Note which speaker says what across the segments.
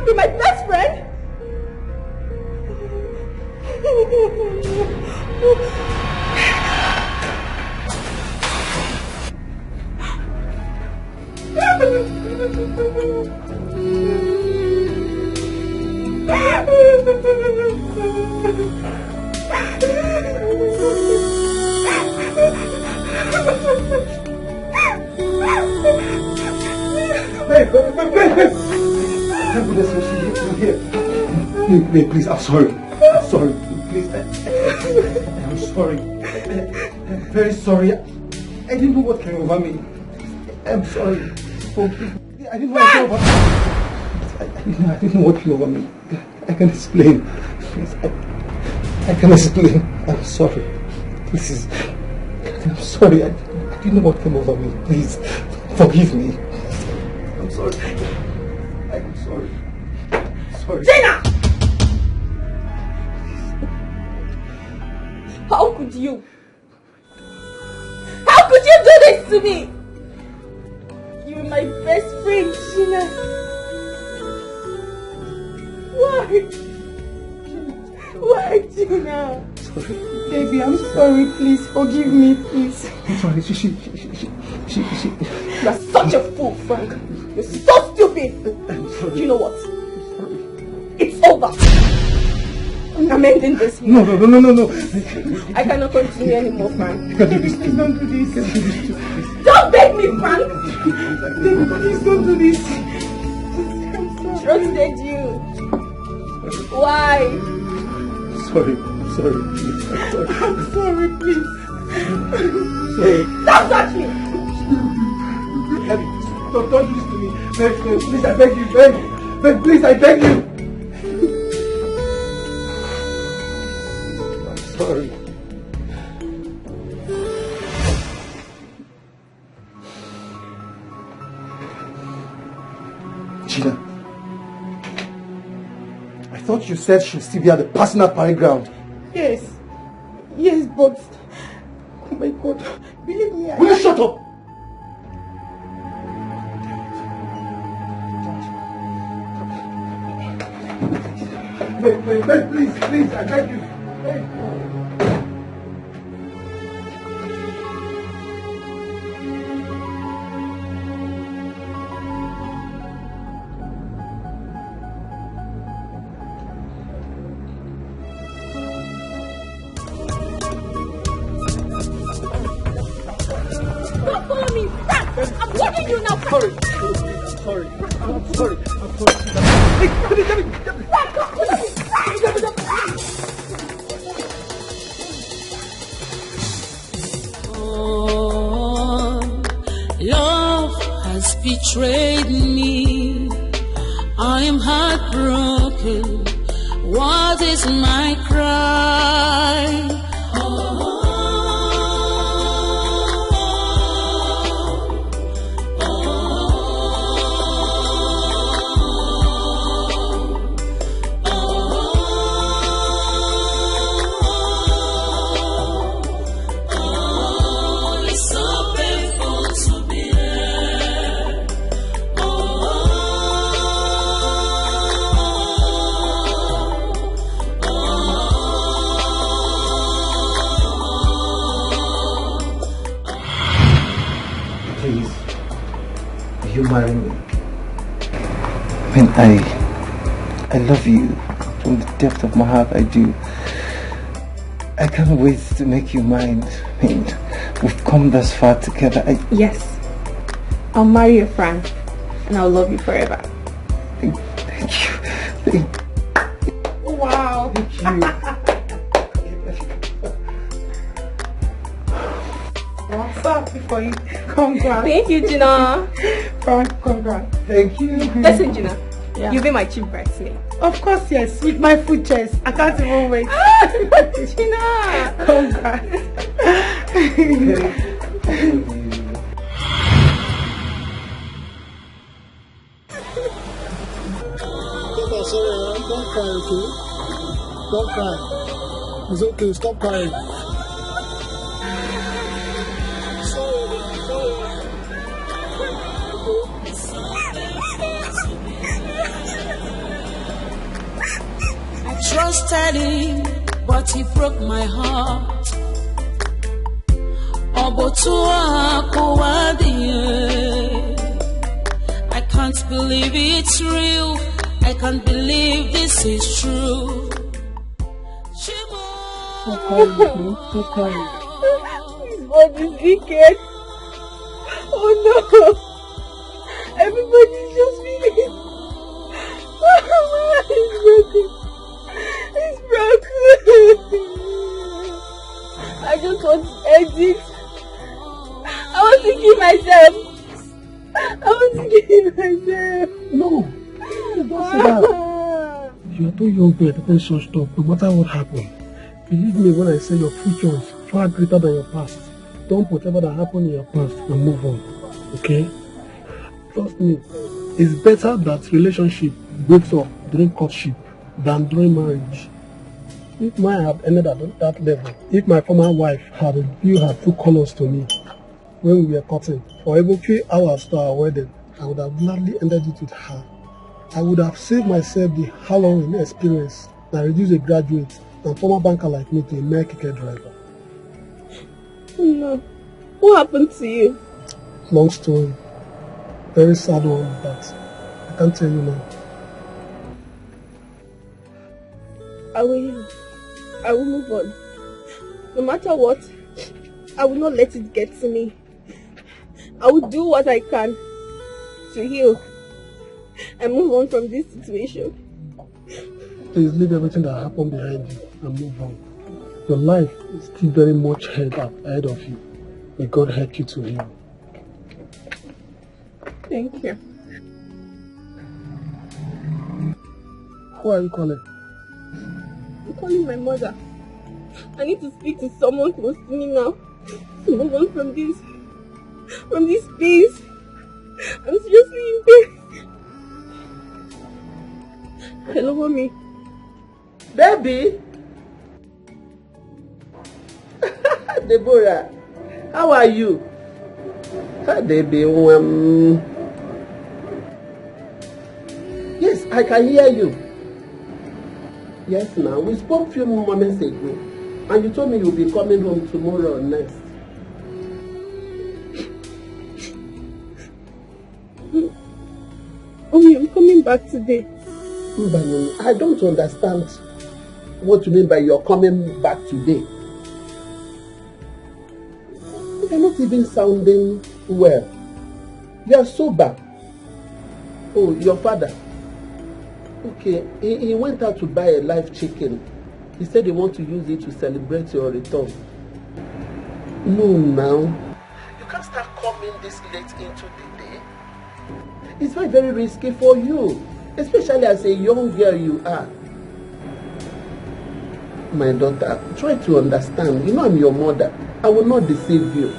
Speaker 1: be my best friend?
Speaker 2: Wait, please, I'm sorry. I'm sorry. Please, I'm sorry. I'm very sorry. I didn't know what came over me. I'm sorry. Forgive me. I didn't know what came over me. I didn't know what came over me. I can explain. Please, I can explain. I'm sorry. Please. I'm sorry. I didn't know what came over me. Please, forgive me. I'm sorry. I'm sorry. Sorry.
Speaker 1: Gina! How could you? How could you do this to me? You're my best friend, Gina. Why? Why, Gina?
Speaker 2: Sorry.
Speaker 1: Baby, I'm sorry. Please forgive me, please.
Speaker 2: I'm sorry. She.
Speaker 1: You're such a fool, Frank. You're so stupid.
Speaker 2: I'm sorry.
Speaker 1: You know what?
Speaker 2: I'm sorry.
Speaker 1: It's over. I'm ending this.
Speaker 2: No.
Speaker 1: I cannot continue anymore, Frank.
Speaker 2: You can do this.
Speaker 1: Please don't do this.
Speaker 2: You can do this too. Please.
Speaker 1: Don't beg me, Frank.
Speaker 2: Please don't do this.
Speaker 1: Trusted you. Why?
Speaker 2: Sorry. I'm sorry. Please. I'm sorry.
Speaker 1: I'm sorry, please.
Speaker 2: Sorry.
Speaker 1: Don't touch me.
Speaker 2: Don't do this to me. Please, I beg you. Beg, please, I beg you. I'm sorry. Gina, I thought you said she'll still be at the personal parade ground.
Speaker 1: Yes, but oh my God, believe me.
Speaker 2: Will you shut up? Wait, please, I beg you. Wait.
Speaker 1: Don't follow me, Frank. I'm warning you now, Frank.
Speaker 2: Sorry. I'm sorry.
Speaker 1: Frank, don't follow me.
Speaker 3: Love has betrayed me. I am heartbroken. What is my cry?
Speaker 2: You marry me. I love you from the depth of my heart. I do. I can't wait to make you mine. We've come this far together.
Speaker 1: Yes, I'll marry you, Frank, and I'll love you forever.
Speaker 2: Thank you.
Speaker 1: Wow.
Speaker 2: Thank you.
Speaker 1: What's up before you? Congrats. Thank you, Gina. Congrats.
Speaker 2: Thank you.
Speaker 1: Listen, Gina. Yeah. You'll be my chief bridesmaid.
Speaker 4: Of course, yes. With my food chest. I can't even wait.
Speaker 1: Gina.
Speaker 4: Congrats.
Speaker 5: Sorry, don't cry, okay? Don't cry. It's okay, stop crying.
Speaker 3: trusted him, but he broke my heart. I can't believe it's real. I can't believe this is true.
Speaker 5: Stop crying, stop crying.
Speaker 1: His body's wicked. Oh no! Everybody's just feeling. It's broken. It's broken. I just want to exit. I want to kill myself.
Speaker 5: No, don't say that. You're too young to entertain such stuff, no matter what happens. Believe me when I say your future is far greater than your past. Don't put whatever that happened in your past and move on, okay? Trust me, it's better that relationship breaks up during courtship than during marriage. If mine had ended at that level, if my former wife had revealed her true colors to me when we were courting, for even 3 hours to our wedding, I would have gladly ended it with her. I would have saved myself the harrowing experience and reduced a graduate and former banker like me to a mere keke driver.
Speaker 1: No. What happened to you?
Speaker 5: Long story. Very sad one, but I can't tell you now.
Speaker 1: I will move on. No matter what, I will not let it get to me. I will do what I can to heal and move on from this situation.
Speaker 5: Please leave everything that happened behind you and move on. Your life is still very much ahead of you. May God help you to heal.
Speaker 1: Thank you.
Speaker 5: Who are you calling?
Speaker 1: I'm calling my mother. I need to speak to someone close to me now to move on from this place. I'm seriously in pain. Hello, mommy.
Speaker 6: Baby. Deborah, how are you? Hi, baby. Yes, I can hear you. Yes, now. We spoke a few moments ago, and you told me you'll be coming home tomorrow or next.
Speaker 1: Mommy, I'm coming back today.
Speaker 6: I don't understand what you mean by you're coming back today. You're not even sounding well. You're sober. Oh, your father. Okay, he went out to buy a live chicken. He said he wants to use it to celebrate your return. No, now. You can't start coming this late into the day. It's very, very risky for you. Especially as a young girl you are. My daughter, try to understand. You know I'm your mother. I will not deceive you.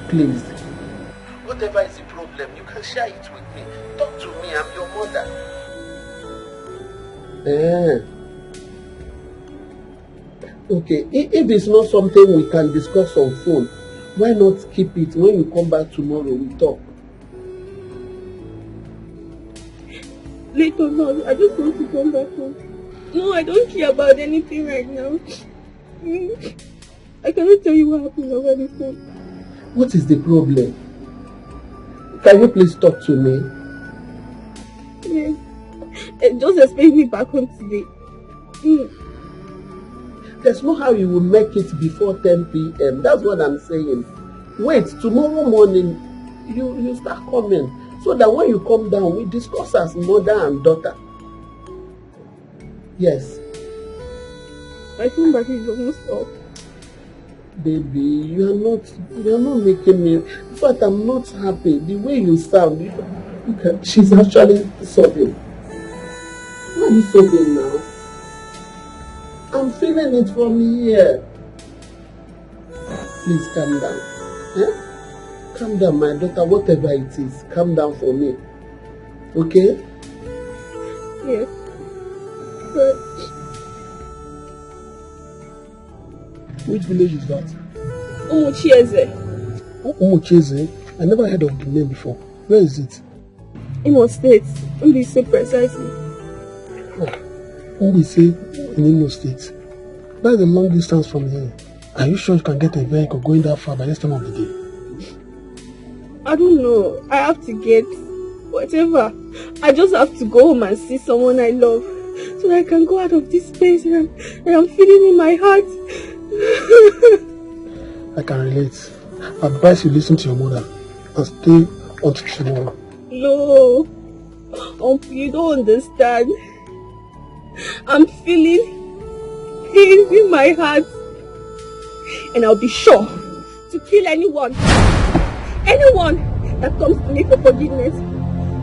Speaker 6: Please. Whatever is the problem, you can share it with me. Talk to me, I'm your mother. Okay, if it's not something we can discuss on phone, why not keep it? When you come back tomorrow, we talk.
Speaker 1: Later on, I just want to come back home. No, I don't care about anything right now. I cannot tell you what happened over the phone.
Speaker 6: What is the problem? Can you please talk to me?
Speaker 1: Yes. Just expect me back home today.
Speaker 6: There's no how you will make it before 10 p.m. That's what I'm saying. Wait, tomorrow morning, you start coming. So that when you come down, we discuss as mother and daughter. Yes.
Speaker 1: My phone battery is almost off.
Speaker 6: Baby, you are not making me. In fact, I'm not happy. The way you sound, she's actually sobbing. Why are you sobbing now? I'm feeling it from here. Please calm down. Calm down, my daughter, whatever it is. Calm down for me. Okay?
Speaker 1: Yes. But
Speaker 5: which village is that?
Speaker 1: Umuchieze.
Speaker 5: Umuchieze? I never heard of the name before. Where is it?
Speaker 1: Immerse State. Only so precisely.
Speaker 5: Who we say in Imo State? That's a long distance from here. Are you sure you can get a vehicle going that far by this time of the day?
Speaker 1: I don't know. I have to get whatever. I just have to go home and see someone I love so that I can go out of this place and I'm feeling in my heart.
Speaker 5: I can relate. I advise you listen to your mother and stay until tomorrow.
Speaker 1: No, you don't understand. I'm feeling pains in my heart and I'll be sure to kill anyone that comes to me for forgiveness.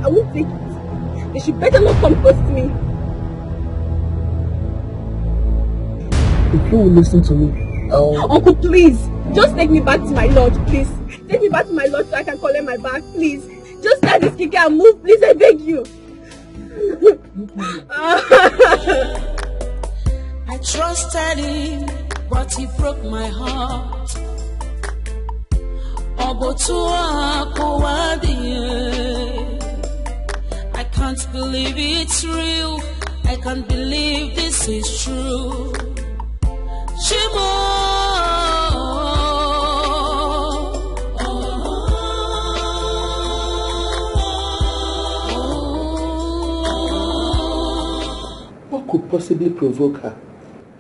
Speaker 1: I won't take it. They should better not come close to me.
Speaker 5: If you will listen to me,
Speaker 1: Uncle, please, just take me back to my lodge, please. Take me back to my lodge so I can collect my bag, please. Just start this kicker and move, please, I beg you.
Speaker 3: I trusted him, but he broke my heart. I can't believe it's real. I can't believe this is true. Shimo.
Speaker 6: What could possibly provoke her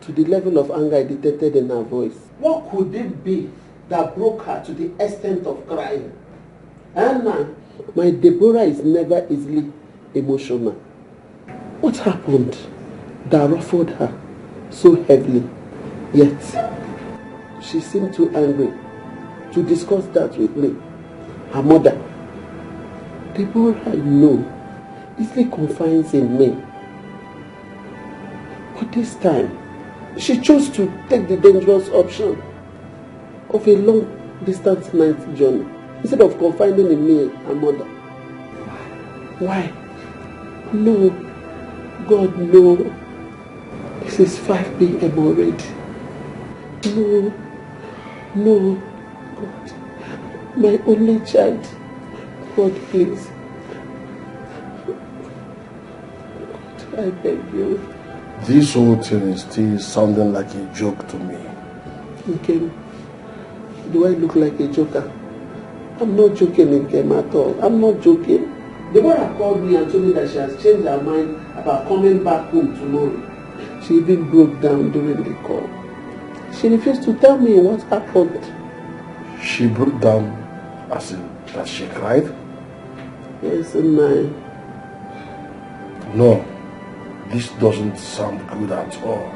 Speaker 6: to the level of anger I detected in her voice? What could it be that broke her to the extent of crying? Anna, my Deborah is never easily emotional. What happened that ruffled her so heavily? Yet, she seemed too angry to discuss that with me. Her mother, Deborah, I know, easily confides in me. But this time, she chose to take the dangerous option of a long-distance night journey instead of confiding in me, her mother. Why? No. God, no. This is 5 p.m. already. No. God. My only child. God, please. God, I beg you.
Speaker 5: This whole thing is still sounding like a joke to me.
Speaker 6: Nkem, do I look like a joker? I'm not joking, Nkem, at all. I'm not joking. Deborah called me and told me that she has changed her mind about coming back home tomorrow. She even broke down during the call. She refused to tell me what happened.
Speaker 5: She broke down as in that she cried?
Speaker 6: Yes, and I...
Speaker 5: No, this doesn't sound good at all.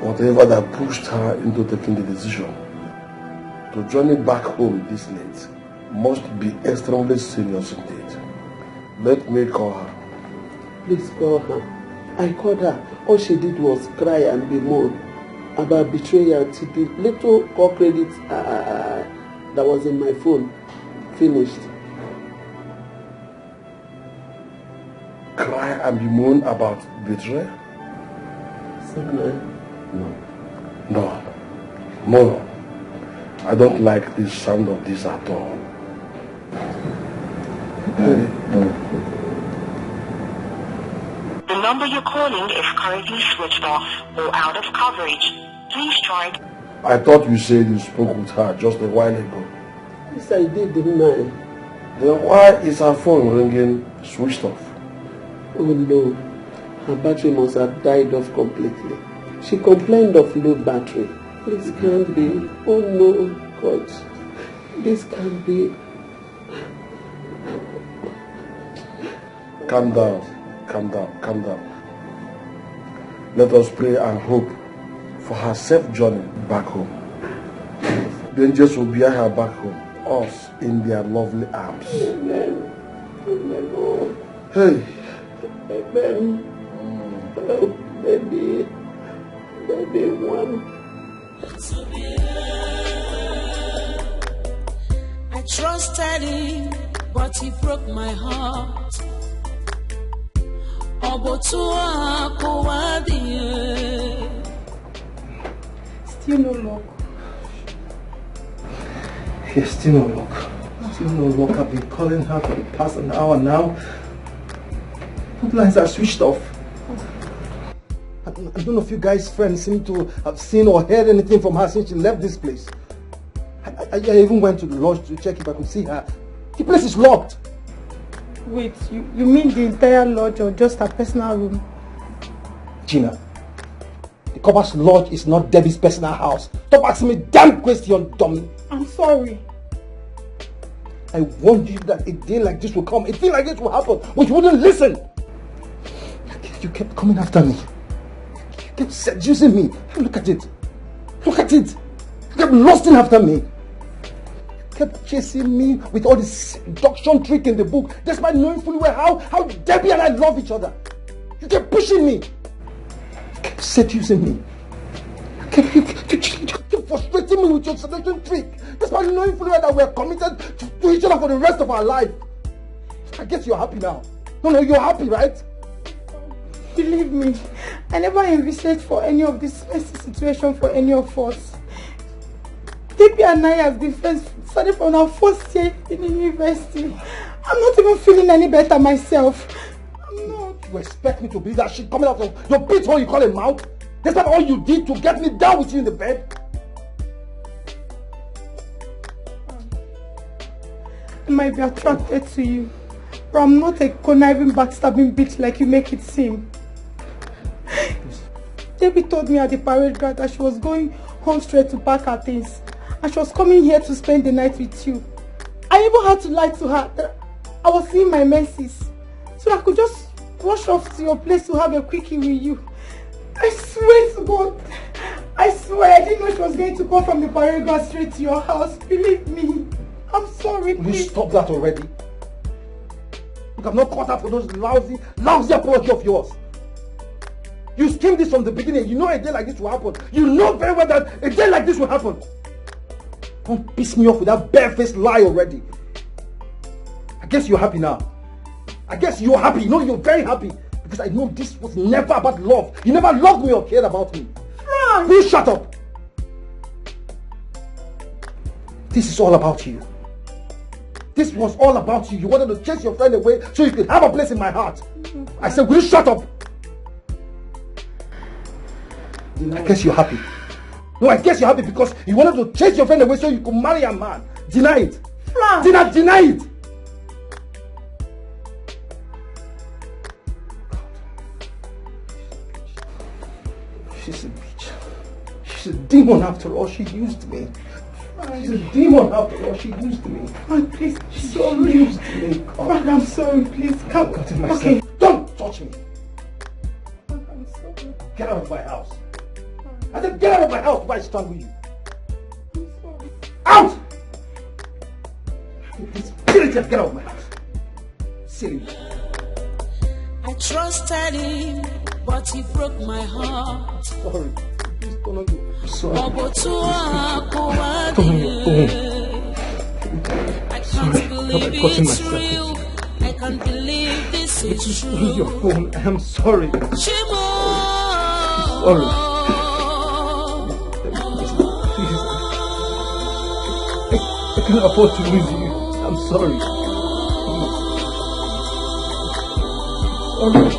Speaker 5: Whatever that pushed her into taking the decision to journey back home this late must be extremely serious indeed. Let me call her.
Speaker 6: Please call her. I called her. All she did was cry and bemoan about betrayal till the little call credit that was in my phone finished.
Speaker 5: Cry and bemoan about betrayal? No. I don't like the sound of this at all.
Speaker 7: The number you're calling is currently switched off or out of coverage. Please try.
Speaker 5: I thought you said you spoke with her just a while ago.
Speaker 6: Yes, I did, didn't I?
Speaker 5: Then why is her phone ringing switched off?
Speaker 6: Oh no, her battery must have died off completely. She complained of low battery. This can't be. Oh no, God. This can't be.
Speaker 5: Calm down. Let us pray and hope for her safe journey back home. The angels will bear her back home, us in their lovely arms.
Speaker 6: Amen. Oh.
Speaker 5: Hey.
Speaker 6: Amen. Oh, baby one.
Speaker 3: I trusted him, but he broke my heart.
Speaker 4: Still no luck.
Speaker 2: Yes, still no luck. Still no luck. I've been calling her for the past an hour now. Both lines are switched off. I don't know if you guys' friends seem to have seen or heard anything from her since she left this place. I even went to the lodge to check if I could see her. The place is locked.
Speaker 4: Wait, you mean the entire lodge or just her personal room?
Speaker 2: Gina, the Corper's lodge is not Debbie's personal house. Stop asking me damn question, dummy.
Speaker 4: I'm sorry.
Speaker 2: I warned you that a day like this will come. A thing like this will happen, but you wouldn't listen. You kept coming after me. You kept seducing me. Look at it. Look at it. You kept lusting after me. You kept chasing me with all this seduction trick in the book, despite knowing fully well how Debbie and I love each other. You kept pushing me. You kept seducing me. You kept frustrating me with your seduction trick, despite knowing fully well that we are committed to each other for the rest of our life. I guess you're happy now. No, you're happy, right?
Speaker 4: Believe me, I never envisaged for any of this messy situation for any of us. Debbie and I have been friends starting from our first year in the university. I'm not even feeling any better myself. I'm not.
Speaker 2: You expect me to believe that shit coming out of your pit hole you call a mouth? That's not all you did to get me down with you in the bed?
Speaker 4: I might be attracted to you, but I'm not a conniving, backstabbing bitch like you make it seem. Debbie told me at the parade ground that she was going home straight to pack her things, and she was coming here to spend the night with you. I even had to lie to her that I was seeing my menses, so I could just rush off to your place to have a quickie with you. I swear to God, I swear I didn't know she was going to come from the parade ground straight to your house. Believe me. I'm sorry, please.
Speaker 2: Will you stop that already? Look, I'm not caught up for those lousy apology of yours. You schemed this from the beginning. You know a day like this will happen. You know very well that a day like this will happen. Don't piss me off with that barefaced lie already. I guess you're happy now. I guess you're happy. No, you're very happy. Because I know this was never about love. You never loved me or cared about me.
Speaker 4: Frank!
Speaker 2: Please shut up. This is all about you. This was all about you. You wanted to chase your friend away so you could have a place in my heart. I said, will you shut up? I guess you're happy. No, I guess you're happy because you wanted to chase your friend away so you could marry a man. Deny it.
Speaker 4: Frank!
Speaker 2: Deny it. She's a bitch. She's a demon after all. She used me. She's a demon after all. She used me.
Speaker 4: Frank, please.
Speaker 2: She used me.
Speaker 4: Frank, I'm sorry. Please, come.
Speaker 2: Okay. Don't touch me.
Speaker 4: Frank, I'm sorry.
Speaker 2: Get out of my house. I said get out of my house before I strangle you.
Speaker 4: I'm sorry.
Speaker 2: Out! Spirit, get out of my house. Silly.
Speaker 3: I trusted him, but he broke my heart.
Speaker 2: Sorry. Please don't go. I'm sorry.
Speaker 3: I can't believe it's real. I can't believe this is true.
Speaker 2: Leave your phone. I am sorry.
Speaker 3: Shimo.
Speaker 2: Sorry. I can't afford to lose you. I'm sorry. Sorry.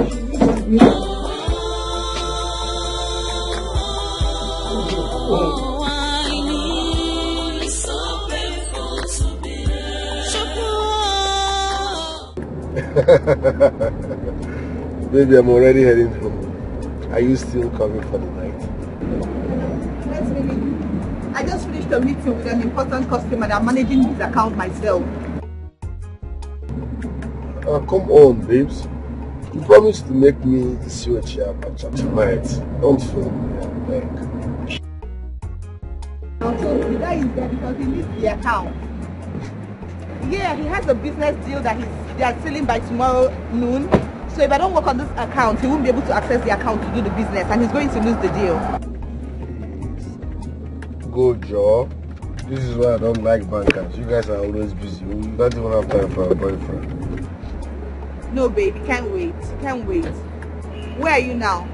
Speaker 2: She used me.
Speaker 3: Oh, I need so painful to be there.
Speaker 5: Baby, I'm already heading home. Are you still coming for the night?
Speaker 8: Let's finish. I just finished a meeting with an important customer and I'm managing his account myself.
Speaker 5: Come on, babes. You promised to make me the switch tonight. Don't film me, I beg.
Speaker 8: So the guy is there because he needs the account. Yeah, he has a business deal that they are selling by tomorrow noon. So if I don't work on this account, he won't be able to access the account to do the business and he's going to lose the deal.
Speaker 5: Good job. This is why I don't like bankers. You guys are always busy. You don't even have time for a boyfriend.
Speaker 8: No, baby, can't wait. Can't wait. Where are you now?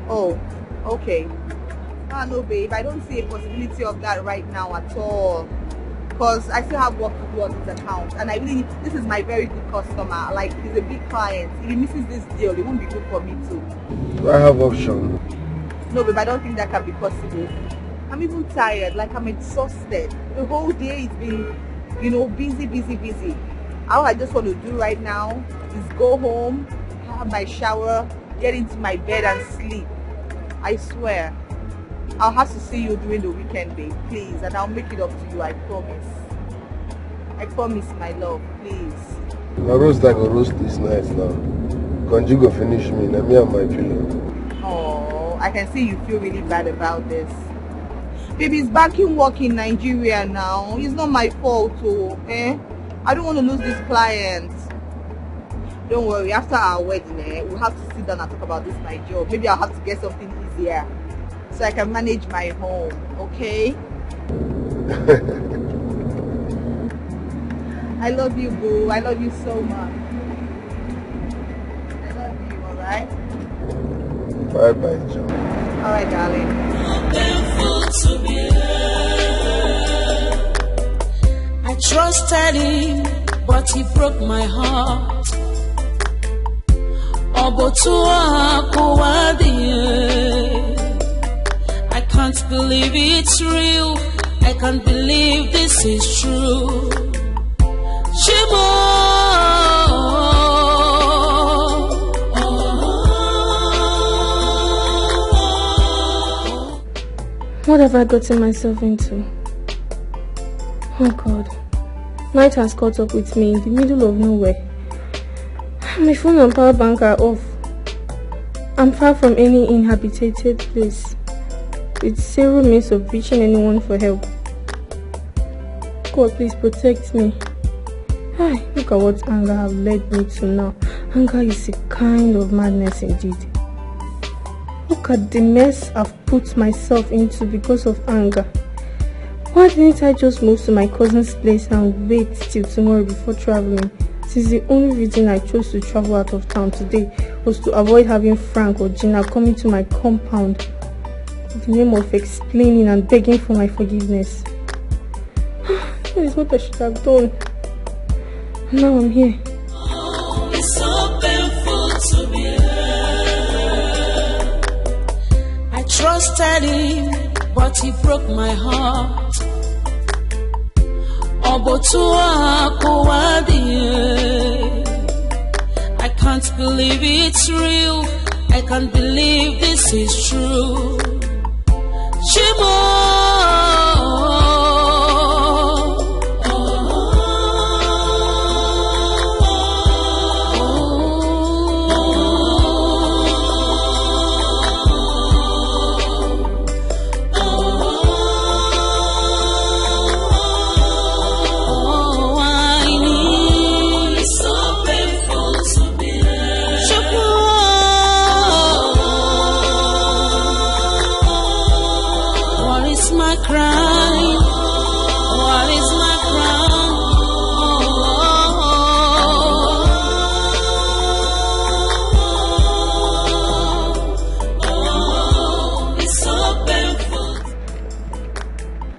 Speaker 8: Oh, okay. Ah, no, babe, I don't see a possibility of that right now at all. because I still have work to do on this account, and this is my very good customer. Like, he's a big client. If he misses this deal, it won't be good for me too.
Speaker 5: Do I have option?
Speaker 8: No, babe, I don't think that can be possible. I'm even tired, like I'm exhausted. The whole day it's been, busy. All I just want to do right now is go home, have my shower, get into my bed and sleep. I swear. I'll have to see you during the weekend, babe, please, and I'll make it up to you, I promise. I promise, my love, please.
Speaker 5: My roast, I go roast this night now. Conju go finish me, now me and my pillow.
Speaker 8: Oh, I can see you feel really bad about this. Baby, it's back in work in Nigeria now. It's not my fault, eh? I don't want to lose this client. Don't worry, after our wedding, we'll have to sit down and talk about this, my job. Maybe I'll have to get something easier so I can manage my home, okay? I love you, boo. I love you so much. I love you, alright?
Speaker 5: Bye-bye, John.
Speaker 8: Alright, darling.
Speaker 3: I trusted him, but he broke my heart. I can't believe it's real. I can't believe this is true.
Speaker 1: What have I gotten myself into? Oh God. Night has caught up with me in the middle of nowhere. My phone and power bank are off. I'm far from any inhabited place, with zero means of reaching anyone for help. God, please protect me. Ay, look at what anger have led me to now. Anger is a kind of madness indeed. Look at the mess I've put myself into because of anger. Why didn't I just move to my cousin's place and wait till tomorrow before traveling? Since the only reason I chose to travel out of town today was to avoid having Frank or Gina coming to my compound in the name of explaining and begging for my forgiveness. That is what I should have done. And now I'm here.
Speaker 3: It's so painful to be here. I trusted him, but he broke my heart. I can't believe it's real. I can't believe this is true.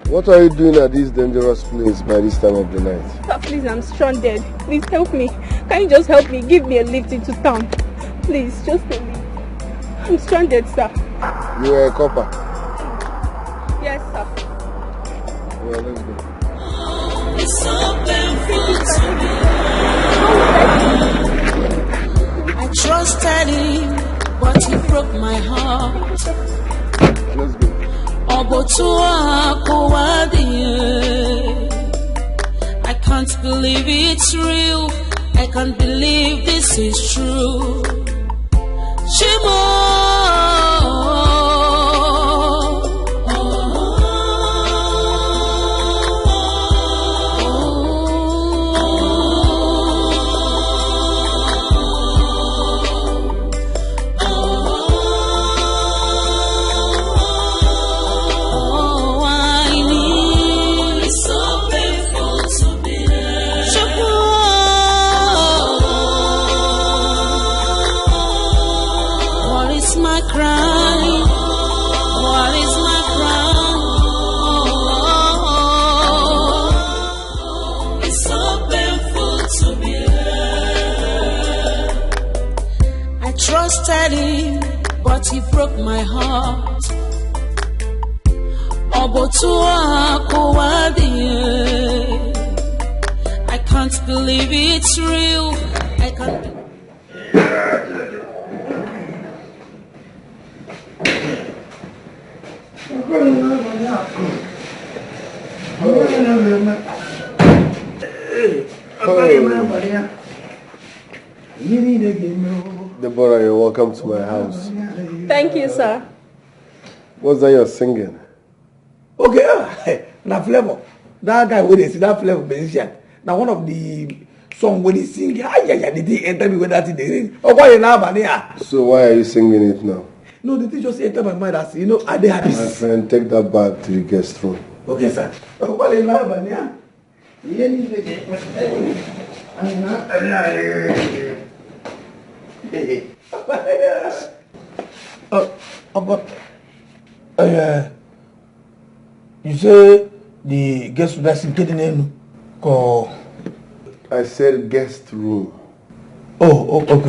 Speaker 5: What are you doing at this dangerous place by this time of the night?
Speaker 1: Sir, please, I'm stranded. Please help me. Can you just help me? Give me a lift into town. Please, just a lift. I'm stranded, sir.
Speaker 5: You are a copper?
Speaker 1: Yes, sir.
Speaker 5: Well, let's go.
Speaker 3: It's so painful to me. I trusted him, but he broke my heart.
Speaker 5: Let's go.
Speaker 3: I can't believe it's real. I can't believe this is true. trusted him, but he broke my heart. I can't believe it's real. I can't.
Speaker 5: Deborah, you're welcome to my house.
Speaker 1: Thank you, sir.
Speaker 5: What's that you're singing?
Speaker 2: Okay, now flavor. That guy when they see that flavor musician. Now one of the song when he sing, did he enter me with that in the ring? Oh, why now, man?
Speaker 5: So why are you singing it now?
Speaker 2: No, the thing just entered my mind as I did have
Speaker 5: My friend, take that back to the guest room.
Speaker 2: Okay, sir. Oh, why now, man? You say the guest room that's in Kedenenu?
Speaker 5: I said guest room.
Speaker 2: Oh, okay.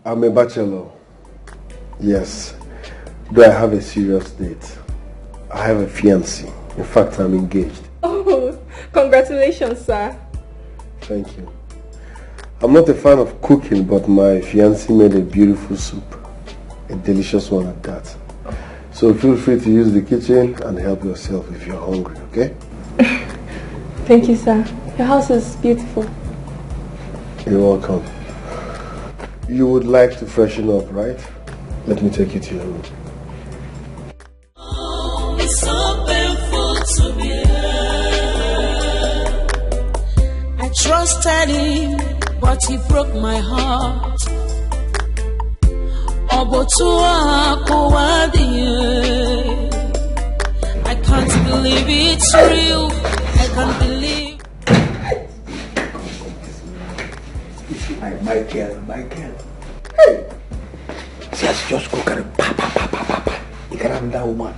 Speaker 5: I'm a bachelor. Yes. Do I have a serious date? I have a fiancé. In fact, I'm engaged.
Speaker 1: Oh, congratulations, sir.
Speaker 5: Thank you. I'm not a fan of cooking, but my fiancé made a beautiful soup. A delicious one at that. So feel free to use the kitchen and help yourself if you're hungry, okay?
Speaker 1: Thank you, sir. Your house is beautiful.
Speaker 5: You're welcome. You would like to freshen up, right? Let me take you to your room.
Speaker 3: It's so painful to be here. I trusted him, but he broke my heart. I can't believe it's real. I can't believe.
Speaker 2: Michael. Hey! She has just cooked and pa. You can have that woman.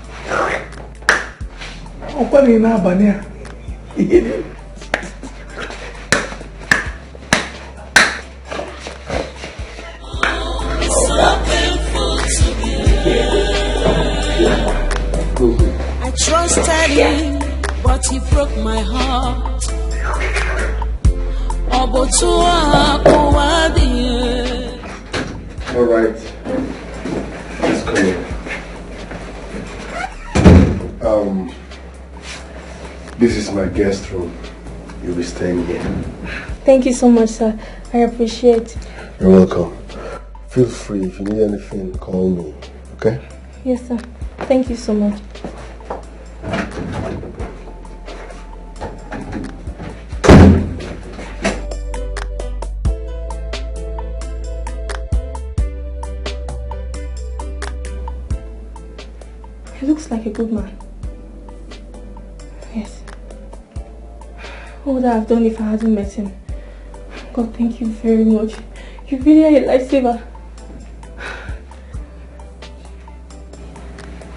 Speaker 2: Oh, funny now, Bania.
Speaker 3: I trusted him, but he broke my heart.
Speaker 5: All right. Let's go. This is my guest room. You'll be staying here.
Speaker 1: Thank you so much, sir. I appreciate it.
Speaker 5: You're welcome. Feel free. If you need anything, call me. Okay?
Speaker 1: Yes, sir. Thank you so much. He looks like a good man. Yes. What would I have done if I hadn't met him? God, thank you very much. You really are a lifesaver.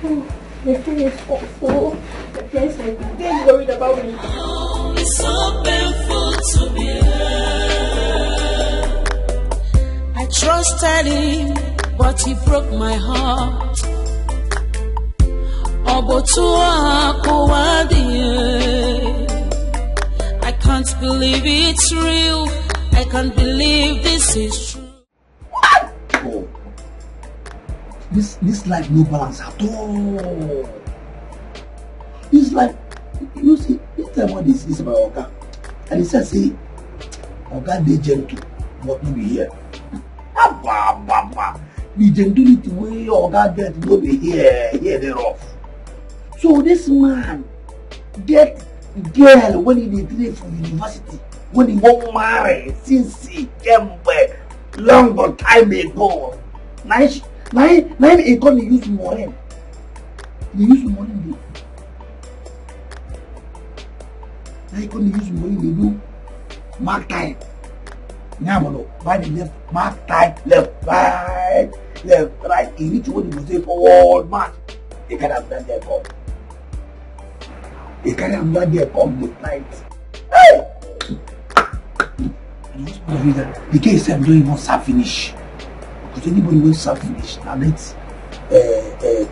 Speaker 1: Oh, my friend is awful. My friends like that. They're worried about me.
Speaker 3: Oh, it's so painful to be here. I trusted him, but he broke my heart. I can't believe it's real. I can't believe this is true.
Speaker 2: What? Oh. This life no balance at all. This life, you see, this time what this is about Oga. And he says, say, Oga dey gentle, but no be here. The gentility way Oga get no be here they rough. So this man get girl when he did for university, when he won't marry since he came back long time ago. Now he can't use money. They use money. Now he can't use money. They do mark time. Now by the left, mark time left. Bye.
Speaker 9: right, left, right. He reach what he was say forward, march. He carry him down there come. He carry him down there come this night. Hey! The case I'm doing not serve finish. Because anybody will serve finish. Now let's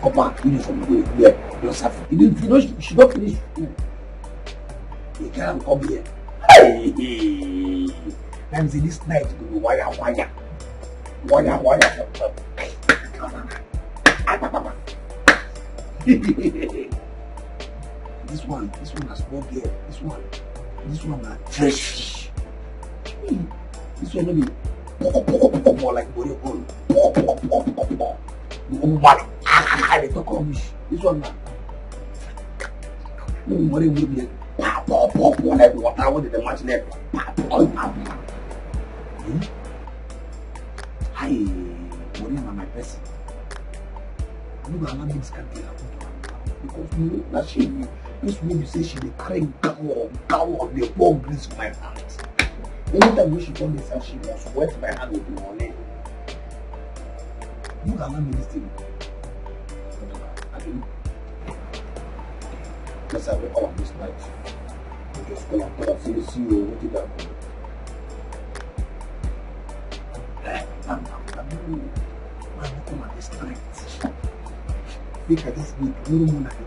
Speaker 9: copper uniform where don't serve. She don't finish. He carry him come here. Hey! And say this night will be wire. This one has more gear. This one has fresh fish. This one will be poko like body hole. Poko. They talk rubbish. This one now. Money will be like pop like water with the match left. Pop. Hi, money na my person. You gonna allow this can happen because you that she this woman say she dey carry gown dey pour grease for my hand. Anytime when she come this house, she must wet my hand with the money. You gonna allow me this thing? I don't know. Let's have it all this night. You just call and see you what did happen. I'm come at this night. Look at this week, no more like a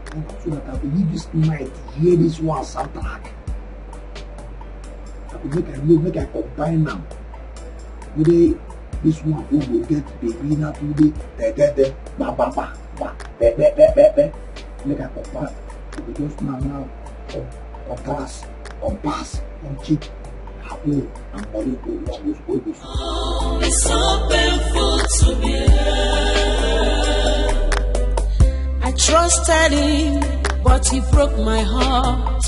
Speaker 9: so that I will leave this night, hear this one soundtrack. I will make a combine now. Today, this one who will get baby now today, ba. Make a combine. We just now on pass, on cheap. And money go.
Speaker 3: It's so painful to bear. I trusted him, but he broke my heart.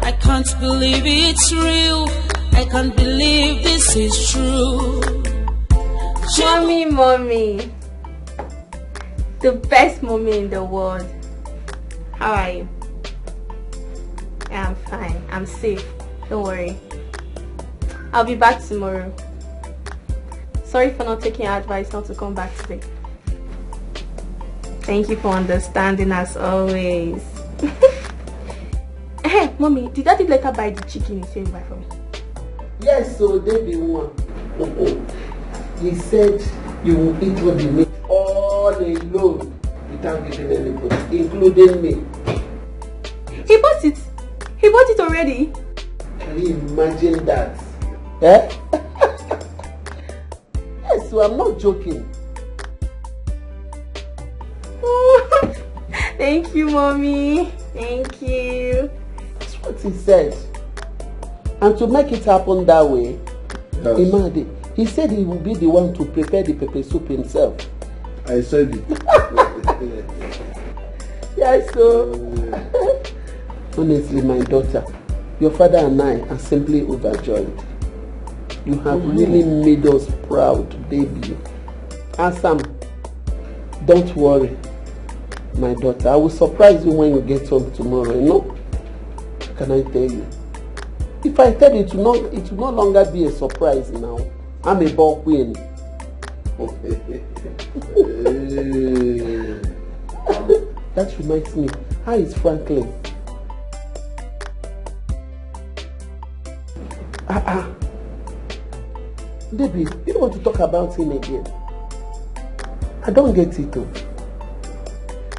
Speaker 3: I can't believe it's real. I can't believe this is true.
Speaker 1: Mommy. The best mommy in the world. How are you? Yeah, I'm fine. I'm safe. Don't worry. I'll be back tomorrow. Sorry for not taking your advice not to come back today. Thank you for understanding as always. Hey, Mommy, did Daddy later buy the chicken he said buy for me?
Speaker 6: Yes, so they be one. He said you will eat what you make all alone without giving anybody, including me.
Speaker 1: He bought it. He bought it already.
Speaker 6: Can you imagine that? Eh? Yes, so I'm not joking.
Speaker 1: Thank you, Mommy. Thank you.
Speaker 6: That's what he said. And to make it happen that way, yes. Imadi, he said he will be the one to prepare the pepper soup himself.
Speaker 2: I said it.
Speaker 6: Yes, so honestly, my daughter, your father and I are simply overjoyed. You have really made us proud, baby. And Sam, don't worry, my daughter. I will surprise you when you get home tomorrow. You know? Can I tell you? If I tell you, it will no longer be a surprise now. I'm a ball queen. That reminds me. How is Franklin? Baby, you don't want to talk about him again. I don't get it though.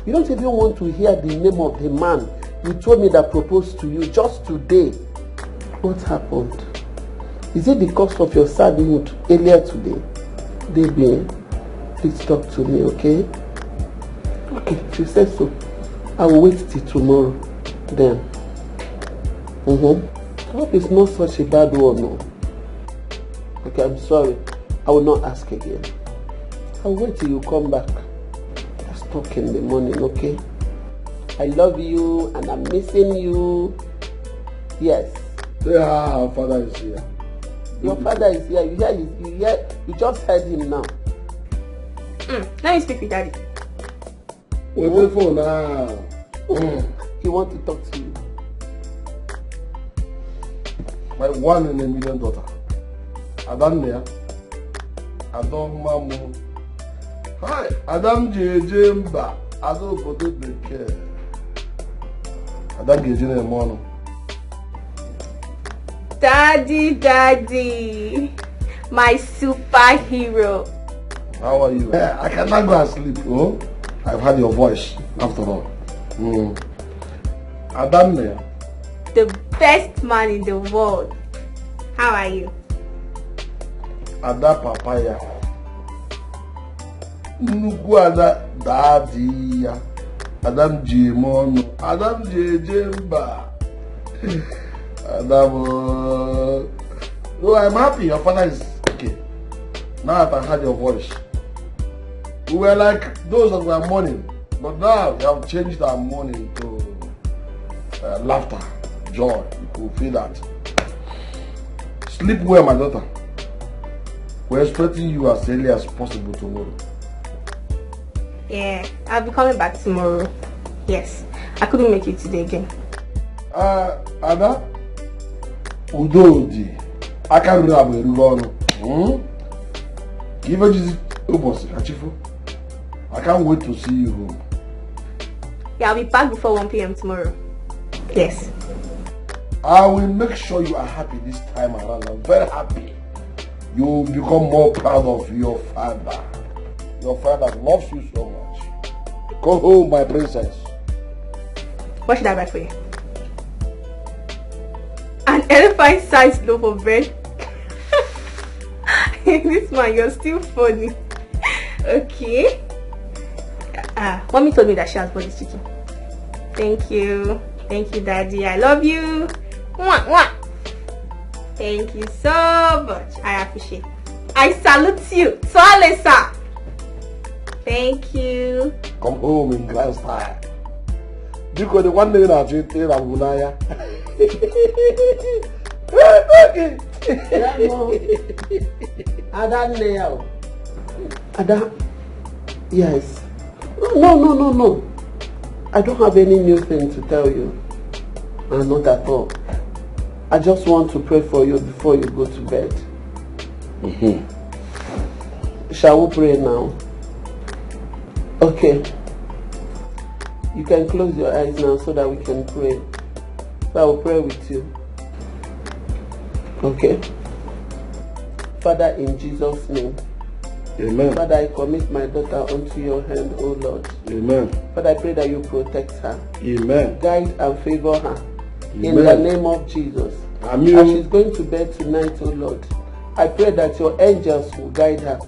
Speaker 6: You don't even want to hear the name of the man you told me that proposed to you just today. What happened? Is it because of your sad mood earlier today? Baby, please talk to me, okay? Okay, she said so. I will wait till tomorrow. Then. I hope it's not such a bad one, no. Okay, I'm sorry. I will not ask again. I'll wait till you come back. Let's talk in the morning, okay? I love you and I'm missing you. Yes.
Speaker 2: Yeah, our father is here.
Speaker 6: Your father is here. You just heard him now.
Speaker 1: Let me speak with Daddy.
Speaker 2: Wait for now.
Speaker 6: He wants to talk to you. My 1 in a million daughter. Adam there. Adam Mamu. Hi, Adam Jemba. Adam Bodo Beke. Adam Gejine Mono.
Speaker 1: Daddy, my superhero.
Speaker 6: How are you? I cannot go and sleep. Oh, I've heard your voice after all. Adam there.
Speaker 1: The best man in the world. How are you?
Speaker 6: Ada papaya. Nnukwu Ada daddy ya. Adam Jimono. Adam Jemba. Adam. No, I'm happy. Your father is okay. Now that I heard your voice. We were like those that were mourning. But now you have changed our mourning to laughter, joy. You could feel that. Sleep well, my daughter. We're expecting you as early as possible tomorrow.
Speaker 1: Yeah, I'll be coming back tomorrow. Yes, I couldn't make it today again.
Speaker 6: Ada? Udodi. I can't remember where you Give a visit, Achifu. I can't wait to see you home.
Speaker 1: Yeah, I'll be back before 1 p.m. tomorrow. Yes.
Speaker 6: I will make sure you are happy this time around. I'm very happy. You will become more proud of your father. Your father loves you so much. Go home, my princess.
Speaker 1: What should I buy for you? An elephant-sized loaf of bread. This man, you're still funny. Okay. Mommy told me that she has bought this chicken. Thank you. Thank you, Daddy. I love you. Mwah, mwah. Thank you so much. I appreciate it. I salute you. So, Alessa. Thank you.
Speaker 6: Come home in grand style. Because the one day that you tell Abunaya.
Speaker 10: Ada, yes. No. I don't have any new thing to tell you. Not at all. I just want to pray for you before you go to bed. Shall we pray now? Okay. You can close your eyes now so that we can pray. So I will pray with you. Okay. Father, in Jesus' name.
Speaker 6: Amen.
Speaker 10: Father, I commit my daughter unto your hand, O Lord.
Speaker 6: Amen.
Speaker 10: Father, I pray that you protect her.
Speaker 6: Amen.
Speaker 10: Guide and favor her.
Speaker 6: Amen.
Speaker 10: In the name of Jesus.
Speaker 6: Amen.
Speaker 10: As she's going to bed tonight, O Lord, I pray that your angels will guide her.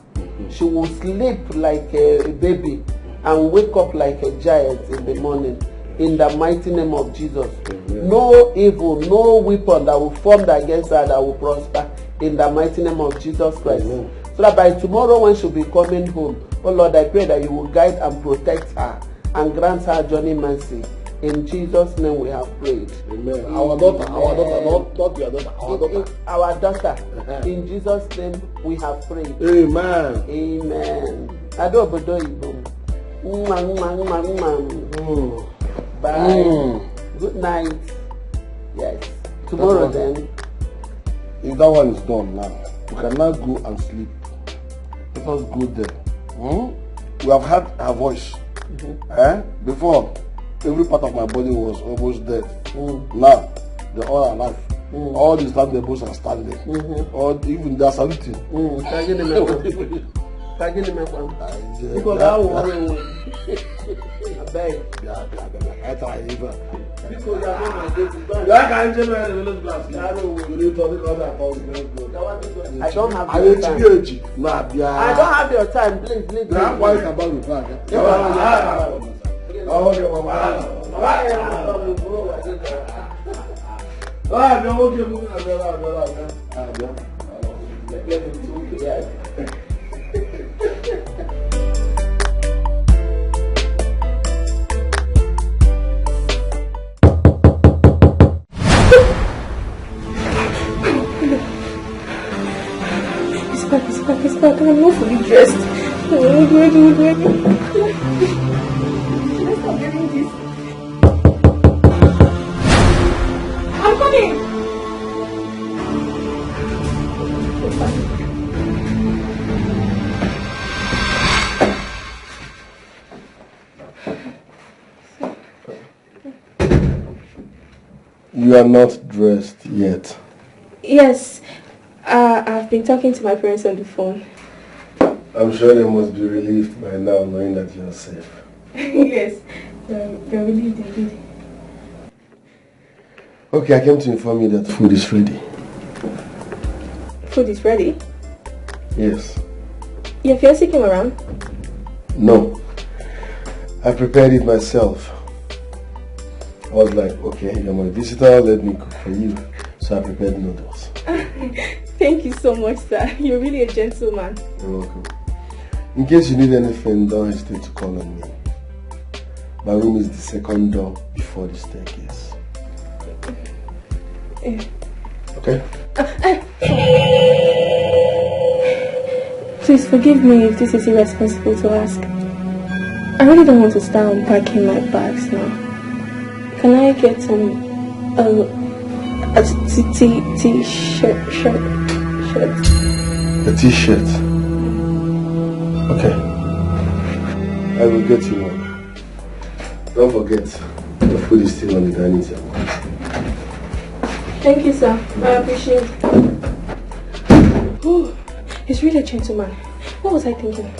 Speaker 10: She will sleep like a baby and wake up like a giant in the morning. In the mighty name of Jesus. Amen. No evil, no weapon that will form against her that will prosper. In the mighty name of Jesus Christ. Amen. So that by tomorrow when she'll be coming home, oh Lord, I pray that you will guide and protect her and grant her journey mercy. In Jesus' name we have prayed.
Speaker 6: Amen. Our daughter, not your daughter, our daughter.
Speaker 10: In Jesus' name we have prayed.
Speaker 6: Amen.
Speaker 10: Amen. Bye. Good night. Yes. Tomorrow then.
Speaker 6: If that one is done now, we can now go and sleep. Let us go there. We have heard her voice. Before, every part of my body was almost dead. Now, they're all alive. All these stand tables are standing. Or even they're saluting.
Speaker 10: I don't have your time. I don't have your time. Please.
Speaker 1: It's back. I'm not fully dressed. Let's stop getting this. I'm coming.
Speaker 5: You are not dressed yet.
Speaker 1: Yes, I've been talking to my parents on the phone.
Speaker 5: I'm sure they must be relieved by now knowing that you are safe.
Speaker 1: Yes, they're relieved indeed.
Speaker 5: Okay, I came to inform you that food is ready.
Speaker 1: Food is ready?
Speaker 5: Yes.
Speaker 1: Your fiancé came around?
Speaker 5: No. I prepared it myself. I was like, okay, you're my visitor, let me cook for you. So I prepared noodles.
Speaker 1: Thank you so much, sir. You're really a gentleman.
Speaker 5: You're welcome. In case you need anything, don't hesitate to call on me. My room is the second door before the staircase. Okay?
Speaker 1: Please forgive me if this is irresponsible to ask. I really don't want to start unpacking my bags now. Can I get a t-shirt?
Speaker 5: A t-shirt? Okay. I will get you one. Don't forget, the food is still on the dining table.
Speaker 1: Thank you, sir. I appreciate it. Oh, he's really a gentleman. What was I thinking?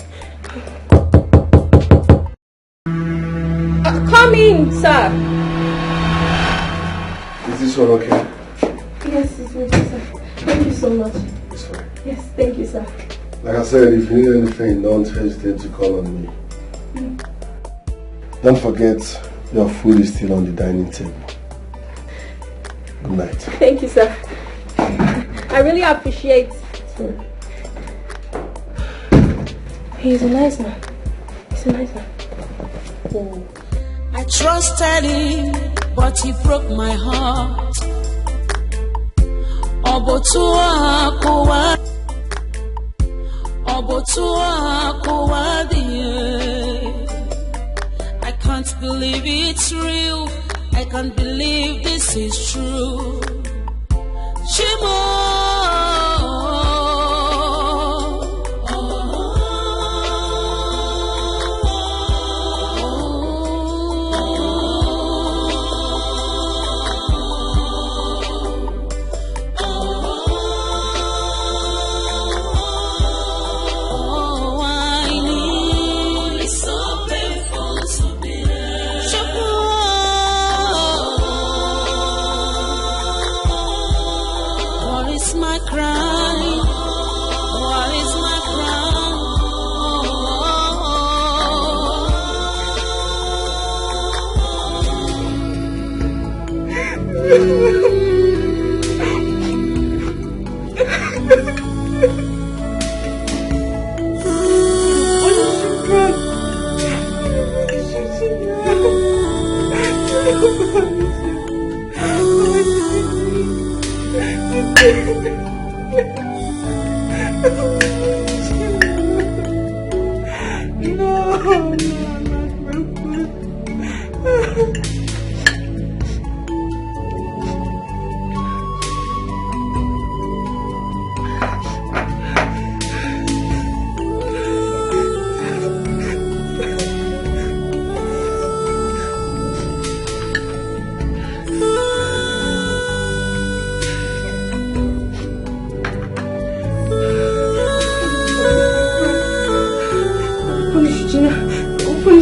Speaker 1: Come in, sir.
Speaker 5: Is this one okay?
Speaker 1: Yes, it's okay, sir. Thank you so much.
Speaker 5: It's fine.
Speaker 1: Yes, thank you, sir.
Speaker 5: Like I said, if you need anything, don't hesitate to call on me. Don't forget, your food is still on the dining table. Good night.
Speaker 1: Thank you, sir. I really appreciate.
Speaker 5: Sorry.
Speaker 1: He's a nice man. He's a nice man.
Speaker 3: Oh. I trusted him, but he broke my heart. I can't believe it's real. I can't believe this is true. Shimo.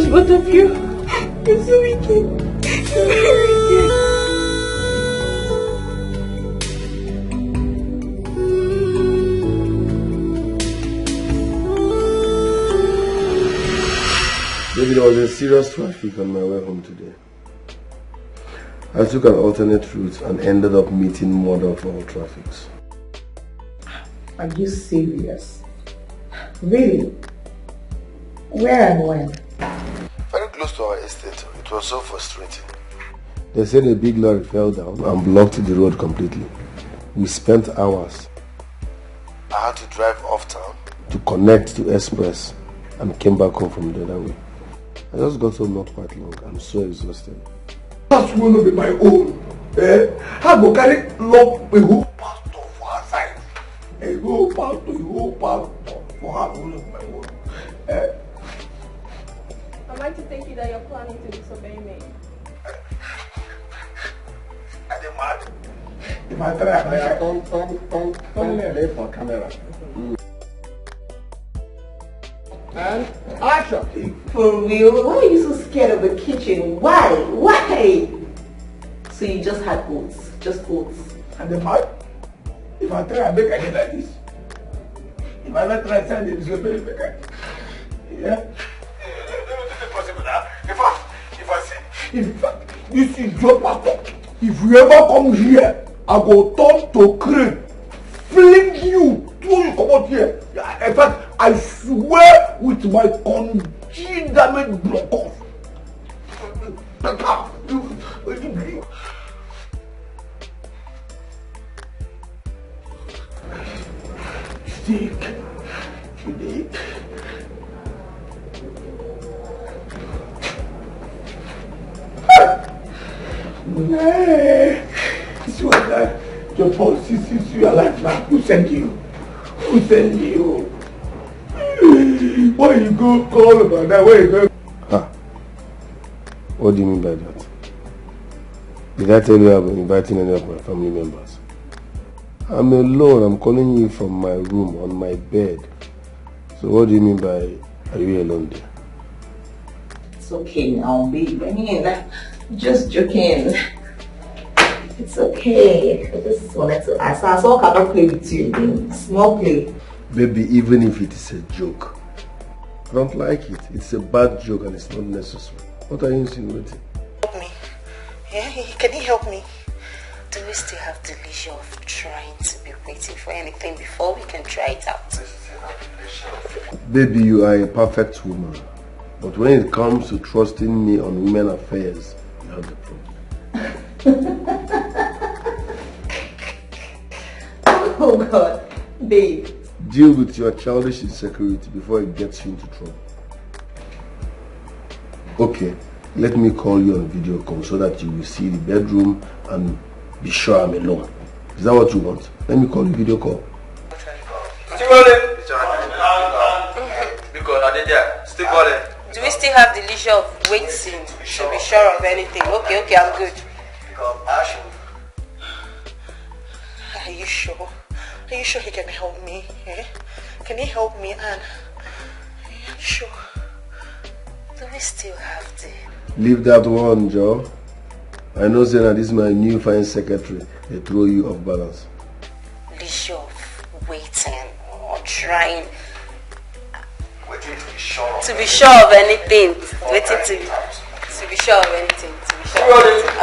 Speaker 1: Both of you. You're so wicked. You're very wicked.
Speaker 5: Maybe there was a serious traffic on my way home today. I took an alternate route and ended up meeting mother of all traffics.
Speaker 11: Are you serious? Really? Where and when?
Speaker 5: Very close to our estate. It was so frustrating. They said a big lorry fell down and blocked the road completely. We spent hours. I had to drive off town to connect to Express and came back home from the other way. I just got home not quite long. I'm so exhausted.
Speaker 9: That's going to be my own. I go carry love a whole pastor for her side. A whole pastor for her my own.
Speaker 1: Am I to take it that you're planning to disobey me?
Speaker 9: I demand If I try,
Speaker 6: Turn left for camera. And action.
Speaker 11: For real? Why are you so scared of the kitchen? Why? Why? So you just had oats? Just oats?
Speaker 9: And the part, if I try, I make it like this. If I ever try to send it, it's going to be like yeah? In fact, this is your pastor. If you ever come here, I go turn to crane, fling you, throw you come out here. In fact, I swear with my congealed damaged block off. Stick. This was that your boss sees you alive now. Who sent you? Who sent you? Why you go call about that? Where you go?
Speaker 5: Ah. What do you mean by that? Did I tell you I'm inviting any of my family members? I'm alone. I'm calling you from my room on my bed. So what do you mean by are you alone there?
Speaker 11: It's okay now, babe. I mean, just joking. It's okay. I just wanted to ask. I saw I cannot play with you. Small play.
Speaker 5: Baby, even if it is a joke, I don't like it. It's a bad joke and it's not necessary. What are you insinuating?
Speaker 11: Help me. Yeah, can you help me? Do we still have the leisure of trying to be waiting for anything before we can try it out?
Speaker 5: Baby, you are a perfect woman. But when it comes to trusting me on women affairs, you have the problem.
Speaker 11: Oh God, babe.
Speaker 5: Deal with your childish insecurity before it gets you into trouble. Okay, let me call you on video call so that you will see the bedroom and be sure I'm alone. Is that what you want? Let me call you video call.
Speaker 11: Do we still have the leisure of waiting to be sure of anything? Okay, I'm good. Are you sure? Are you sure he can help me? Eh? Can he help me, Anne? Are you sure? Do we still have the...
Speaker 5: Leave that one, Joe. I know, Zena, this is my new fine secretary. They throw you off balance.
Speaker 11: Leisure of waiting or trying... To be sure of anything. Waiting to be sure of anything. To be sure of anything.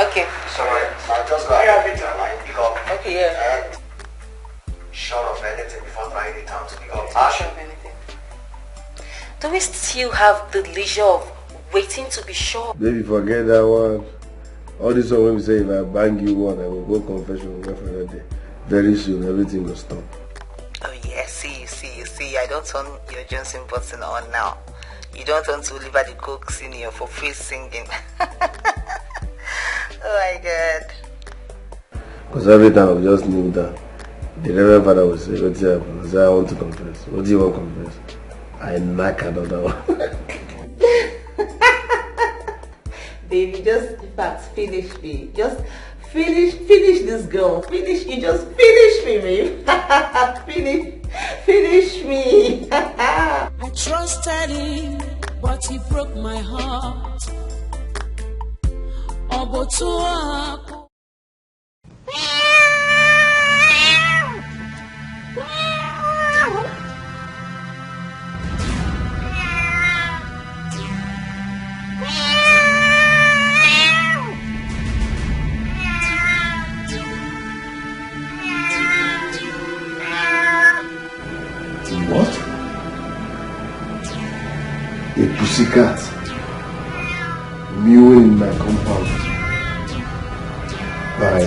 Speaker 11: Okay.
Speaker 12: Sorry, I just got
Speaker 11: Okay, yeah.
Speaker 12: Sure of anything before trying it out to become
Speaker 11: Sure of anything. Do we still have the leisure of waiting to be sure?
Speaker 5: Baby, forget that one. All this one when we say if I bang you one, I will go confession for another day. Very soon, everything will stop.
Speaker 11: Oh yeah, see. I don't turn your Johnson button on now. You don't want to Oliver the Coke Senior for free singing. Oh my God.
Speaker 5: Because every time I just knew that the Reverend Father would say, "What's happened?" I say, "I want to confess." "What do you want to confess?" I knock another one.
Speaker 11: Baby, just in fact finish me. Just finish this girl. You just finish me, babe. Finish me.
Speaker 3: I trusted him, but he broke my heart.
Speaker 5: What? A pussycat mewing in my compound by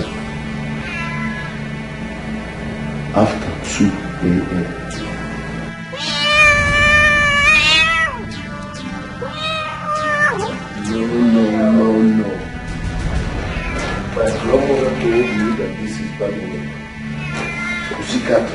Speaker 5: after 2 a.m. No. My grandmother told me that this is Babylon. Pussycat.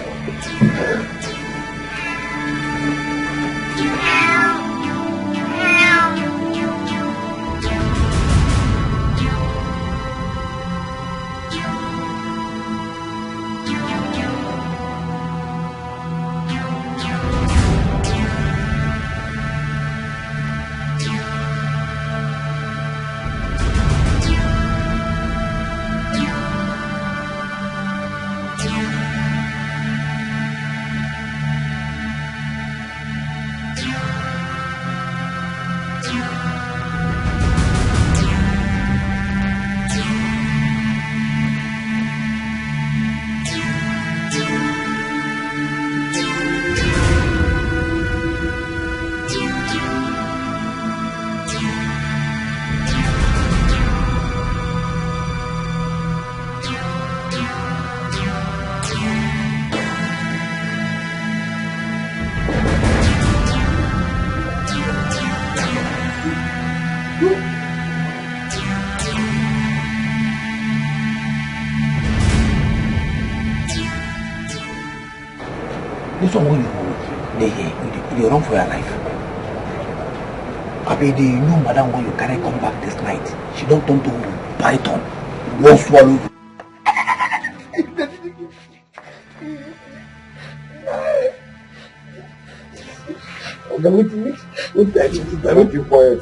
Speaker 9: This one when you run for your life. I mean, you know, madam, when you carry come back this night, she don't turn to python. Won't swallow you.
Speaker 5: Keep quiet.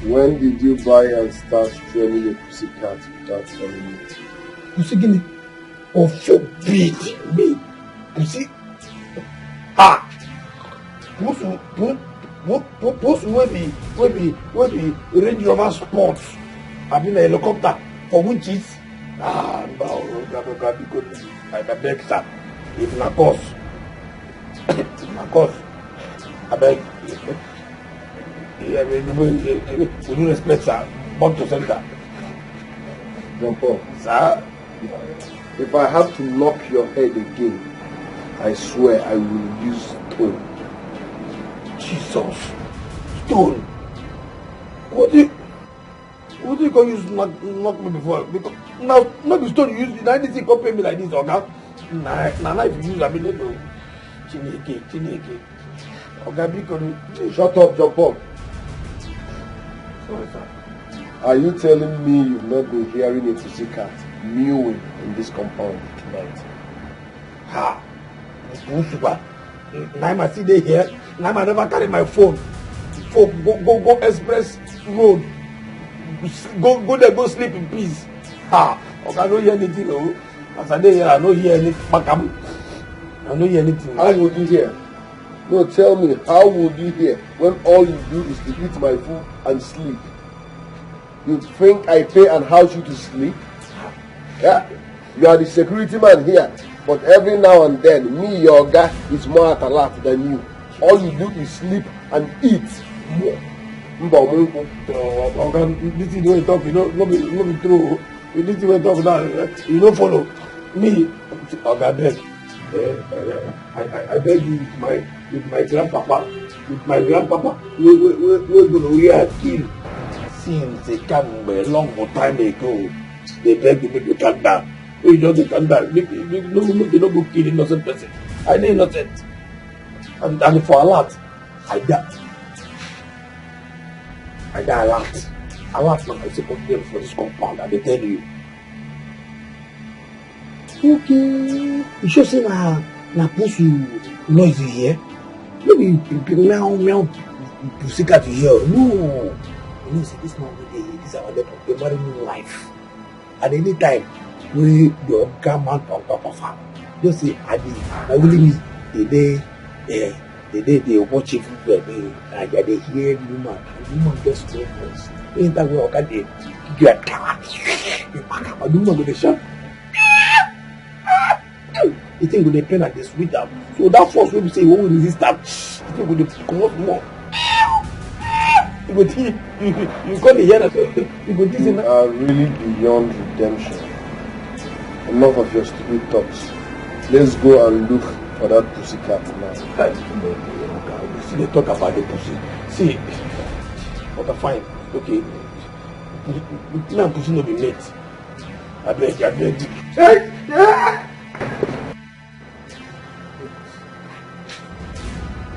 Speaker 5: When did you buy and start training a pussycat without telling me?
Speaker 9: Pussy guinea? Oh, forbid me. Pussy? Ah! Pussy will be Range Rover Sports. I mean a helicopter for witches. Ah, no, I beg, sir. If na cause, I beg. We do respect, sir. Born to center.
Speaker 5: John Paul.
Speaker 9: Sir?
Speaker 5: If I have to knock your head again, I swear I will use stone.
Speaker 9: Jesus. Stone? What do you gonna use knock me before? Because now, not the stone you use, now anything can pay me like this, okay? Now if you use, I mean, no. Chineke. Okay, because...
Speaker 5: Shut up, John Paul.
Speaker 9: Sorry, sir.
Speaker 5: Are you telling me you've not been hearing a pussycat mewing in this compound tonight?
Speaker 9: Ha! Super. Now I see they here. Now I never carry my phone. Go express road. Go there, go sleep in peace. Ha! Okay, I don't hear anything. No. As I dey here, I don't hear anything. I don't hear anything.
Speaker 5: How would you hear? No, tell me, how would you hear when all you do is to eat my food and sleep? You think I pay and house you to sleep? Yeah, you are the security man here, but every now and then, me, your guy, is more at alert than you. All you do is sleep and eat.
Speaker 9: Okay, this is the way you talk, you know, not be true. This is the way you talk now, you don't follow me. Okay, I beg. I beg you with my grandpapa, we're gonna real kill. Since they come a long time ago, they beg to make you calm down. You just calm down. They don't go kill innocent person. I know innocent. And for a lot, I die a lot. A lot now I say for this compound, I tell you. Okay. You sure say na pussy noisy here? Maybe meow pussycat here. No. You know, say this man this is our they marry new life. At any time, we your grandma on top of her. Just say I really me they watch it they hear the woman. The woman gets so close. In that way, okay, they give a cat. The woman go dey shout. The thing will depend on the sweet up. So that force will be say you won't resist that. The thing will come out more. You got the hear that. You
Speaker 5: are really beyond redemption. Enough of your stupid thoughts. Let's go and look for that pussycat now.
Speaker 9: See, they talk about the pussy. See, okay, fine, okay. Me and pussy no be mate. I beg you. Hey!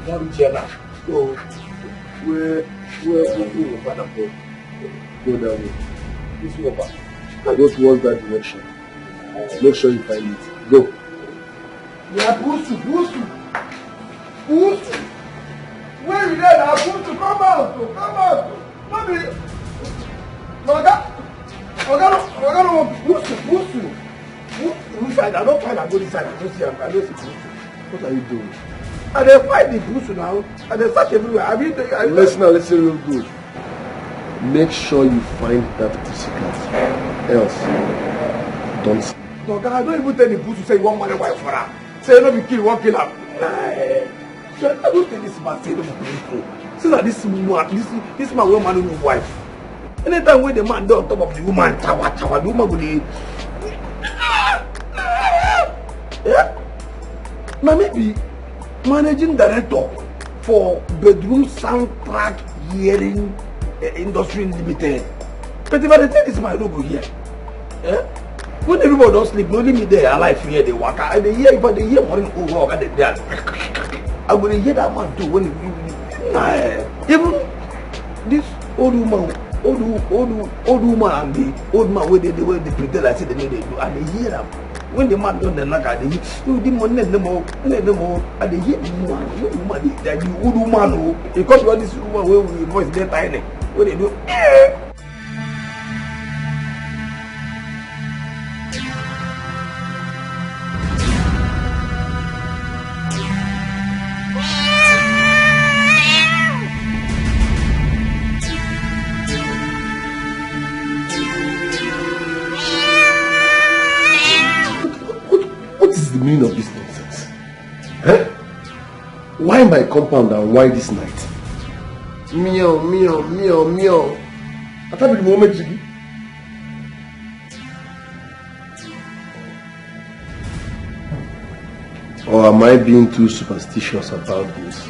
Speaker 9: Now we here now. So, where will you find them?
Speaker 5: Go that way.
Speaker 9: This way over.
Speaker 5: Go towards that direction. Make sure you find it. Go.
Speaker 9: Yeah, pussy. Where you there now? Pussy, come out. Not be. Oga, pussy. I don't find a good side. I don't see pussy.
Speaker 5: What are you doing?
Speaker 9: And they find the pussy now. And they search everywhere.
Speaker 5: Listen real good. Make sure you find that pussycat. Else, don't sleep.
Speaker 9: Oga, I don't even tell the pussy say you want money wife for her. Say you no be kill, one kill her. I don't think this man say no be true. See that this man will marry his wife. Anytime when the man do on top of the woman, tower, the woman will be. Yeah? Now maybe managing director for bedroom soundtrack hearing industry limited. But if I tell this man, I don't go here. Yeah? When everybody don't sleep, only me there, I like fear they walk out. And they hear, but they hear morning walk and they I will hear that man too when even this old woman and the old man where they pretend like say they know they do, and they hear them. When the man done the knock, they hear, you the money no more, and they hear the woman, that you old woman, because you are this woman where we voice their tiny, what they do.
Speaker 6: The meaning of this nonsense? Eh? Why my compound and why this night? Meow, meow, meow, meow. I thought the moment Jiggy. Or am I being too superstitious about this?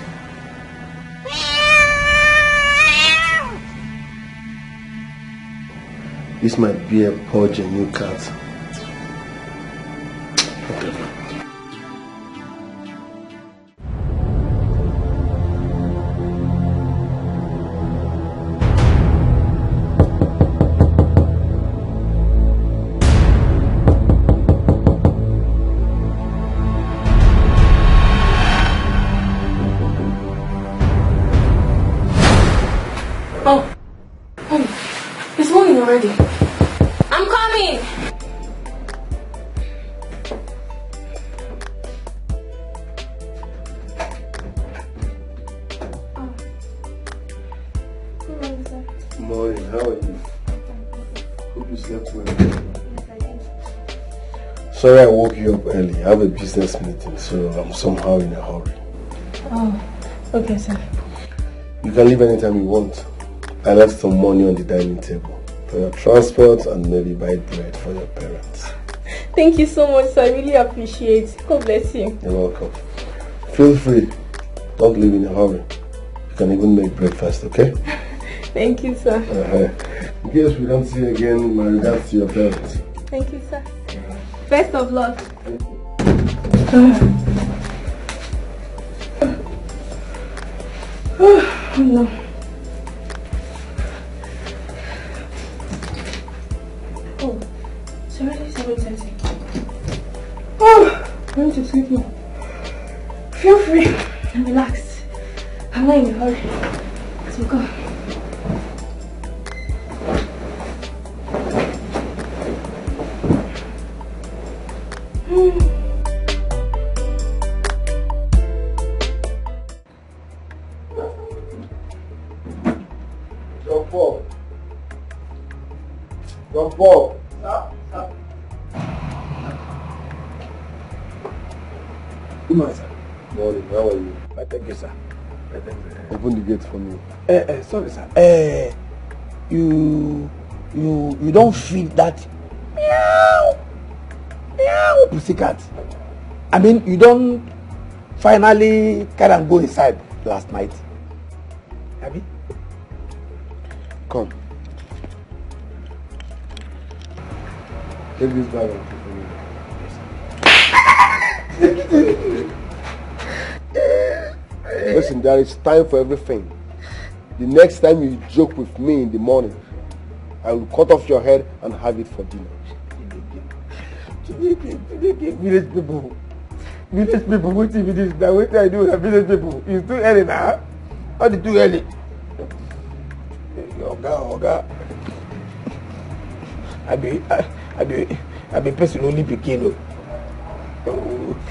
Speaker 6: This might be a poor genuine cat.
Speaker 13: It's morning already. I'm coming.
Speaker 6: Morning, how are you? Hope you slept well. Sorry I woke you up early. I have a business meeting, so I'm somehow in a hurry.
Speaker 13: Oh, okay, sir.
Speaker 6: You can leave anytime you want. I left some money on the dining table for your transport and maybe buy bread for your parents.
Speaker 1: Thank you so much, sir. I really appreciate it. God bless you.
Speaker 6: You're welcome. Feel free. Don't leave in a hurry. You can even make breakfast, okay?
Speaker 1: Thank you, sir.
Speaker 6: In case we don't see you again, my regards to your parents.
Speaker 1: Thank you, sir. Best of luck.
Speaker 13: Oh, no. Oh, it's already 7:30. Oh, I want to sleep now. Feel free and relaxed. I'm not in a hurry. So go.
Speaker 6: Jump up.
Speaker 9: Good morning, sir.
Speaker 6: Morning, how are you?
Speaker 9: Thank you, sir.
Speaker 6: Open the gate for me.
Speaker 9: Sorry, sir. You don't feel that meow pussycat. I mean, you don't finally kind of go inside last night. Have you?
Speaker 6: Come. Take this bag and keep it. Listen, there is time for everything. The next time you joke with me in the morning, I will cut off your head and have it for dinner.
Speaker 9: Village people, wait till this. Now what I do with village people? It's too early now. How did too early? Oga. I be person only picking.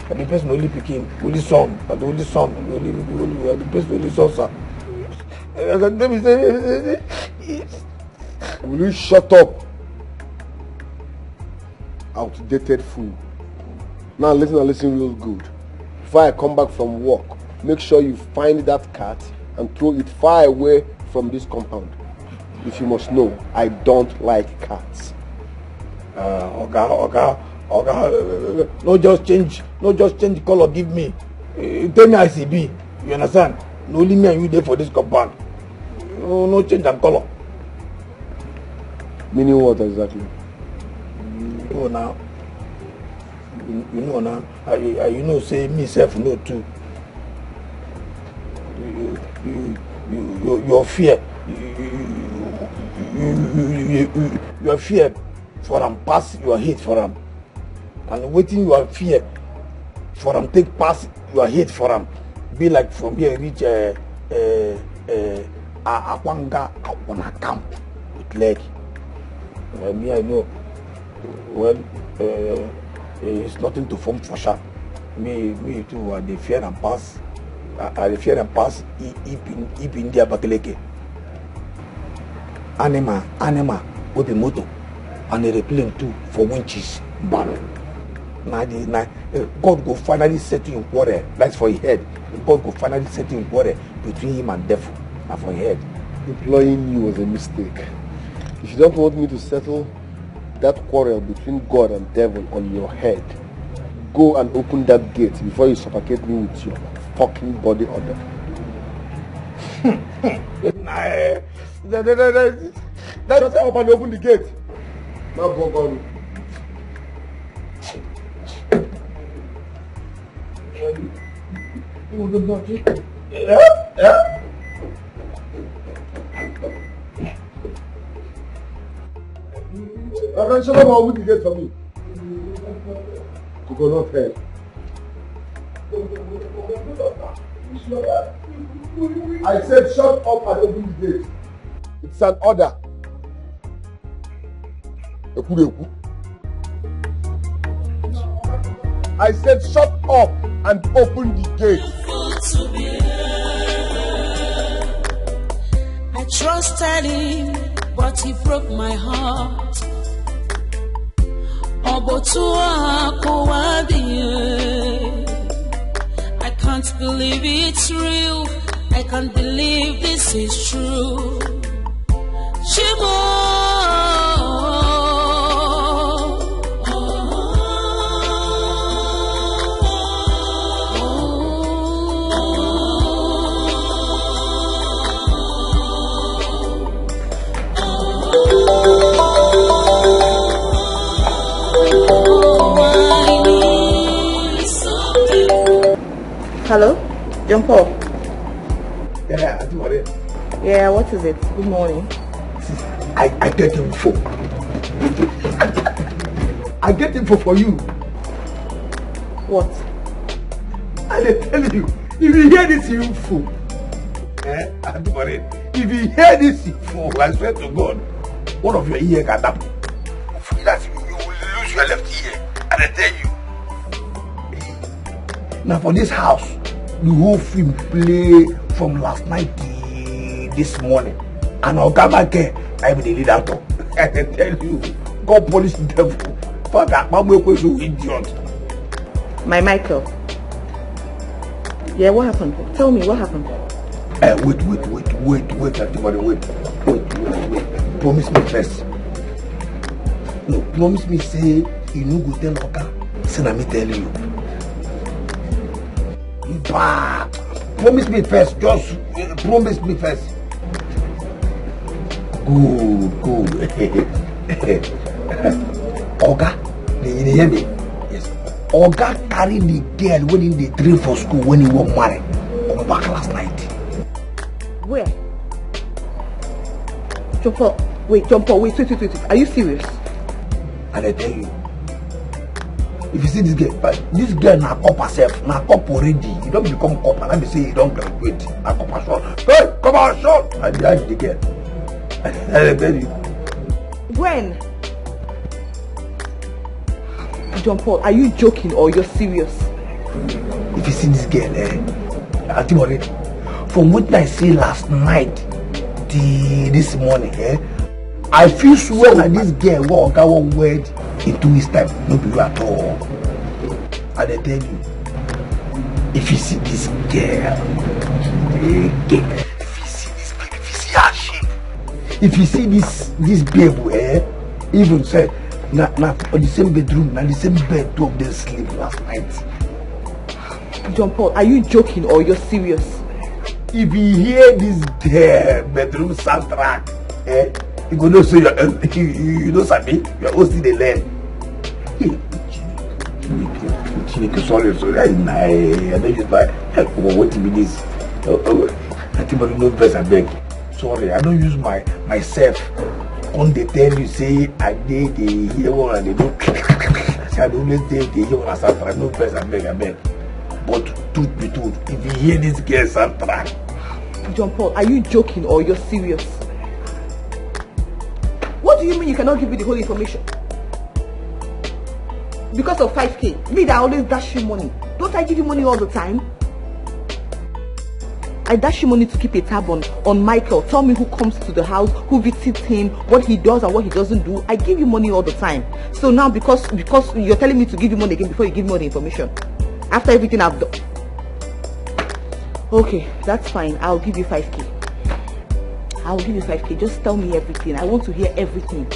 Speaker 9: I be person only picking. Only son, but only son. Only I be person only son, sir. Let me say.
Speaker 6: Will you shut up? Outdated fool. Now listen real good. Before I come back from work, make sure you find that cat and throw it far away from this compound. If you must know, I don't like cats.
Speaker 9: Oga, no just change the color, give me. Tell me I see be. You understand? No, only me and you there for this compound. No change and color.
Speaker 6: Meaning what exactly?
Speaker 9: Oh, now. You know now. You know, say myself no too. Your fear. Your fear for them pass your hate for them. And waiting your fear for them take pass your hate for them. Be like from here reach Akwanga on a camp with leg. Me I know. Well, it's nothing to form for sure. Me too. The fear and pass. I fear and pass. If India Bakeleke. Anima with the motor and the plane too for winches. But now God go finally set you in quarrel. That's for your head. God go finally set you in quarrel between him and devil. And for your head.
Speaker 5: Employing you was a mistake. If you don't want me to settle that quarrel between God and devil on your head, go and open that gate before you suffocate me with your fucking body odor. Shut up and open the gate. Now go on.
Speaker 9: Yeah.
Speaker 5: I can shut up and open the gate for me. Coconut head. I said shut up and open the gate. It's an order. I said shut up and open the gate.
Speaker 3: I trusted him, but he broke my heart. I can't believe it's real. I can't believe this is true.
Speaker 8: Hello? John Paul?
Speaker 9: Yeah, I do worry.
Speaker 8: Yeah, what is it? Good morning.
Speaker 9: I get info. I get info for you.
Speaker 8: What?
Speaker 9: I tell you, if you hear this info, I do worry. If you hear this info, I swear to God, one of your ears can tap. That you will lose your left ear. And I tell you. Now for this house, the whole film play from last night to this morning. And I'll come back here, I will lead out. I tell you, God punish the devil. Father, Mama is so idiot.
Speaker 8: My Michael. Yeah, what happened? Tell me, what happened?
Speaker 9: Wait, everybody, wait. Promise me first. No, promise me, say, you no go tell Oga. Say, let me tell you. Bah, promise me first, just promise me first. Good. Oga, you hear me? Yes. Oga carried the girl when he did train for school when he was married. Come back last night.
Speaker 8: Where? John Paul, wait. Are you serious?
Speaker 9: And I tell you, if you see this girl na cop herself, na cop already. You don't become cop and let me say you don't graduate. Na cop short. Hey, come on, short. And behind the girl. And I tell you.
Speaker 8: When? John Paul, are you joking or you're serious?
Speaker 9: If you see this girl, I think already. From what I see last night, this morning, I feel sure that this girl will go one word in 2 weeks' time. No be you at all. And I tell you, if you see this girl, if you see this baby, if you see her shape, if you see this baby, even say, na on the same bedroom, na the same bed, two of them sleep last night.
Speaker 8: John Paul, are you joking or you're serious?
Speaker 9: If you hear this bedroom soundtrack, you go know so you know Sabi, you're also the learn. Sorry, I don't use my what to be this. I think I know best. I beg. Sorry, I don't use myself. On the tell you say I did the hear one and they do. I don't always say the hear one as I know best. I beg. But truth be told, if you hear this girl Sandra.
Speaker 8: John Paul, are you joking or you're serious? What do you mean you cannot give me the whole information? Because of 5k, me that always dash you money. Don't I give you money all the time? I dash you money to keep a tab on Michael. Tell me who comes to the house, who visits him, what he does and what he doesn't do. I give you money all the time. So now because you're telling me to give you money again before you give me all the information. After everything I've done. Okay, that's fine. I'll give you 5k. I'll give you 5k. Just tell me everything. I want to hear everything.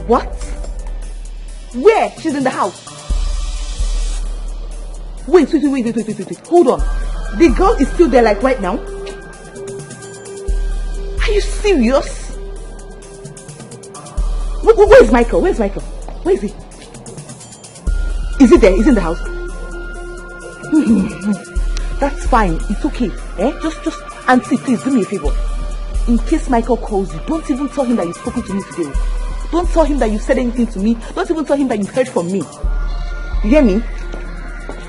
Speaker 8: What? Where? She's in the house. Wait. Hold on. The girl is still there like right now? Are you serious? Where's Michael? Where is he? Is he there? Is he in the house? That's fine. It's okay. Just auntie, please do me a favor. In case Michael calls you, don't even tell him that you've spoken to me today. Don't tell him that you said anything to me. Don't even tell him that you've heard from me. You hear me?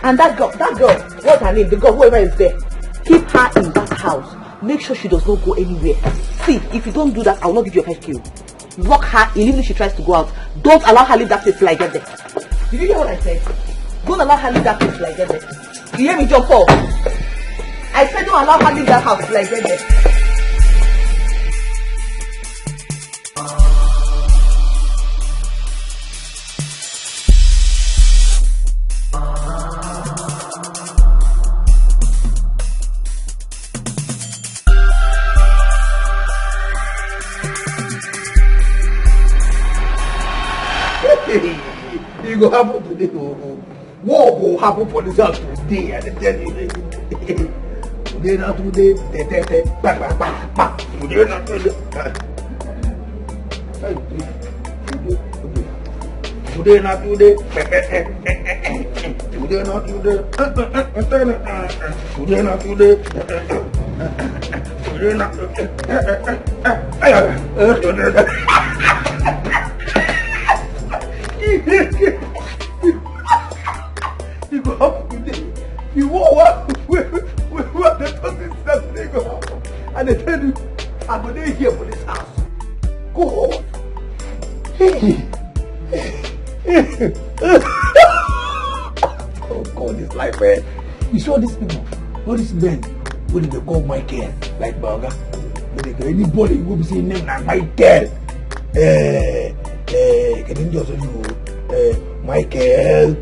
Speaker 8: And that girl, what's her name? The girl, whoever is there, keep her in that house. Make sure she does not go anywhere. See, if you don't do that, I will not give you a 5k. Lock her in, even if she tries to go out. Don't allow her leave that place till I get there. Did you hear what I said? Don't allow her leave that place till I get there. You hear me, John Paul? I said don't allow her leave that house till I get there.
Speaker 9: It will happen today. What will happen for this house today? I tell you. Today not today. Today not today. Today not today. Today not today. Today not today. Today not You go up today. You walk where the person is that they go up. And they tell you, I'm going to here for this house. Go on. Oh God, this life, man. You saw these people, all these men, what did they call Michael? Like Burger. Anybody will be saying name like Michael. Can you just Michael,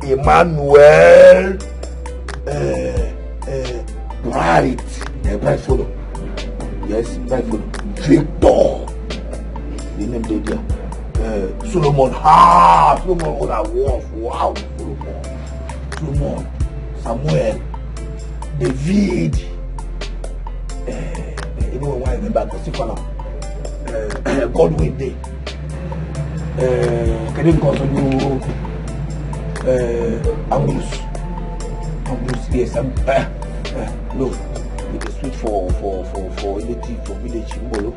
Speaker 9: Emmanuel, Bright follow. Yes, Bright follow. Victor, the name there. Solomon, Solomon, all that wolf, wow, Solomon, Samuel, David, anyone want to remember Gosifana, Godwin Day. Can you continue? Angus, yes, no, with the sweet for native for village Molo.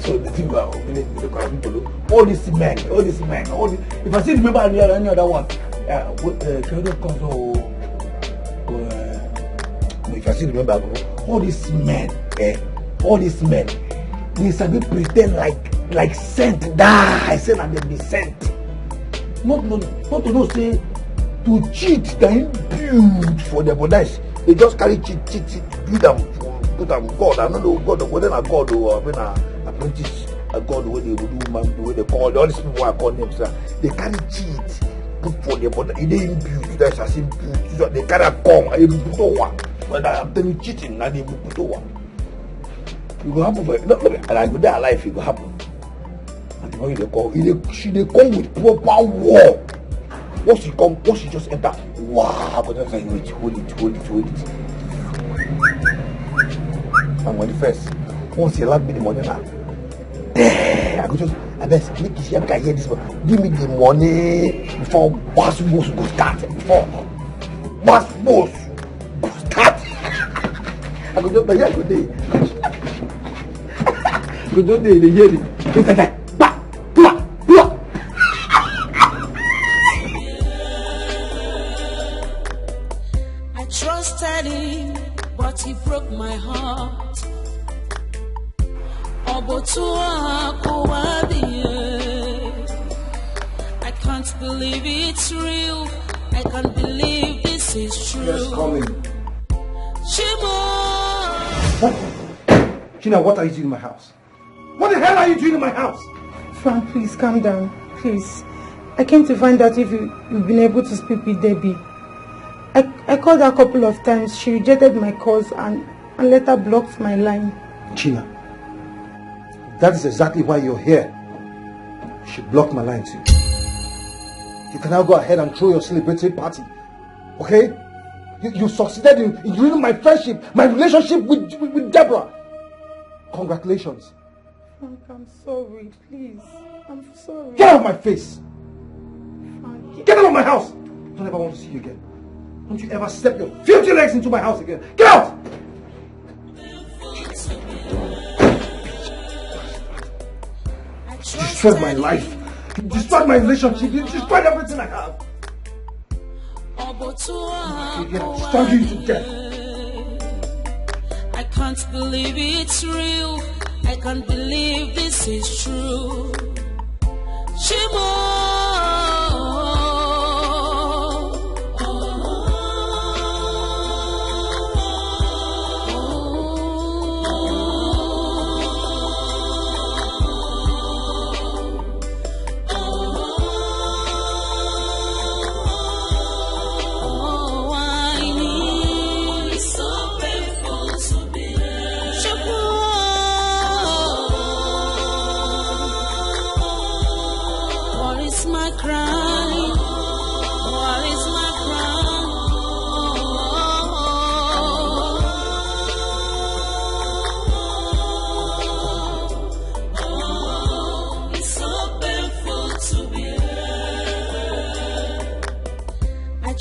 Speaker 9: So the thing about village with the people, all these men, if I still remember any other one, can you console? If I still remember, all these men, they sabi pretend like sent die, say that they be sent. Not to know say to cheat they build for their bodies. They just carry cheat, do them, put them God. I don't know God, whether a God or an apprentice, a God the way they would do, man, the way they call all these people I call names. They carry cheat, put for their body. They didn't build. That's a simple. So they carry come. I put one. When I'm telling you cheating, now they put one. It will happen for you. And I go there alive, it will happen. And when they come, she come with proper war. Once she just enter, wow, but that's like, hold it. And when the first, once he allowed me the money now, damn. I could just, I best make this, I can hear this one. Give me the money before boss go start. Before boss go start. I could just, yeah, good day. Good day, they hear it.
Speaker 3: I trusted him, but he broke my heart. I can't believe it's real. I can't believe this is true.
Speaker 2: Yes, coming.
Speaker 3: What?
Speaker 2: Gina, what are you doing in my house? What the hell are you doing in my house?
Speaker 4: Frank, please calm down. Please. I came to find out if you've been able to speak with Debbie. I called her a couple of times. She rejected my calls and later blocked my line.
Speaker 2: Gina, that is exactly why you're here. She blocked my line too. You can now go ahead and throw your celebratory party. Okay? You succeeded in ruining my friendship, my relationship with Deborah. Congratulations.
Speaker 4: Frank, I'm sorry. Please. I'm sorry.
Speaker 2: Get out of my face.
Speaker 4: Frank,
Speaker 2: get out of my house. Don't ever want to see you again. Don't you ever step your filthy legs into my house again. Get out! You destroyed my life. You destroyed my relationship. You destroyed everything I have. I'll struggle you to death.
Speaker 3: I can't believe it's real. I can't believe this is true.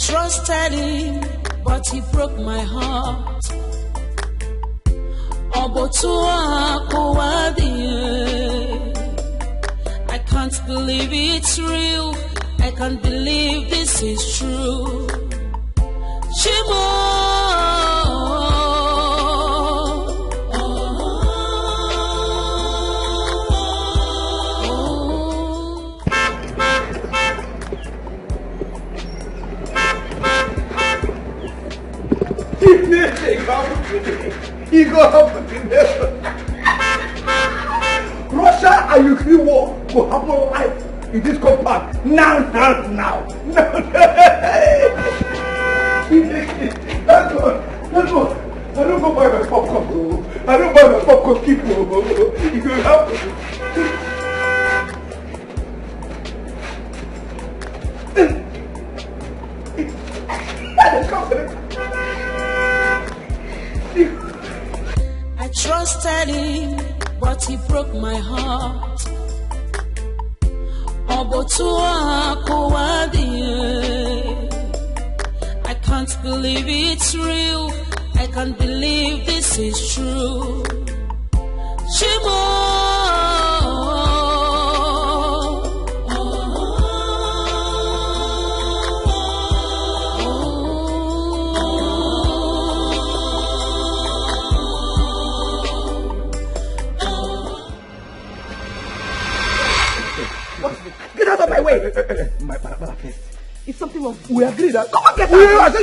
Speaker 3: Trusted him, but he broke my heart. I can't believe it's real. I can't believe this is true.
Speaker 2: He got up with the Russia and Ukraine war will happen live in this compound. Now. That's what. I don't go buy my popcorn. I don't buy my popcorn. Keep it will happen.
Speaker 3: I trusted him, but he broke my heart. I can't believe it's real. I can't believe this is true.
Speaker 2: Get out of my way!
Speaker 8: It's something wrong.
Speaker 2: We agreed that. Come on, get out!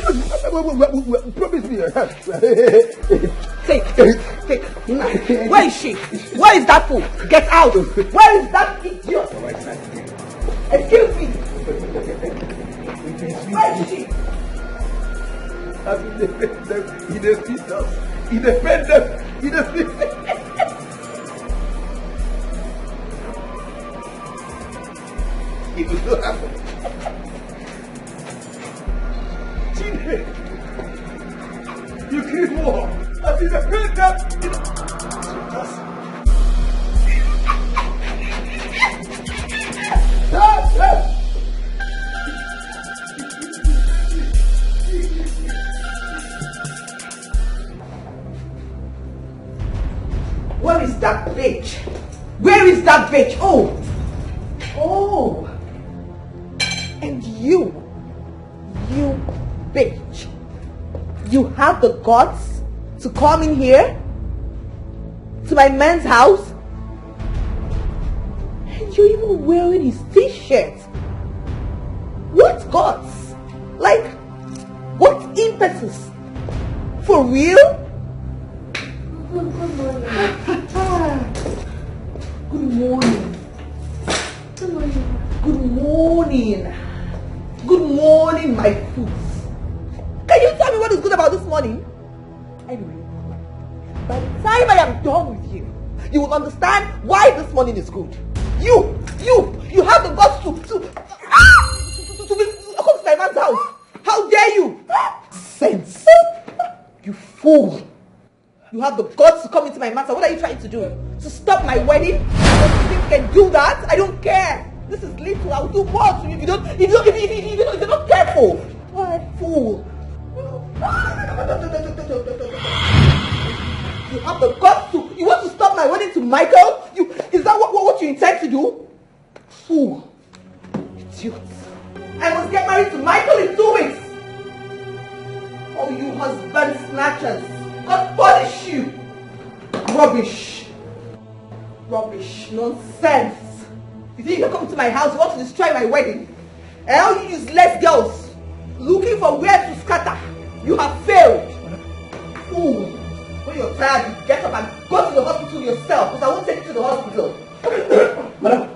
Speaker 2: Promise me.
Speaker 8: Take. Where is she? Where is that fool? Get out! Where is that idiot? Excuse me. Where is she?
Speaker 2: He defeats us. He defends us. He defeats us. It will not happen. Gina, you create war. I think the defend them.
Speaker 8: Where is that bitch? Where is that bitch? Oh! Oh! And you bitch, you have the guts to come in here to my man's house and you're even wearing his t-shirt. What guts? Like, what impetus? For real?
Speaker 13: Good morning.
Speaker 8: Good morning.
Speaker 13: Good morning.
Speaker 8: Good morning. Good morning, my fools. Can you tell me what is good about this morning? Anyway, by the time I am done with you, you will understand why this morning is good. You have the guts to come to my man's house. How dare you? Sense. You fool. You have the guts to come into my man's house. What are you trying to do? To stop my wedding? You think you can do that? I don't care. This is little. I will do more to you if you're not careful. What fool. You have the guts to. You want to stop my wedding to Michael? Is that what you intend to do? Fool. Idiot. I must get married to Michael in 2 weeks. Oh, you husband snatchers. God punish you. Rubbish. Rubbish. Nonsense. You think you come to my house, you want to destroy my wedding? All you useless girls looking for where to scatter. You have failed. Fool. When you're tired, you get up and go to the hospital yourself, because I won't take you to the hospital.
Speaker 9: Madam.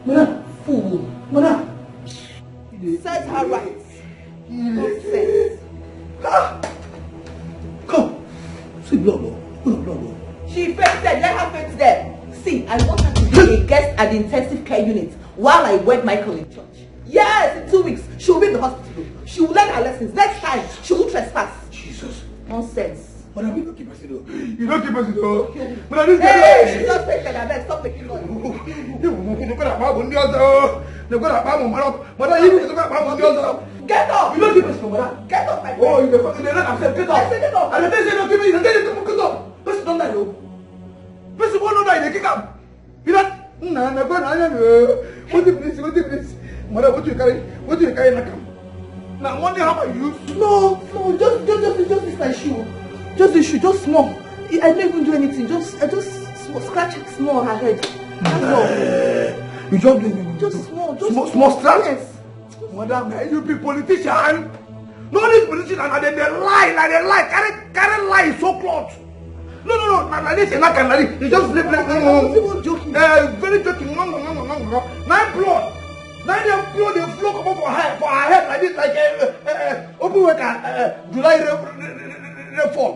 Speaker 8: Madam. Fool. Madam. Set her right. Nonsense.
Speaker 9: Come. See blood.
Speaker 8: She fainted. Let her faint there. See, I want her to be a guest at the intensive care unit while I wed Michael in church. Yes, in 2 weeks. She will be in the hospital. She will learn her lessons. Next time, she will trespass.
Speaker 9: Jesus.
Speaker 8: Nonsense.
Speaker 9: Madam, you don't keep us though. You don't keep us though. Madam, this
Speaker 8: Hey, she's not fainted. I beg, stop making noise. Get up!
Speaker 9: You don't keep us from madam.
Speaker 8: Get up, my friend.
Speaker 9: Oh, you're fucking not upset. Get up.
Speaker 8: I said get up.
Speaker 9: And they say don't keep me. Get up. Person don't die though. Person won't not die. They kick up. You know? What is this? Madam, what do you carry? What do you carry in the camp? Now, one day how about you?
Speaker 8: No, just this my shoe. Just the shoe, just small. I don't even do anything. I just scratch it small on her head. That's all.
Speaker 9: You just do
Speaker 8: just small,
Speaker 9: small scratch.
Speaker 8: Yes.
Speaker 9: Madam, you be politician. No, this politician and they lie. Carry lie so close. No. Like this, you just play.
Speaker 8: I was even joking.
Speaker 9: Very joking. No. 9 blood. 9 blood, they flow come up for her head like this, like open water, July rainfall.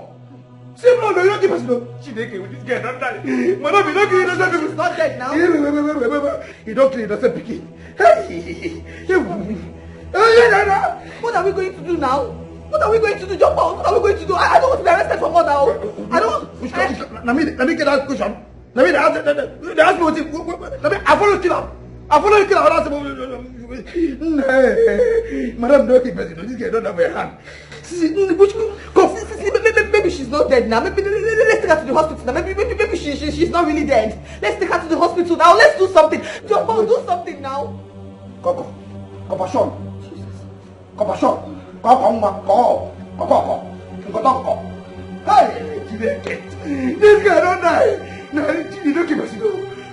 Speaker 9: See, no, you don't keep us. She didn't with this girl, don't die. Madam, you don't kill her.
Speaker 8: She's not dead now.
Speaker 9: You don't kill her, picky.
Speaker 8: What are we going to do now? What are we going to do, Jumbo? What are we going to do? I don't want to be arrested for more now. I don't.
Speaker 9: Let me get that question. Let me ask me what I follow kill her. I follow you kill her. Madam, don't keep us. This girl don't have a hand.
Speaker 8: Maybe she's not dead now. Maybe let's take her to the hospital now. Maybe she's not really dead. Let's take her to the hospital now. Let's do something. Jumbo, do something now.
Speaker 9: Compassion. Hey, this guy don't die. No, you don't keep us.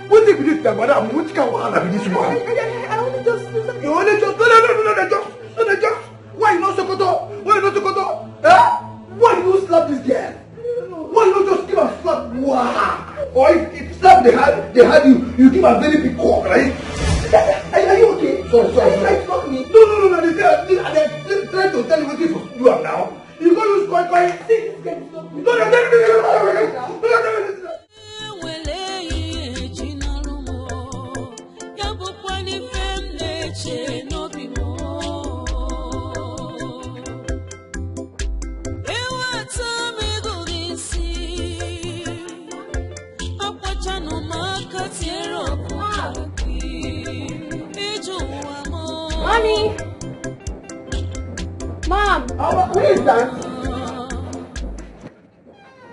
Speaker 9: What if this time, madam? What can we have this one?
Speaker 8: I only just do something.
Speaker 9: You only just no. Why you not Sokoto? Why you slap this girl? Why you not just give her slap? Wow. Or if slap they had you give a very big cock, right? Are you okay? Sorry.
Speaker 8: Are you trying to talk to me?
Speaker 9: No. They're trying to tell you what you are now. You go use coin. See, no.
Speaker 13: Mommy! Mom!
Speaker 10: Oh, who is that?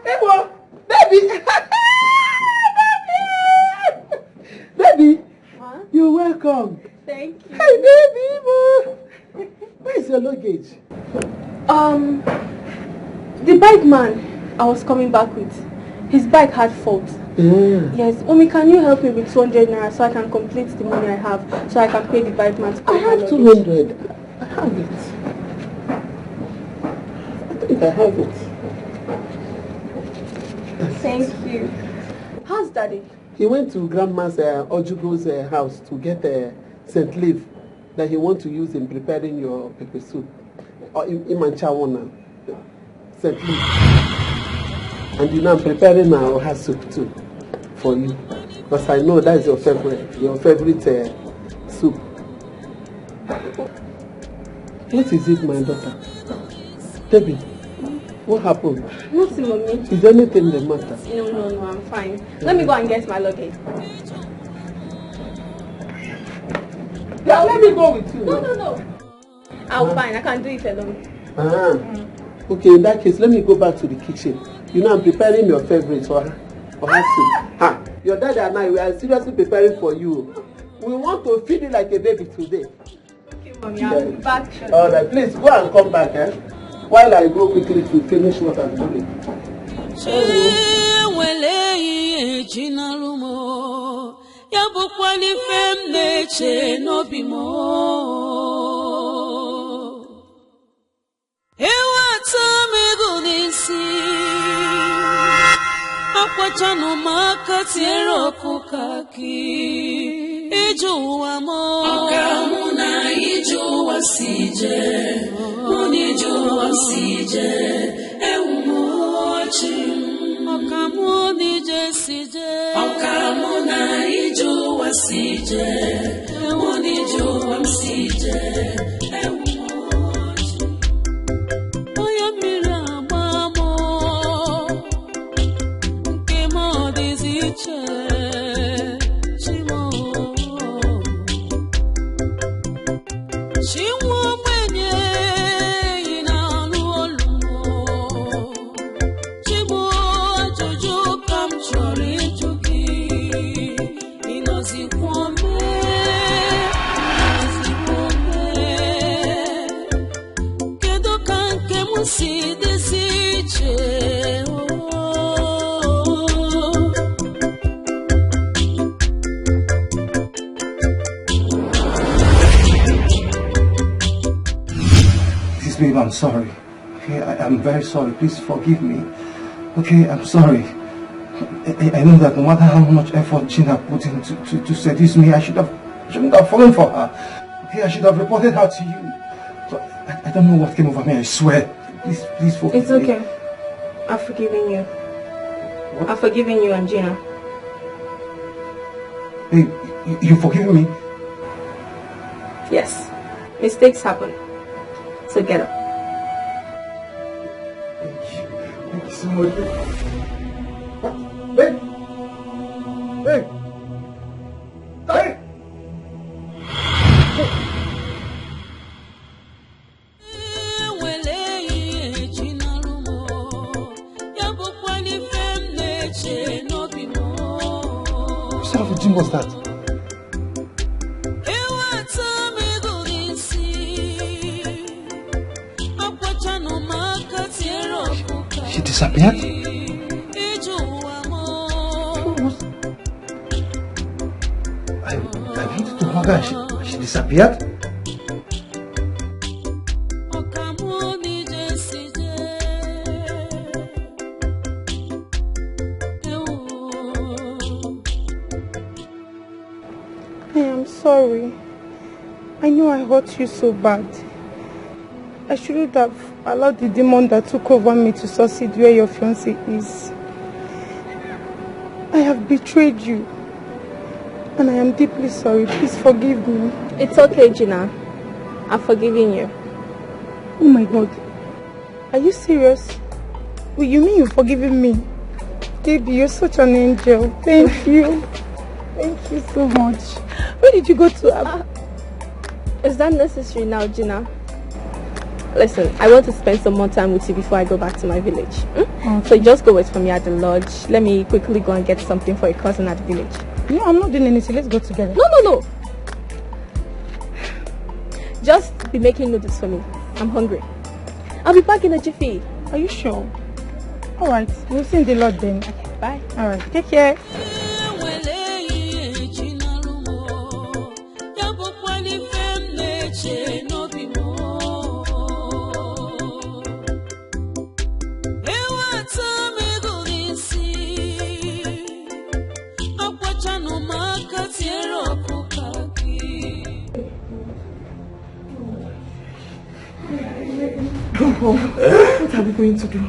Speaker 10: Ewo, baby. Baby, huh? You're welcome.
Speaker 1: Thank you.
Speaker 10: Hey, baby. Where is your luggage?
Speaker 1: The bike man I was coming back with, his bike had fault. Yes, Omi, can you help me with 200 naira so I can complete the money I have, so I can pay the bike man to pay
Speaker 10: I have 200. I have it. I think I have it.
Speaker 1: Thank you. How's Daddy?
Speaker 10: He went to Grandma's Ojugo's house to get St. Leaf that he wants to use in preparing your pepper soup. Or Imanchawana, St. Leaf. And you know I'm preparing our soup too for you. Because I know that is your favorite soup. What is it, my daughter? Debbie, what happened?
Speaker 1: Nothing, Mommy.
Speaker 10: Is anything the matter?
Speaker 1: No, I'm fine. Let me go and get my luggage.
Speaker 10: Yeah, let me go with you.
Speaker 1: No. I'm fine. I can do it alone.
Speaker 10: Okay, in that case, let me go back to the kitchen. You know, I'm preparing your favorite for her soup. Your dad and I, we are seriously preparing for you. We want to feed you like a baby today.
Speaker 1: Okay, Mommy, I'll be back shortly.
Speaker 10: All right, please go and come back, while I go quickly to finish what I'm doing.
Speaker 3: Akwachano makatiero kukaki Ijuwa mo Okamuna ijuwa sije Unijuwa sije Ewumochi Okamuni je sije Okamuna ijuwa sije Unijuwa sije Ewumochi Oyamira mamo See this
Speaker 2: Babe, I'm sorry. Okay, I'm very sorry. Please forgive me. Okay, I'm sorry. I know that no matter how much effort Gina put in to seduce me, I shouldn't have fallen for her. Okay, I should have reported her to you. So I don't know what came over me, I swear. Please forgive me.
Speaker 1: It's okay. I've forgiven you. What? I've forgiven you and Gina.
Speaker 2: Hey, you forgiven me?
Speaker 1: Yes. Mistakes happen. So get up.
Speaker 2: Thank you so much. Hey! Hey! Hey! What sort of a dream was that? She disappeared? I wanted to hug her. She disappeared?
Speaker 4: I am sorry. I know I hurt you so bad. I shouldn't have allowed the demon that took over me to succeed where your fiancé is. I have betrayed you. And I am deeply sorry. Please forgive me.
Speaker 1: It's okay, Gina. I've forgiven you.
Speaker 4: Oh my God. Are you serious? Wait, you mean you've forgiven me? Baby, you're such an angel. Thank you. Thank you so much. Where did you go to?
Speaker 1: Is that necessary now, Gina? Listen, I want to spend some more time with you before I go back to my village. Okay. So just go wait for me at the lodge. Let me quickly go and get something for a cousin at the village.
Speaker 4: No, I'm not doing anything. Let's go together.
Speaker 1: No. Just be making noodles for me. I'm hungry. I'll be back in a jiffy.
Speaker 4: Are you sure? Alright, we'll see in the lodge then.
Speaker 1: Okay, bye.
Speaker 4: Alright, take care.
Speaker 8: What are we going to do?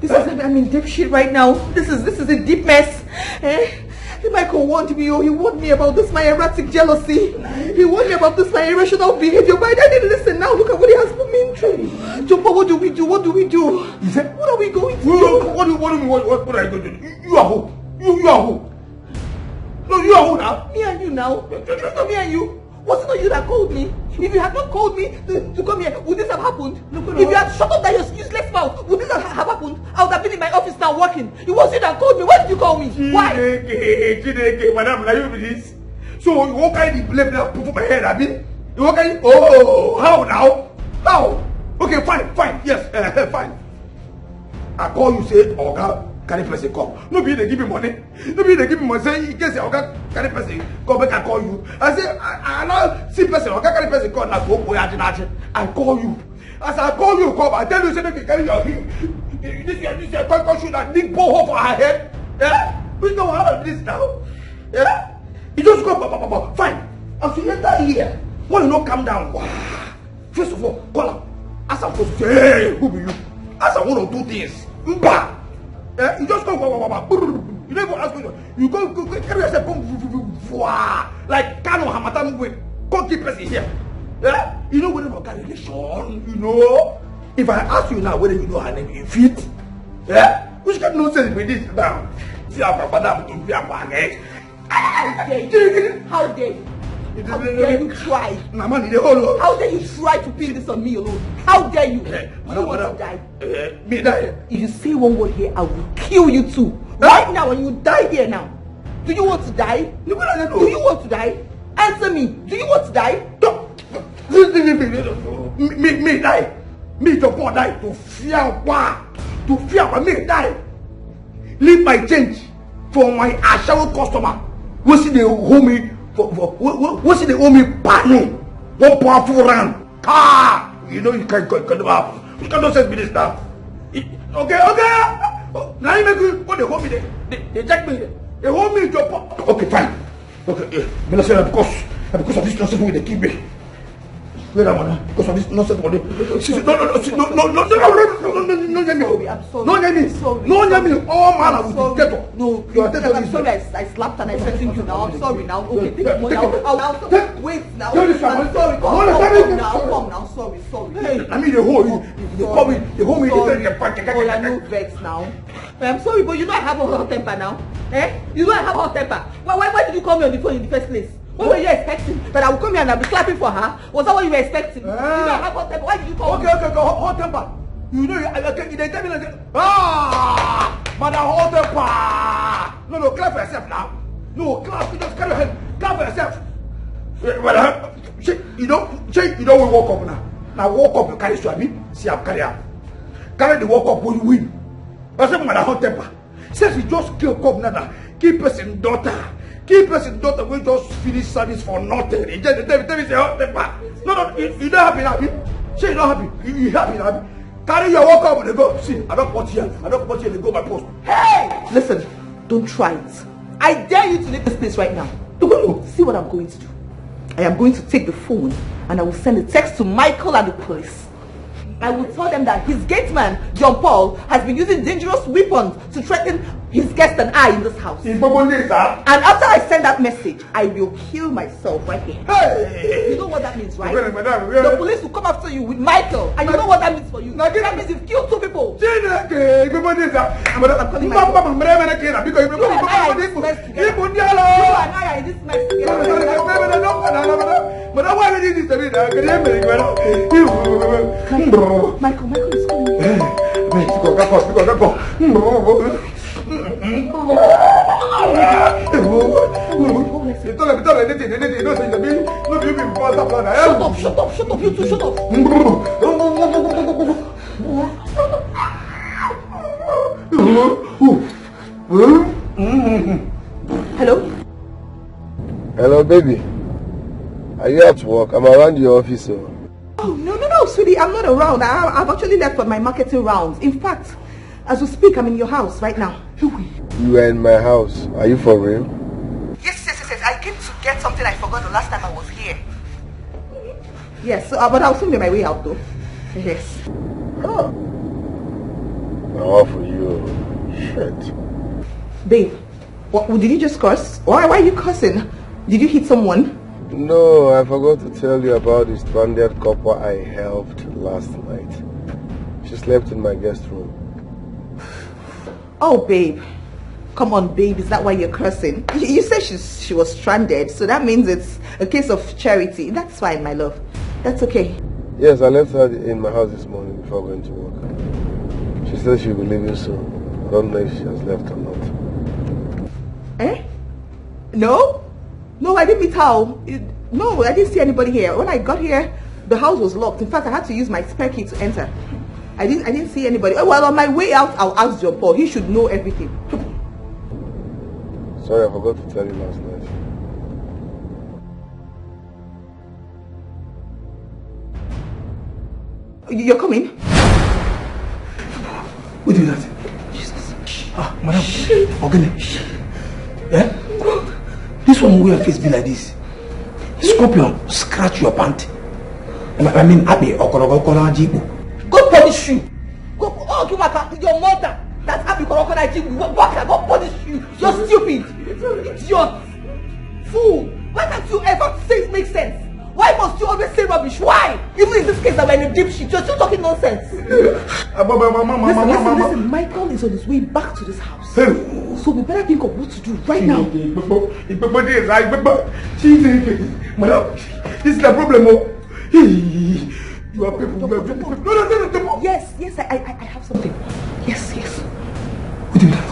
Speaker 8: This is, I'm in deep shit right now. This is a deep mess. Michael warned me. He warned me about this, my erratic jealousy. He warned me about this, my irrational behavior. But I didn't listen. Now look at what he has put me into. Jumbo, what do we do? What do we do?
Speaker 9: He said,
Speaker 8: what are we going to do?
Speaker 9: What are you going to do? You are who? You are who? No, you are who now?
Speaker 8: Me and you now. It's not me and you. Was it not you that called me? If you had not called me to come here, would this have happened? If you had shut up that your useless mouth, would this have happened? I would have been in my office now working. It was you that called me. Why did you call me? Why?
Speaker 9: Madam, now you this. So you walk out the blame now, put my head, Abi? You walk out, oh, how now? How? Okay, fine, yes, fine. I call you, say, Oga, carry person come. No be they give me money. No be they give me money. Say, in case Oga carry person come back, I call you. I say, I now see person, Oga carry person come, now go, I call you. As I call you, come, I tell you, say, no, carry your this is a shoot that big ball for her head. Yeah? We know how this now. Yeah? You just go, fine. As you enter here, why you not come down? First of all, call him. As I'm supposed to say, hey, who be you? As I want to do this. Mba. You just go, you never ask me. You go carry yourself, like Kano Hamatan with cocky person here. Yeah? You know whether you relation, you know. If I ask you now whether you know her name, you fit. Yeah? Which kind of nonsense with this now? See how Madam to be a bag.
Speaker 8: How dare you? How dare you? How dare you try? How dare you try to pin this on me alone? How dare you? You want to die?
Speaker 9: Me die.
Speaker 8: If you say one word here, I will kill you too. Right now, and you die here now. Do you want to die? Do you want to die? Answer me. Do you want to die?
Speaker 9: Me die. Me to go die. To fear what? To fear what? Me die. Leave my change for my ashawo customer. What's the homie? What's the only panel? 1 powerful round. Ah! You know you can't go. You cannot say this now. Okay. Now you make you what they hold me. They jack me. They hold me to okay, fine. Okay, because of this nonsense they keep me. Wait a minute. Because of this nonsense no. Oh man, I will get up.
Speaker 8: No, I'm sorry. I slapped and I threatened you now. I'm sorry now. Okay, take it now. Wait now. I'm sorry. Come now. Sorry.
Speaker 9: Hey, I mean the whole you call me the whole me.
Speaker 8: Oh, I know vex now. I'm sorry, but you know I have a hot temper now. You know I have a hot temper. Why did you call me on the phone in the first place? What were you expecting? That I would come here and I'll be clapping for her? Was that what you were expecting? You know I have hot temper. Why did you call me?
Speaker 9: Okay, hot temper. You know, they tell me like, Madam hot temper. No, clap for yourself now. No, clap, just carry your head. Clap for yourself. You don't walk up now. Now walk up, you carry Swami. See, I'm carry up. Carry the walk up when you win. I said, Madam hot temper. Says he just kill come now. Keep us in daughter. Keep us in daughter. We just finish service for nothing. He just tell me say hot temper. No, you don't happy. Say you don't happy. You happy. Carry your walk up and go. See, I don't put here. They go by post.
Speaker 8: Hey! Listen, don't try it. I dare you to leave this place right now. See what I'm going to do. I am going to take the phone and I will send a text to Michael and the police. I will tell them that his gate man, John Paul, has been using dangerous weapons to threaten his guest and I in this house. And after I send that message, I will kill myself right here. Hey. You know what that means, right? The police will come after you with Michael. And you know what that means for you? That means you've killed 2 people. I'm calling Michael. You and I are in this mess together.
Speaker 2: But I want to do this to me now.
Speaker 8: Michael is coming. Shut up, you two, shut up. Hello?
Speaker 14: Hello, baby. Are you at work? I'm around your office. So.
Speaker 8: Oh, no, sweetie, I'm not around. I've actually left for my marketing rounds. In fact, as we speak, I'm in your house right now.
Speaker 14: You are in my house. Are you for real?
Speaker 8: Yes. I came to get something I forgot the last time I was here. Yes, but I'll soon be my way out though. Yes.
Speaker 14: Huh. Now for you. Shit.
Speaker 8: Babe, did you just curse? Why are you cursing? Did you hit someone?
Speaker 14: No, I forgot to tell you about the stranded couple I helped last night. She slept in my guest room.
Speaker 8: Oh, babe. Come on, babe. Is that why you're cursing? You said she was stranded, so that means it's a case of charity. That's fine, my love. That's okay.
Speaker 14: Yes, I left her in my house this morning before going to work. She said she'll be leaving soon. I don't know if she has left or not.
Speaker 8: Eh? No, I didn't meet her. No, I didn't see anybody here. When I got here, the house was locked. In fact, I had to use my spare key to enter. I didn't see anybody. Well, on my way out, I'll ask John Paul. He should know everything.
Speaker 14: Sorry, I forgot to tell you last night.
Speaker 8: You're coming?
Speaker 9: Who did that?
Speaker 8: Jesus.
Speaker 9: Madam. Okay. Yeah? This one will face be like this. Scorpion, scratch your pant. I mean, Abby,
Speaker 8: Go punish you. Go, your mother. That's Abby Korokona Jibu. Go punish you. You're stupid. Idiot. Fool. Why can't you ever say it makes sense? Why must you always say rubbish? Why? Even in this case that we're in a deep shit, you're still talking nonsense. Listen, Michael is on his way back to this house. So we better think of what to do right now.
Speaker 2: Madam, this is the problem. You are people. No.
Speaker 8: Yes, I have something. Yes.
Speaker 9: What do you mean?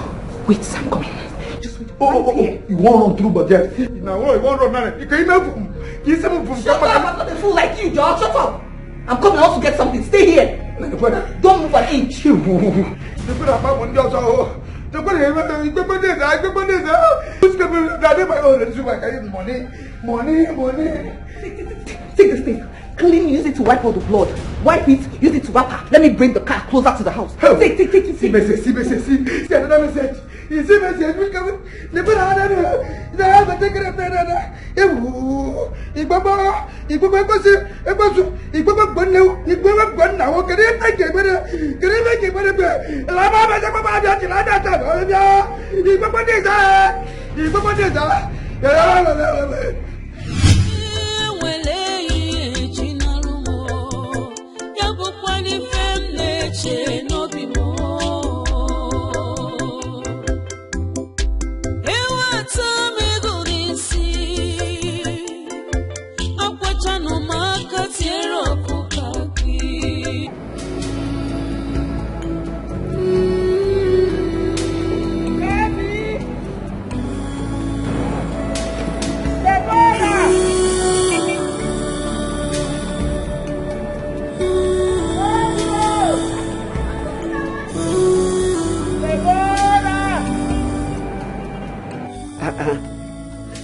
Speaker 8: Wait, I'm coming. Just wait.
Speaker 2: Oh, you won't run through, but yes. Now, you won't run now. You can even. Shut up,
Speaker 8: I'm not a fool like you, George. Shut up. I'm coming out to get something. Stay here. Don't move an inch. Money. Take this thing. Clean, use it to wipe all the blood. Wipe it, use it to wrap her. Let me bring the car closer to the house. Take.
Speaker 2: See message. Another message. You see message which coming. Never had it. They have to take it up there.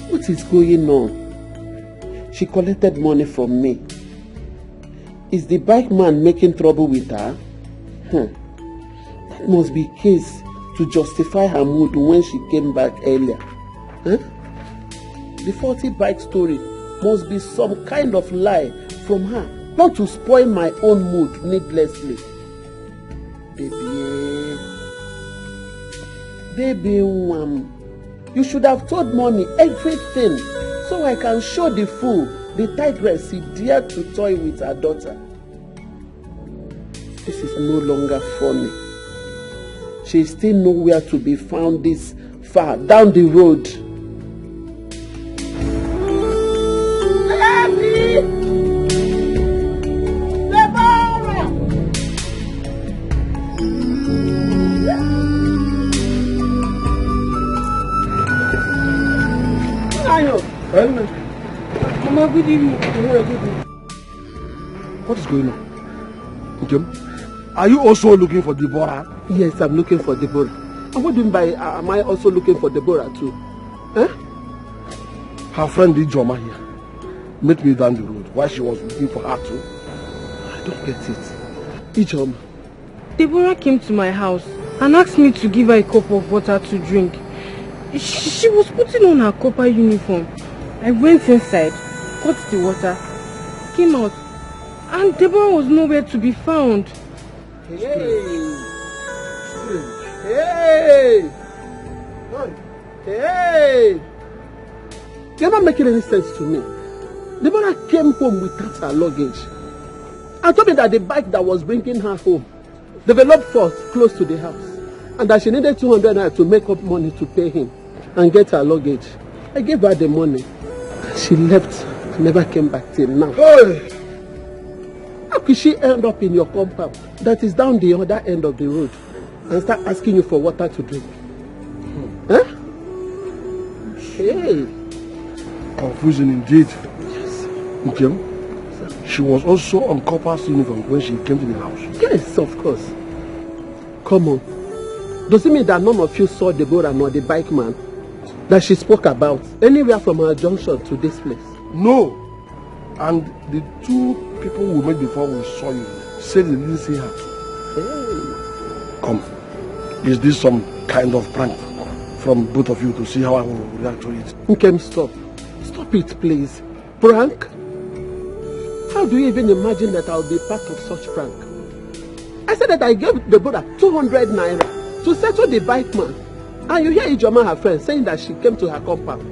Speaker 10: What is going on? She collected money from me. Is the bike man making trouble with her? That must be case to justify her mood when she came back earlier. The 40 bike story must be some kind of lie from her, not to spoil my own mood needlessly. Baby, you should have told mommy everything so I can show the fool the tigress he dared to toy with her daughter. This is no longer funny. She is still nowhere to be found this far down the road.
Speaker 8: Happy!
Speaker 5: Mama, good evening. What is going on? Okay. Are you also looking for Deborah?
Speaker 10: Yes, I'm looking for Deborah. And what do you mean by am I also looking for Deborah too? Eh?
Speaker 5: Her friend Ijoma here met me down the road while she was looking for her too.
Speaker 10: I don't get it. Ijoma.
Speaker 4: Deborah came to my house and asked me to give her a cup of water to drink. She was putting on her copper uniform. I went inside, got the water, came out, and Deborah was nowhere to be found.
Speaker 10: Hey! Hey! Hey! You're not making any sense to me. Deborah came home without her luggage. And told me that the bike that was bringing her home developed fault close to the house. And that she needed 200 naira to make up money to pay him and get her luggage. I gave her the money. She left, never came back till now.
Speaker 5: Hey!
Speaker 10: How could she end up in your compound that is down the other end of the road and start asking you for water to drink? Huh? Hey!
Speaker 5: Confusing indeed. Yes. Okay. She was also on Copper's uniform when she came to the house.
Speaker 10: Yes, of course. Come on. Does it mean that none of you saw Deborah nor the bike man that she spoke about anywhere from our junction to this place?
Speaker 5: No. And the two people we met before we saw you said they didn't see her.
Speaker 10: Hey.
Speaker 5: Come. Is this some kind of prank from both of you to see how I will react to it?
Speaker 10: Okay, stop. Stop it, please. Prank? How do you even imagine that I'll be part of such prank? I said that I gave Deborah 200 naira to settle the bike man. And you hear Ijoma, her friend, saying that she came to her compound.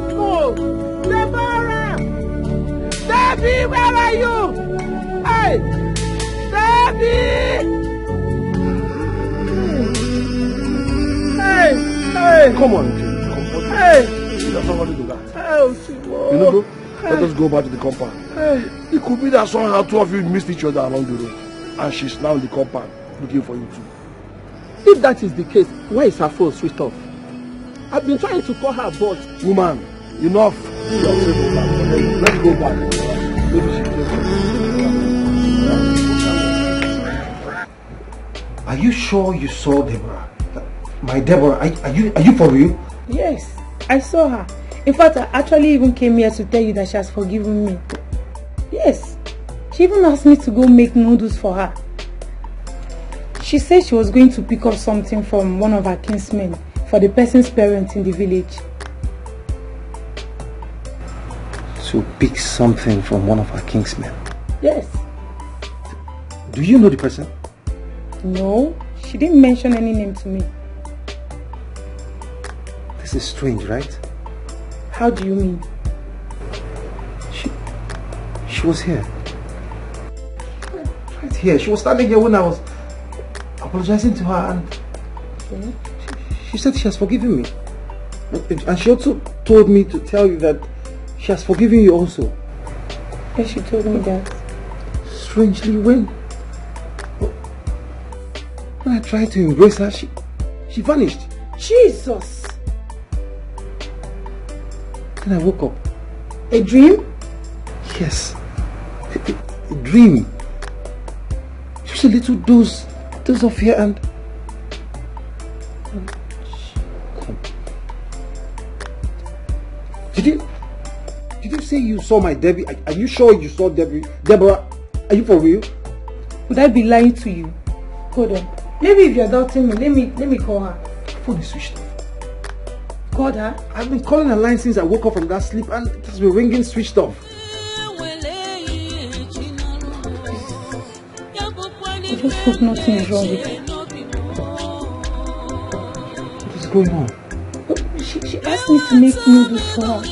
Speaker 10: No. Oh, Deborah! Debbie, where are you? Hey! Debbie! Hey! Hey!
Speaker 5: Come on, Jim.
Speaker 10: Hey!
Speaker 5: There's somebody to that.
Speaker 10: Oh,
Speaker 5: you know, let us go back to the compound.
Speaker 10: Hey.
Speaker 5: It could be that somehow two of you missed each other along the road. And she's now in the compound looking for you too.
Speaker 10: If that is the case, why is her phone switched off? I've been trying to call her, but...
Speaker 5: Woman, enough. Let's go back. Maybe she
Speaker 2: Are you sure you saw Deborah? My Deborah, are you for real?
Speaker 4: Yes, I saw her. In fact, I actually even came here to tell you that she has forgiven me. Yes, she even asked me to go make noodles for her. She said she was going to pick up something from one of her kinsmen for the person's parents in the village.
Speaker 2: So pick something from one of her kinsmen?
Speaker 4: Yes.
Speaker 2: Do you know the person?
Speaker 4: No, she didn't mention any name to me.
Speaker 2: This is strange, right?
Speaker 4: How do you mean?
Speaker 2: She was here. Right here. She was standing here when I was apologizing to her, and she said she has forgiven me. And she also told me to tell you that she has forgiven you also.
Speaker 4: Yes, she told me that.
Speaker 2: Strangely, when I tried to embrace her, she vanished.
Speaker 4: Jesus!
Speaker 2: Then I woke up.
Speaker 4: A dream?
Speaker 2: Yes. A dream. Just a little dose of fear and... Come. Did you say you saw my Debbie? Are you sure you saw Debbie? Deborah, are you for real?
Speaker 4: Would I be lying to you? Hold on. Maybe if you're doubting me, let me call her.
Speaker 2: Phone is switched off.
Speaker 4: Called her?
Speaker 2: I've been calling her line since I woke up from that sleep, and it has been ringing switched off.
Speaker 4: I just hope nothing is wrong with her.
Speaker 2: What is going on?
Speaker 4: She asked me to make noodles for her.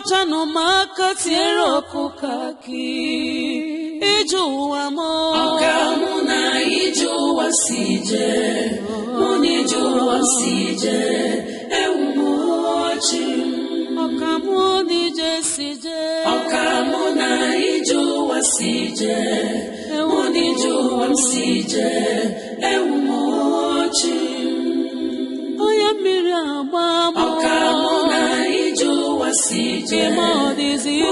Speaker 3: Akwachano maka tiero kukaki Ijuwa mo Okamuna ijuwa sije Unijuwa sije Ewumochi Okamuni jesije Okamuna ijuwa sije Unijuwa sije Ewumochi Oya miriamamo Okamuna ijuwa sije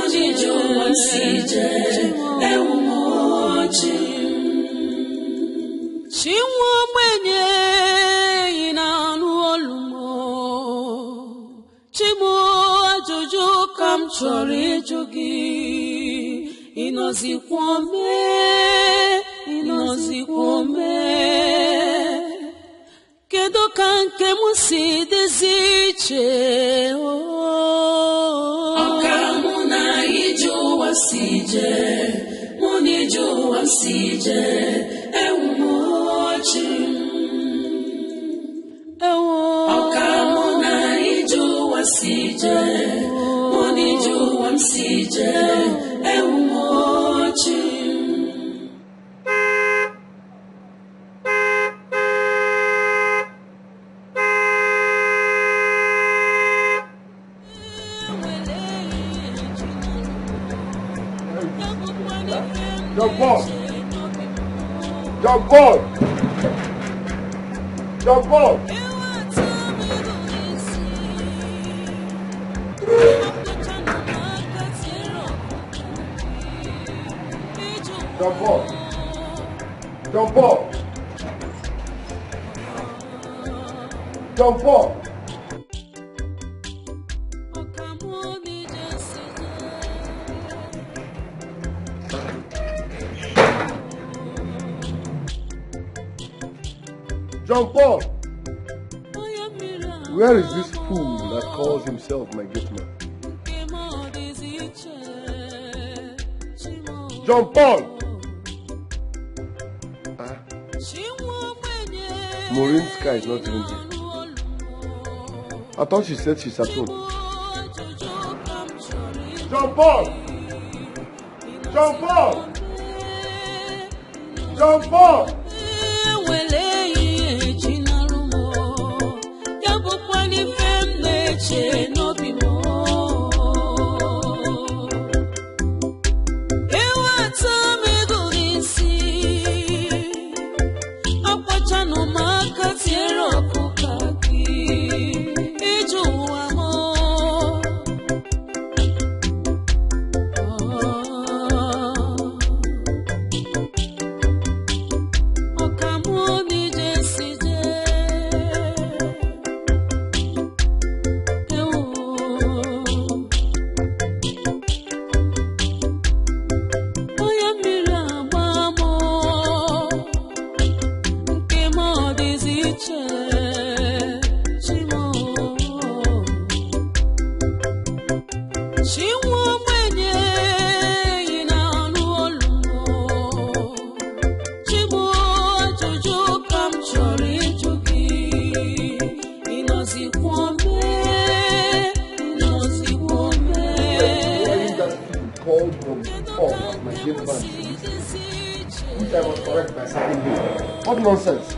Speaker 3: Unijuwa sije Ewumochi Chinwa mwenye inanu olumo Chimo ajuju kam chori jugi Inozi kwome Kedo kanke musi deziche Okamuna ijuwa sije Unijuwa sije Ewumochi Okamuna ijuwa sije Unijuwa sije Ewumochi
Speaker 14: Jump on! Jump on! Jump on! Jump on! Jump on! Jump on! Jump on! Where is this fool that calls himself my gate man? Jump on! Maureen's car is not even here. I thought she said she's at home. Jump on! Jump on! Jump on!
Speaker 3: No be more. Akwachano maka tiero kukaki Ijuwa mo Okamuni jesije
Speaker 14: Which I was correct by saying this. What nonsense!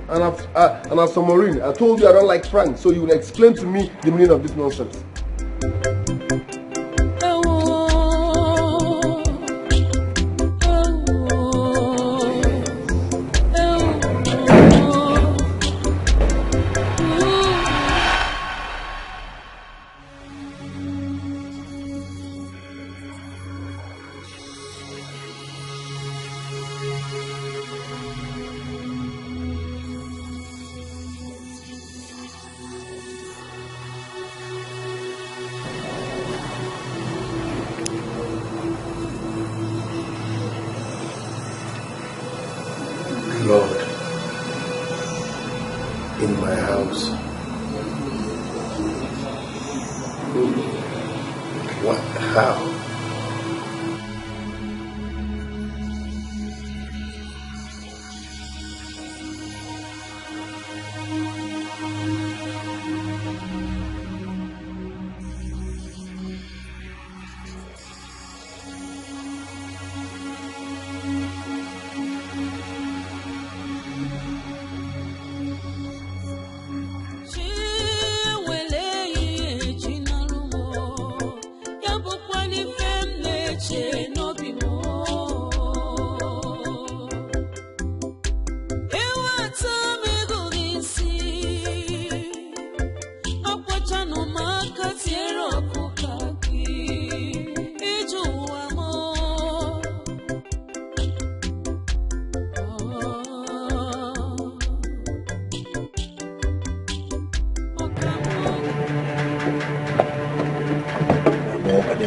Speaker 14: And as for Maureen, I told you I don't like Frank, so you will explain to me the meaning of this nonsense. Lord, in my house. What? How?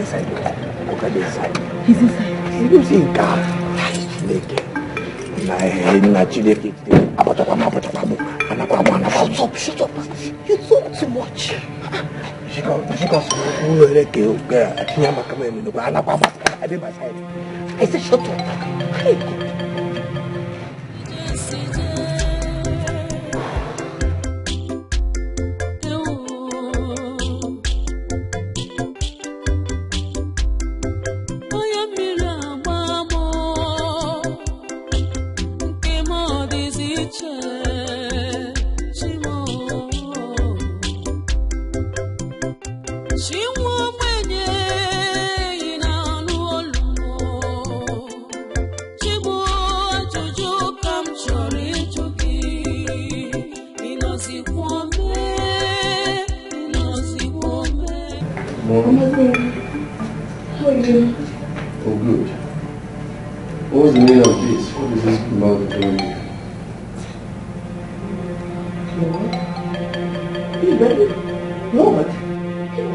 Speaker 9: inside. Look at this side.
Speaker 4: He's inside.
Speaker 9: You don't see him car. Shut up. You talk too much. She got I said shut up. Hey, God.
Speaker 13: How are you?
Speaker 14: Oh, good. What was the meaning of this? What is this blood doing?
Speaker 11: Lord? Are you ready? Lord?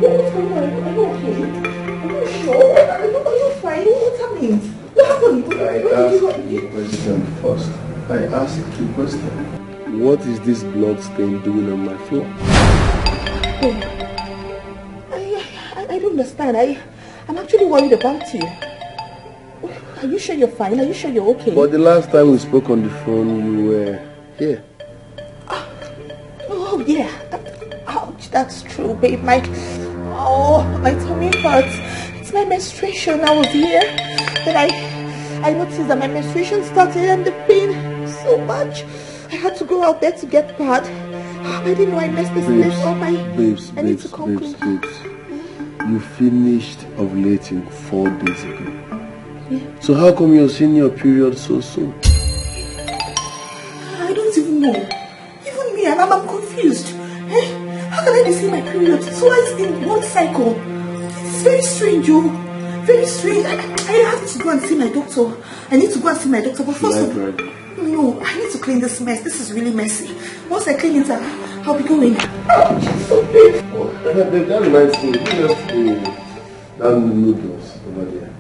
Speaker 11: What's going on? Are you okay? Are you sure? Are you fine? What's happening? What happened?
Speaker 14: I asked you a question first. I asked you a question. What is this blood stain doing on my floor?
Speaker 11: I don't understand. I'm actually worried about you. Are you sure you're fine? Are you sure you're okay?
Speaker 14: But the last time we spoke on the phone, you were here.
Speaker 11: Oh, yeah. Ouch, that's true, babe. My tummy hurts. It's my menstruation. I was here. Then I noticed that my menstruation started and the pain so much. I had to go out there to get pad. I didn't know I messed this place up. I need to come clean.
Speaker 14: You finished ovulating 4 days ago.
Speaker 11: Yeah.
Speaker 14: So how come you're seeing your period so soon?
Speaker 11: I don't even know. Even me, I'm confused. How can I be seeing my period twice in one cycle? It's very strange, yo. Very strange. I have to go and see my doctor. I need to go and see my doctor. But first of all, no, I need to clean this mess. This is really messy. Once I clean it up, I'll be going. So painful.
Speaker 14: That reminds me, who left that noodles over there?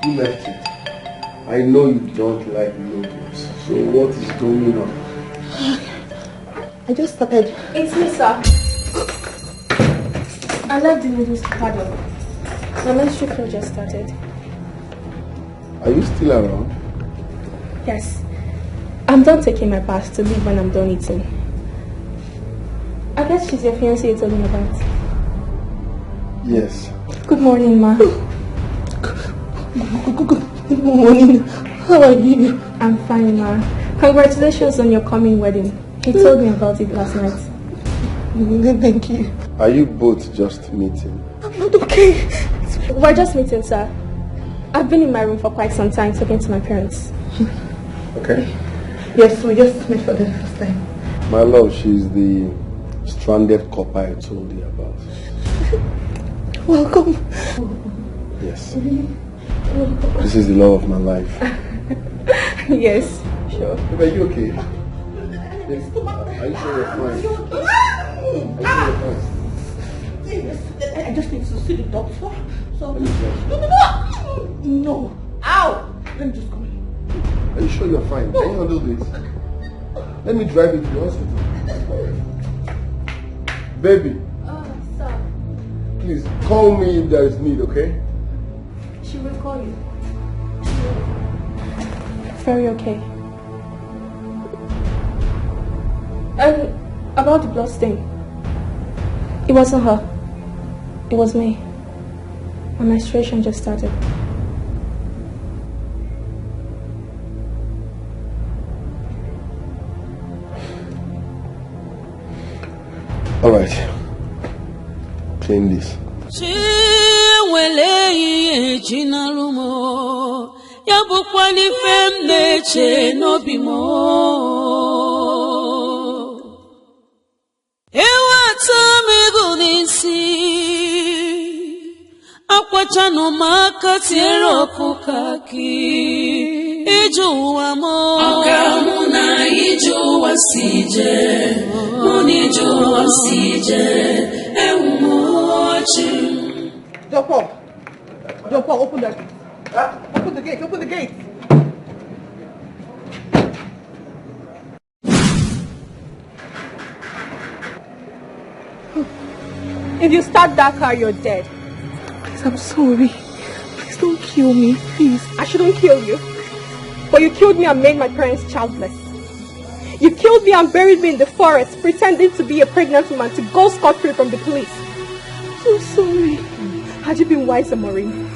Speaker 14: Who left it? I know you don't like noodles. So what is going on?
Speaker 11: I just started.
Speaker 13: It's me, sir. I left the noodles to paddle. My menstruation just started.
Speaker 14: Are you still around?
Speaker 13: Yes. I'm done taking my bath to leave when I'm done eating. I guess she's your fiancée you're talking about.
Speaker 14: Yes.
Speaker 13: Good morning, ma.
Speaker 11: Good morning. How are you?
Speaker 13: I'm fine, ma. Congratulations on your coming wedding. He told me about it last night.
Speaker 11: Thank you.
Speaker 14: Are you both just meeting?
Speaker 11: I'm not okay.
Speaker 13: We're just meeting, sir. I've been in my room for quite some time talking to my parents.
Speaker 14: Okay.
Speaker 11: Yes, we just met for the first time.
Speaker 14: My love, she's the stranded copper I told you about.
Speaker 11: Welcome.
Speaker 14: Yes. This is the love of my life.
Speaker 13: Yes, sure.
Speaker 14: Are you okay? Yes. Are you sure you're fine? Are you sure you're fine?
Speaker 11: Yes. I just need to see the doctor. So no. Ow! Let me just come in.
Speaker 14: Are you sure you're fine? Can you handle this? Let me drive you to the hospital. Baby.
Speaker 13: Sir.
Speaker 14: Please call me if there is need, okay?
Speaker 13: She will call you. Very okay. And about the blood stain. It wasn't her. It was me. My menstruation just started.
Speaker 14: All right. Clean this.
Speaker 3: Gina rumo ya bukwa ni fem neche n'obi mo ewa tamigu n'isi akwacha no maka tiere ọkụka ki ije ụwa mo ọka mụ na ije ụwa si je mụ na ije ụwa si je ewu m ọchị.
Speaker 8: Jump up. Jump up, open that gate. Open the gate, open the gate.
Speaker 1: If you start that car, you're dead.
Speaker 4: Please, I'm sorry. Please don't kill me, please.
Speaker 1: I shouldn't kill you. But you killed me and made my parents childless. You killed me and buried me in the forest, pretending to be a pregnant woman to go scot-free from the police.
Speaker 4: I'm so sorry.
Speaker 1: Had you been wiser, Maureen,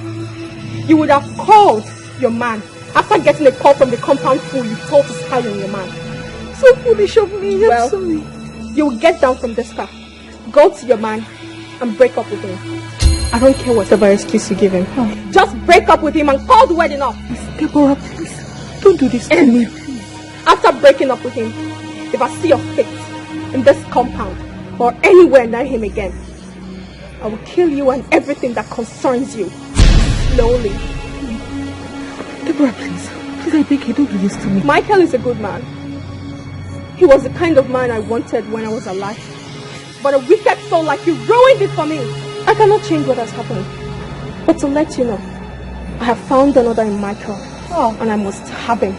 Speaker 1: you would have called your man after getting a call from the compound fool you told to spy on your man.
Speaker 4: So foolish of me, I'm sorry.
Speaker 1: You will get down from this car, go to your man, and break up with him. I don't care whatever excuse you give him. Just break up with him and call the wedding off.
Speaker 4: Deborah, please, don't do this to me.
Speaker 1: After breaking up with him, if I see your face in this compound or anywhere near him again, I will kill you and everything that concerns you. Slowly.
Speaker 4: Deborah, please. Please, I beg you, don't do this to me.
Speaker 1: Michael is a good man. He was the kind of man I wanted when I was alive. But a wicked soul like you ruined it for me. I cannot change what has happened. But to let you know, I have found another in Michael. And I must have him.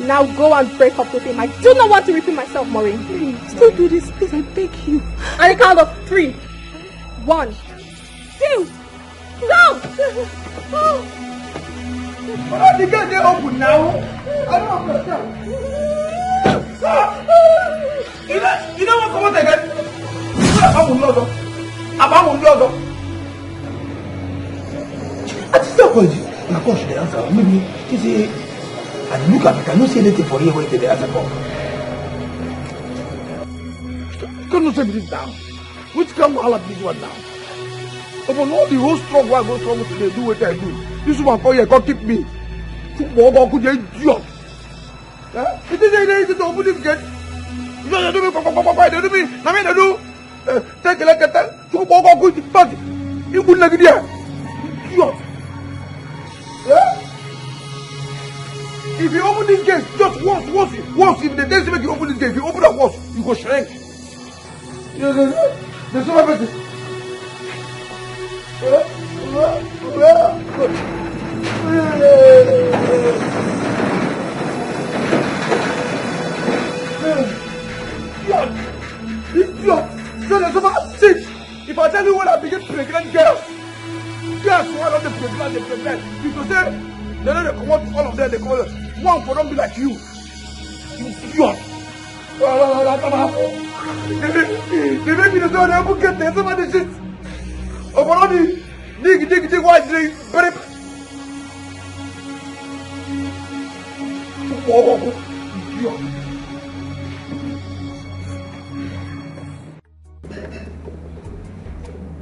Speaker 1: Now go and break up with him. I do not want to repeat myself, Maureen.
Speaker 4: Please, don't do this. Please, I beg you.
Speaker 1: On the count of 3. 1, 2, go!
Speaker 2: But the gate they open now. I don't understand. You know what? Come on again. I won't love. I just don't call you. Of course, the answer. Maybe you say, and look at me. Can you see anything for you? Wait till the answer comes. Can you say this down? Which come all of this one now? Upon all the whole struggle I go through today, do what I do. This woman call you, come keep me. What could you do? It is easy to open this gate. You don't do me, papa, they do me. I mean, they do. Take a look at that. So, what could you do? You couldn't like it here. If you open this gate, just once, if the day make you open this gate, if you open it once, you go shrink. There's no other person. If I tell you when I begin pregnant girls, one of the pregnant, you can say, they know they come out, all of them, they come out, one for them be like you. You idiot. They make me the door, they open get there, somebody shit. Oh, for all the dig, why dig, very. Idiot.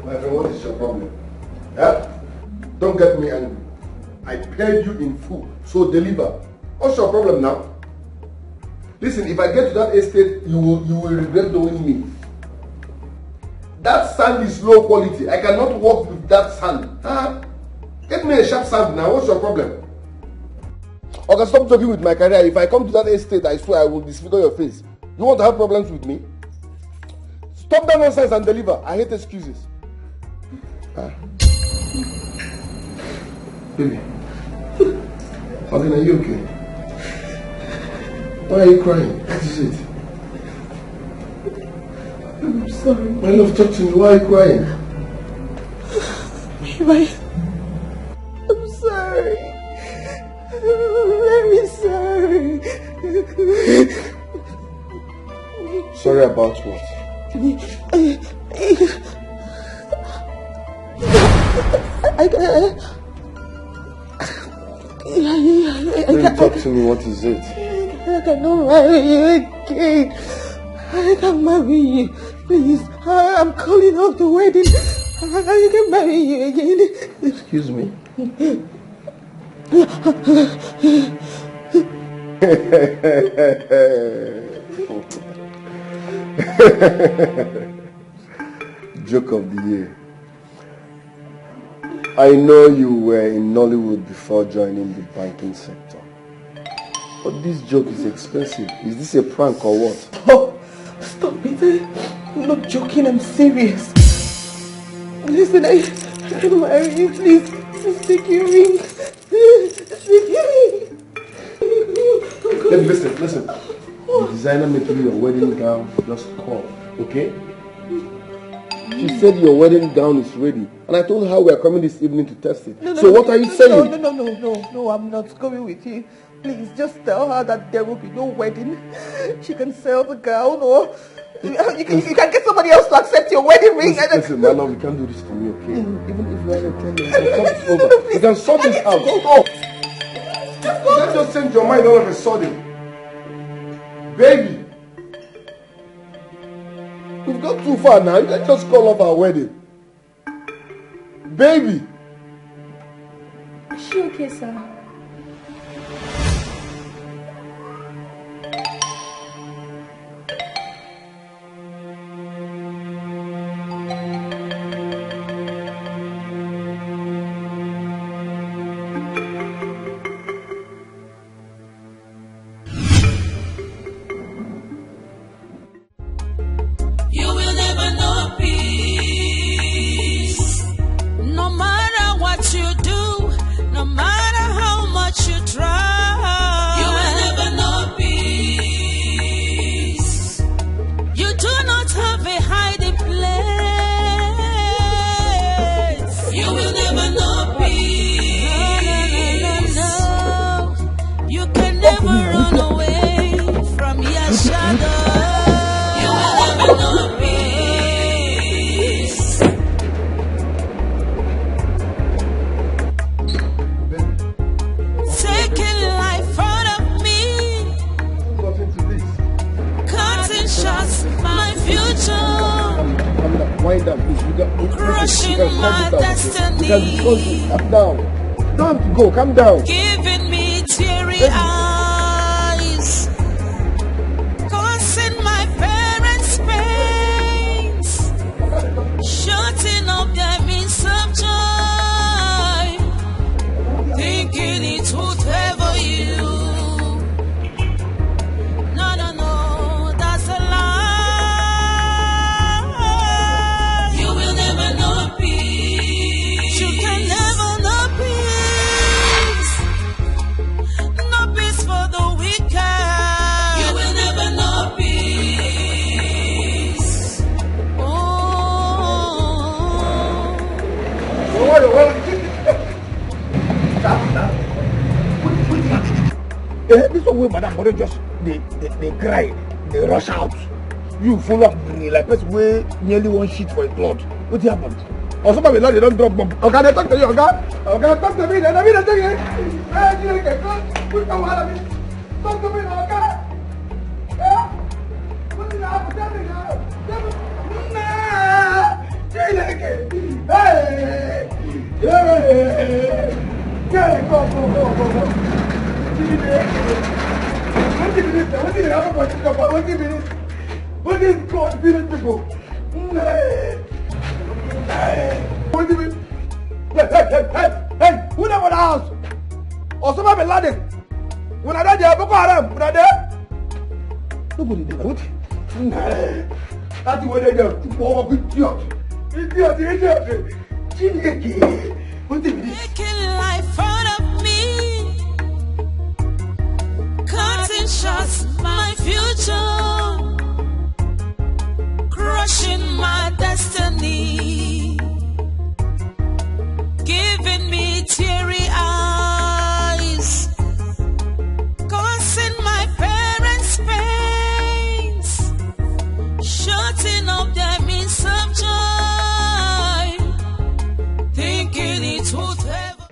Speaker 14: My friend, what is your problem? Yeah? Don't get me angry. I paid you in full, so deliver. What's your problem now? Listen, if I get to that estate, you will regret knowing me. That sand is low quality. I cannot work with that sand. Huh? Get me a sharp sand now. What's your problem? Okay, stop joking with my career. If I come to that estate, I swear I will disfigure your face. You want to have problems with me? Stop that nonsense and deliver. I hate excuses. Baby. Okay, are you okay? Why are you crying? What is it?
Speaker 4: I'm sorry.
Speaker 14: My love, talk to me. Why are you crying?
Speaker 4: I'm sorry. I'm very sorry.
Speaker 14: Sorry about what? Talk to me, what is it?
Speaker 4: I cannot marry you again. I can't marry you. Please, I'm calling off the wedding. I can marry you again.
Speaker 14: Excuse me. Joke of the year. I know you were in Nollywood before joining the banking sector. But this joke is expensive. Is this a prank or what?
Speaker 4: Stop it. I'm not joking, I'm serious. Listen, I can't marry you, please. Just take your ring. Take your ring.
Speaker 14: Listen. The designer making your wedding gown just called, okay? She said your wedding gown is ready. And I told her we are coming this evening to test it. What are you saying?
Speaker 8: No, I'm not going with you. Please, just tell her that there will be no wedding. She can sell the gown or you can get somebody else to accept your wedding ring.
Speaker 14: Listen, my love, you can't do this to me, okay? Even if you are a 10 minutes, you can sort this over. You can sort this out. Stop! You can't just change your mind all of a sudden. Baby! We've got too far now. You can't just call off our wedding. Baby!
Speaker 13: Is she okay, sir?
Speaker 14: Calm down.
Speaker 3: Giving me teary eyes, causing my parents pains, shutting up their means of joy, thinking it would favor you. No, that's a lie. You will never know peace. You can never know peace.
Speaker 9: This one way, madam, but just they cry, they rush out. You full of me like person way nearly one sheet for a cloth. What happened? Or somebody they don't drop bomb. Okay, they talk to you, okay? Okay, talk to me. Let me tell you. Talk to me, okay? Yeah? What did I have to tell you now? Hey, go. What is God feeling to go? Hey, who never the house? Or somebody landed. When I died, Boko Haram, when I there? Nobody did what? That's what they do. Idiot.
Speaker 3: Making life out of me, cutting shots my future, crushing my destiny, giving me teary eyes, causing my parents pains, shutting up their means of joy, thinking it would ever.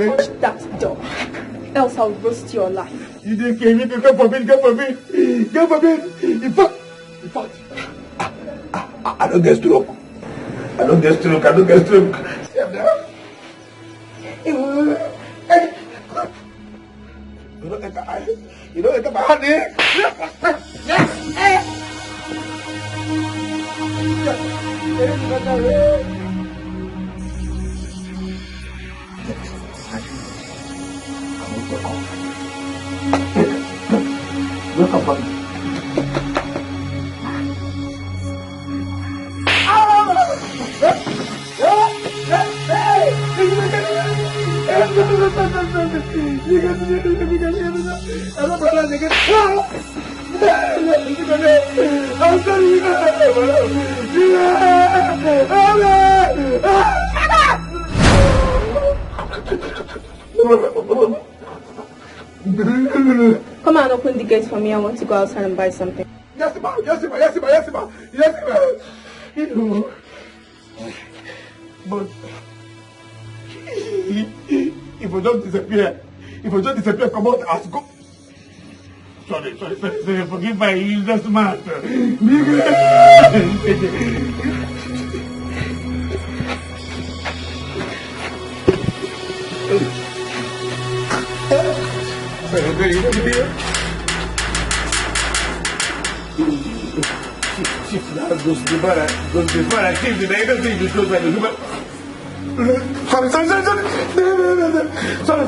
Speaker 4: Push that door, else I'll roast your life.
Speaker 9: You didn't care. Go for me. In fact, I don't get stroke. I don't get stroke. You don't enter my hand here. Welcome back.
Speaker 13: Come on, open the gate for me. I want to go outside and buy something.
Speaker 9: Yes, ma'am. Yes, ma'am. Yes, ma'am. Yes, ma'am. Yes, ma'am. You know, but if I don't disappear, come out as go. Sorry. Forgive my useless mouth. Goes before I keep the name of things because I do. Sorry.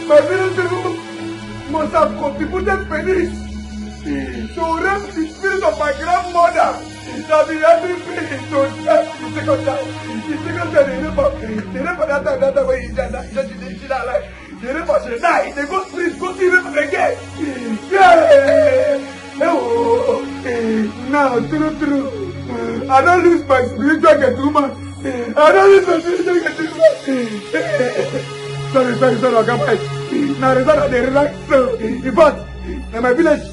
Speaker 9: My village must have contributed pennies to raise the spirit of my grandmother that be having me to death the second time. The second time they never that way he died. The river should die. The ghost priest go see river again. Yeah. Oh. Now, true. I don't lose my spiritual gentleman. Sorry, I can't fight. Now, the son of the relax. In fact, in my village,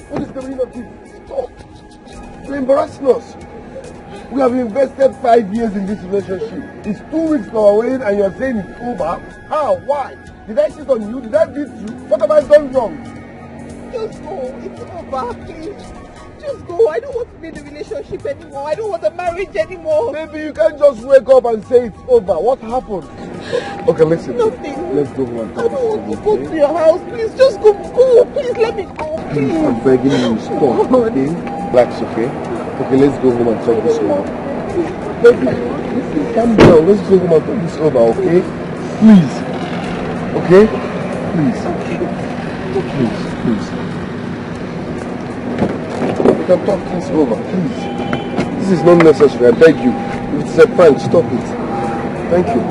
Speaker 9: what is the meaning of this? Stop! You're embarrassing us. We have invested 5 years in this relationship. It's 2 weeks for our wedding and you're saying it's over? How? Why? Did I cheat on you? Did I beat you? What have I done wrong?
Speaker 8: Just go. It's over, please. Just go. I don't want to be in the relationship anymore. I don't want a marriage anymore.
Speaker 14: Maybe you can't just wake up and say it's over. What happened? Okay, listen.
Speaker 8: Nothing.
Speaker 14: Let's go home.
Speaker 8: I don't want to go to your house. Please, just go. Go. Please, let me go.
Speaker 14: Please, I'm begging you. Stop. Okay? Relax, okay? Okay, let's go home and talk this over. Baby, listen, calm down. Let's go home and talk this over, okay? Please. Okay? Please. Please. We can talk things over, please. This is not necessary, I beg you. If it's a prank, stop it. Thank you.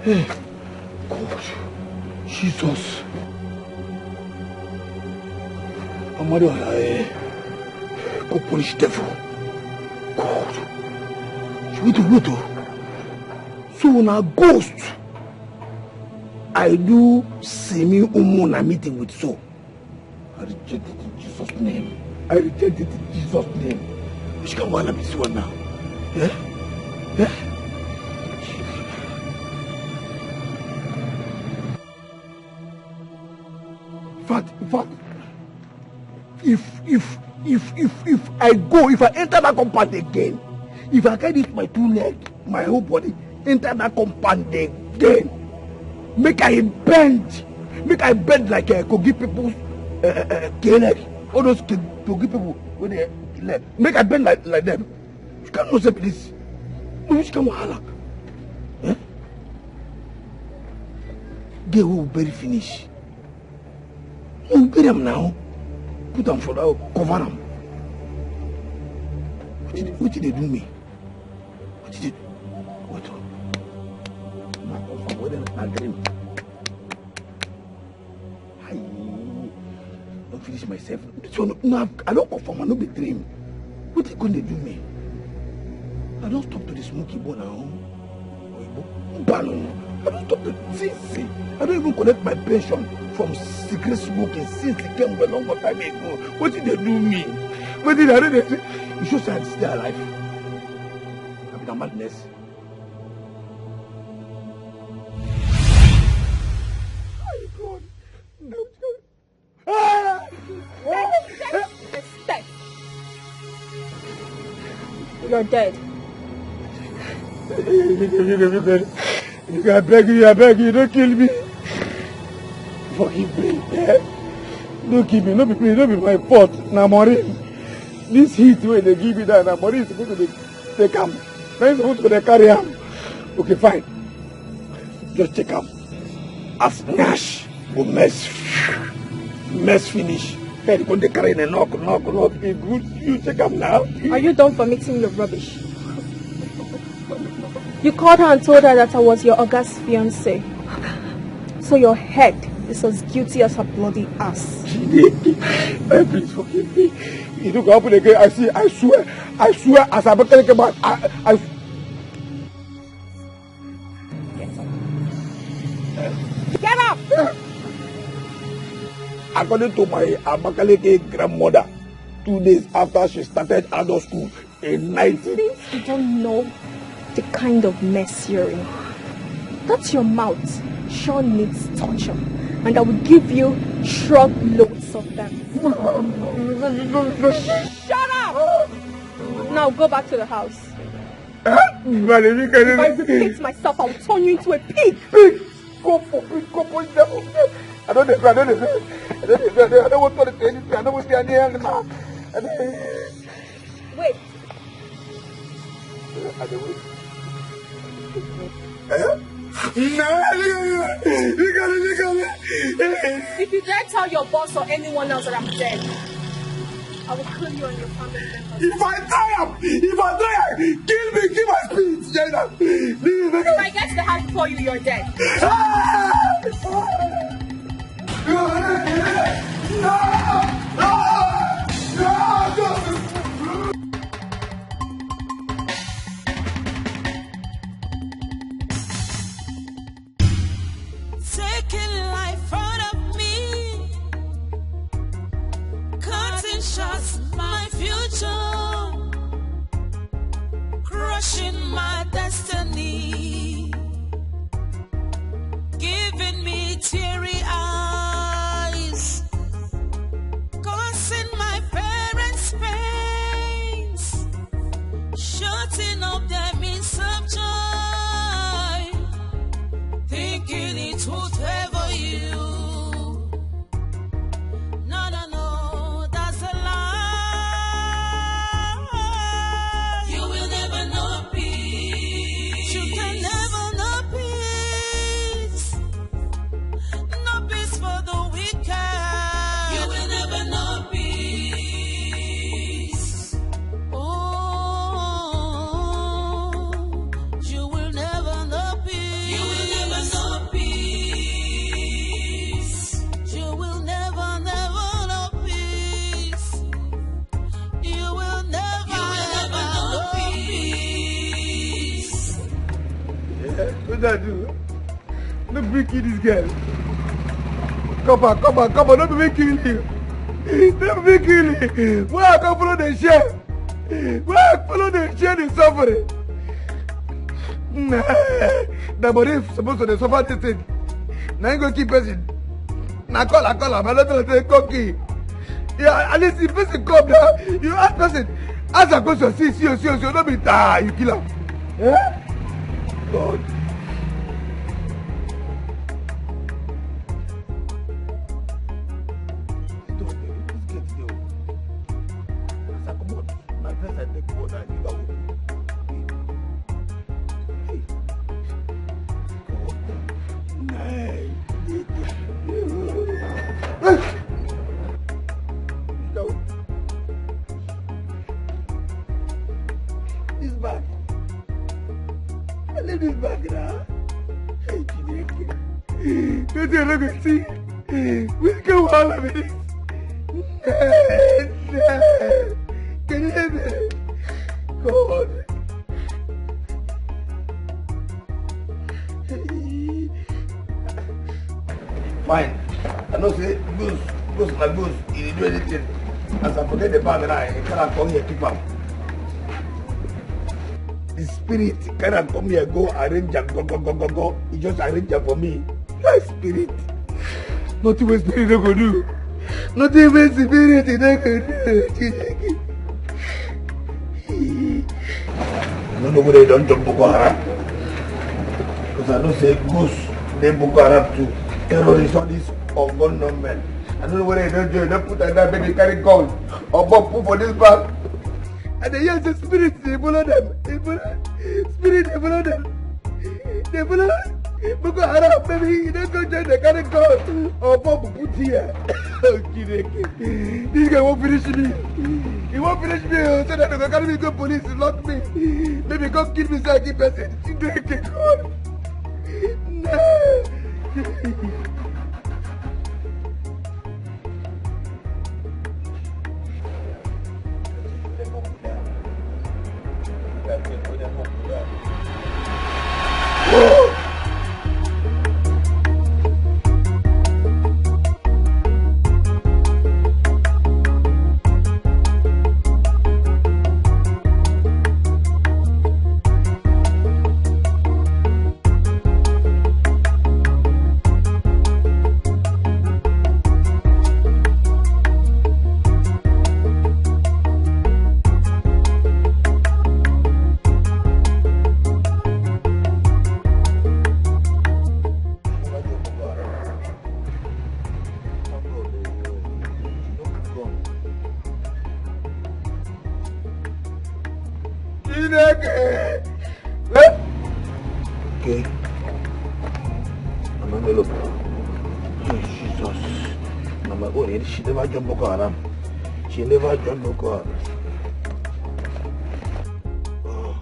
Speaker 14: Hey, God, Jesus.
Speaker 9: go punish devil. God. Wait. So now ghost. I do semi umuna meeting with so. I reject it in Jesus' name. Which can wanna be so now? Yeah? In fact, if I enter that compound again, if I can use my 2 legs, my whole body, enter that compound again, make I bend like Kogi people's leg. All those Kogi people with their leg. Make I bend like them. You cannot say this. Which come halak? Eh? They will bury finish. You bury them now. Put them for that, cover them. What did they do me? What did they do? What? I dream. I don't finish myself. No, I don't confirm. I don't be dream. What are you going to do me? I don't stop to the smoky bone now. I don't stop to see. I don't even collect my pension from cigarette smoking since it came a long time ago. What did they do me? What did I do? You should say I'm still alive. I'm in a madness.
Speaker 1: Respect. You're dead.
Speaker 9: I beg you, don't kill me. Forgive me. Don't kill me. Don't be my fault. Namorin. This heat where they give me that, Namorin is supposed to take him. Now he's supposed to carry him. Okay, fine. Just take him. As Nash will mess finish. Hey, when they carry the knock. It's good. You take him now.
Speaker 1: Are you done for mixing your rubbish? You called her and told her that I was your August fiancé. So your head is as guilty as her bloody ass.
Speaker 9: Please forgive me. It will happen again. I swear, as I'm talking about,
Speaker 1: Get up!
Speaker 9: According to my Abakaleke grandmother, 2 days after she started adult school in 19...
Speaker 1: You don't know the kind of mess you're in. That's your mouth. Sure needs torture. And I will give you truckloads of them. Shut up! Now go back to the house. If I repeat myself, I will turn you into a pig.
Speaker 9: Pig! Go for devil. I don't want to say anything. I don't want to say anything.
Speaker 1: Wait. If you dare tell your boss or anyone else that I'm dead, I will kill you and your family members.
Speaker 9: If I die, kill me, give my speech, Gina.
Speaker 1: If I get to the house before you, you're dead.
Speaker 3: Taking life out of me, cutting shots my future, crushing my destiny, giving me teary eyes,
Speaker 2: what I do. Don't be kill this girl. Come on, don't be killing you. Don't be killing you. Why I come follow the share? Why I follow the share the suffering? The body is supposed to suffer this thing. Now you go keep person. Now call her, but let her say cocky. Yeah, at least if person come now, you ask person, as a question, see, don't be tired, you kill her. Yeah? God. This bag. I leave this bag now. Hey, don't you look and see? We'll go all of it. Can you hear me? God. Fine. I know say goose like goose. He didn't do anything. As I forget the bag now, he cannot come here keep up. The spirit cannot come here go arrange and go. He just arrange for me. My spirit. Nothing with spirit they go do. Nothing with spirit they go do. I don't know whether they don't jump Boko Haram. Because I know say goose name Boko Haram too. Terrorists on this or gun number. I don't know whether they don't join. Don't put that baby carry gun or bomb put for this bag. And they use the spirit, they follow them. Spirit, they follow them. They follow Boko Haram, baby. You don't go join the carry gun or bomb put here. This guy won't finish me. He won't finish me. So that they carry me go police, lock me. Maybe come kill me so I keep person. No. Okay. I'm gonna look. Jesus. Mama, oh, she never joined Boko Haram. She never joined Boko Haram. Oh.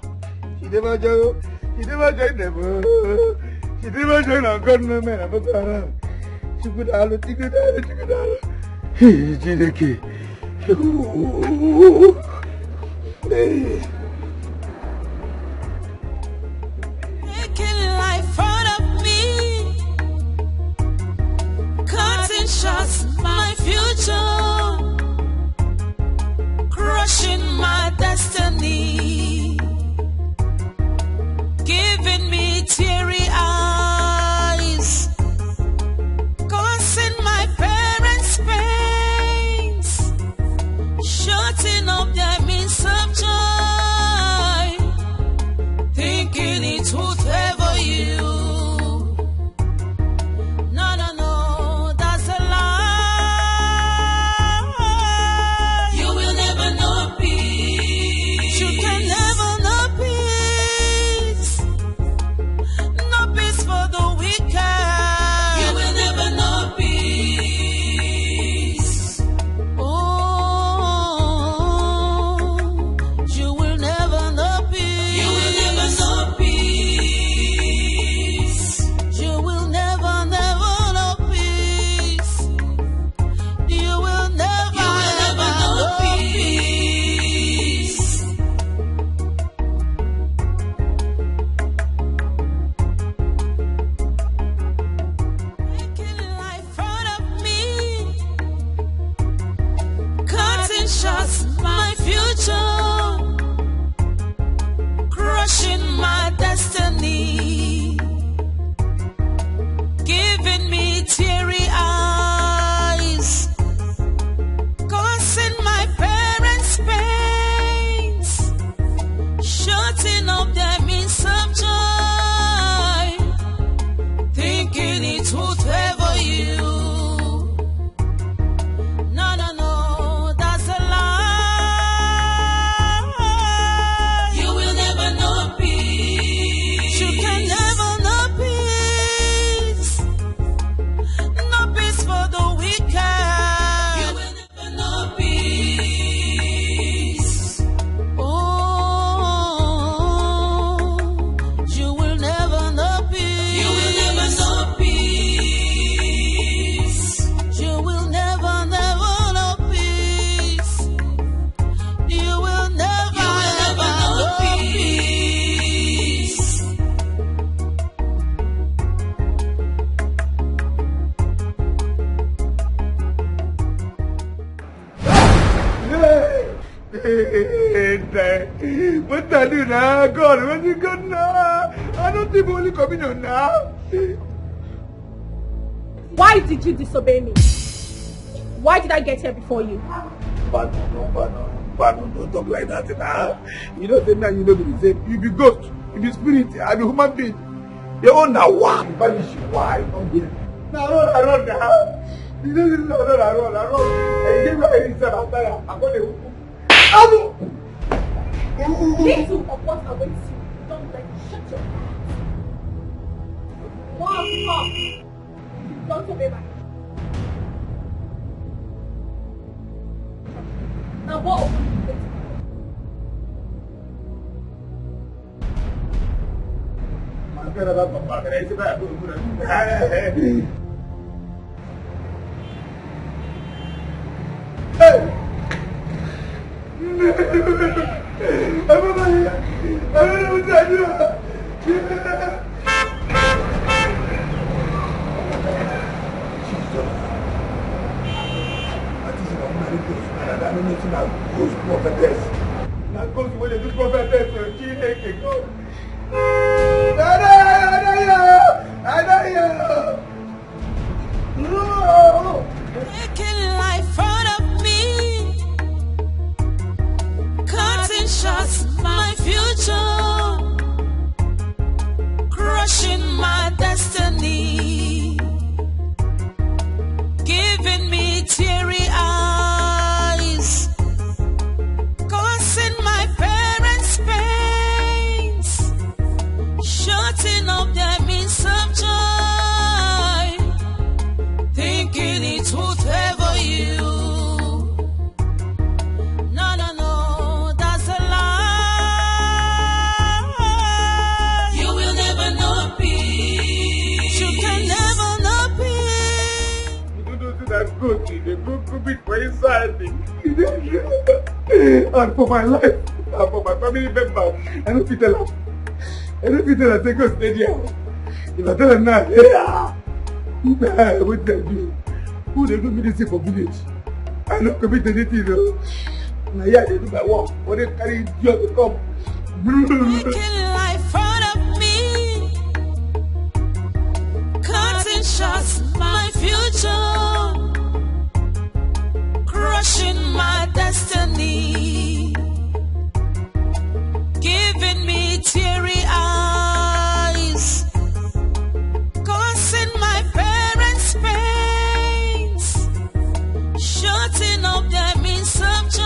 Speaker 2: She never joined them. She never joined a gunman of Boko Haram. She could have looked at it. Hey,
Speaker 3: Making life out of me, cutting shots my future, crushing my destiny, giving me teary eyes, causing my parents pains, shutting up their means of joy. Thinking it would favor you. No, that's a lie. You will never know peace. You can never know peace. No peace for the wicked. You will never know peace. Oh.
Speaker 2: What I do now? God, where's you going now? I don't think only coming on now.
Speaker 1: Why did you disobey me? Why did I get here before you?
Speaker 2: Pardon, don't talk like that now. You know, now you know the same. You be ghost, you be spirit, I be human being. You own now one. Banish you. Why? Don't get it. Now run now. You know this is run. And you give me a reason I'm going to.
Speaker 1: Little of what awaits you. Don't let me shut your mouth. Come. Don't obey my. Now what open you waiting
Speaker 3: Taking life out of me, cutting shots my future, crushing my destiny, giving me teary eyes, causing my parents pains, shutting up their means of joy, thinking it would favor you. No, that's a lie. You will never know peace. You can never know peace.
Speaker 2: You don't do that good. The good could be for inside me. And for my life, and for my family members. I don't feel tell them. I don't feel tell them to go stay there. If I tell them now, what they do? Who they do me this for village? I don't commit anything though. Now yeah, they do my work. When they carry you to come.
Speaker 3: Taking life out of me, cutting shots my future, crushing my destiny, giving me teary eyes, causing my parents pains, shutting up their means of joy,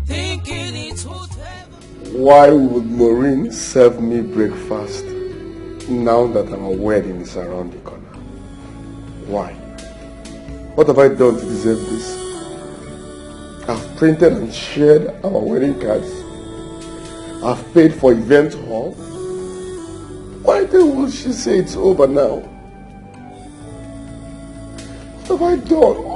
Speaker 3: thinking it would ever.
Speaker 14: Why would Maureen serve me breakfast now that our wedding is around the corner? Why? What have I done to deserve this? I've printed and shared our wedding cards. I've paid for event hall. Why then will she say it's over now? What have I done?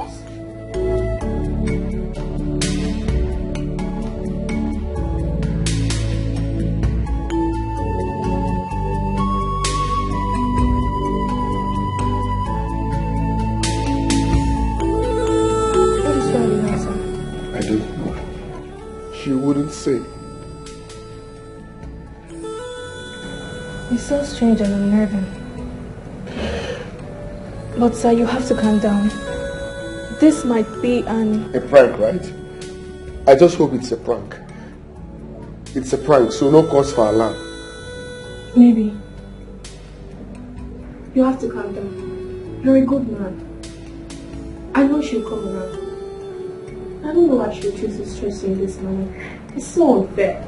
Speaker 14: I don't know. She wouldn't say.
Speaker 13: It's so strange and unnerving. But sir, you have to calm down. This might be
Speaker 14: a prank, right? I just hope it's a prank. It's a prank, so no cause for alarm.
Speaker 13: Maybe. You have to calm down. You're a good man. I know she'll come around. I don't know why she'll choose to stress you in this manner. It's so unfair.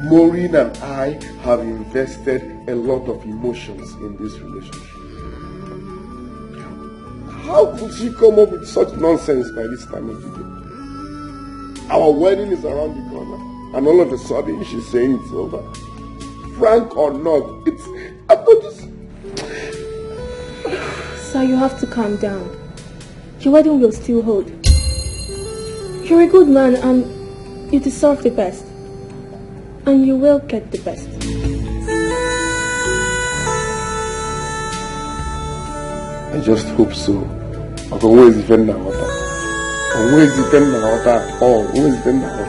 Speaker 14: Maureen and I have invested a lot of emotions in this relationship. How could she come up with such nonsense by this time of the day? Our wedding is around the corner, and all of a sudden she's saying it's over. Frank or not, I've got this.
Speaker 13: Sir, you have to calm down. Your wedding will still hold. You're a good man and you deserve the best. And you will get the best.
Speaker 14: I just hope so. I'm always defending my water. Always defending my water. Always defending my water.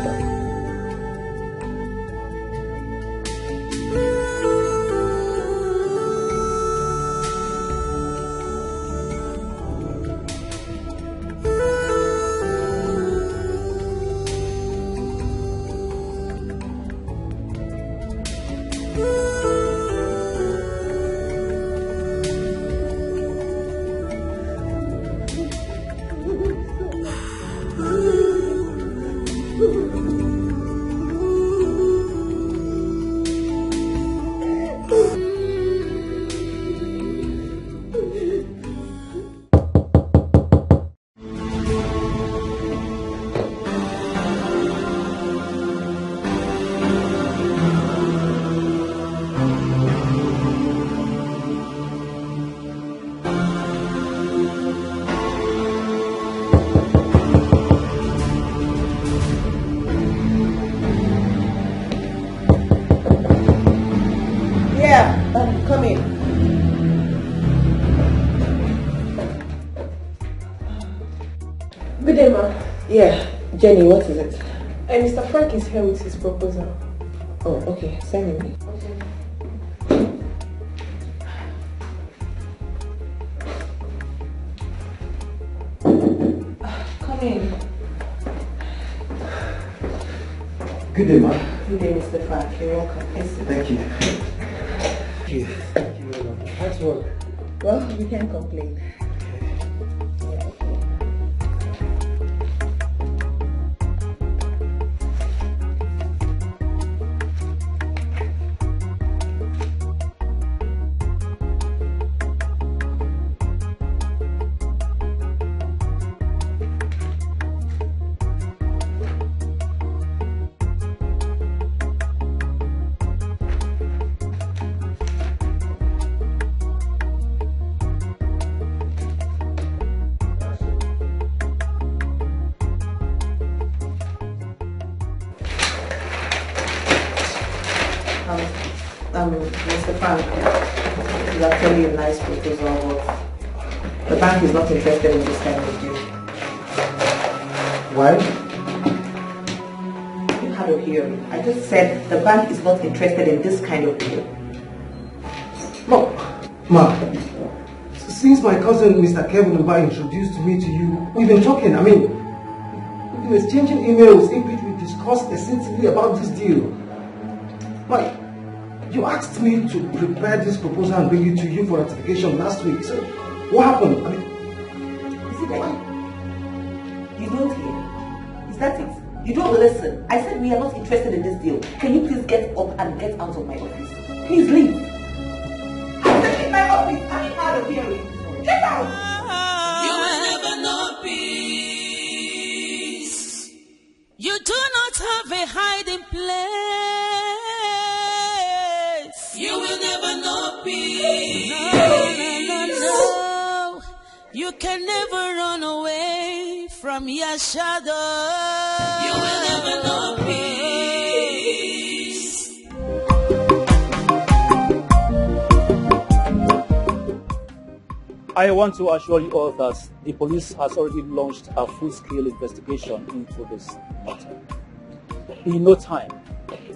Speaker 8: Yeah, Jenny, what is it?
Speaker 13: Mr. Frank is here with his proposal.
Speaker 8: Oh, okay. Send me.
Speaker 13: Okay.
Speaker 8: Come in.
Speaker 2: Good day, ma'am.
Speaker 8: Good day, Mr. Frank. You're welcome.
Speaker 2: Thank you. Thank you. Thank you very much. How's work?
Speaker 8: Well, we can't complain. Mr. Frank, it's actually a nice proposal, but the bank is not interested in this kind of deal.
Speaker 2: Why?
Speaker 8: You had a hearing. I just said the bank is not interested in this kind of deal.
Speaker 2: No, ma. Since my cousin Mr. Kevin Uba introduced me to you, we've been talking. I mean, we've been exchanging emails in which we discussed extensively about this deal. Ma, you asked me to prepare this proposal and bring it to you for ratification last week. So, what happened? I mean,
Speaker 8: is it that you don't hear? Is that it? You don't listen. I said we are not interested in this deal. Can you please get up and get out of my office? Please leave. I said in my office. I'm out of here. Get out.
Speaker 3: You will never know peace. You do not have a hiding place. You will never know peace. No. You can never run away from your shadow. You will never know peace.
Speaker 15: I want to assure you all that the police has already launched a full-scale investigation into this matter. In no time,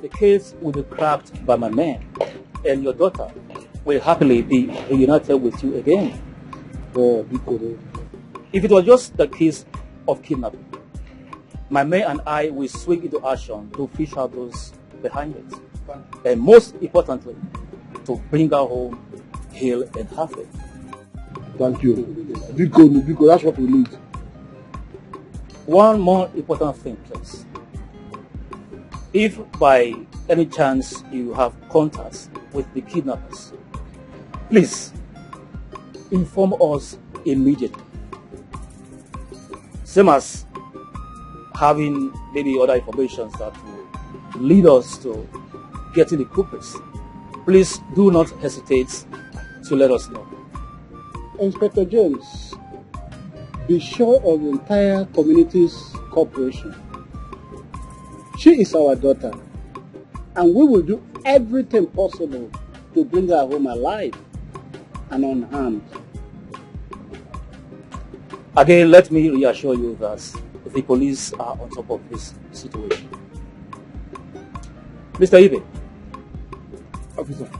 Speaker 15: the case will be cracked by my men, and your daughter will happily be reunited with you again. If it was just the case of kidnapping, my men and I will swing into action to fish out those behind it. And most importantly, to bring her home healed and happy.
Speaker 5: Thank you. Because that's what we need.
Speaker 15: One more important thing, please. If by any chance you have contacts with the kidnappers, please inform us immediately. Same as having maybe other information that will lead us to getting the culprits. Please do not hesitate to let us know.
Speaker 5: Inspector James, be sure of the entire community's cooperation. She is our daughter, and we will do everything possible to bring her home alive and unharmed.
Speaker 15: Again, let me reassure you that the police are on top of this situation. Mr. Ibe.
Speaker 5: Officer.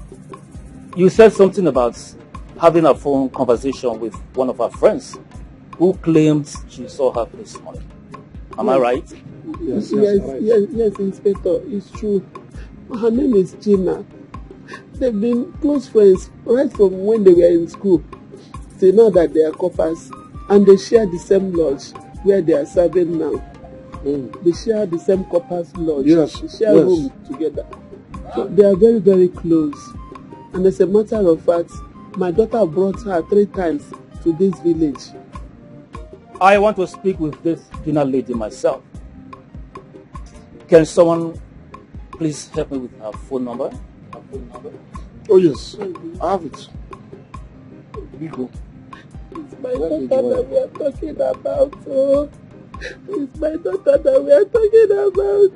Speaker 15: You said something about having a phone conversation with one of our friends who claimed she saw her this morning. Am I right?
Speaker 10: Yes, Inspector. It's true. Her name is Gina. They've been close friends right from when they were in school. They know that they are coppers and they share the same lodge where they are serving now. They share the same coppers lodge.
Speaker 5: Yes.
Speaker 10: They share room together. So they are very, very close. And as a matter of fact, my daughter brought her 3 times to this village.
Speaker 15: I want to speak with this Gina lady myself. Can someone please help me with her phone number?
Speaker 5: Oh yes, I have it. Biko.
Speaker 10: It's my daughter that we are talking about. Oh. It's my daughter that we are talking about.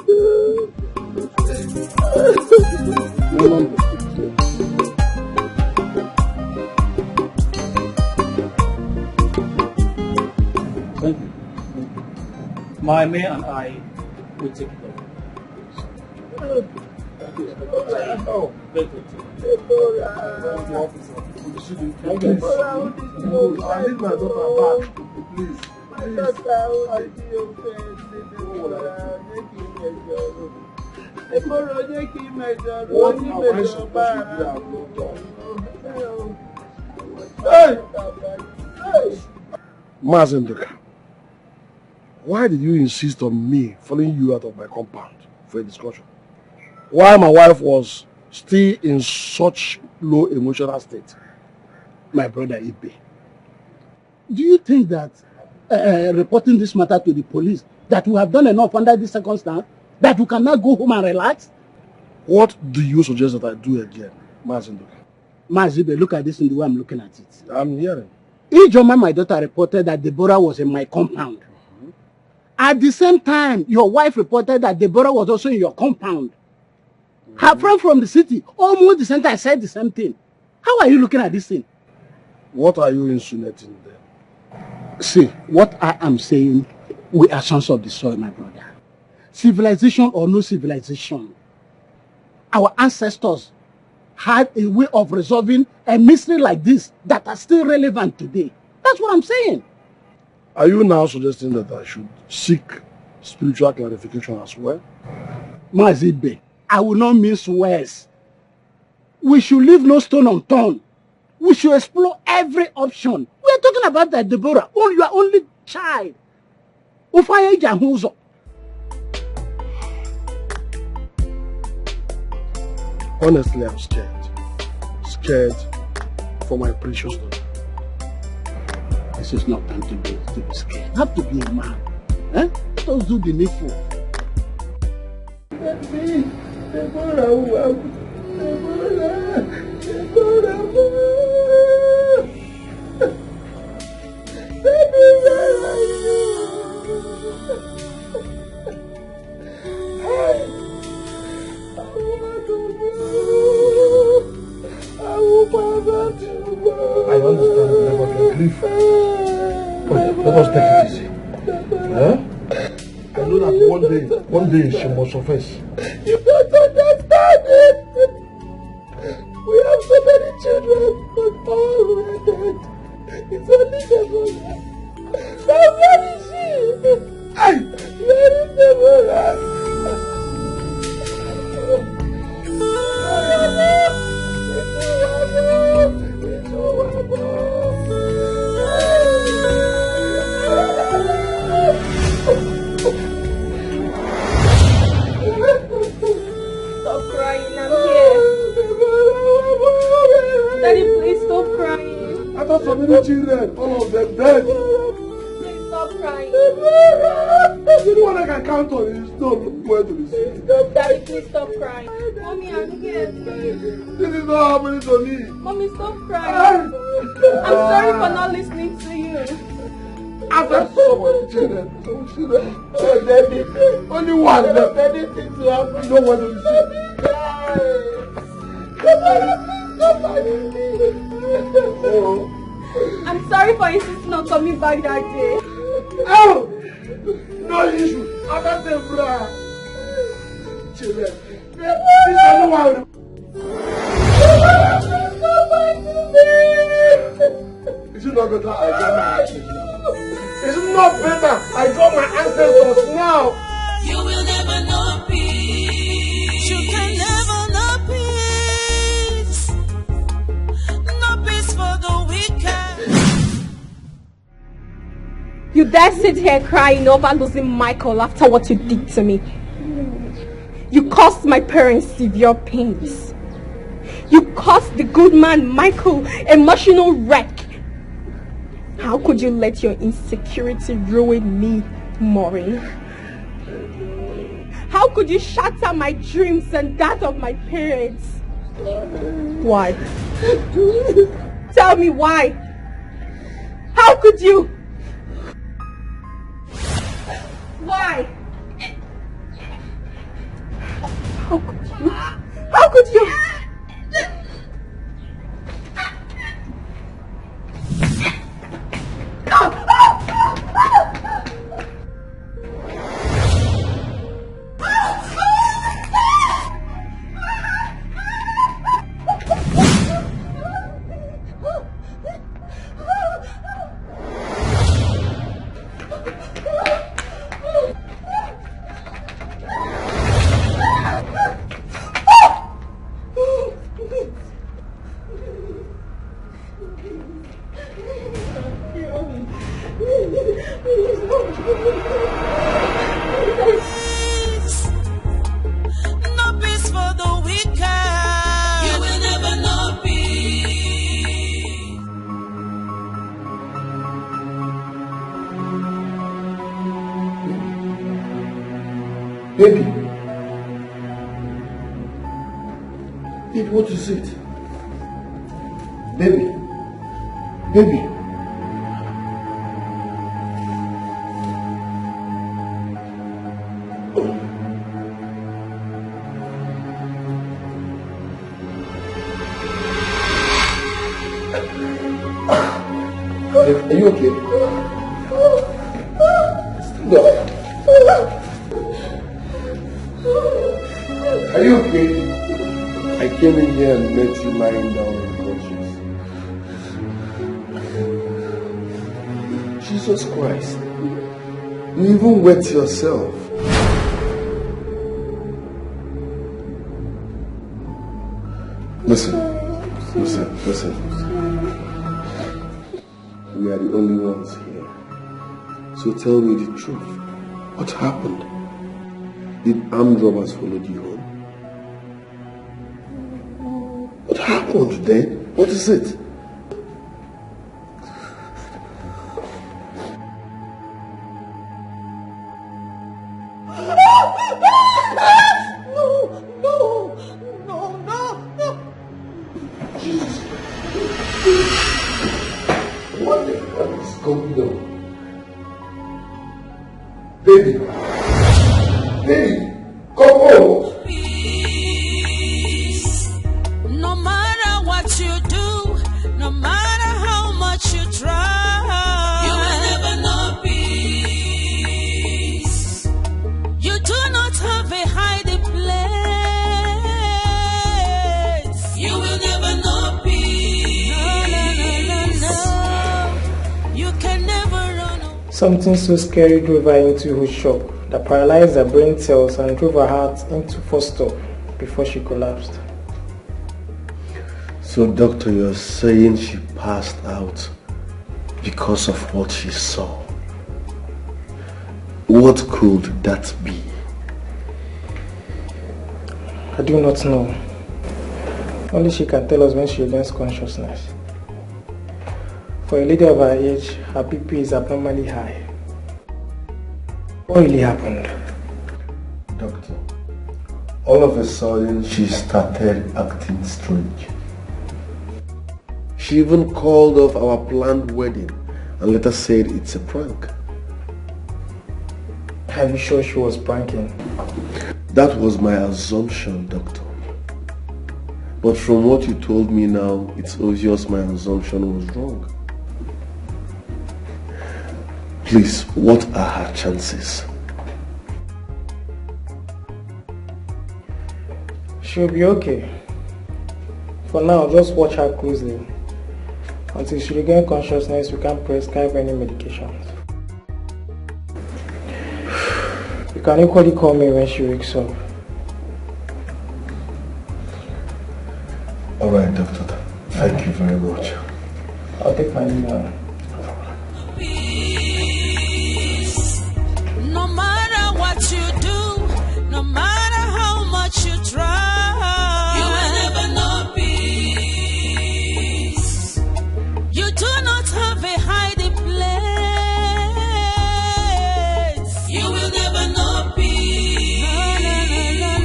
Speaker 15: Thank you. My man and I will take it over.
Speaker 5: Oh,
Speaker 15: thank you.
Speaker 5: I need my daughter back, please. Mazenduka, why did you insist on me following you out of my compound for a discussion? Why my wife was still in such low emotional state?
Speaker 9: My brother Ibe, do you think that reporting this matter to the police, that we have done enough under this circumstance, that we can now go home and relax?
Speaker 5: What do you suggest that I do again, Mazenduka?
Speaker 9: Mazibe, look at this in the way I'm looking at it.
Speaker 5: I'm hearing.
Speaker 9: Ijoma, my daughter, reported that Deborah was in my compound. At the same time, your wife reported that Deborah was also in your compound. Her friend from the city, almost the same time, said the same thing. How are you looking at this thing?
Speaker 5: What are you insinuating then?
Speaker 9: See, what I am saying, we are sons of the soil, my brother. Civilization or no civilization, our ancestors had a way of resolving a mystery like this that are still relevant today. That's what I'm saying.
Speaker 5: Are you now suggesting that I should seek spiritual clarification as well?
Speaker 9: Mazibe, I will not mince words. We should leave no stone unturned. We should explore every option. We are talking about that, Deborah, your only child.
Speaker 5: Honestly, I'm scared. Scared for my precious daughter.
Speaker 9: This is not time to be scared. You have to be a man. Eh? Let us do the needful.
Speaker 10: Let me, Deborah.
Speaker 5: I understand the level of your grief. But let us take it easy. Huh? I know that one day she must surface.
Speaker 10: You don't understand it. We have so many children, but all were dead. It's only Deborah. Now where is she? Where is Deborah?
Speaker 1: Stop crying, I'm here. Daddy, please stop crying.
Speaker 5: I thought so many children, all of them dead.
Speaker 1: Please stop crying.
Speaker 5: The one I can count on is not where to be seen.
Speaker 1: Daddy, please stop crying. Mommy, I'm here.
Speaker 5: This is not happening to me.
Speaker 1: Mommy, stop crying. I'm sorry for not listening to you.
Speaker 5: I've had so many children. Only one left.
Speaker 10: Anything to happen.
Speaker 5: No one to be seen.
Speaker 1: I'm Sorry for insisting on coming back that day.
Speaker 6: Oh! No issue. I'm not the bra. Children. This is one. Is it not better I draw my ancestors? Is it not better I draw my ancestors now?
Speaker 3: You will never know peace. You can never know peace. No peace for the wicked.
Speaker 1: You dare sit here crying over losing Michael after what you did to me. You caused my parents severe pains. You caused the good man Michael emotional wreck. How could you let your insecurity ruin me, Maureen? How could you shatter my dreams and that of my parents? Why? Tell me why? How could you? Why? How could you? How could you?
Speaker 6: Baby. Baby, what is it? Baby. Baby. Are you okay? Stand up. Are you okay? I came in here and met you lying down unconscious. Jesus Christ. You even wet yourself. Listen. We are the only ones here. So tell me the truth. What happened? Did armed robbers follow you home? What happened then? What is it?
Speaker 3: No.
Speaker 6: Jesus. What the hell is going on? Baby. Baby. Come on.
Speaker 3: No matter what you do, no matter how much you try, you will never know peace. You do not have a hiding place. You will never know peace. No. You can never run away.
Speaker 16: Something so scary drove her into a shock that paralyzed her brain cells and drove her heart into first stop before she collapsed.
Speaker 6: So, doctor, you're saying she passed out because of what she saw. What could that be?
Speaker 16: I do not know. Only she can tell us when she regains consciousness. For a lady of her age, her BP is abnormally high. What really happened?
Speaker 6: Doctor, all of a sudden she started acting strange. She even called off our planned wedding and later said it's a prank.
Speaker 16: Are you sure she was pranking?
Speaker 6: That was my assumption, doctor. But from what you told me now, it's obvious my assumption was wrong.
Speaker 14: Please, what are her chances?
Speaker 16: She'll be okay. For now, just watch her closely. Until she regains consciousness, we can't prescribe any medications. You can equally call me when she wakes up.
Speaker 14: Alright, doctor. Thank you very much.
Speaker 16: I'll take my email.
Speaker 3: No matter what you do, no matter how much you try, you will never know peace. You do not have a hiding place. You will never know peace.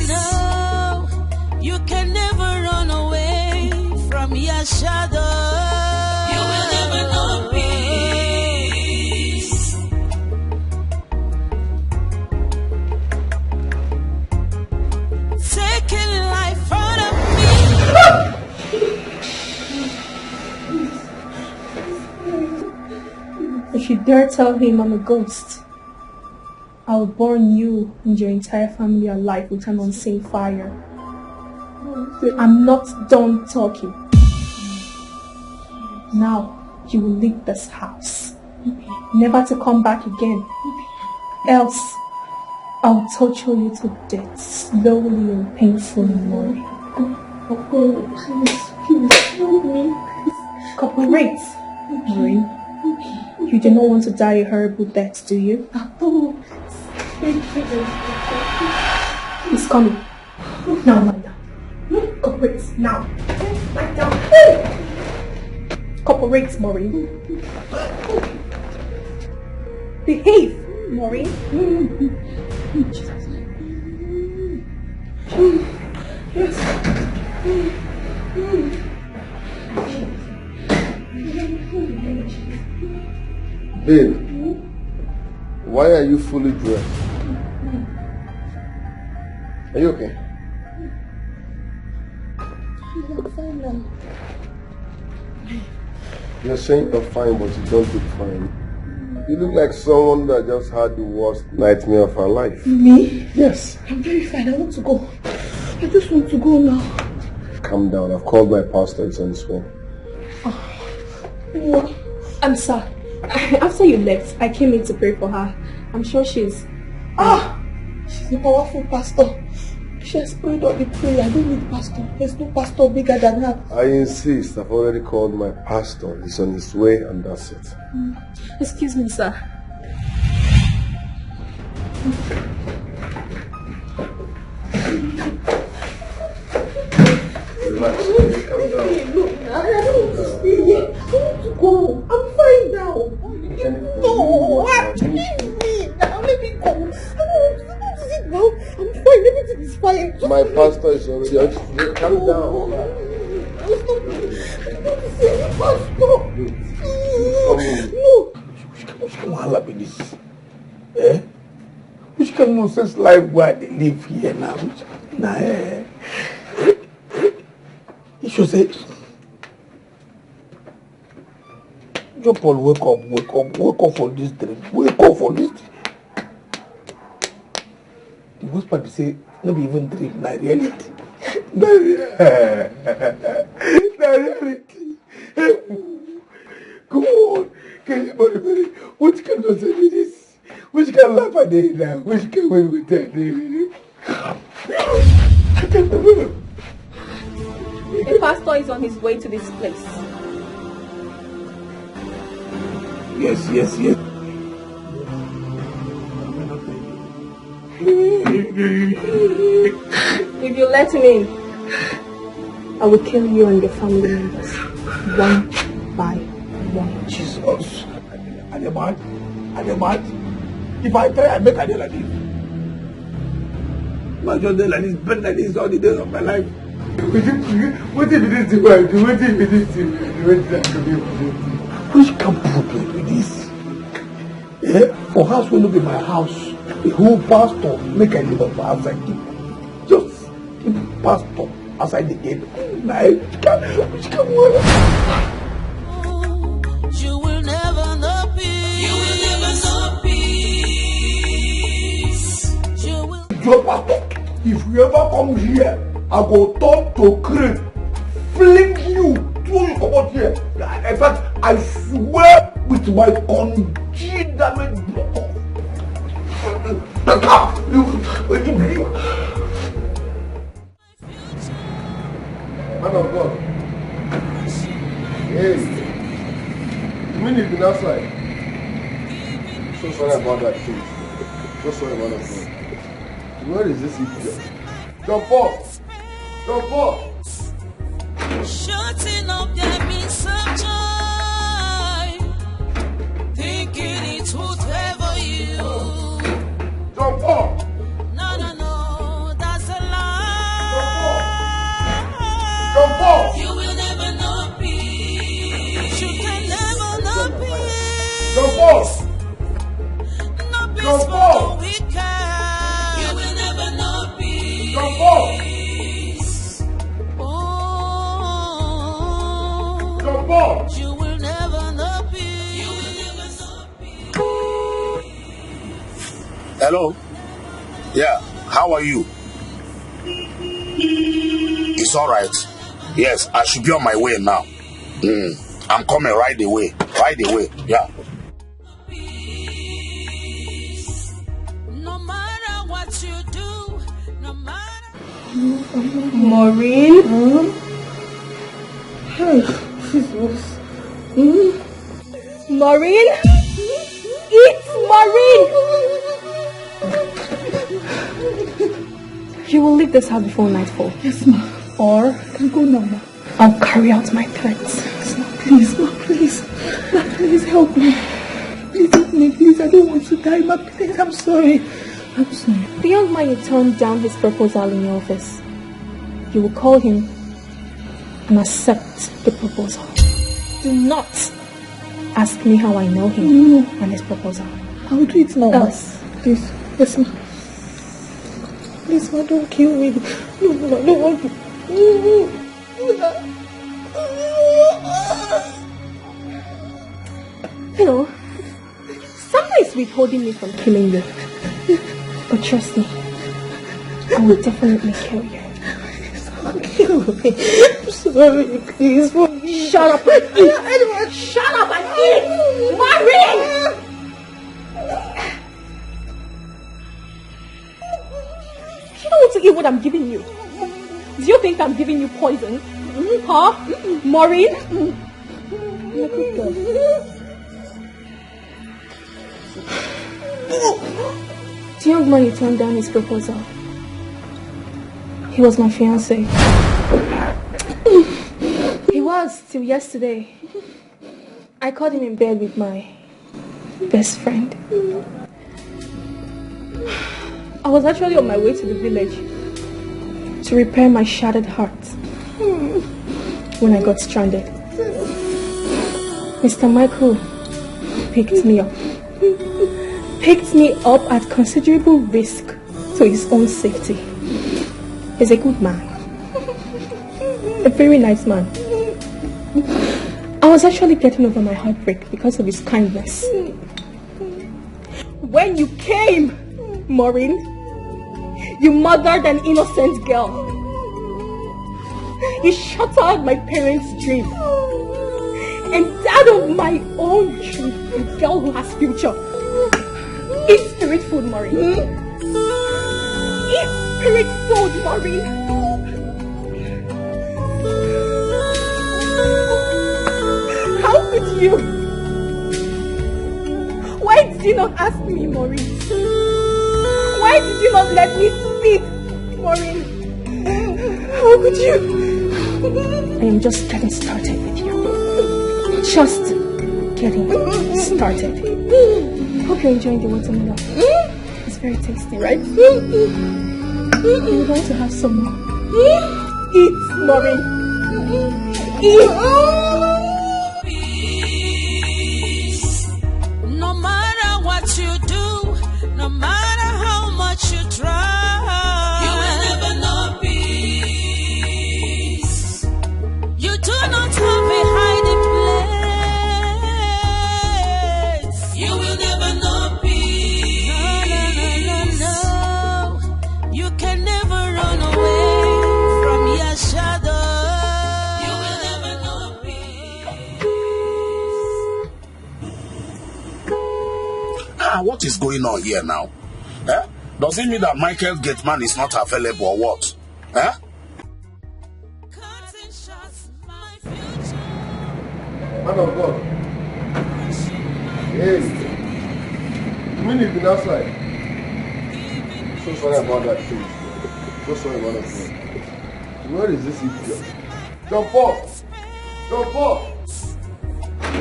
Speaker 3: No. You can never run away from your shadow. You will never know peace. Taking life out of
Speaker 13: If you dare tell him I'm a ghost, I will burn you and your entire family alive with an unseen fire. I'm not done talking. Now you will leave this house, never to come back again. Else, I will torture you to death, slowly and painfully, Mori. Please help me. Cooperate, Mori. You do not want to die a horrible death, do you? He's coming. Now, lie down. Cooperate, now. Lie down. Cooperate, Maureen. Behave, Maureen. Yes.
Speaker 14: Babe, why are you fully dressed? Are you okay?
Speaker 13: I'm fine now.
Speaker 14: You're saying you're fine, but you don't look fine. You look like someone that just had the worst nightmare of her life.
Speaker 13: Me?
Speaker 14: Yes.
Speaker 13: I'm very fine. I want to go. I just want to go now.
Speaker 14: Calm down. I've called my pastor. It's on his phone.
Speaker 13: What? Sir, after you left, I came in to pray for her. I'm sure she's...
Speaker 4: She's a powerful pastor. She has prayed all the prayer. I don't need pastor. There's no pastor bigger than her.
Speaker 14: I insist. I've already called my pastor. He's on his way and that's it.
Speaker 13: Excuse me, sir.
Speaker 14: Relax. Calm down.
Speaker 4: Look, I don't want to stay here. I want to go. I'm fine now. No, leave me now. Let me go. I don't want to sit now. I'm fine. Everything is fine.
Speaker 14: My pastor is already on his way. Calm down.
Speaker 4: I was not going to see any pastor. No.
Speaker 9: Which kind of wahala be this? Eh? Which kind of nonsense life where they live here now? He should say, John Paul, wake up for this dream. Wake up for this. The worst part is say, not even dream, not reality. Not reality. Come on. Which kind of say this? Which kind of life are they now? Which kind of way with that?
Speaker 13: The pastor is on his way to this place.
Speaker 9: Yes.
Speaker 13: If you let him in, I will kill you and your family members, one by one.
Speaker 9: Jesus. Are they mad? If I try, I make a day like this. My just day like this, bend like this all the days of my life.
Speaker 2: What if it is the way I do? What if it is the way I do?
Speaker 9: Which can problem with this? Yeah? For house will not be my house. The whole pastor make a little for outside keep. Just keep pastor outside the gate. Which can
Speaker 3: You will never know peace. You will never know
Speaker 9: your pastor. If you ever come here, I go talk to crane, fling you, throw you come out here. In fact, I swear with my congealed damage block.
Speaker 14: Man of God. Hey. You mean you've been outside? So sorry about that, please. So sorry about that, please. Where is this idiot? Jump off! Jump off!
Speaker 3: Shutting up there means some joy. Thinking it would favor you.
Speaker 14: Jump off!
Speaker 3: No, that's a lie.
Speaker 14: Jump off!
Speaker 3: You will never know peace. You can never know peace.
Speaker 14: Jump off!
Speaker 3: No peace
Speaker 14: Jump
Speaker 3: for
Speaker 14: off!
Speaker 3: the wicked. You will never know peace.
Speaker 14: Jump off! Jump off!
Speaker 3: You will never know peace. You will never know peace.
Speaker 17: Hello? Yeah, how are you? It's alright. Yes, I should be on my way now. I'm coming right away. Right away, yeah.
Speaker 3: No matter what you do, no matter.
Speaker 1: Maureen? Hey, Jesus. Maureen? It's Maureen! You will leave this house before nightfall.
Speaker 4: Yes, ma.
Speaker 1: Or
Speaker 4: I can go now, ma.
Speaker 1: I'll carry out my threats.
Speaker 4: Yes, ma, please, ma, please. Ma, please help me. Please help me, please. I don't want to die, ma. Please, I'm sorry. I'm sorry.
Speaker 1: The young man you turned down his proposal in your office. You will call him and accept the proposal. Do not ask me how I know him and his proposal.
Speaker 4: I will do it now.
Speaker 1: Else.
Speaker 4: Please. Yes, ma. Please, ma, don't kill me. No, I don't want to.
Speaker 1: You know, something is withholding me from killing you. But trust me, I will definitely kill you.
Speaker 4: Kill me. I'm sorry, please.
Speaker 1: Shut up and eat. Shut up and eat. Maureen! You don't want to eat what I'm giving you. Do you think I'm giving you poison? Huh? Maureen? The young man you turned down his proposal. He was my fiancé. He was till yesterday. I caught him in bed with my best friend. I was actually on my way to the village to repair my shattered heart when I got stranded. Mr. Michael picked me up. Picked me up at considerable risk to his own safety. He's a good man. A very nice man. I was actually getting over my heartbreak because of his kindness. When you came, Maureen, you murdered an innocent girl. You shattered my parents' dream. And that of my own dream, a girl who has future. Eat spirit food, Maureen. Eat spirit food, Maureen. How could you? Why did you not ask me, Maureen? Why did you not let me speak, Maureen? How could you? I am just getting started with you. Just getting started. Hope you're enjoying the watermelon. It's very tasty, right? You're going to have some more. Eat, Maureen. Eat.
Speaker 3: No matter what you do, no matter how much you try, you will never know peace. You do not have a hiding place. You will never know peace. No.
Speaker 17: what is going on here now? Eh? Does it mean that Michael's gate man is not available or what? Eh?
Speaker 14: Man of God. Hey. You mean you've been outside? So sorry about that, please. So sorry about that, please. Where is this idiot? Jump Paul! Jump Paul!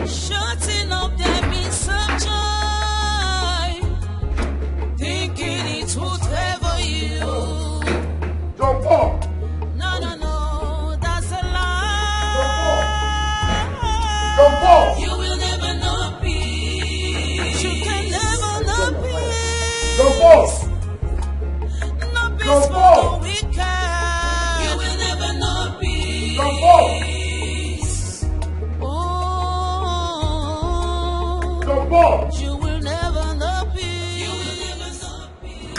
Speaker 3: Shutting up there means some joy. Thinking it would favor you.
Speaker 14: Jump Paul!
Speaker 3: No, no, no, that's a lie.
Speaker 14: Jump Paul!
Speaker 3: You will never know peace. You can never know peace.
Speaker 14: Jump Paul!
Speaker 3: No peace
Speaker 14: Jump
Speaker 3: for
Speaker 14: Paul!
Speaker 3: the wicked. You will never know peace.
Speaker 14: Jump Paul! Jump Paul!
Speaker 3: You will never know peace. You will never know peace.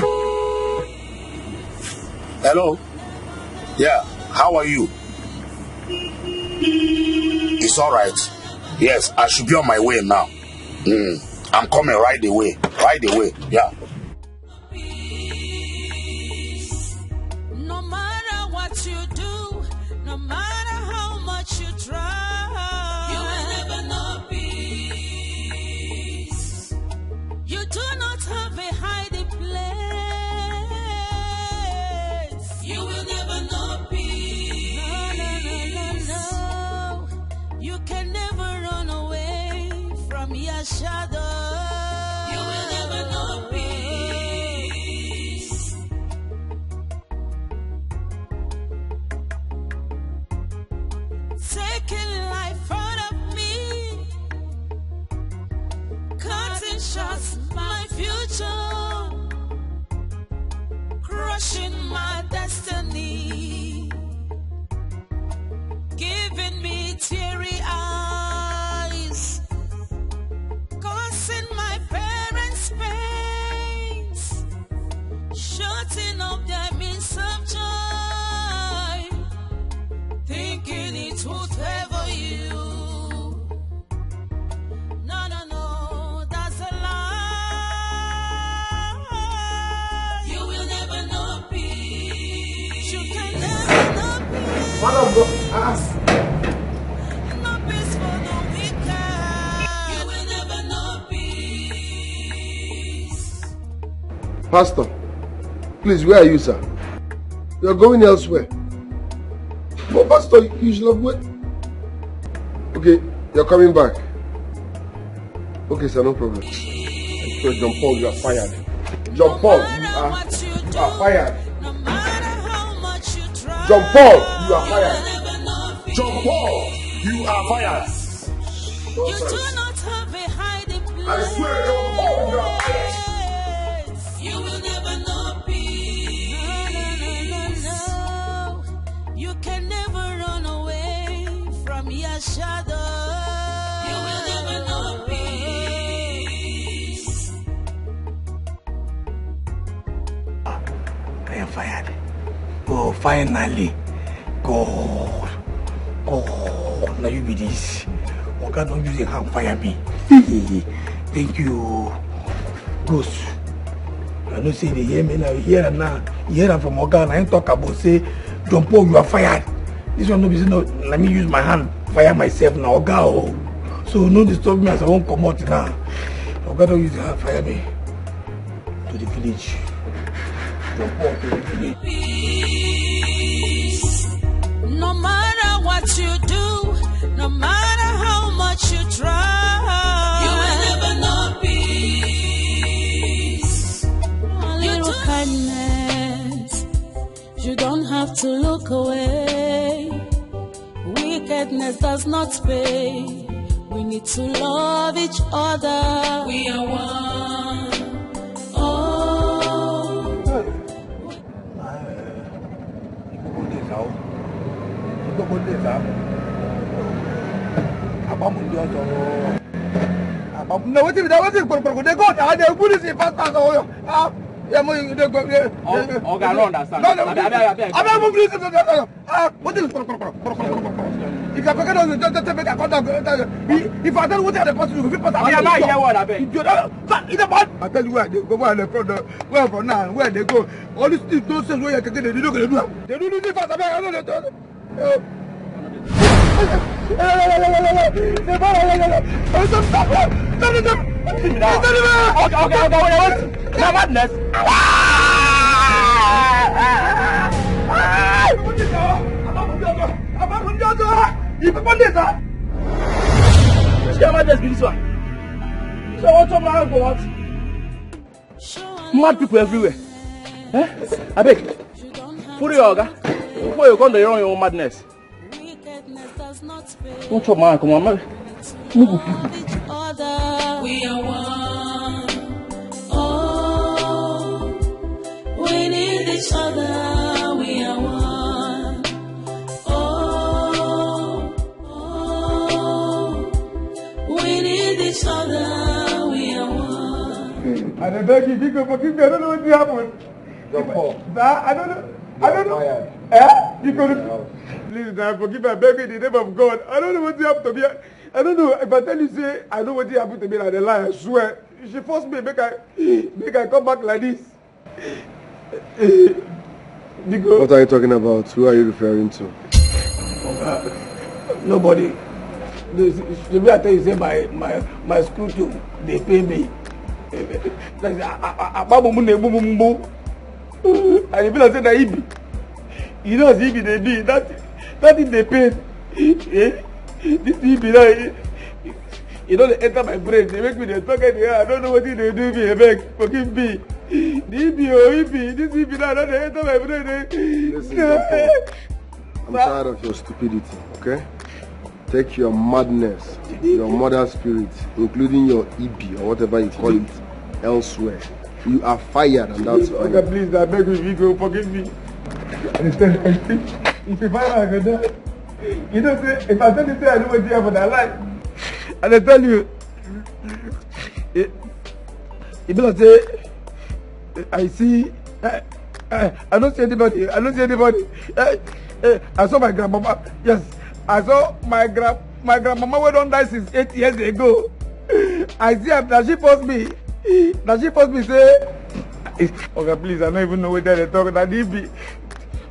Speaker 17: Hello? Yeah, how are you? It's alright. Yes, I should be on my way now. I'm coming right away. Right away, yeah.
Speaker 3: No matter what you do, no matter how much you try, you will never know peace. You do not have a hiding place. You will never know peace. No. You can never run away from your shadow. You will never know peace. Taking life out of me, cutting shots my future, crushing my destiny, giving me teary eyes, causing my parents pains, shutting up their means of joy, thinking it would favor you. No, that's a lie. You will never know peace. You can never know peace.
Speaker 14: Man of God,
Speaker 3: No peace for the wicked. You will never know peace.
Speaker 14: Pastor, please, where are you, sir? You're going elsewhere. But Pastor, you should have wait. Okay, you're coming back. Okay, sir, no problem. So, John Paul, you are fired. John Paul, you are fired. John Paul, you are fired.
Speaker 17: John Paul, you are fired.
Speaker 3: You do not have a hiding place.
Speaker 14: I swear, John Paul, you are fired.
Speaker 3: You will never know peace. No. You can never run away from your shadow. You will never know peace.
Speaker 9: I am fired. Oh, finally. God. Now you be this. Oh, God, don't use your hand, fire me. Thank you. Ghost. I don't say they hear me now. Hear now. Hear that from Oga. I ain't talk about say, John Paul, you are fired. This one no be say no. Let me use my hand, fire myself now, Oga. Oh. So no disturb me as I won't come out now. Oga, don't use your hand, fire me to the village. John Paul to the village.
Speaker 3: No matter what you do, no matter how much you try, you will never know peace. A little kindness, you don't have to look away. Wickedness does not pay. We need to love each other. We are one.
Speaker 9: No, what if that was it? They go down, they put it in fast. I don't understand. No. What is
Speaker 2: If I forget to tell me that contact, if I tell you what the person do, people are
Speaker 18: not here. What I beg?
Speaker 2: I tell you where they go, where they where for now, where they go. All these things don't say where you can get. They don't do. They do this fast. I don't know.
Speaker 18: Mad people everywhere. I beg. Put your organ. Before you come to run your own madness. What's up, man? Come on, man.
Speaker 3: We are one. Oh, we need each other. We are one. Oh, we need each other. We are one.
Speaker 2: I beg you, because forgive me. I don't know what happened. I don't know. You could. Please, now forgive me. I beg you in the name of God. I don't know what happened to me. I don't know. If I tell you, say, I know what happened to me like the lie, I swear. She forced me, make I come back like this.
Speaker 14: What are you talking about? Who are you referring to?
Speaker 2: Nobody. The way I tell you, say my school too, they pay me. Like, and if you say that Ibi, you know, Ibi they be that is the pain. This Ibi now, you know, they enter my brain. They make me the talk in the air. I don't know what they do me. I beg, forgive me. The Ibi, this Ibi now, they enter my brain.
Speaker 14: Listen, I'm tired of your stupidity. Okay, take your madness, your mother spirit, including your Ibi or whatever you call it, elsewhere. You are fired, and that's fine.
Speaker 2: Okay, please, I beg you, go forgive me. If you find out, I go die. You know, say, if I tell you, say, I know what you have for that life, and I tell you, it be like, say, I see, I don't see anybody, I saw my grandmama, yes, I saw my grandmama who don't die since 8 years ago. I see her, that she forced me. Now she forced me say, okay, please, I don't even know whether they talk that Ibi.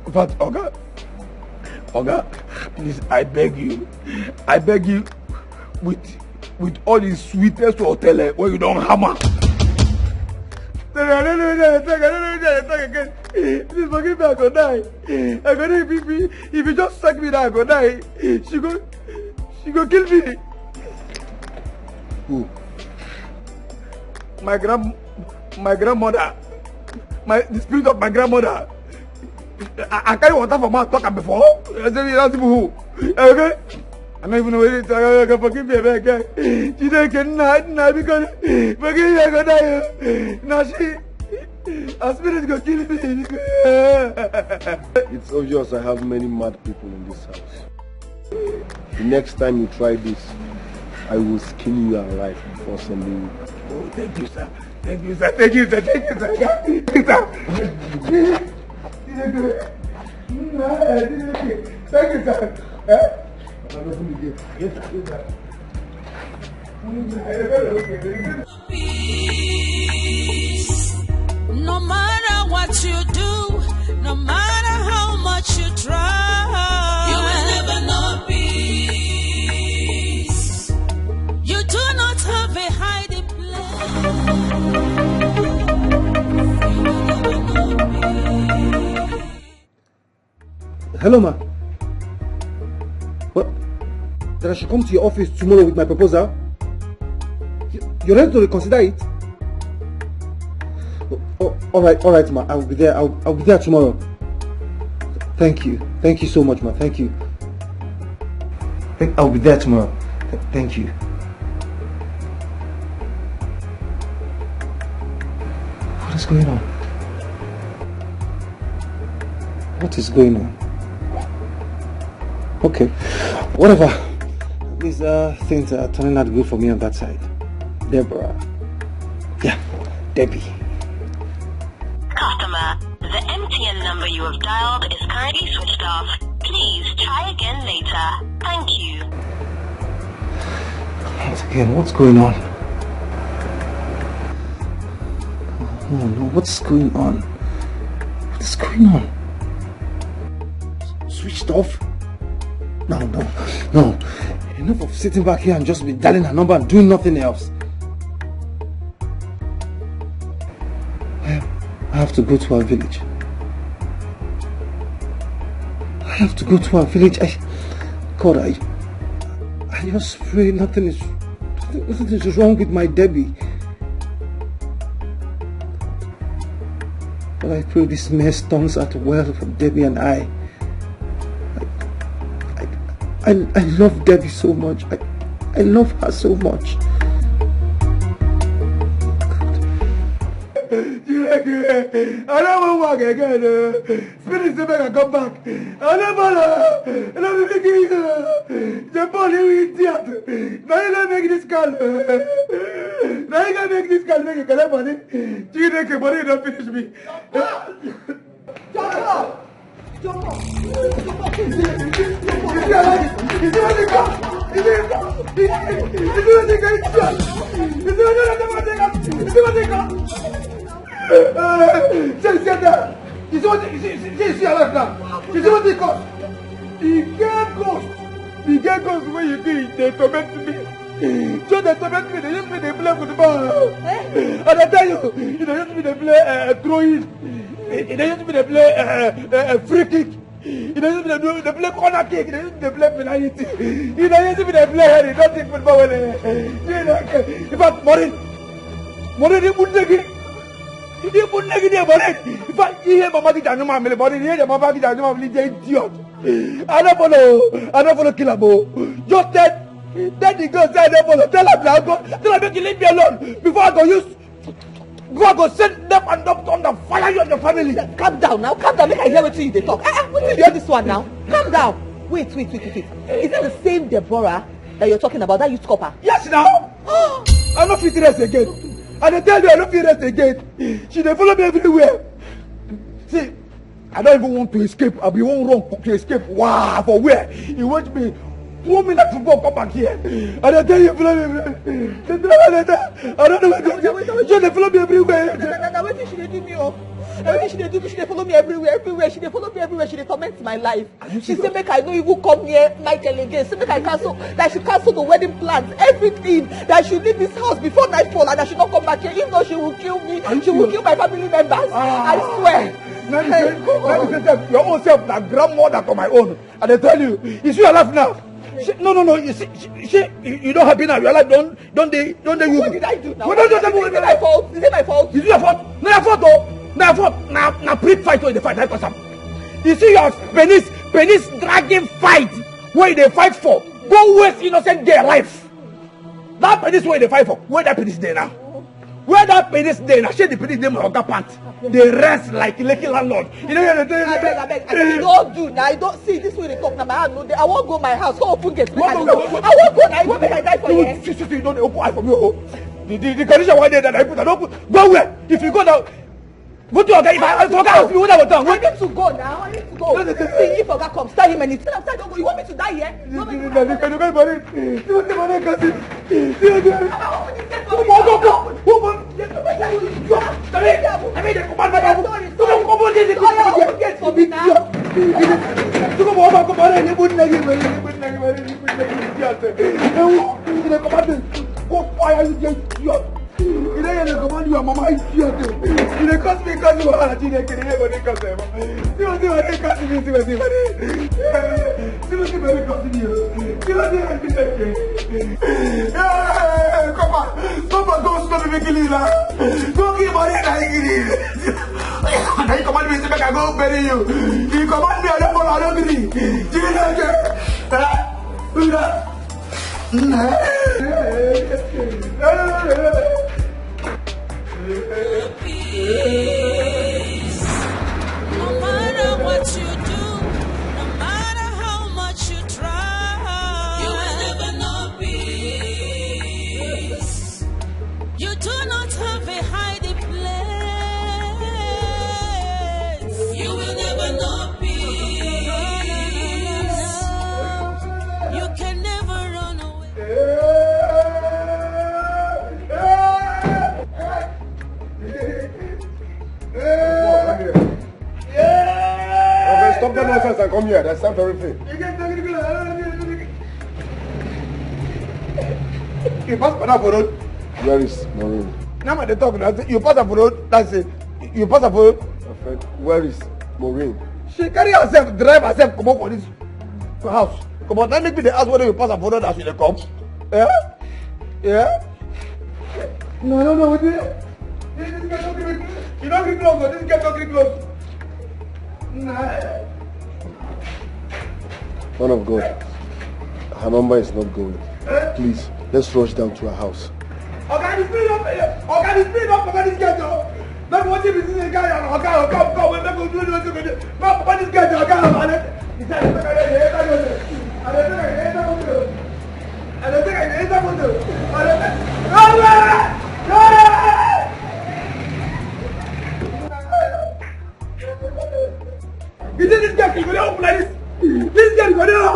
Speaker 2: But okay, please, I beg you, with all the sweetest hotel where you don't hammer. I don't know again. Please forgive me, I go die. I go die if you just suck me now, I go die. She go kill me.
Speaker 14: Who?
Speaker 2: My grandmother, the spirit of my grandmother. I carry water from her talk before. I said, that's who. Okay? I don't even know what it is. I can forgive me. She didn't not because forgive me, I go die. Now her spirit go kill me.
Speaker 14: It's obvious I have many mad people in this house. The next time you try this, I will skin you alive before sending you.
Speaker 2: Oh, thank you, sir. Thank you, sir. Thank you, sir. Thank you, sir. Thank you, sir. Thank you, sir.
Speaker 3: Peace. No matter what you do, no matter how much you try, you will never know peace. You do not have a hiding place.
Speaker 19: Hello, ma. What? That I should come to your office tomorrow with my proposal? You're ready to reconsider it? Oh, all right, ma. I'll be there. I'll be there tomorrow. Thank you so much, ma. Thank you. I'll be there tomorrow. Thank you. What is going on? What is going on? Okay, whatever. These things are turning out good for me on that side. Deborah. Yeah, Debbie.
Speaker 7: Customer, the MTN number you have dialed is currently switched off. Please Try again later. Thank you.
Speaker 19: Once again, what's going on? Oh no, what's going on? What's going on? Switched off? No. Enough of sitting back here and just be dialing her number and doing nothing else. I have to go to our village. I just pray nothing is wrong with my Debbie. But I pray this mess turns out well for Debbie and I. I love Debbie so much. I love her so much.
Speaker 2: I don't want to walk again. Spirit say make I come back. I never know. The body will theater. Now you gonna make this call. Make a collect money. Gina, the money don't finish me. The ghost where you be, they torment me. So they torment me, they use me, they play football. And I tell you, they use me, they play throwing. They use me, they play free kick. They use me, they play corner kick. They use me, they play penalty. They use me, they play head. They don't think football. In fact, Morin, they put the game. They put the game, Morin. In fact, he hear Mama Gina, Morin, he hear Mama Gina, idiot. I don't follow Killabo. Just that the girl said I don't follow. Tell her make you leave me alone before I go send them and up on the fire you and your family.
Speaker 8: Calm down now, make I hear what you they talk. What is this one now? Calm down. Wait. Is that the same Deborah that you're talking about, that Youth Corper?
Speaker 2: Yes now. I'm not fit rest again. And I tell you I don't fit rest again. She they follow me everywhere. See, I don't even want to escape. I'll be one wrong to escape. Wow, for where? You want me 2 minutes to go come back here. And I tell you, follow me. I don't know what to do. They follow me everywhere.
Speaker 8: Now what should they do me off? Everything she do, she follow me everywhere. She follow me everywhere. She torment my life. She say make I no even come near Michael again. Say make I cancel. That she cancel the wedding plans, everything. That I should leave this house before nightfall, and I should not come back here. If not, she will kill me. She will kill my family members. I swear.
Speaker 2: Now you say your own self, that grandmother to my own. And I tell you, is you alive now? No. You see, you don't happy now. You're alive. Don't they?
Speaker 8: What did I do now?
Speaker 2: Is
Speaker 8: it my fault? Is it my fault?
Speaker 2: Is it your fault? No, your fault though. Now pre-fight where they fight. Like us. You see your penis dragging fight where they fight for. Go waste innocent girl life. That penis where they fight for. Where that penis there now? Where that penis there now? Share the penis name of that pant. They rest like lucky landlord. You know
Speaker 8: I beg. I don't do now. I don't see this way they talk now. I won't go my house. Go open gate. I won't go now. I won't I die for you.
Speaker 2: You don't open eye from you. The condition why they that I put an open. Go where? If you go now. Go to your guy. If I forgot you, what I will tell.
Speaker 8: I need to go now. I need to go. See if Oga comes, tell him and he's don't go. You want me to die here?
Speaker 2: Go. You are mama idiot. You dey cost me cause you are Gina kiri go dey cost them. See what they cost me. See what they cost me. Come on, go stop me killing la. Go give money na kiri. Now you command me say make I go bury you. You command me I don't follow, I don't agree. Gina,
Speaker 3: Peace. No matter what you do, no matter how much you try, you will never know peace. You do not have a hiding place. You will never know peace.
Speaker 14: come here. That's not very fair.
Speaker 2: You pass for road.
Speaker 14: Where is Maureen?
Speaker 2: Now they talk. You pass for road. That's it. You pass for road.
Speaker 14: My friend, where is Maureen?
Speaker 2: She carry herself, drive herself, come up for this house. Come on, let me be the house whether you pass for road as you come. Yeah? Yeah? No. This guy don't get close. You don't get close. This guy don't get close. Nah.
Speaker 14: Man of God, her number is not going. Please, let's rush down to her house.
Speaker 2: Okay, speed up. Okay, speed up. Okay, this guy. Don't want to be this guy. Okay, come. We're not going to do this. Not this guy. Okay, you think this guy can go down like this? This guy can go down.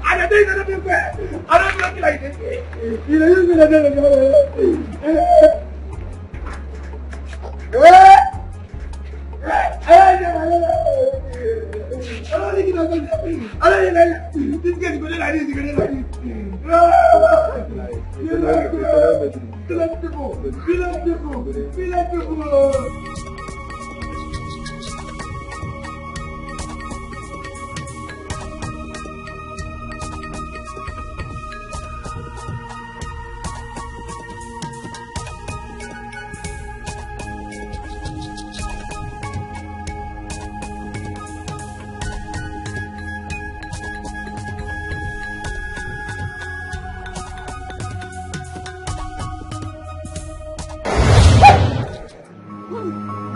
Speaker 2: I don't think that's fair. I don't look like this. You know, you're going to do this guy is going like this.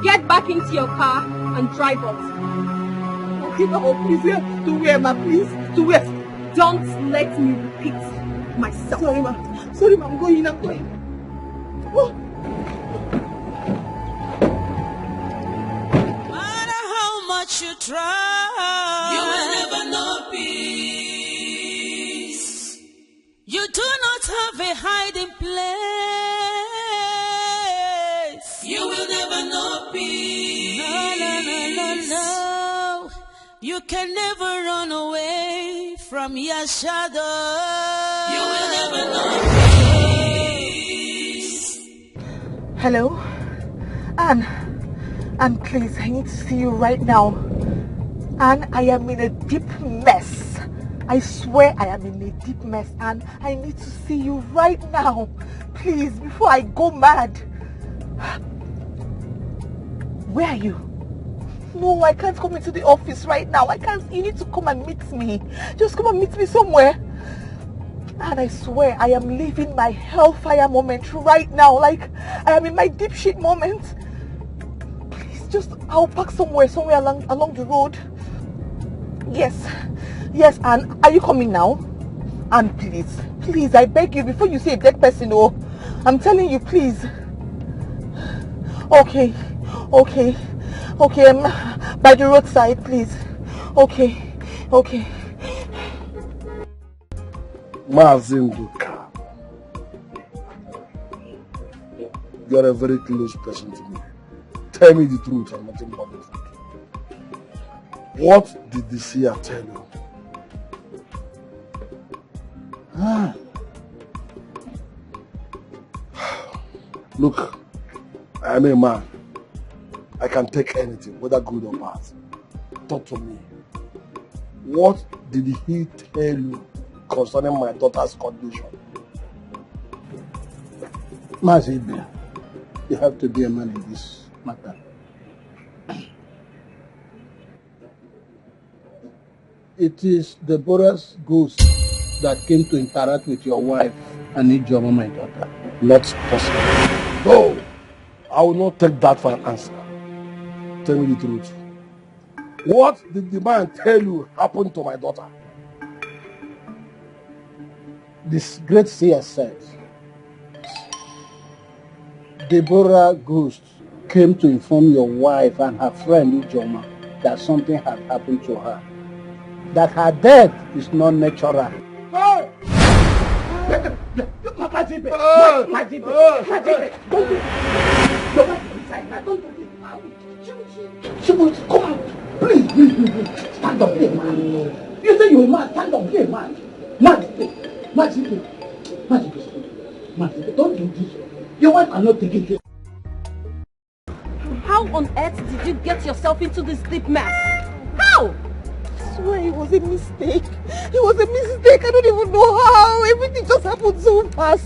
Speaker 1: Get back into your car and drive off.
Speaker 8: Okay, no, please, to where, ma, please? To where?
Speaker 1: Don't let me repeat myself.
Speaker 8: Sorry, ma, I'm going. Oh.
Speaker 3: No matter how much you try, you will never know peace. You do not have a hiding place. You will never know peace. No. You can never run away from your shadow. You will never know peace.
Speaker 8: Hello? Anne, please, I need to see you right now. Anne, I am in a deep mess. I swear I am in a deep mess, Anne. I need to see you right now. Please, before I go mad. Where are you? No, I can't come into the office right now. I can't. You need to come and meet me. Just come and meet me somewhere. And I swear I am living my hellfire moment right now. Like I am in my deep shit moment. Please, I'll park somewhere along the road. Yes, Anne, are you coming now? Anne, please, I beg you, before you say a dead person, oh, I'm telling you, please. Okay, by the roadside, please. Okay.
Speaker 14: Mazinduka, you're a very close person to me. Tell me the truth and nothing but the truth. What did the seer tell you? Look, I am a man. I can take anything, whether good or bad. Talk to me. What did he tell you concerning my daughter's condition?
Speaker 6: Mazibia, you have to be a man in this matter. It is Deborah's ghost that came to interact with your wife and Ijoma, my daughter.
Speaker 14: Not possible. No, I will not take that for an answer. Tell me the truth. What did the man tell you happened to my daughter?
Speaker 6: This great seer said, Deborah Ghost came to inform your wife and her friend Ijoma that something had happened to her. That her death is not natural.
Speaker 2: Hey!
Speaker 6: Come on.
Speaker 9: Please, stand up, be a man. You say you're mad, stand up, be a man. Mad, don't do this. Your wife cannot take it.
Speaker 1: How on earth did you get yourself into this deep mess? How?
Speaker 8: I swear it was a mistake. It was a mistake. I don't even know how. Everything just happened so fast.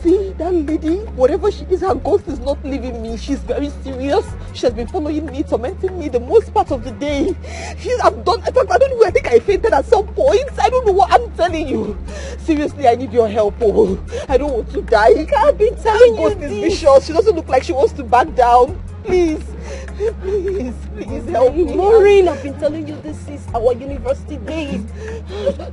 Speaker 8: See, that lady, whatever she is, her ghost is not leaving me. She's very serious. She has been following me, tormenting me the most part of the day. I've done, in fact, I don't know, I think I fainted at some point. I don't know what I'm telling you. Seriously, I need your help. Oh, I don't want to die. I can't be telling you. Her ghost is vicious. She doesn't look like she wants to back down. Please help me.
Speaker 1: Maureen, I've been telling you this is our university days.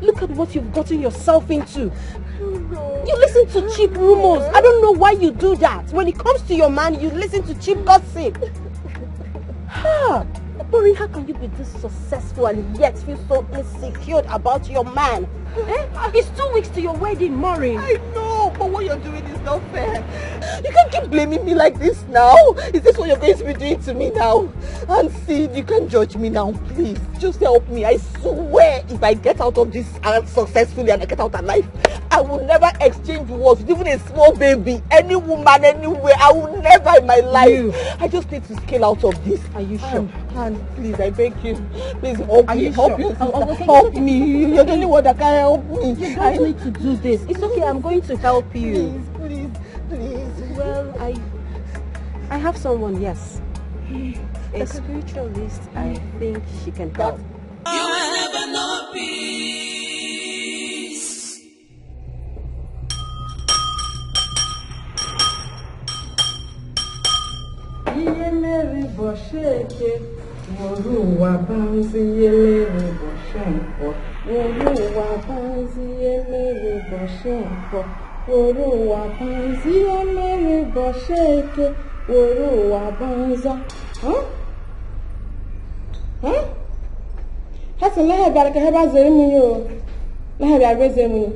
Speaker 1: Look at what you've gotten yourself into. You listen to cheap rumors. I don't know why you do that. When it comes to your man, you listen to cheap gossip. Maureen, how can you be this successful and yet feel so insecure about your man? It's 2 weeks to your wedding, Maureen.
Speaker 8: I know, but what you're doing is not fair. You can't keep blaming me like this now. Is this what you're going to be doing to me now? And see, you can't judge me now, please. Just help me. I swear, if I get out of this successfully and I get out alive, I will never exchange words with even a small baby, any woman, anywhere. I will never in my life. I just need to scale out of this.
Speaker 1: Are you sure?
Speaker 8: And please, I beg you, please help me. Help
Speaker 1: sure?
Speaker 8: Help me. You're the only one that can help me.
Speaker 1: You don't need to do this. It's okay. I'm going to help you.
Speaker 8: Please.
Speaker 1: Well, I have someone. Yes, a spiritualist. I think she can help.
Speaker 3: You will never know peace.
Speaker 4: Hasa lahe baraka heba zere munyo. Lahe ba be zere munyo.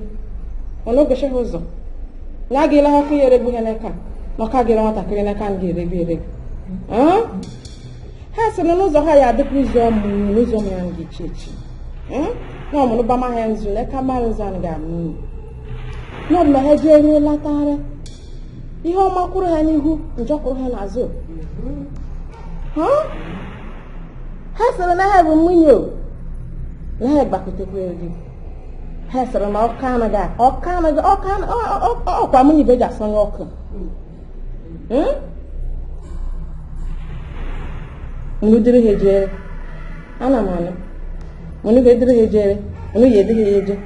Speaker 4: Ono go sheho zo. Na ge la ha ku yere bu heneka. No ka ge wata kire na kan ge re. Hasa no zo ha ya de prizo mu no zo me an gi chechi. No mo no ba ma henzu le ka ma nza nga mu. No me he je ru latare. Ihe o makuru ha n'ihu, njo kuru ha n'azụ. Hasa na ha bu munyo. Lahe bakutekwe ri. Hesere na ọkanaga ọkwa munyi beja sonye ọkụ. Mudiri hejere. Ana manu. Munu bediri hejere. Munu yediri heje.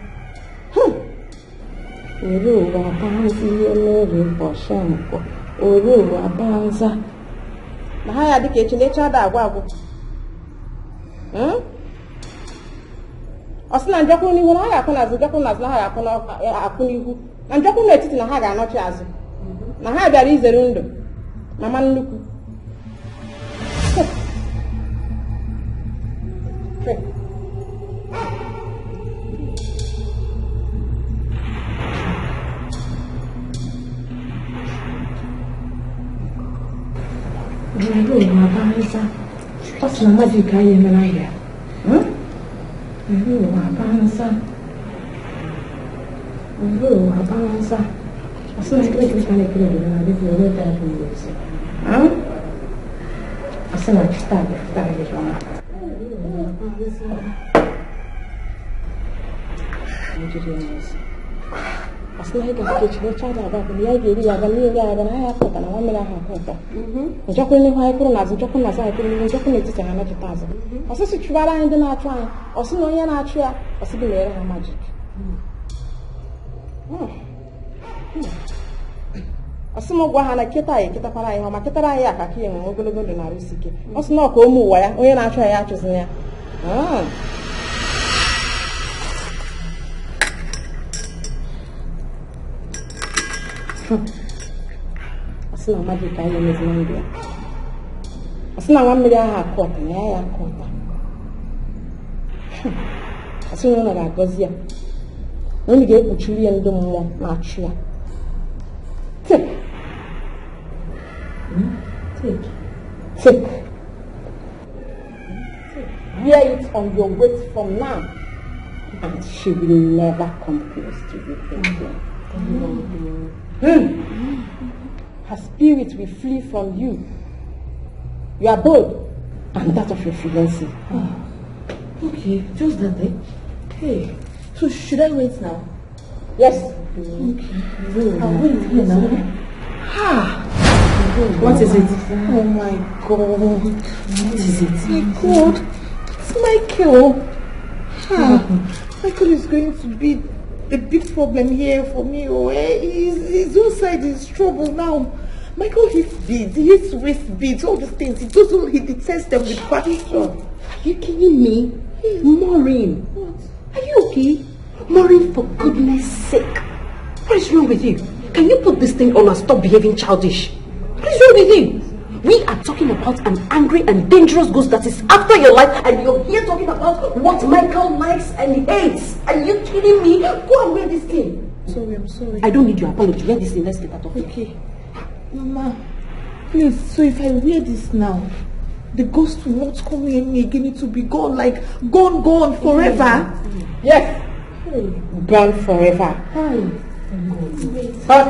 Speaker 4: Oru wa banzi emere boshanko. Oru wa banza. Na ha ya dịka echi na-eche ada agwa. Osina njọkụ n'ihu na ha ga-akụ n'azụ, njọkụ n'azụ na ha ga-akụ n'ihu. Na njọkụ n'etiti na ha ga-anọchi azụ. Na ha bịara izere ndụ. Mama nnukwu. Osina magic ayi emela ya. Avanza. Así es que le quitan el crédito, la de que no te ayude. Así no está ahí, Así es que le quitan el crédito, ya que ya gani ya gana ya kota na wamela ha kota. Njoko ni kwa ikuru nazo, njoko nazo ikuru, njoko ni tete na kitazo. Así si chubara ndi na atwa, así no ya na atwa, así bi lere ha magic. Así mo gwa ha na kita yi kita para yi ha ma kita ra ya ka ki mo ogologo ndo na rusike. Así no ko mu wa ya, onye na atwa ya atwezi ya. Asina magic ayi mezinandia. Asina wamiri aha akota na ya akota. Asina na ga-agọzi. Onye ga-ekpuchiri ya ndị mmụọ na-achụ ya. Take. bear it on your waist from now. And she will never come close to you again. Her spirit will flee from you. Your abode and that of your fiancé.
Speaker 13: Okay, just that day. Hey, so should I wait now?
Speaker 4: Yes.
Speaker 13: Okay. I'll wait here now. What is it?
Speaker 4: Oh my God.
Speaker 13: What is it?
Speaker 4: My God. It's Michael. Michael is going to be a big problem here for me. His own side is trouble now. Michael hates beads, he hates waist beads, all these things. He detests them with passion.
Speaker 13: Are you kidding me? Maureen. What? Are you okay? Maureen, for goodness sake. What is wrong with you? Can you put this thing on and stop behaving childish? What is wrong with you? We are talking about an angry and dangerous ghost that is after your life, and you're here talking about what Michael likes and hates. Are you kidding me? Go and wear this thing.
Speaker 4: I'm sorry.
Speaker 13: I don't need your apology. Wear this thing. Let's get out of here.
Speaker 4: Okay. Mama, please, so if I wear this now, the ghost will not come near me again. It will be gone, like gone forever. Yes. Gone forever. But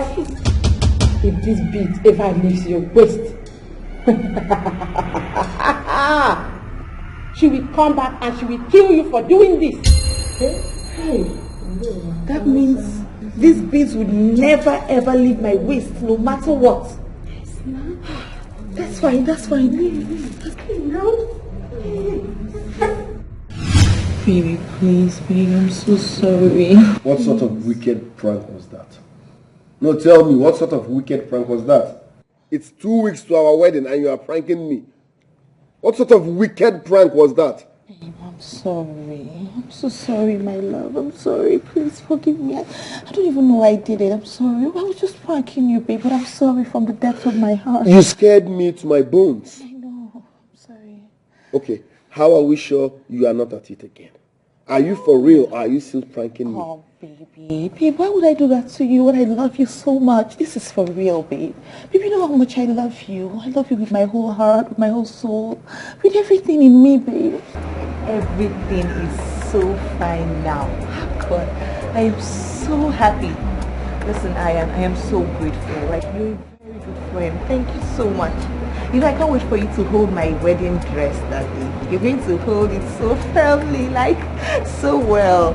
Speaker 4: if this bead ever leaves your waist, she will come back and she will kill you for doing this. That means these beads would never ever leave my waist, no matter what. That's fine.
Speaker 8: Baby, please, baby, I'm so sorry.
Speaker 14: What sort of wicked prank was that? No, tell me, what sort of wicked prank was that? It's 2 weeks to our wedding and you are pranking me. What sort of wicked prank was that?
Speaker 4: Babe, I'm sorry. I'm so sorry, my love. I'm sorry. Please forgive me. I don't even know why I did it. I'm sorry. I was just pranking you, babe, but I'm sorry from the depths of my heart.
Speaker 14: You scared me to my bones.
Speaker 4: I know. I'm sorry.
Speaker 14: Okay, how are we sure you are not at it again? Are you for real or are you still pranking me?
Speaker 4: Oh, baby. Babe, why would I do that to you when I love you so much? This is for real, babe. Babe, you know how much I love you. I love you with my whole heart, with my whole soul, with everything in me, babe.
Speaker 8: Everything is so fine now. God, I am so happy. Listen, I am so grateful. Like, you're a very good friend. Thank you so much. You know, I can't wait for you to hold my wedding dress that day. You're going to hold it so firmly, like, so well.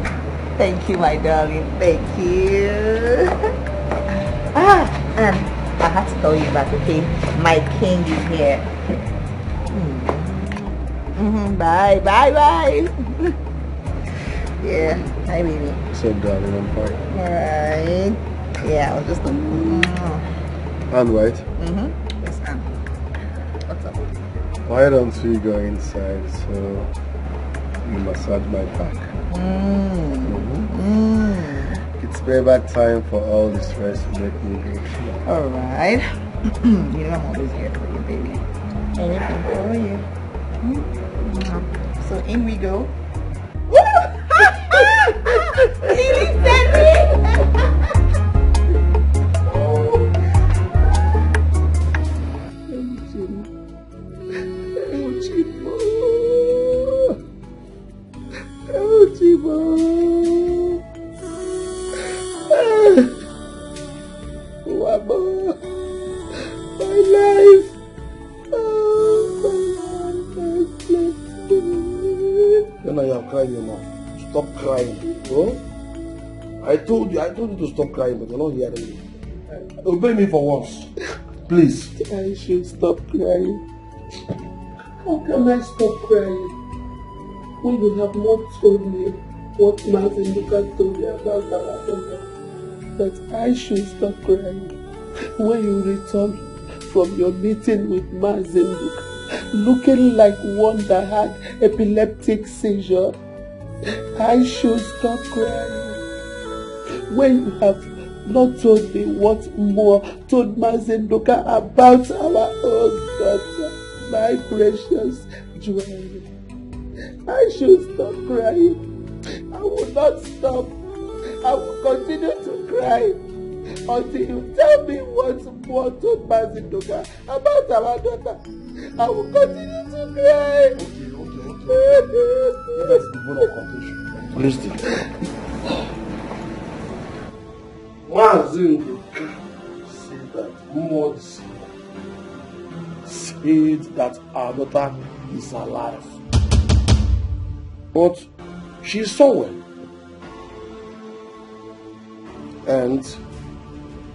Speaker 8: Thank you, my darling. Thank you. And I have to call you back, okay? My king is here. Bye. Yeah, hi, baby.
Speaker 14: What's up, darling? I'm fine.
Speaker 8: Alright. Yeah, I was just
Speaker 14: And right?
Speaker 8: Yes, ma'am. What's up?
Speaker 14: Why don't we go inside so you massage my back? It's payback time for all the stress to make me go.
Speaker 8: Alright. You know I'm always here for you, baby. Anything for you. So in we go.
Speaker 6: Stop crying. Oh? I told you to stop crying, but you're not hearing me. Obey me for once. Please.
Speaker 10: I should stop crying. How can I stop crying when you have not told me what Martin Lucas told me about our daughter? That I should stop crying when you return from your meeting with Mazenduka, looking like one that had epileptic seizure. I should stop crying when you have not told me what more told Mazendoka about our own daughter, my precious Joanne. I should stop crying. I will not stop. I will continue to cry until you tell me what more told Mazendoka about our daughter. I will continue to cry.
Speaker 6: That's the bone of contention. Listen. Mazin said that Maud said that our daughter is alive. But she's somewhere. And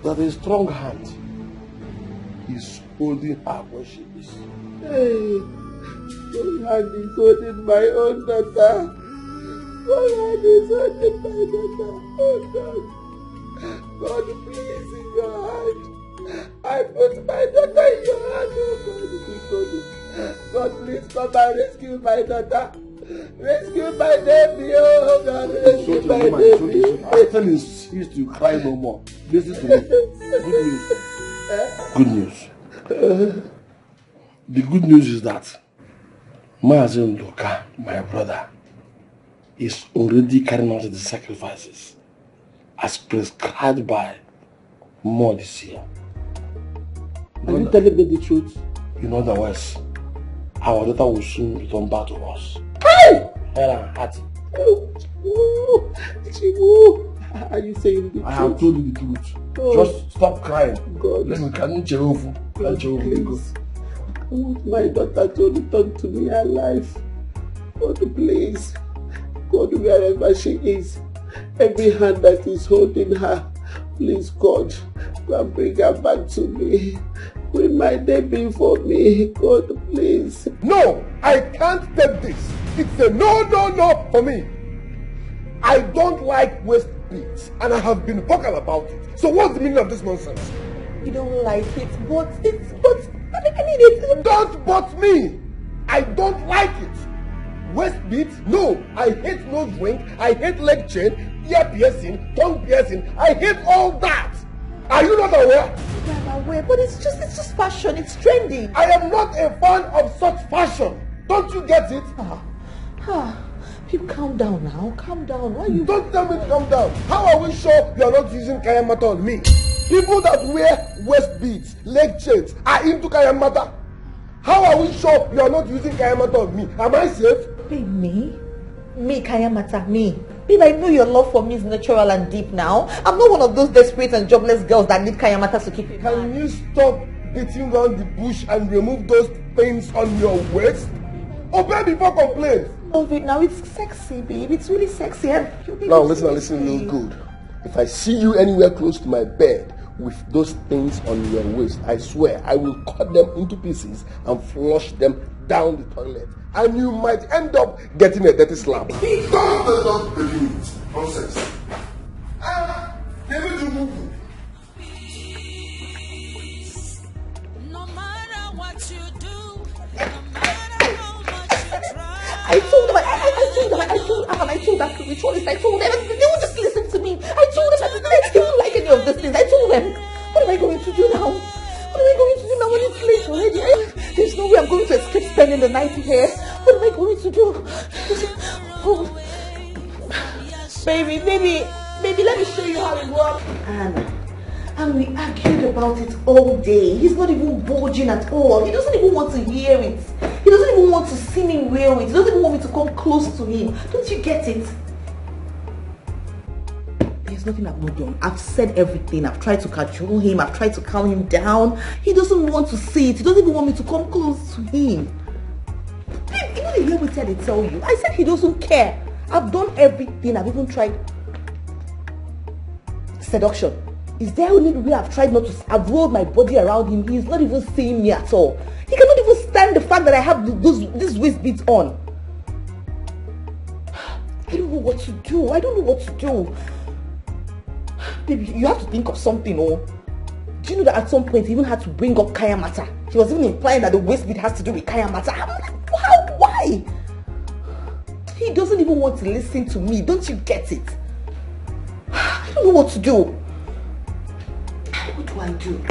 Speaker 6: that a strong hand is holding her where she is.
Speaker 10: Hey, your hand is holding my own daughter. Your hand is holding my daughter. Oh God. God, please, in your hand. I put my daughter in your hand. Oh God, please come and rescue my daughter. Rescue my baby, oh God, rescue my baby.
Speaker 6: After insist you cry no more. Listen to me. Good news. The good news is that Mazin Loka, my brother, is already carrying out the sacrifices as prescribed by Maud this year.
Speaker 10: Are you telling me the truth?
Speaker 6: In other words, our daughter will soon return back to us.
Speaker 10: Hey!
Speaker 6: Helen, Hattie.
Speaker 10: Are you saying the truth?
Speaker 6: I have told you the truth.
Speaker 10: Oh.
Speaker 6: Just stop crying.
Speaker 10: God.
Speaker 6: Let me can Jehovah.
Speaker 10: Please. I want my daughter to return to me alive. God, please. God, wherever she is, every hand that is holding her, please, God, go and bring her back to me. Bring my baby for me. God, please.
Speaker 14: No, I can't take this. It's a no for me. I don't like waste beats, and I have been vocal about it. So what's the meaning of this nonsense?
Speaker 8: You don't like it, but I need it.
Speaker 14: Don't but me. I don't like it. Waist beats? No. I hate nose ring. I hate leg chain, ear piercing, tongue piercing. I hate all that. Are you not aware?
Speaker 8: I'm aware, but it's just fashion. It's trendy.
Speaker 14: I am not a fan of such fashion. Don't you get it?
Speaker 8: People, calm down now. Calm down. Why you?
Speaker 14: Don't tell me to calm down. How are we sure you are not using kayamata on me? People that wear waist beads, leg chains are into kayamata. How are we sure you are not using kayamata on me? Am I safe?
Speaker 8: Babe, me, kayamata, me. Babe, I know your love for me is natural and deep now. I'm not one of those desperate and jobless girls that need kayamata to keep it.
Speaker 14: Can you stop beating around the bush and remove those things on your waist? Obey before complain.
Speaker 8: Love it now. It's sexy, babe. It's really sexy.
Speaker 14: Now listen real good. If I see you anywhere close to my bed with those things on your waist, I swear I will cut them into pieces and flush them down the toilet. And you might end up getting a dirty slap. Don't believe it. Nonsense. Never do move.
Speaker 8: I told them, that spiritualist, I told them, they would just listen to me. I told them that they don't like any of these things. I told them, what am I going to do now? What am I going to do now when it's late already? There's no way I'm going to escape spending the night here. What am I going to do? Oh. Baby, let me show you how it works. And we argued about it all day. He's not even budging at all. He doesn't even want to hear it. He doesn't even want to see me wear it. He doesn't even want me to come close to him. Don't you get it? There's nothing I've not done. I've said everything. I've tried to cajole him. I've tried to calm him down. He doesn't want to see it. He doesn't even want me to come close to him. You know the hear what I tell you? I said he doesn't care. I've done everything. I've even tried seduction. Is there only way I've tried not to? I've rolled my body around him. He's not even seeing me at all. He cannot even stand the fact that I have this waist beads on. I don't know what to do. Baby, you have to think of something, oh. Do you know that at some point he even had to bring up kayamata? He was even implying that the waist bead has to do with kayamata. I'm like, why? He doesn't even want to listen to me. Don't you get it? I don't know what to do. What do I do?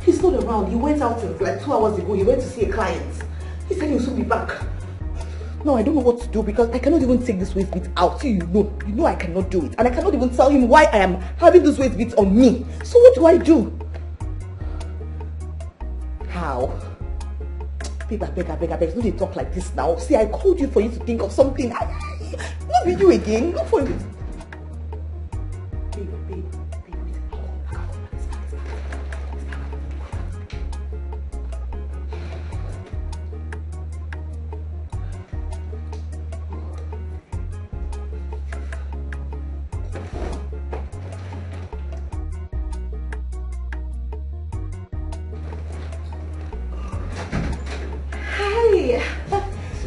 Speaker 8: He's not around. He went out like 2 hours ago. He went to see a client. He said he'll soon be back. No, I don't know what to do because I cannot even take this waist bead out. You know I cannot do it. And I cannot even tell him why I am having this waist bead on me. So what do I do? How? Babe, I beg. Don't you talk like this now. See, I called you for you to think of something. Not be you again. Look for you.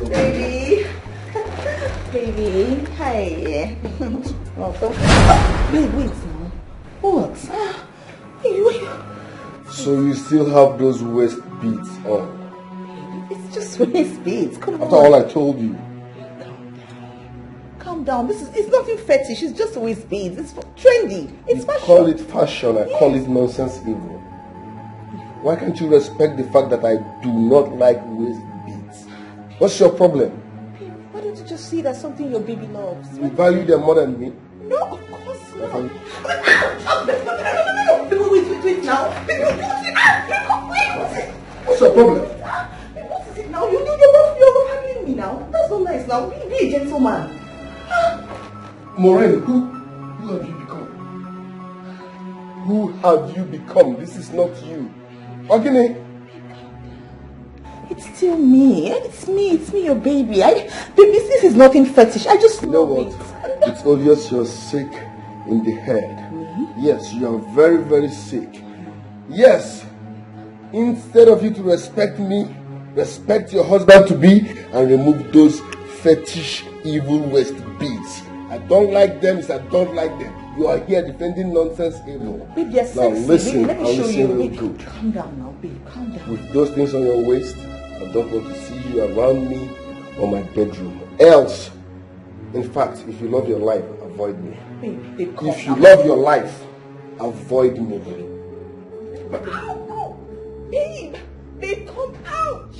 Speaker 8: Babe. Hi, baby. Hi. Welcome. Wait now. What?
Speaker 14: So you still have those waist beads on?
Speaker 8: It's just waist beads. Come on.
Speaker 14: After all I told you.
Speaker 8: Calm down. It's nothing fetish. It's just waist beads. It's trendy. It's fashion.
Speaker 14: Call it fashion. I call it nonsense evil. Why can't you respect the fact that I do not like waist beads? What's your problem?
Speaker 8: Why don't you just see that's something your baby loves?
Speaker 14: You value them more than me?
Speaker 8: No, of course not.
Speaker 14: Okay.
Speaker 8: No. Wait now.
Speaker 14: What's your problem?
Speaker 8: What is it now? You're handling me now. That's not nice now. Be a gentleman.
Speaker 14: Maureen, who have you become? Who have you become? This is not you. Okay.
Speaker 8: It's still me. It's me, your baby. Baby, this is nothing fetish. I just
Speaker 14: know what? It's obvious you're sick in the head. Yes, you are very, very sick. Yes. Instead of you to respect me, respect your husband to be and remove those fetish evil waist beads. I don't like them. I don't like them. You are here defending nonsense evil.
Speaker 8: Babe, you're
Speaker 14: now
Speaker 8: sexy.
Speaker 14: listen,
Speaker 8: Babe, let me show you.
Speaker 14: real
Speaker 8: Babe,
Speaker 14: good.
Speaker 8: calm down now, babe. Calm down.
Speaker 14: With those things on your waist, I don't want to see you around me or my bedroom. Else, in fact, if you love your life, avoid me.
Speaker 8: Babe, calm
Speaker 14: if you
Speaker 8: down.
Speaker 14: love your life, avoid me.
Speaker 8: Babe, come out.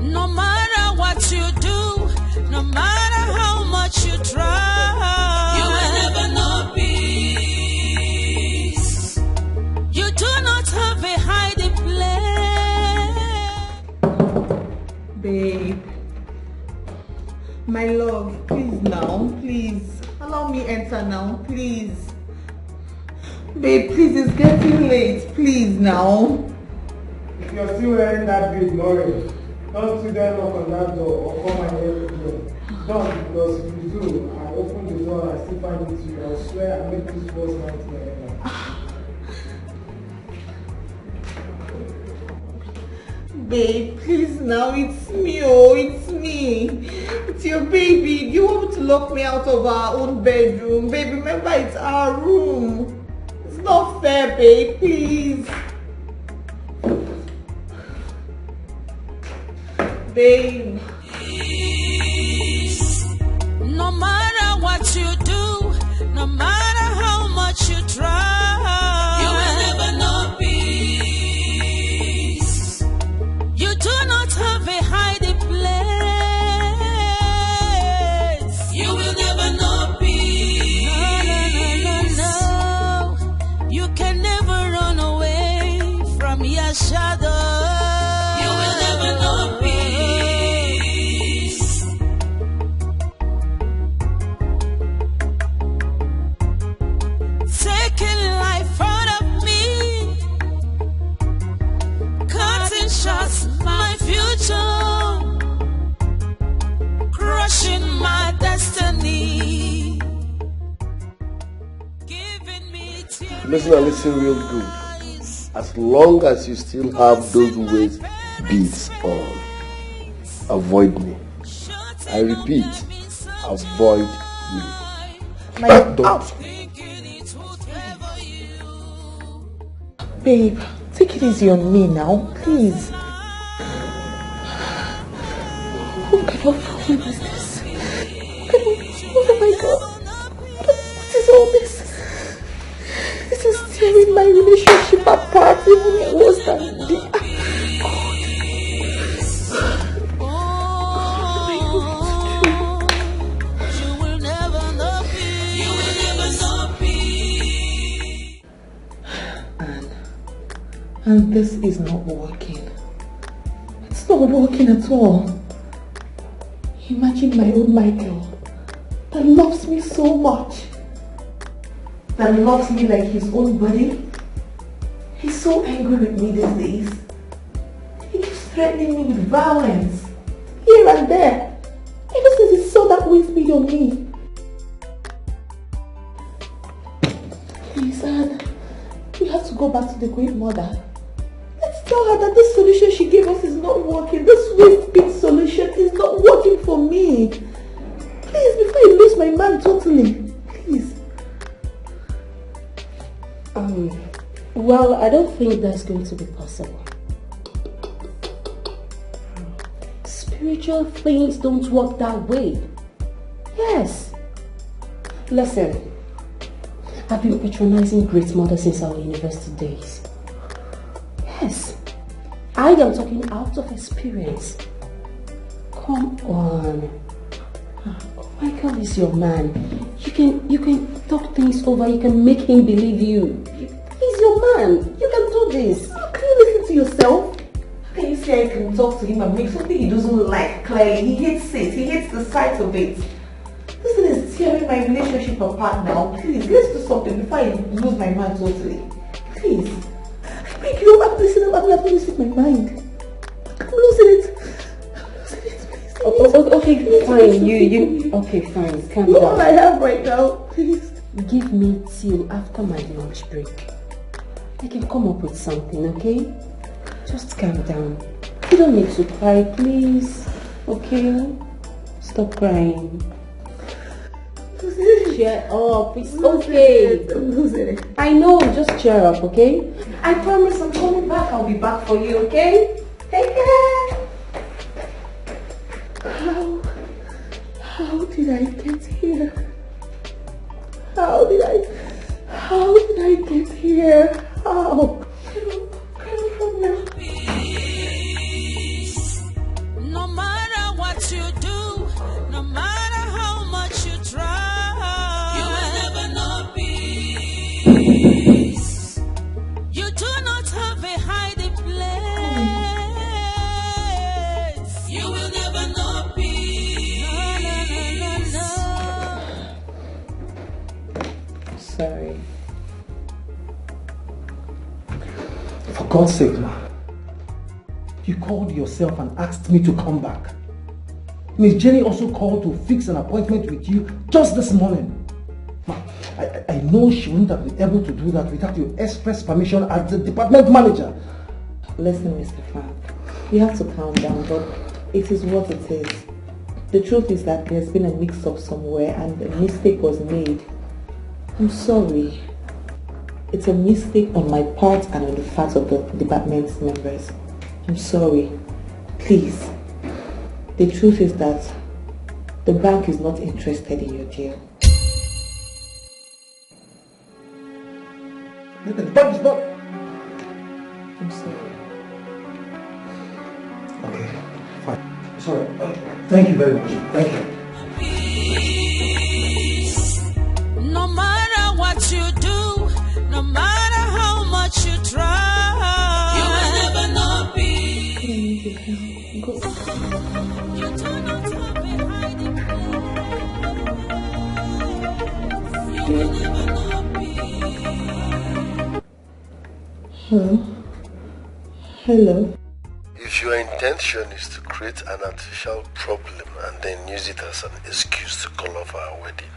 Speaker 3: No matter what you do, no matter how much you try, you will never know peace. You do not have a hiding place.
Speaker 8: Babe, my love, please now, please. Allow me enter now, please. Babe, please, it's getting late. Please now.
Speaker 16: If you're still wearing that bead, Maureen, don't sit there, knock on that door or come and hear the door. Don't, because if you do, I open the door and I still find it to you. I swear I make this worst nightmare ever.
Speaker 8: Babe, please now, it's me, oh, it's me. It's your baby. Do you want to lock me out of our own bedroom? Babe, remember it's our room. It's not fair, babe, please. Babe.
Speaker 3: No matter what you do, no matter how much you try, you will never know peace. You do not have a hiding place. You will never know peace. No. You can never run away from your shadow. You will never know peace. Taking life out of me, cutting shots my future, crushing my destiny.
Speaker 14: Listen and listen real good. As long as you still have those waist beads on, avoid me. I repeat, avoid me. Don't.
Speaker 8: Babe, take it easy on me now, please. What kind of problem is this? Oh my God. What is all this? This is tearing my relationship apart even worse than the...
Speaker 10: And this is not working. It's not working at all. Imagine my own Michael that loves me so much, that loves me like his own body. He's so angry with me these days. He keeps threatening me with violence here and there. Ever since he saw that weight speed on me. Please, Anne, we have to go back to the Great Mother. Let's tell her that this solution she gave us is not working. This weight speed solution is not working for me. Please, before I lose my man totally. Please.
Speaker 20: Well, I don't think that's going to be possible. Spiritual things don't work that way. Yes. Listen, I've been patronizing Great Mother since our university days. Yes, I am talking out of experience. Come on. Michael is your man. You can talk things over. You can make him believe you. He's your man. You can do this.
Speaker 10: Can you listen to yourself? How can you say I can talk to him and make something he doesn't like clearly? He hates it. He hates the sight of it. This thing is tearing my relationship apart now. Please, let's do something before I lose my mind totally. Please. I beg you, I'm losing my mind. I'm losing it.
Speaker 20: Okay, fine. Okay, fine. Calm down.
Speaker 10: All I have right now, please.
Speaker 20: Give me till after my lunch break. I can come up with something, okay? Just calm down. You don't need to cry, please. Okay? Stop crying. Cheer up. It's okay.
Speaker 10: I'm losing it.
Speaker 20: I know. Just cheer up, okay?
Speaker 10: I promise I'm coming back. I'll be back for you, okay? Take care. How did I get here? How did I get here? How?
Speaker 3: No matter what you do, no matter how much you try, you will never know peace. You do not have a hiding place. You will never know peace. No.
Speaker 10: Sorry.
Speaker 6: For God's sake, ma. You called yourself and asked me to come back. Miss Jenny also called to fix an appointment with you just this morning. Ma, I know she wouldn't have been able to do that without your express permission as the department manager.
Speaker 10: Listen, Mr. Frank, you have to calm down, but it is what it is. The truth is that there's been a mix-up somewhere and a mistake was made. I'm sorry. It's a mistake on my part and on the part of the department's members. I'm sorry. Please. The truth is that the bank is not interested in your deal.
Speaker 6: The bank is not.
Speaker 10: I'm sorry.
Speaker 6: Okay, fine. Sorry. Thank you very much. Thank you.
Speaker 3: No matter what you do, no matter how much you try, you will never know peace. You do not have a hiding place. You will never know peace.
Speaker 10: Hello? Hello?
Speaker 14: If your intention is to create an artificial problem and then use it as an excuse to call off our wedding,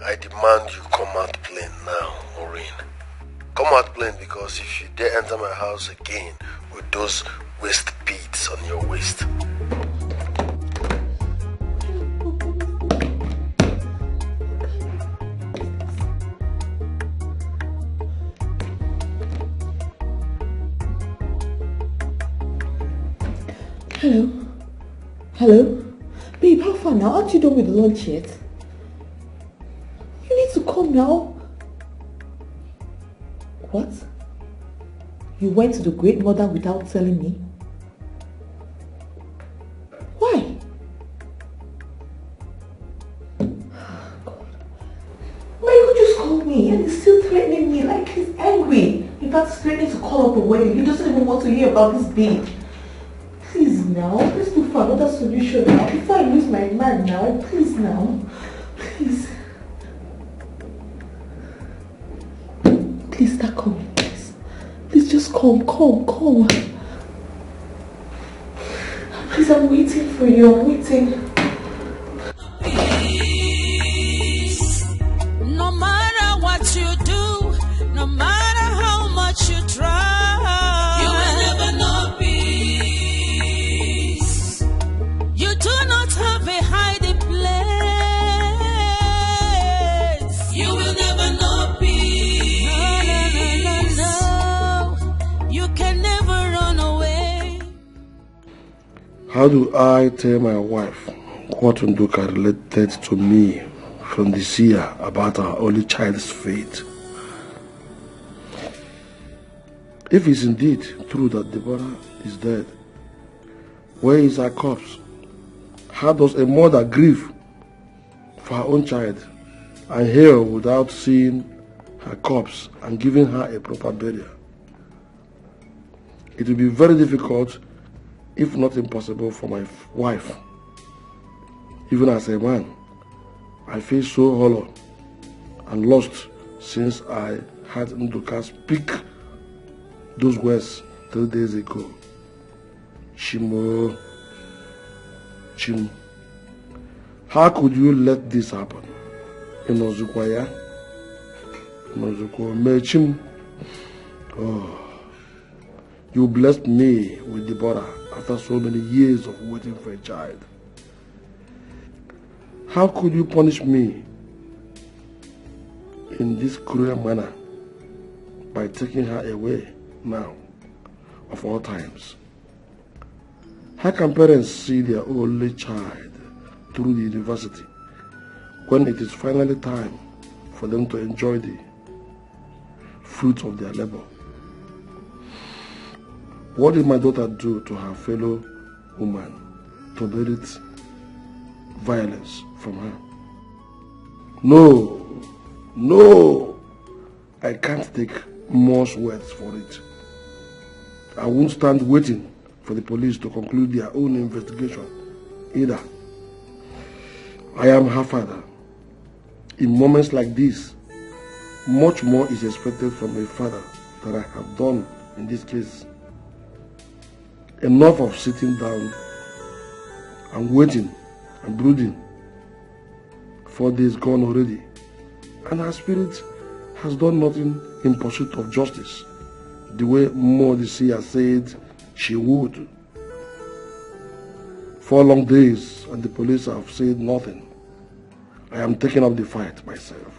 Speaker 14: I demand you come out plain now, Maureen. Come out plain, because if you dare enter my house again with those waist beads on your waist.
Speaker 10: Hello? Hello? Babe, how far now? Aren't you done with the lunch yet? You need to come now. What? You went to the Great Mother without telling me? Why? God. Why you just call me and he's still threatening me like he's angry?
Speaker 8: In fact, he's threatening to call up a wedding. He doesn't even want to hear about this babe. Please now, let's look for another solution now. Before I lose my man now, please now. Please. Please start coming, please. Please just come. Please, I'm waiting for you, I'm waiting.
Speaker 3: No matter what you do, no matter how much you try, you will never know peace. You do not have a hiding place. You will never know peace. No. You can never run away.
Speaker 5: How do I tell my wife what Nduka related to me from the seer about our only child's fate? If it's indeed true that Deborah is dead, where is her corpse? How does a mother grieve for her own child and heal without seeing her corpse and giving her a proper burial? It will be very difficult, if not impossible, for my wife. Even as a man, I feel so hollow and lost since I had Nduka speak those words 3 days ago. Chimo. How could you let this happen? Inozukwaya? Inozukwa mechim. Oh. You blessed me with Deborah after so many years of waiting for a child. How could you punish me in this cruel manner by taking her away now, of all times? How can parents see their only child through the university when it is finally time for them to enjoy the fruits of their labor? What did my daughter do to her fellow woman to merit violence from her? No, I can't take more words for it. I won't stand waiting for the police to conclude their own investigation either. I am her father. In moments like this, much more is expected from a father than I have done in this case. Enough of sitting down and waiting and brooding. 4 days gone already, and her spirit has done nothing in pursuit of justice, the way Mo the seer said she would. 4 long days and the police have said nothing. I am taking up the fight myself.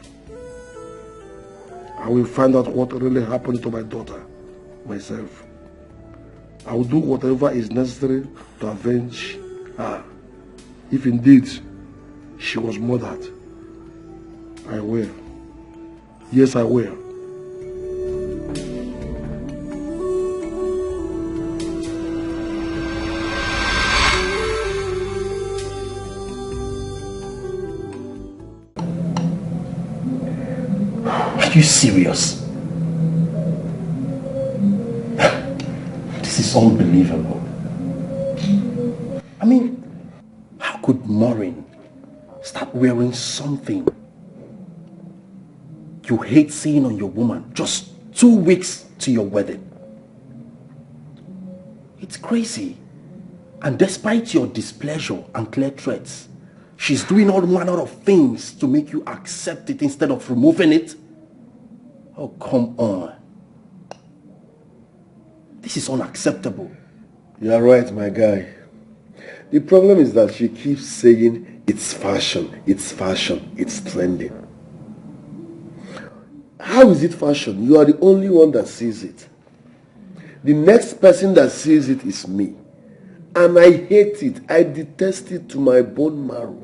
Speaker 5: I will find out what really happened to my daughter myself. I will do whatever is necessary to avenge her. If indeed she was murdered, I will. Yes, I will.
Speaker 9: Are you serious? This is unbelievable. I mean, how could Maureen start wearing something you hate seeing on your woman just 2 weeks to your wedding? It's crazy. And despite your displeasure and clear threats, she's doing all manner of things to make you accept it instead of removing it. Oh, come on. This is unacceptable.
Speaker 14: You are right, my guy. The problem is that she keeps saying it's fashion, it's trending. How is it fashion? You are the only one that sees it. The next person that sees it is me. And I hate it. I detest it to my bone marrow.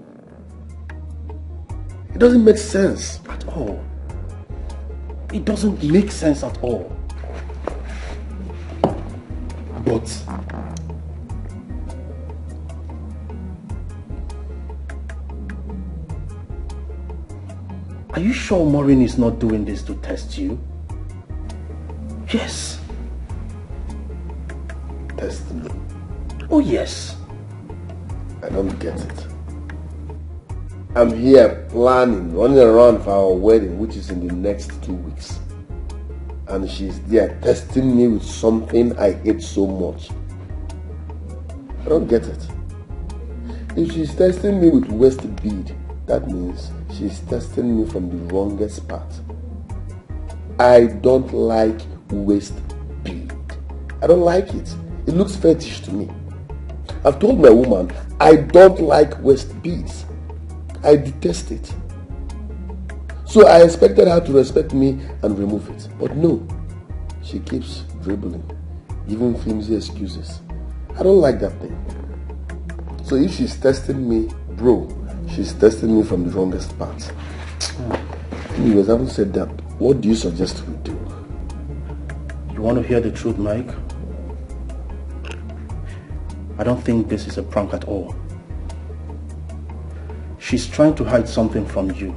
Speaker 14: It doesn't make sense.
Speaker 9: At all. It doesn't make sense at all. But are you sure Maureen is not doing this to test you?
Speaker 18: Yes.
Speaker 14: Testing me.
Speaker 18: Oh, yes.
Speaker 14: I don't get it. I'm here planning, running around for our wedding, which is in the next 2 weeks. And she's there testing me with something I hate so much. I don't get it. If she's testing me with waist bead, that means she's testing me from the wrongest part. I don't like waist bead. I don't like it. It looks fetish to me. I've told my woman, I don't like waist beads. I detest it. So I expected her to respect me and remove it. But no, she keeps dribbling, giving flimsy excuses. I don't like that thing. So if she's testing me, bro, she's testing me from the wrongest part. Anyways, having said that, what do you suggest we do?
Speaker 18: You want to hear the truth, Mike? I don't think this is a prank at all. She's trying to hide something from you,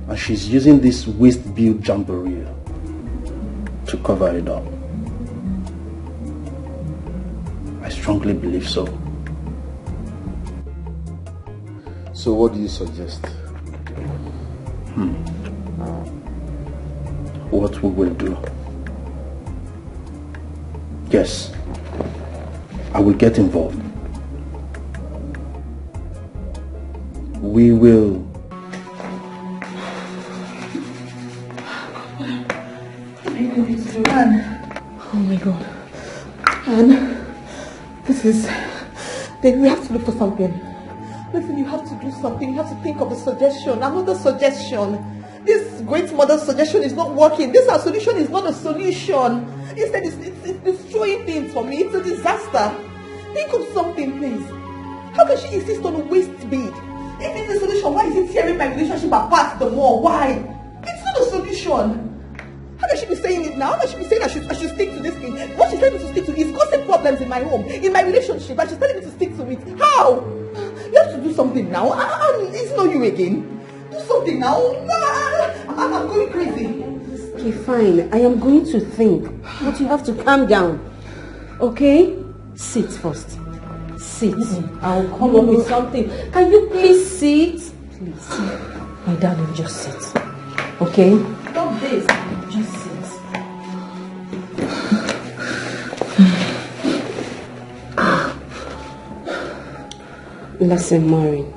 Speaker 18: and she's using this waist bead jamboree to cover it up. I strongly believe so.
Speaker 14: So what do you suggest?
Speaker 18: What we will do? Yes, I will get involved. We will.
Speaker 8: Oh my God. Anne, this is... Then we have to look for something. Listen, you have to do something. You have to think of a suggestion. Another suggestion. This great mother's suggestion is not working. This our solution is not a solution. Instead, it's destroying things for me. It's a disaster. Think of something, please. How can she insist on a waist bead? If it's a solution, why is it tearing my relationship apart the more? Why? It's not a solution. How can she be saying it now? How can she be saying I should stick to this thing? What she's telling me to stick to is causing problems in my home, in my relationship, and she's telling me to stick to it. How? You have to do something now. It's not you again. Do something now. I'm going crazy.
Speaker 20: Okay, fine. I am going to think. But you have to calm down. Okay? Sit first. Sit. I'll come up with something. Can you please sit? Please. My darling, just sit. Okay?
Speaker 8: Stop this.
Speaker 20: Just sit. Listen, Maureen.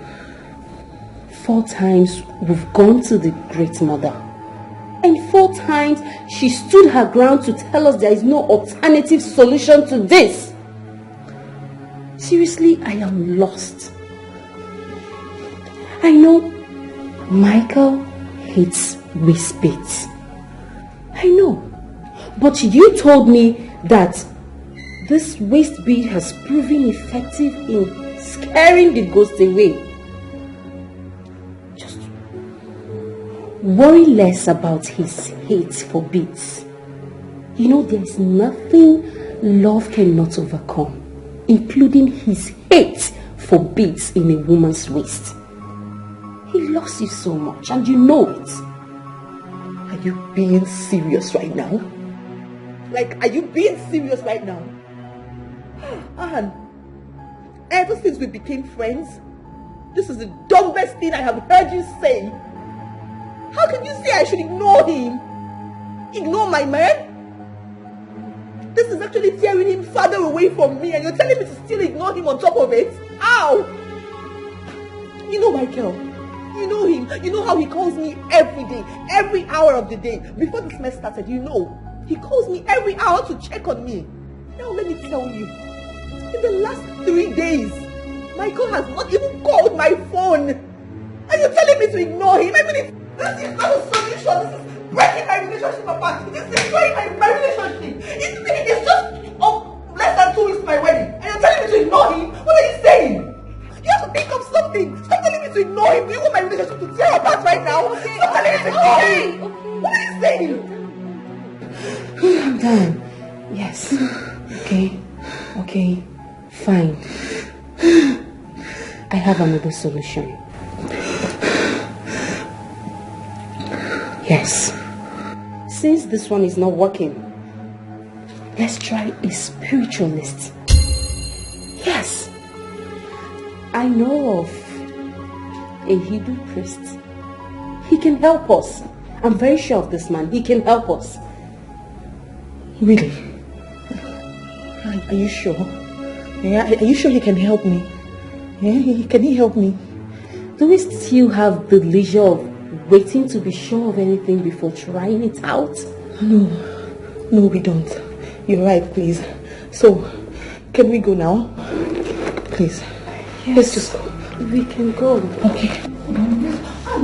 Speaker 20: 4 times we've gone to the Great Mother. And 4 times she stood her ground to tell us there is no alternative solution to this. Seriously, I am lost. I know Michael hates waist beads. I know. But you told me that this waist bead has proven effective in scaring the ghost away. Just worry less about his hate for beads. You know, there's nothing love cannot overcome, including his hate for beads in a woman's waist. He loves you so much, and you know it.
Speaker 8: Are you being serious right now? Like, are you being serious right now? Anne, ever since we became friends, this is the dumbest thing I have heard you say. How can you say I should ignore him? Ignore my man? This is actually tearing him further away from me, and you're telling me to still ignore him on top of it? How? You know Michael. You know him. You know how he calls me every day, every hour of the day. Before this mess started, you know, he calls me every hour to check on me. Now let me tell you, in the last 3 days, Michael has not even called my phone. And you're telling me to ignore him? I mean, this is not a solution. This is breaking my relationship apart. This is destroying my relationship. It's just less than 2 weeks to my wedding. And you're telling me to ignore him? What are you saying? You have to think of something. Stop telling me to ignore him. Do you want my relationship to tear apart right now? Okay. Stop telling me to ignore him. What are you saying?
Speaker 20: I'm done. Yes. Okay. Fine. I have another solution. Yes. Since this one is not working, let's try a spiritualist. Yes, I know of a Hindu priest. He can help us. I'm very sure of this man. He can help us.
Speaker 4: Really? Are you sure? Yeah, are you sure he can help me? Yeah, can he help me?
Speaker 20: Do we still have the leisure of waiting to be sure of anything before trying it out?
Speaker 4: No, we don't. You're right, please. So, can we go now? Please.
Speaker 20: Yes,
Speaker 4: let's just go.
Speaker 20: We can go.
Speaker 4: Okay.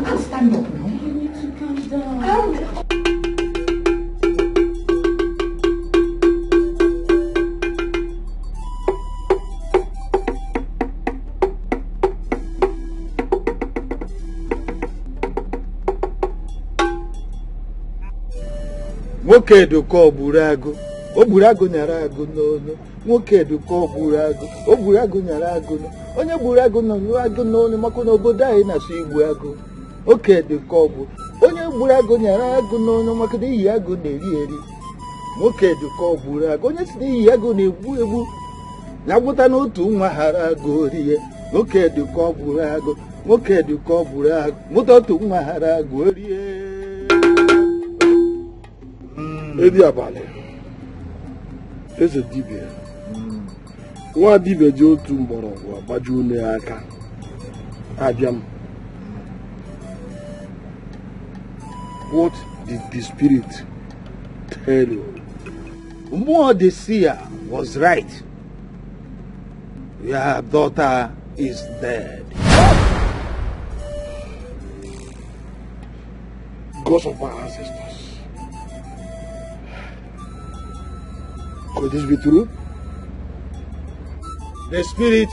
Speaker 4: I'll stand up now.
Speaker 20: You need to calm down.
Speaker 6: Nwoke duko oburago, oburago nyara ago n'onu. Nwoke duko oburago, oburago nyara ago no. Onye burago no ago n'onu maka na obodo anyị na-asụ igbu ago. Oke duko obu. Onye burago nyara ago n'onu maka na iyi ago na-eri eri. Nwoke duko oburago, onye si na iyi ago na-egbu egbu. Na-agwụta n'otu nwa hara ago rie. Nwoke duko oburago, nwoke duko oburago, mụta otu nwa hara ago rie.
Speaker 5: Edi abale. Eze dibia. Nwa dibia ji otu mgbọrọgwụ agbaju onye aka. Abịa m. What did the spirit tell you?
Speaker 6: Mmụọ the seer was right. Your daughter is dead.
Speaker 5: Because of my ancestors. Could this be true?
Speaker 6: The spirit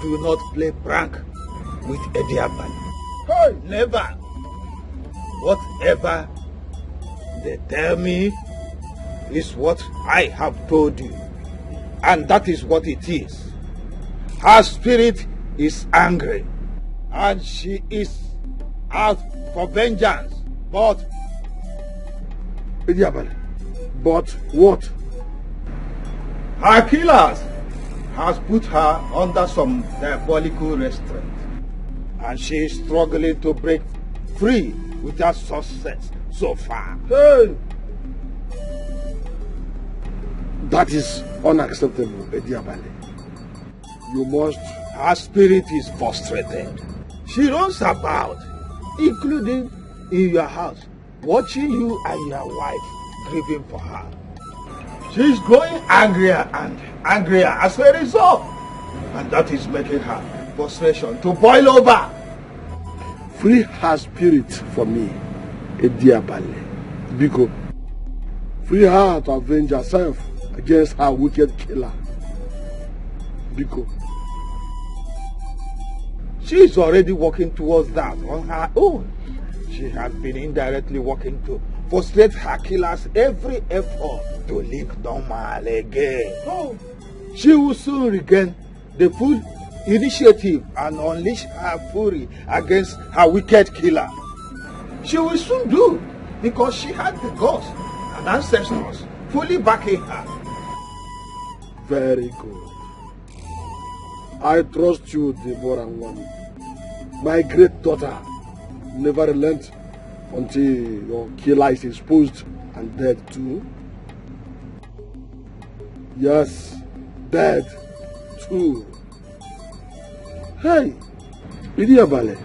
Speaker 6: do not play prank with a diablo.
Speaker 5: Hey!
Speaker 6: Never. Whatever they tell me is what I have told you. And that is what it is. Her spirit is angry. And she is out for vengeance. But
Speaker 5: what?
Speaker 6: Her killers has put her under some diabolical restraint, and she is struggling to break free without success so far.
Speaker 5: Hey! That is unacceptable, Ediabale. You must...
Speaker 6: Her spirit is frustrated. She runs about, including in your house, watching you and your wife grieving for her. She is growing angrier and angrier as a result, and that is making her frustration to boil over.
Speaker 5: Free her spirit for me, Ediabale. Biko, free her to avenge herself against her wicked killer. Biko.
Speaker 6: She is already working towards that on her own. She has been indirectly working to frustrate her killers every effort to live normal again.
Speaker 5: Oh.
Speaker 6: She will soon regain the full initiative and unleash her fury against her wicked killer. She will soon do, because she had the gods and ancestors fully backing her.
Speaker 5: Very good. I trust you, Deborah One. My great daughter never relent until your killer is exposed and dead too. Yes, dead too. Hey, Idiabale,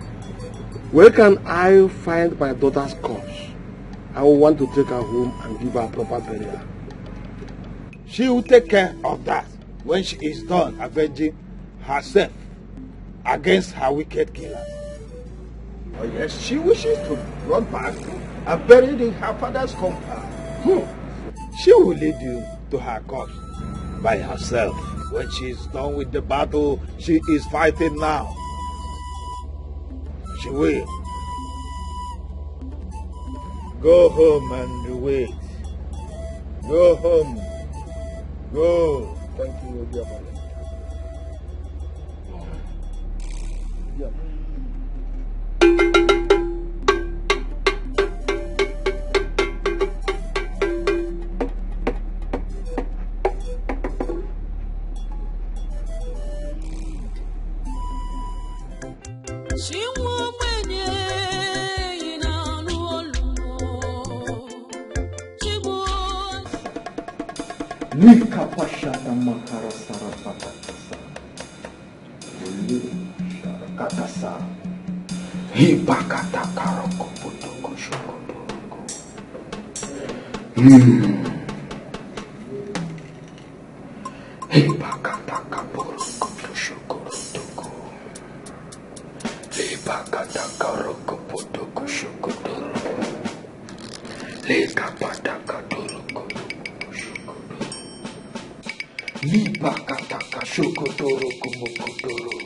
Speaker 5: where can I find my daughter's corpse? I will want to take her home and give her proper burial.
Speaker 6: She will take care of that when she is done avenging herself against her wicked killers. Oh yes, she wishes to run back and bury in her father's compound. She will lead you to her corpse by herself when she is done with the battle she is fighting now. She will. Go home and wait. Go home. Go.
Speaker 5: Thank you, dear father. Yeah.
Speaker 6: Lika pashata makara sarapatasa. Katasa. Hipakata karoko potoko shokodoko. Hipakata kaporoko shokodoko. Hipakata karoko potoko shokodoko. Lekapata katoroko shokodoko. Lipakata shokodoko mokotoro.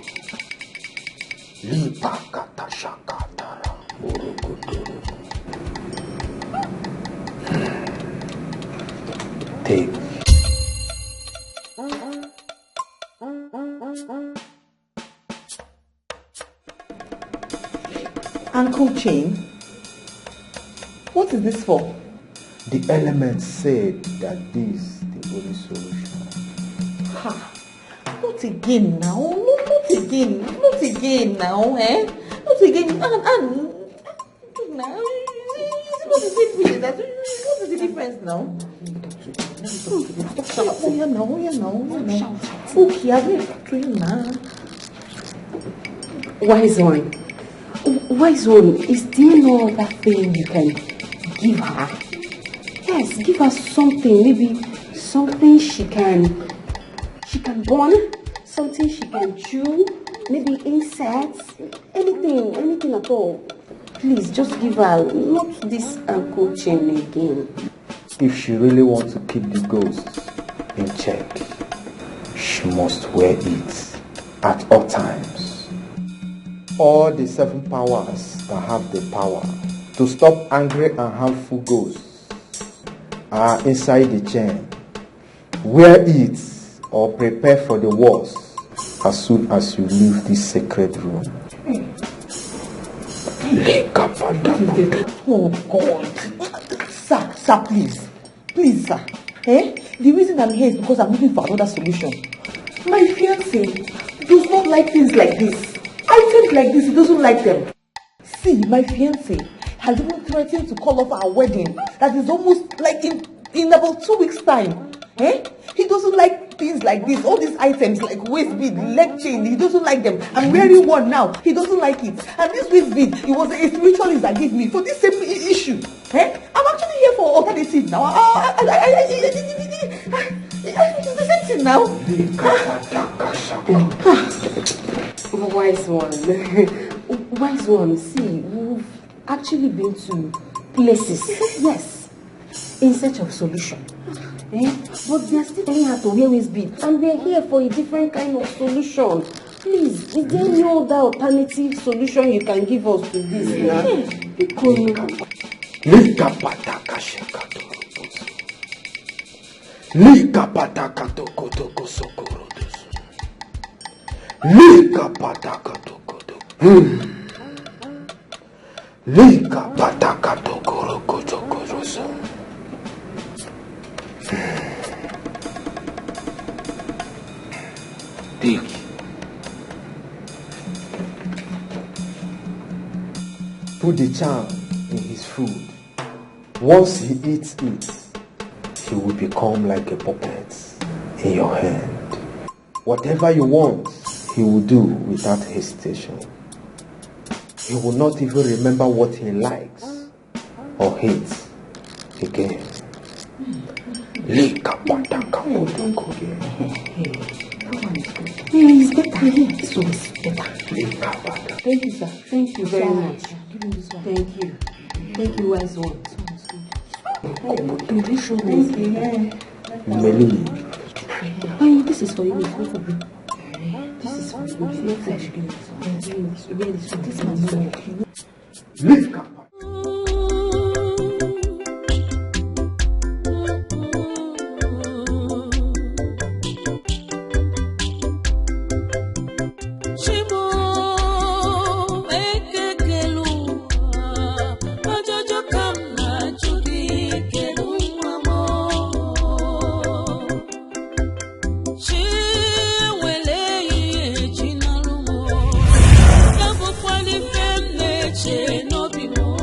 Speaker 6: Lipakata shakatara urukuturu. Take.
Speaker 8: Uncle Chain, what is this for?
Speaker 6: The elements said that this is the only solution.
Speaker 8: Ha! Not again now. No, not again. Not again now, eh? Not again. And now, is it not the same thing? What is the difference now? Oh, yeah, no. Okay, I've been doing now.
Speaker 20: Wise one. Wise one, is there no other thing you can give her? Yes, give her something. Maybe something she can burn, something she can chew, maybe insects, anything at all. Please, just give her, not this Uncle Chain again.
Speaker 6: If she really wants to keep the ghosts in check, she must wear it at all times. All the 7 powers that have the power to stop angry and harmful ghosts are inside the chain. Wear it or prepare for the worst as soon as you leave this sacred room.
Speaker 8: Oh God. Sir, please, sir. The reason I'm here is because I'm looking for another solution. My fiancé does not like things like this. Items like this, he doesn't like them. See, my fiancé has even threatened to call off our wedding. That is almost like in about 2 weeks' time. He doesn't like things like this. All these items like waist bead, leg chain, he doesn't like them. I'm wearing one now. He doesn't like it. And this waist bead, it was a spiritualist that gave me for this same issue. I'm actually here for alternative now. It's the same thing now.
Speaker 20: Wise one, see, we've actually been to places, yes, in search of solution. But they're still telling her to wear waist bead, and we're here for a different kind of solution. Please, is there no other alternative solution you can give us to this now?
Speaker 6: Put the charm in his food. Once he eats it, he will become like a puppet in your hand. Whatever you want, he will do without hesitation. He will not even remember what he likes or hates again.
Speaker 20: He's better. This one is better. Thank you, sir. Thank you very much. Thank you. Thank you, wise one. This is for you. This is for you. This is
Speaker 3: No be more.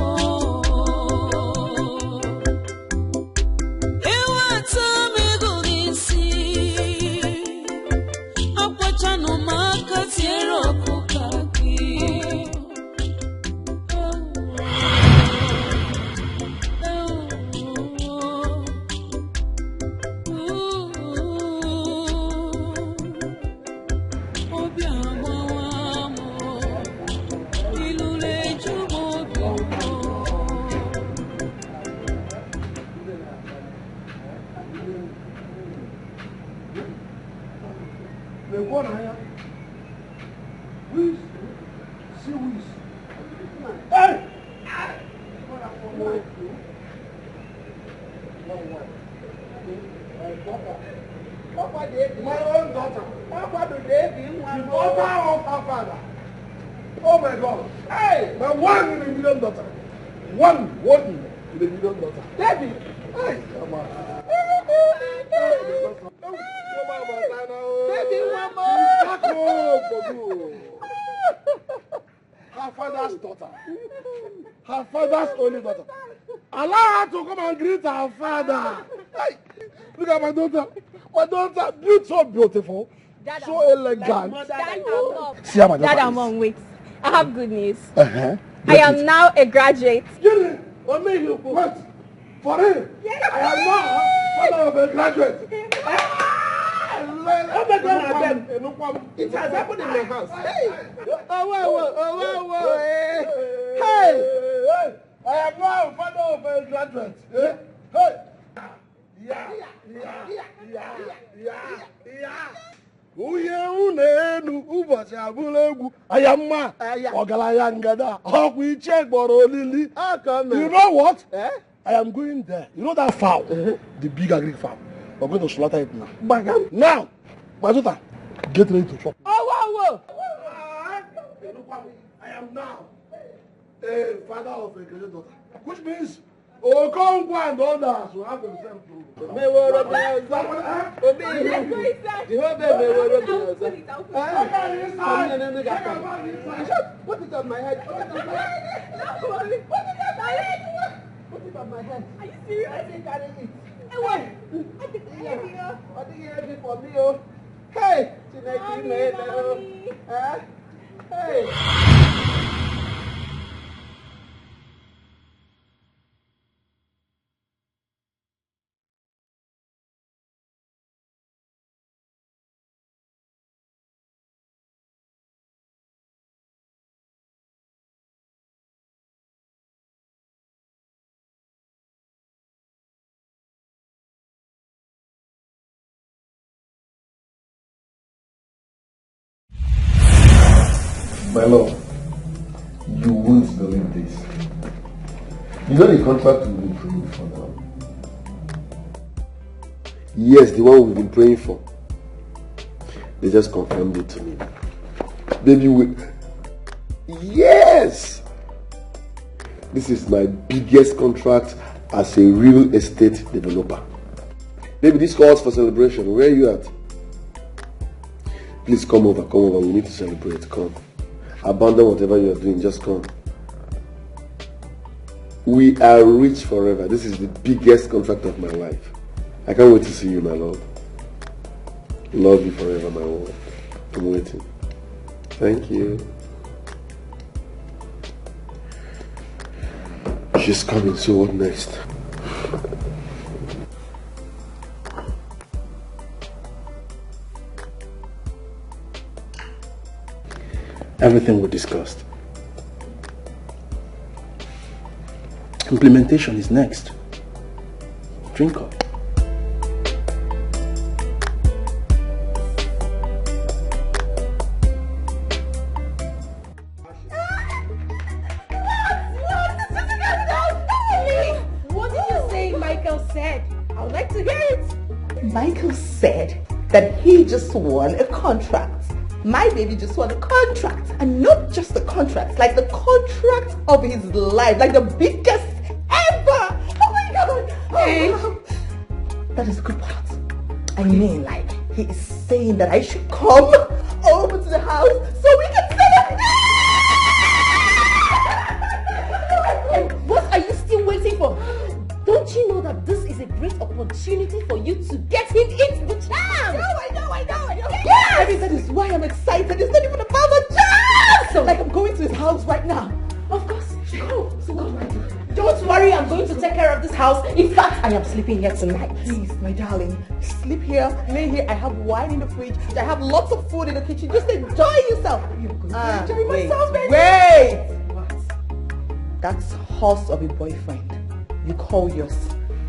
Speaker 6: Hey! My own daughter. The daughter of her father. Oh my God. Hey! My 1 in a million daughter. One in a million daughter. David! Hey! Come on. Her father's daughter. Her father's only daughter. Allow her to come and greet her father. Hey, look at my daughter. My daughter, so beautiful, Dad, so elegant. See how my daughter
Speaker 1: Dad,
Speaker 6: is.
Speaker 1: wait. I have good news.
Speaker 6: Uh-huh.
Speaker 1: I am now a graduate.
Speaker 6: Gina, what? For real? Yes. I am now father of a graduate. It has happened in my house. Hey! Hey! I am now father of a graduate. Hey! Yeah. Uye unenu ụbọchị abụla egwu ayamma ọgaranya ngada ọkwa iche gbọrọ olili. You know what? I am going there. You know that fowl? The big agric farm. We're going to slaughter it now. Now, my daughter, get ready to chop. I am now a father of a graduate daughter, which means Okonkwo and others will have themselves to. Put it on my head. Put it on my head. Put it on my head. Put it on my head. Are you serious? I think I didn't eat. What do you have for me? Oh, hey, hey.
Speaker 14: My love, you won't believe this. You know the contract we've been praying for now? Yes, the one we've been praying for. They just confirmed it to me. Baby, yes! This is my biggest contract as a real estate developer. Baby, this calls for celebration. Where are you at? Please come over. We need to celebrate. Come. Abandon whatever you are doing, just come. We are rich forever. This is the biggest contract of my life. I can't wait to see you, my love. Love you forever, my world. I'm waiting. Thank you. She's coming, so what next?
Speaker 18: Everything we discussed. Implementation is next. Drink up.
Speaker 8: What did you say Michael said? I would like to hear it. Michael said that he just won a contract. My baby just won a contract, and not just a contract, like the contract of his life, like the biggest ever. Oh my God! Oh, that is the good part. I mean, like, he is saying that I should come over to the house so we can celebrate.
Speaker 20: What are you still waiting for? Don't you know that this is a great opportunity for you to get him into the jam?
Speaker 8: I know. Yes! I mean, that is why I'm excited. It's not even about the jam! So, like, I'm going to his house right now.
Speaker 20: Of course. Go. Don't worry, I'm going to take care of this house. In fact, I am sleeping here tonight.
Speaker 8: Please, my darling, sleep here, lay here. I have wine in the fridge. I have lots of food in the kitchen. Just enjoy yourself. You're going to enjoy myself, baby. Wait! What? That's horse of a boyfriend you call yours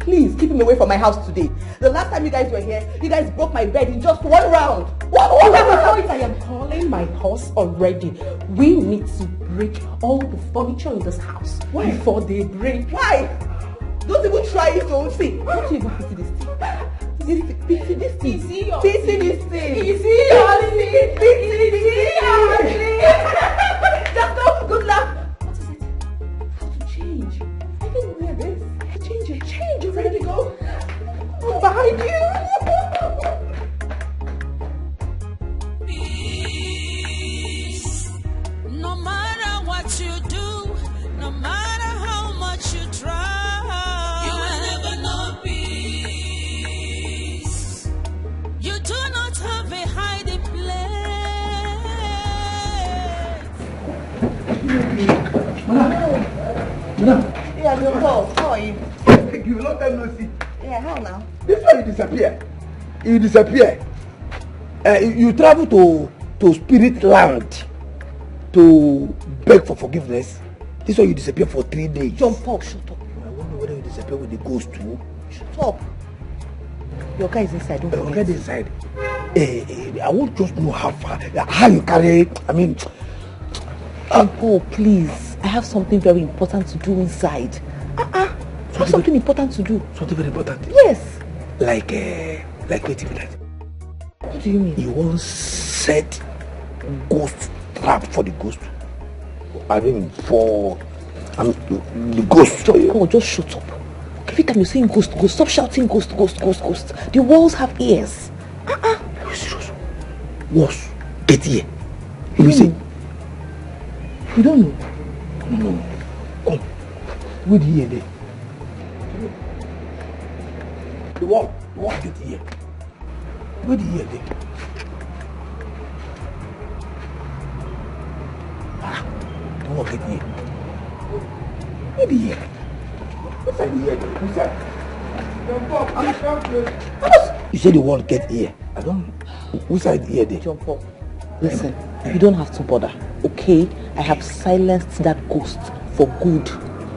Speaker 8: Please keep him away from my house today. The last time you guys were here, you guys broke my bed in just one round. What?
Speaker 20: I am calling my horse already. We need to break all the furniture in this house before they break.
Speaker 8: Why? Don't even try it, don't see. Don't you even pity this thing? Pity this thing. Pity this thing. Just go. Good luck.
Speaker 20: What is it? How to change? I didn't wear this. Change.
Speaker 8: You ready to go? I'm behind you.
Speaker 3: No matter what you do, no matter how much you try, you will never know peace. You do not have a hiding place.
Speaker 2: Madam.
Speaker 8: Yeah, John Paul, how are you?
Speaker 2: You long time no see.
Speaker 8: Yeah, how now?
Speaker 2: This why you disappear. You travel to spirit land to beg for forgiveness. This why you disappear for 3 days.
Speaker 8: John Paul, shut up.
Speaker 2: I wonder whether you disappear with the ghost too.
Speaker 8: Shut up. Your guy is inside, don't forget.
Speaker 2: Your guy is inside. I want just know how you carry. I mean,
Speaker 8: John Paul, please. I have something very important to do inside. I have something important to do.
Speaker 2: Something very important?
Speaker 8: Yes.
Speaker 2: Like waiting for that.
Speaker 8: What do you mean?
Speaker 2: You won't set ghost trap for the ghost. I mean for the ghost.
Speaker 8: John Paul, just shut up. Every time you're saying ghost, stop shouting ghost. The walls have ears.
Speaker 2: Are you serious? Walls get ear. You say?
Speaker 8: You don't know?
Speaker 2: No. Come. Where the ear there? The wall get ear. Where the ear there? The wall get ear. Where the ear? What's that ear there? Who's that? You say the wall get ear. I don't. Which side the ear there?
Speaker 8: John Paul, listen. You don't have to bother, okay? I have silenced that ghost for good.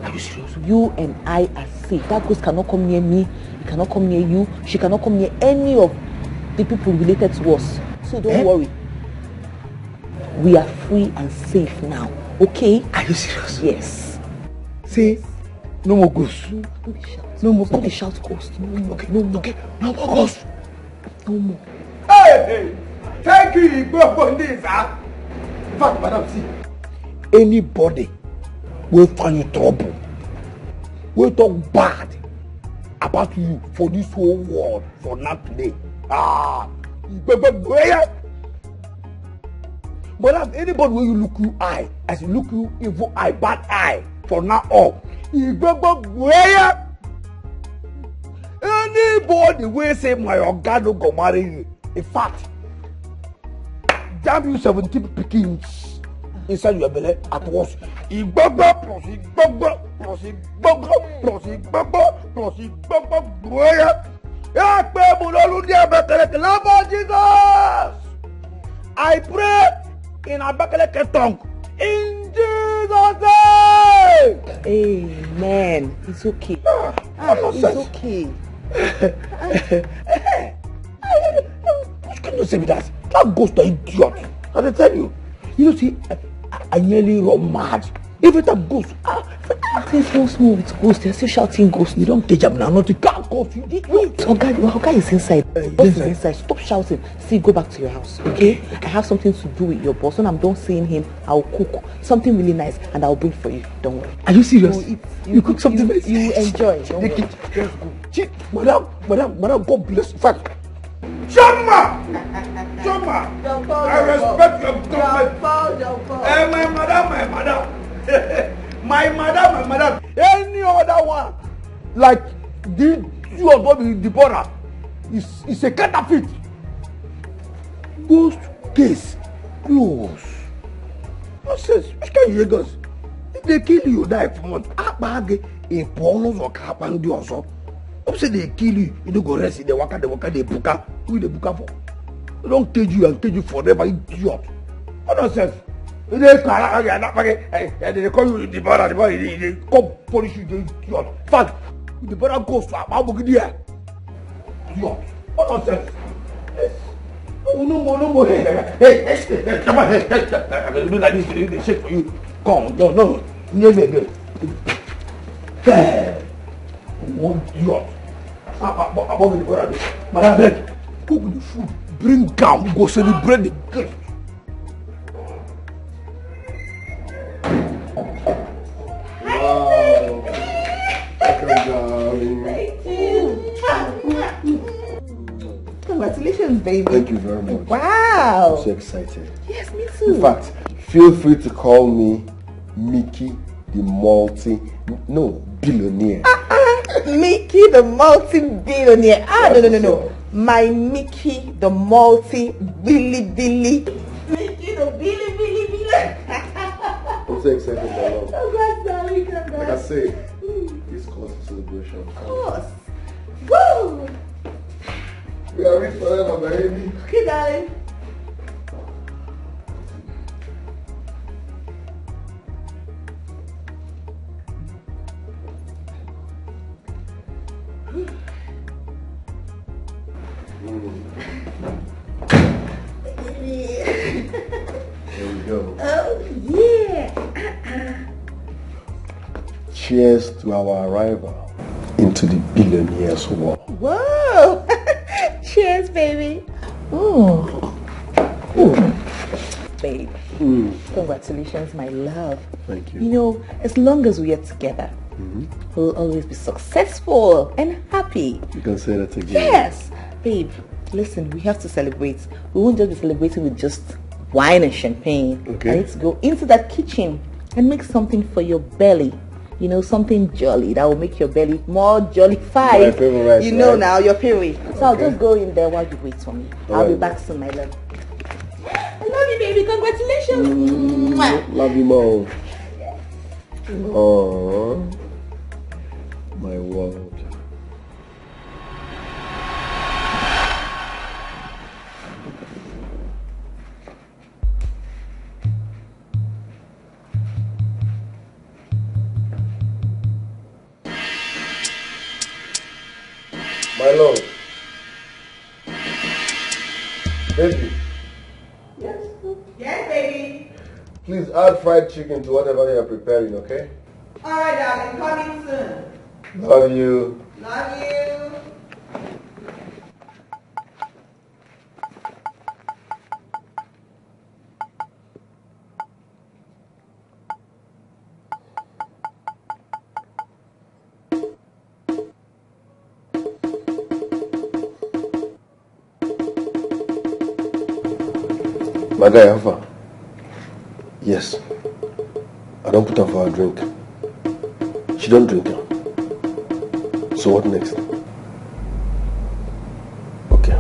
Speaker 2: Are you serious?
Speaker 8: You and I are safe. That ghost cannot come near me. It cannot come near you. She cannot come near any of the people related to us. So don't worry. We are free and safe now, okay?
Speaker 2: Are you serious?
Speaker 8: Yes.
Speaker 2: See, no more ghosts.
Speaker 8: No more. Don't shout ghost. No more.
Speaker 2: Okay. No more ghosts.
Speaker 8: No more.
Speaker 2: Hey! Thank you, go this, huh? In fact, madam, see, anybody will find you trouble, will talk bad about you for this whole world for not today. But as anybody will you look you eye, as you look you evil eye, bad eye, for now on, anybody will say my organ no go marry you. In fact, damn you 17 pickings inside your belly at once. I pray in Abakaleke tongue. In Jesus' name.
Speaker 8: Amen. It's okay. It's okay.
Speaker 2: What can you say with that? That ghost is idiot. I tell you. You see, I nearly run mad. Every time ghost.
Speaker 8: Things don't small with ghost. They're still shouting ghost.
Speaker 2: You don't catch up now. Not to can't ghost. You did wait.
Speaker 8: Oga is inside. Boss is inside. Stop shouting. See, go back to your house. Okay? I have something to do with your boss. When I'm done seeing him, I'll cook something really nice and I'll bring for you. Don't worry.
Speaker 2: Are you serious? You cook something nice.
Speaker 8: You enjoy. Don't worry.
Speaker 2: Just go. Madam, God bless you. Fact. Chama! I respect your government. My madam. Any other one, like the you are going to be Deborah, is a counterfeit. Ghost case close. Nonsense. Which kind of Lagos? If they kill you, die for months. In pornos or carpandi or so. Say they kill you, you don't go rest in the waka, they buka. Who they buka for? They don't cage you and cage you forever, idiot. What nonsense? They call you the brother, they come punish you, the idiot. Fact,
Speaker 9: You better go far. How about you? What nonsense? Oh, no more. Hey, come on, I'm going to do like this. They shake for you. Come, no. Hey, one idiot. Madam, cook the food. Bring down. Go celebrate the gift.
Speaker 14: Wow.
Speaker 8: Congratulations, baby.
Speaker 14: Thank you very much.
Speaker 8: Wow.
Speaker 14: I'm so excited.
Speaker 8: Yes, me too.
Speaker 14: In fact, feel free to call me Mickey the billionaire.
Speaker 8: Mickey the multi-billionaire. No. My Mickey the multi-billy. Mickey the billy.
Speaker 14: I'm so excited, my love.
Speaker 8: Congrats, darling. Congrats.
Speaker 14: Like I say, this calls for celebration.
Speaker 8: Of course. Woo!
Speaker 14: We are rich forever, baby.
Speaker 8: Okay, darling.
Speaker 14: Here we go.
Speaker 8: Oh, yeah.
Speaker 14: Cheers to our arrival into the billionaire's world.
Speaker 8: Whoa! Cheers, baby. Babe, congratulations, my love.
Speaker 14: Thank you.
Speaker 8: You know, as long as we are together, we'll always be successful and happy.
Speaker 14: You can say that again.
Speaker 8: Yes! Babe, listen, we have to celebrate. We won't just be celebrating with just wine and champagne.
Speaker 14: Okay.
Speaker 8: I need to go into that kitchen and make something for your belly. You know, something jolly that will make your belly more jollified.
Speaker 14: My favorite,
Speaker 8: you know
Speaker 14: right?
Speaker 8: now, your favorite. So I'll just go in there while you wait for me. I'll be back soon, my love. I love you, baby. Congratulations.
Speaker 14: Love you more. Oh, my world. My lord. Baby.
Speaker 8: Yes, baby.
Speaker 14: Please add fried chicken to whatever you are preparing, okay?
Speaker 8: Alright, darling. Coming soon.
Speaker 14: Love you.
Speaker 8: Love you.
Speaker 14: My guy, how far? Yes. I don't put her for a drink. She don't drink now. So what next? Okay.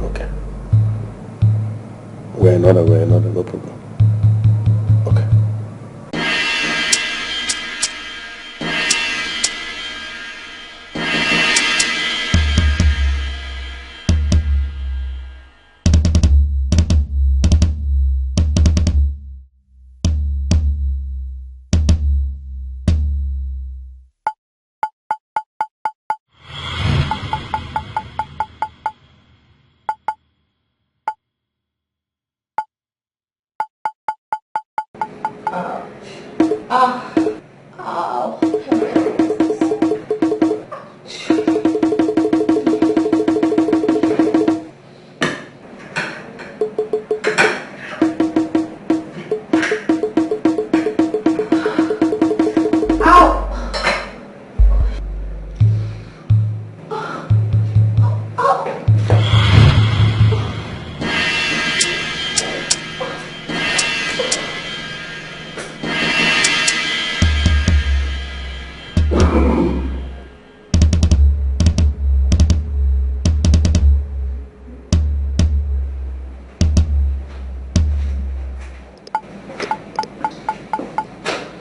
Speaker 14: We're another, no problem.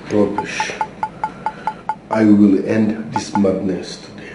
Speaker 14: Rubbish. I will end this madness today.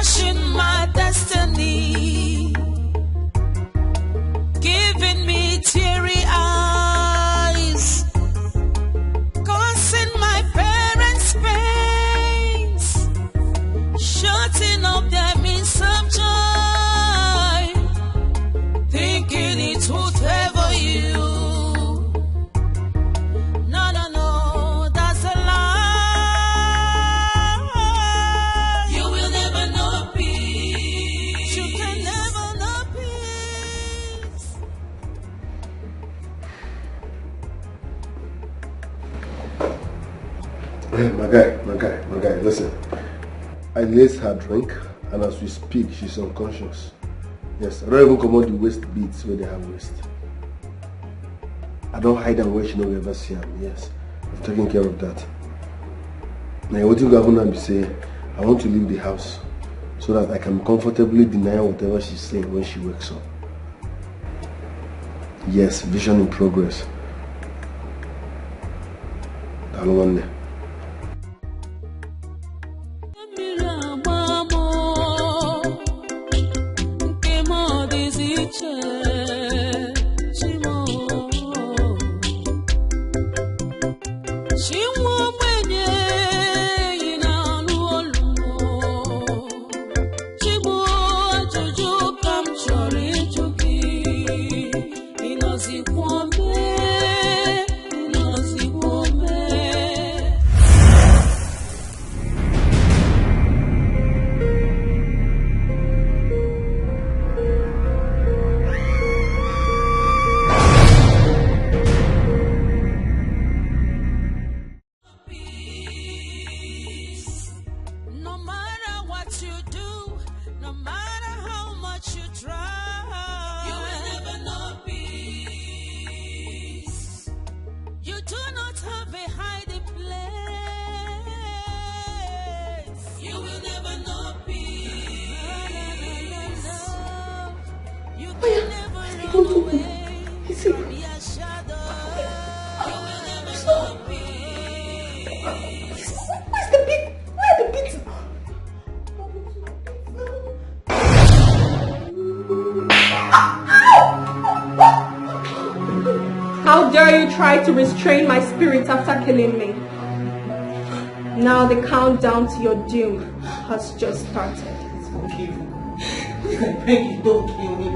Speaker 3: crushing my destiny, giving me teary eyes, causing my parents pains, shutting up their means of joy, thinking it would favor you. No, no, no, that's a lie. You will never know peace. You can never know peace.
Speaker 14: My guy, listen. I laced her drink, and as we speak, she's unconscious. Yes, I don't even come out the waist beats where they have waist. I don't hide them where she no ever see them. Yes, I've taken care of that. Now, what you going to say? I want to leave the house so that I can comfortably deny whatever she's saying when she wakes up. Yes, vision in progress. I don't want that.
Speaker 1: How dare you try to restrain my spirit after killing me? Now the countdown to your doom has just started.
Speaker 6: Forgive me. I beg you, don't kill me,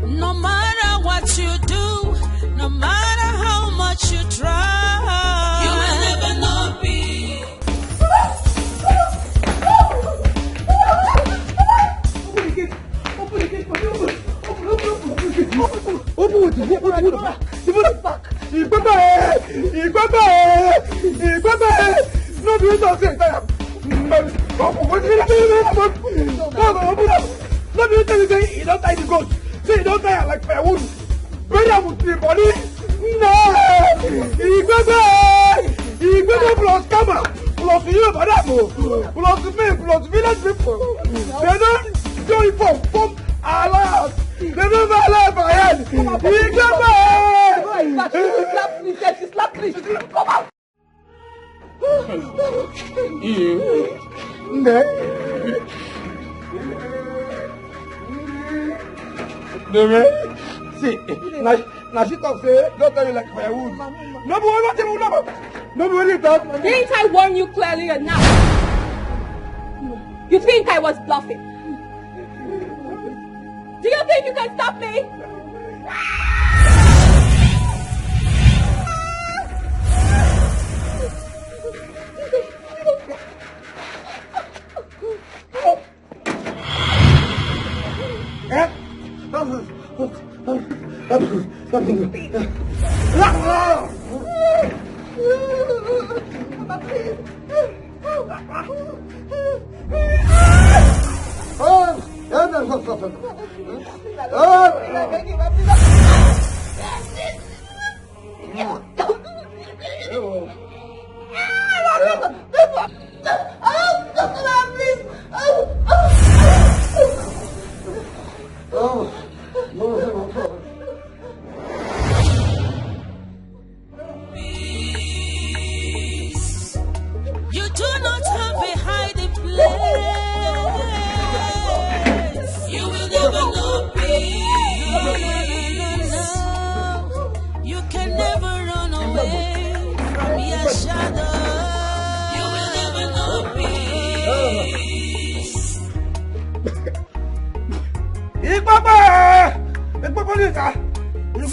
Speaker 3: No matter what you do, no matter how much you try, you will never know peace.
Speaker 2: Open the gate for me. Open it. Back. No, you don't say that. No, you tell me say you don't tie the goat. Say you don't tie like firewood. Brother would be body. No. Igwebe plus Kama. Plus you, madam. Plus me. Plus village people. They don't do it from alliance. They don't allow my head. Igwebe. She slapped me. Come out. See, now she talk say, don't tell you like firewood. Nobody talk.
Speaker 1: Didn't I warn you clearly enough? You think I was bluffing? Do you think you can stop me?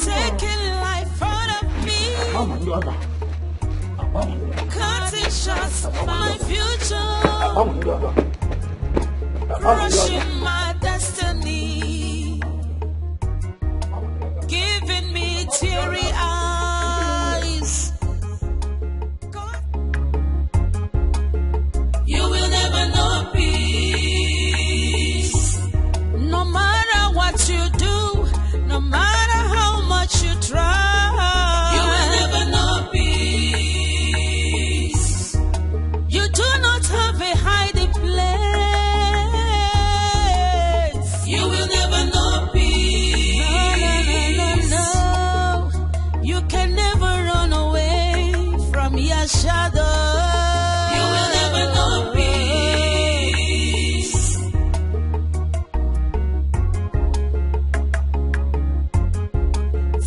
Speaker 3: Taking life out of me, cutting shots my future, crushing my destiny, giving me teary eyes. You will never know peace, no matter what you do, no matter how much you try. You will never know peace. You do not have a hiding place. You will never know peace. No. You can never run away from your shadow. You will never know peace.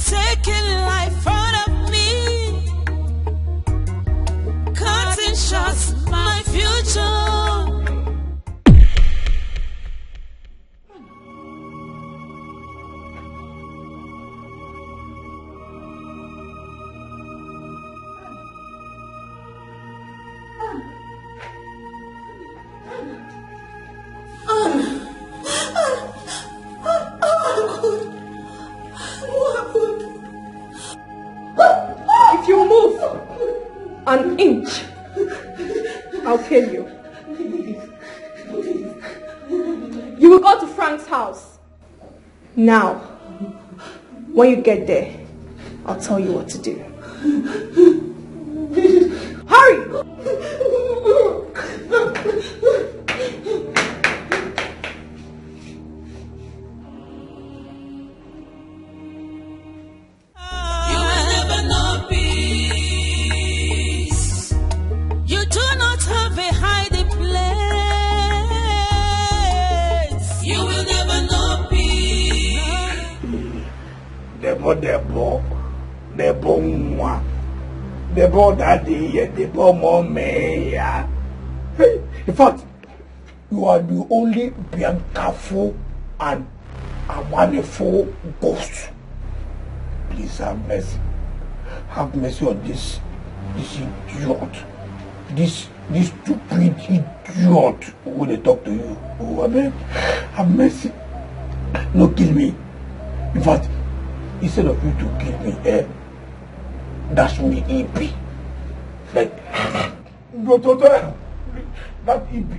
Speaker 3: Taking life out of me, cutting shots my future.
Speaker 1: If you move an inch, I'll kill you. You will go to Frank's house. Now, when you get there, I'll tell you what to do. Hurry!
Speaker 3: You will never know peace. You do not have a hiding place. You will never know peace.
Speaker 9: Debo daddy, Debo mommy. Hey, in fact, you are the only beautiful and a wonderful ghost. Please have mercy. Have mercy on this idiot. This stupid idiot who they talk to you. Oh, I mean, have mercy. No, kill me. In fact, instead of you to kill me, dash me EP. Like, that EP.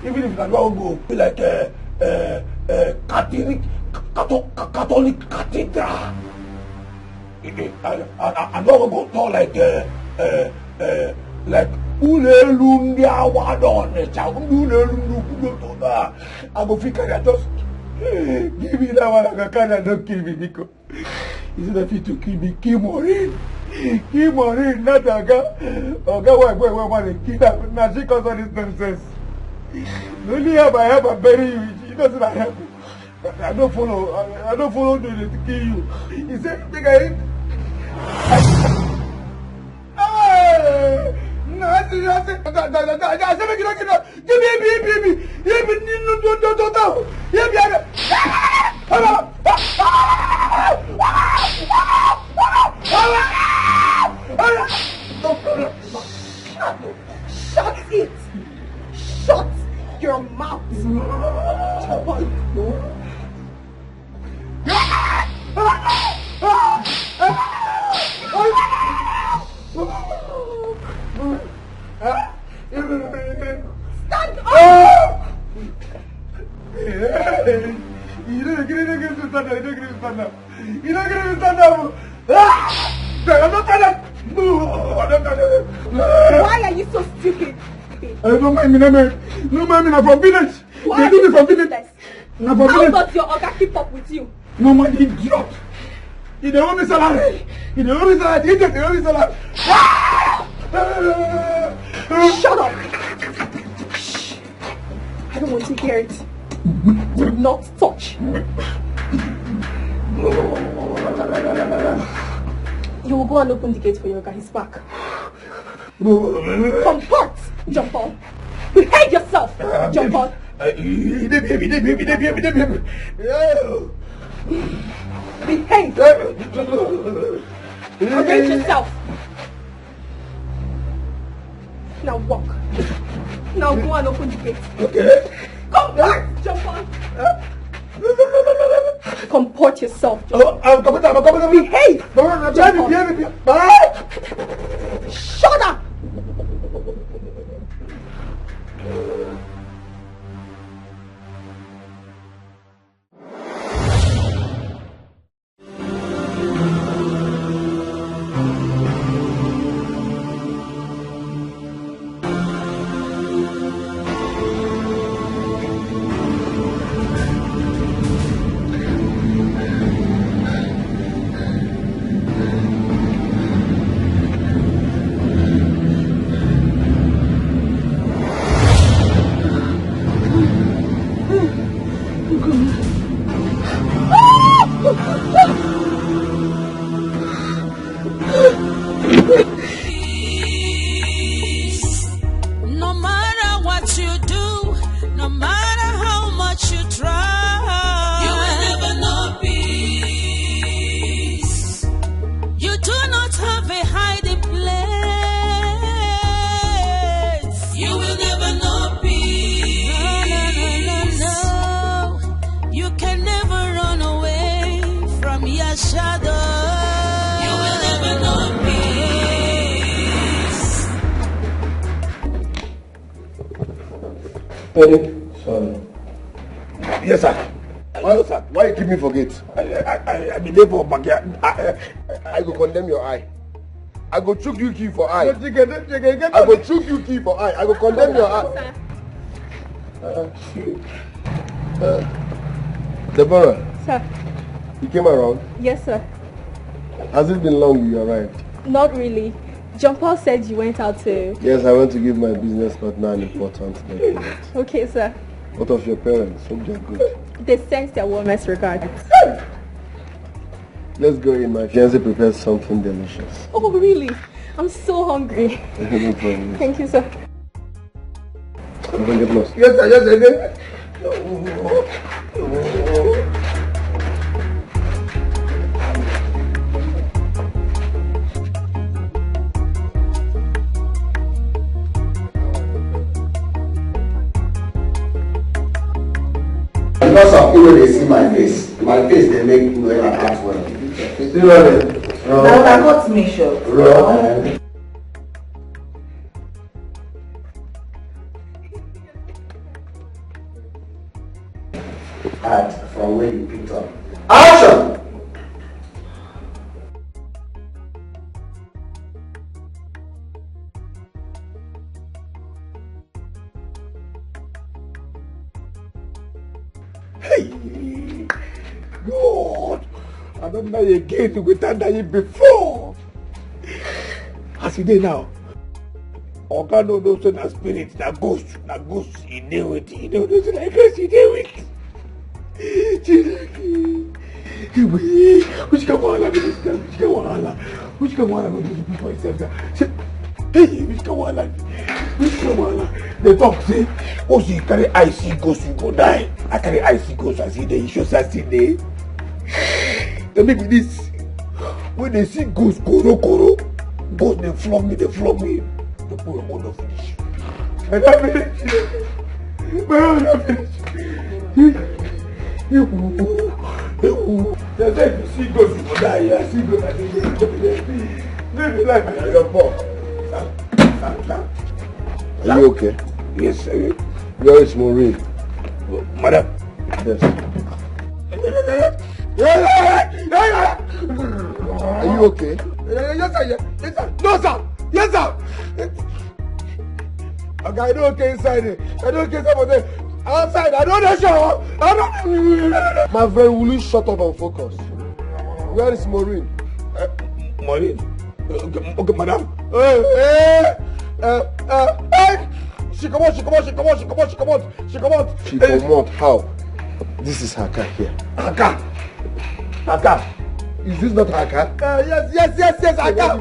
Speaker 9: Even if I don't go be like Catholic cathedral. I don't go talk like Ulelundia Wadon. I go figure that just give me that one. I can't don't kill me, Nico. Instead of you to kill me, kill Maureen. Kill Maureen, not Aga. Aga, why want to kill her? Now she cause all this nonsense. The only help I have, I bury you. She doesn't help. I don't follow to kill you. He said, take a hit. No, I said,
Speaker 1: Shut it! Shut your mouth! Stand up!
Speaker 9: You don't get to stand up. You don't get to stand up.
Speaker 1: Why are you so stupid?
Speaker 9: Don't mind me, no mind me, I'm from village.
Speaker 1: Why
Speaker 9: They do me from village. I'm from
Speaker 1: How
Speaker 9: village.
Speaker 1: does your Oga keep up with you?
Speaker 9: No man, idiot. You don't want me salary. You don't want me salary. You don't want me salary.
Speaker 1: Shut up! Shh. I don't want to hear it. Do not touch. You will go and open the gate for your guy. He's back. Comport, jump on. Behave yourself, jump on. Behave! Arrange yourself! Now walk. Now go and open the gate.
Speaker 5: Okay.
Speaker 1: Come back! Jump on! Comport yourself.
Speaker 5: I'm coming.
Speaker 1: Behave!
Speaker 5: Behave.
Speaker 1: Shut up!
Speaker 3: No matter what you do, no matter how much you try, you will never know peace. You do not have a hiding place. You will never know peace. No. You can never run away from your shadow. You will never know peace.
Speaker 14: Sorry.
Speaker 5: Yes, sir.
Speaker 14: Why you keep me forget?
Speaker 5: I be there for backyard.
Speaker 14: I go condemn your eye. I go chook you key for eye.
Speaker 5: I
Speaker 14: go chook you key for eye. I go condemn your eye. Deborah.
Speaker 1: Sir.
Speaker 14: You came around?
Speaker 1: Yes, sir.
Speaker 14: Has it been long you arrived?
Speaker 1: Not really. John Paul said you went out to...
Speaker 14: Yes, I went to give my business partner an important document.
Speaker 1: Okay, sir.
Speaker 14: What of your parents? Hope they're good.
Speaker 1: They sent their warmest regards.
Speaker 14: Let's go in. My fiancé prepared something delicious.
Speaker 1: Oh, really? I'm so hungry.
Speaker 14: No problem.
Speaker 1: Thank you, sir.
Speaker 14: Don't get lost.
Speaker 5: Yes, sir. Yes, sir.
Speaker 9: Because of people they see my face they make me when I act well.
Speaker 11: Now I got me sure.
Speaker 9: Act from where you picked up. Action!
Speaker 5: God, I don't know again without dying before. As it is now, Oga no know so na spirit, na ghost, he deal with it. He don't know so na ghost, he deal with it. Which can wahala go this time? Which can wahala go do for himself? Hey, which can wahala? They talk say, oh, so you carry icy ghost, you go die. I carry icy ghost, I see the issues, I see the. Then maybe this, when they see ghost, koro, ghost they flog me. The poor will not finish. And I finish. They say if you see ghost, you go die. I see ghost, I see the. Maybe like your poor.
Speaker 14: Are you okay?
Speaker 5: Yes, sir.
Speaker 14: Where is Maureen?
Speaker 5: Madam.
Speaker 14: Yes. Are you okay?
Speaker 5: Yes, sir. No, sir. Yes, sir. Okay, I don't okay inside it. I don't okay inside outside. I don't know shower.
Speaker 14: My friend, will you shut up and focus? Where is Maureen?
Speaker 5: Maureen? Okay, madam. She come out. She come out.
Speaker 14: How? This is her car here.
Speaker 5: Her car.
Speaker 14: Is this not her car?
Speaker 5: Yes, her car.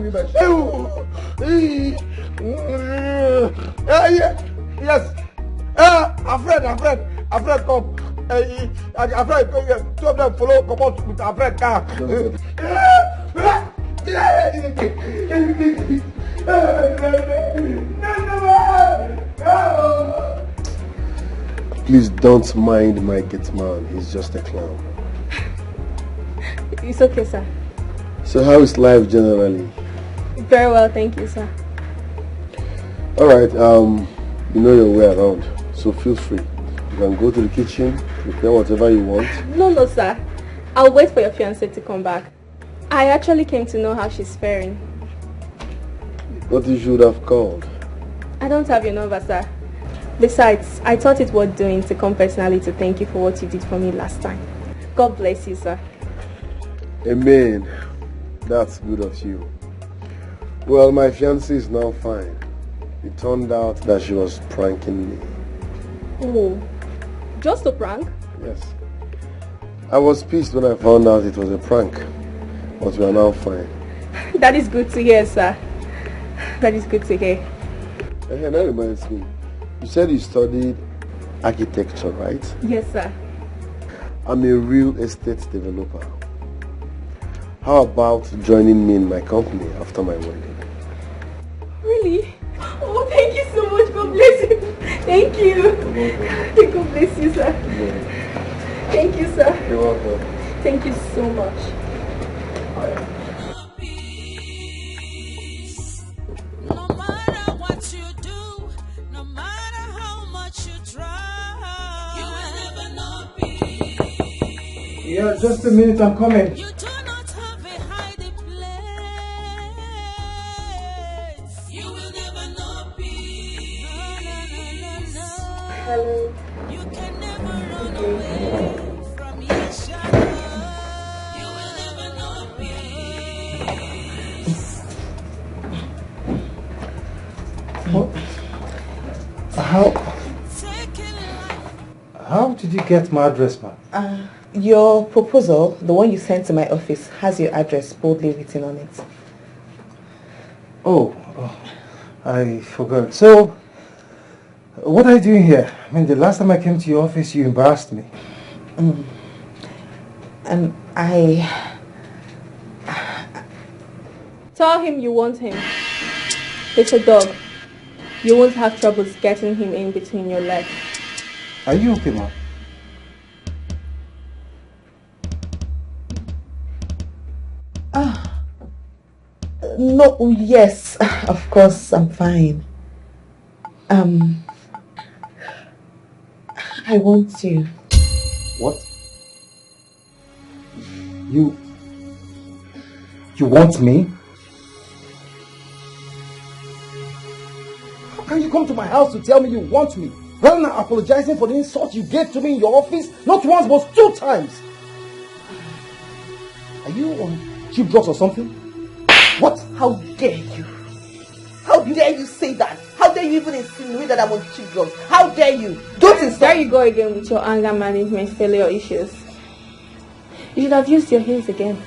Speaker 5: Yes.
Speaker 2: Alfred, come. Alfred, two of them follow, come out with Alfred car.
Speaker 14: Please don't mind my gate man. He's just a clown.
Speaker 1: It's okay, sir.
Speaker 14: So how is life generally?
Speaker 1: Very well, thank you, sir.
Speaker 14: Alright, you know your way around, so feel free. You can go to the kitchen, prepare whatever you want.
Speaker 1: No, sir. I'll wait for your fiancé to come back. I actually came to know how she's faring.
Speaker 14: But you should have called.
Speaker 1: I don't have your number, sir. Besides, I thought it worth doing to come personally to thank you for what you did for me last time. God bless you, sir.
Speaker 14: Amen. That's good of you. Well, my fiancée is now fine. It turned out that she was pranking me.
Speaker 1: Oh, just a prank?
Speaker 14: Yes. I was pissed when I found out it was a prank, but we are now fine.
Speaker 1: That is good to hear, sir. That is good to hear.
Speaker 14: Hey, that reminds me. You said you studied architecture, right?
Speaker 1: Yes, sir.
Speaker 14: I'm a real estate developer. How about joining me in my company after my wedding?
Speaker 1: Really? Oh, thank you so much. God bless you. Thank you. God bless you, sir. Thank you, sir.
Speaker 14: You're welcome.
Speaker 1: Thank you so much.
Speaker 3: No matter what you do, no matter how much you try, you will never know peace.
Speaker 16: Yeah, just a minute, I'm coming.
Speaker 3: You do not have a hiding place. You will never know peace. No.
Speaker 1: Hello.
Speaker 3: You can never run away from your shadow. You will never know peace.
Speaker 16: How did you get my address, man?
Speaker 8: Your proposal, the one you sent to my office, has your address boldly written on it.
Speaker 16: Oh, I forgot. So, what are you doing here? I mean, the last time I came to your office, you embarrassed me.
Speaker 8: And
Speaker 1: Tell him you want him. It's a dog. You won't have troubles getting him in between your legs.
Speaker 16: Are you okay, man?
Speaker 8: No, yes, of course, I'm fine. I want you.
Speaker 16: What? You want me? How can you come to my house to tell me you want me, rather than apologizing for the insult you gave to me in your office, not once but 2 times? Are you on cheap drugs or something? What?
Speaker 8: How dare you? How dare you say that? How dare you even insinuate that I'm on cheap drugs? How dare you? Don't insult.
Speaker 1: There you go again with your anger management failure issues. You should have used your hands again.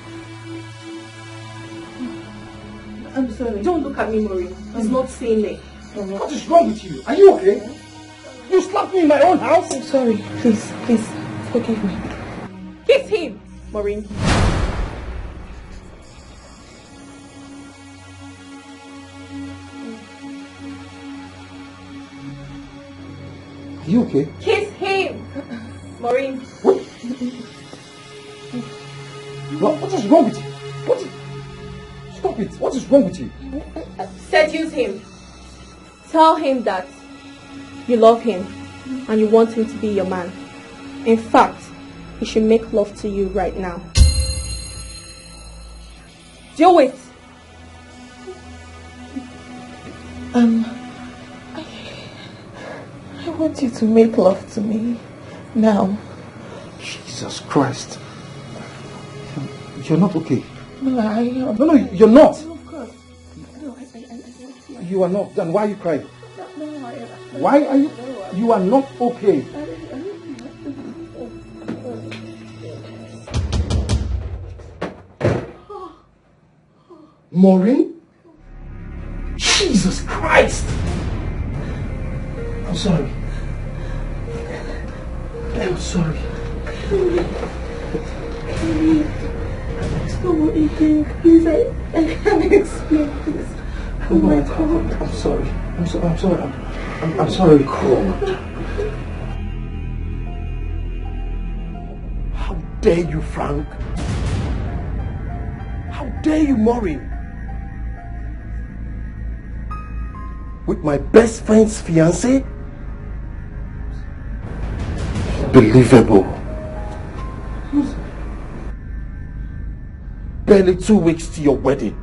Speaker 1: I'm sorry. Don't look at me, Maureen. He's not seeing me.
Speaker 16: What is wrong with you? Are you okay? You slapped me in my own house?
Speaker 8: I'm sorry. Please, forgive me.
Speaker 1: Kiss him, Maureen.
Speaker 16: Are you okay?
Speaker 1: Kiss him, Maureen.
Speaker 16: What is wrong with you? Stop it. What is wrong with you?
Speaker 1: Seduce him. Tell him that you love him and you want him to be your man. In fact, he should make love to you right now. Do it.
Speaker 8: I want you to make love to me now.
Speaker 16: Jesus Christ. You're not okay.
Speaker 8: No, I am.
Speaker 16: No, you're not.
Speaker 8: Of course. No,
Speaker 16: You are not. Then why are you crying?
Speaker 8: No,
Speaker 16: Why are you? You are not okay. Maureen? Jesus Christ! I'm sorry.
Speaker 6: I'm sorry.
Speaker 4: It's not what you think. Please, I can't explain this.
Speaker 6: Oh my God. I'm sorry. I'm sorry. I'm sorry. God. How dare you, Frank? How dare you, Maureen? With my best friend's fiancé? Unbelievable. Barely 2 weeks to your wedding.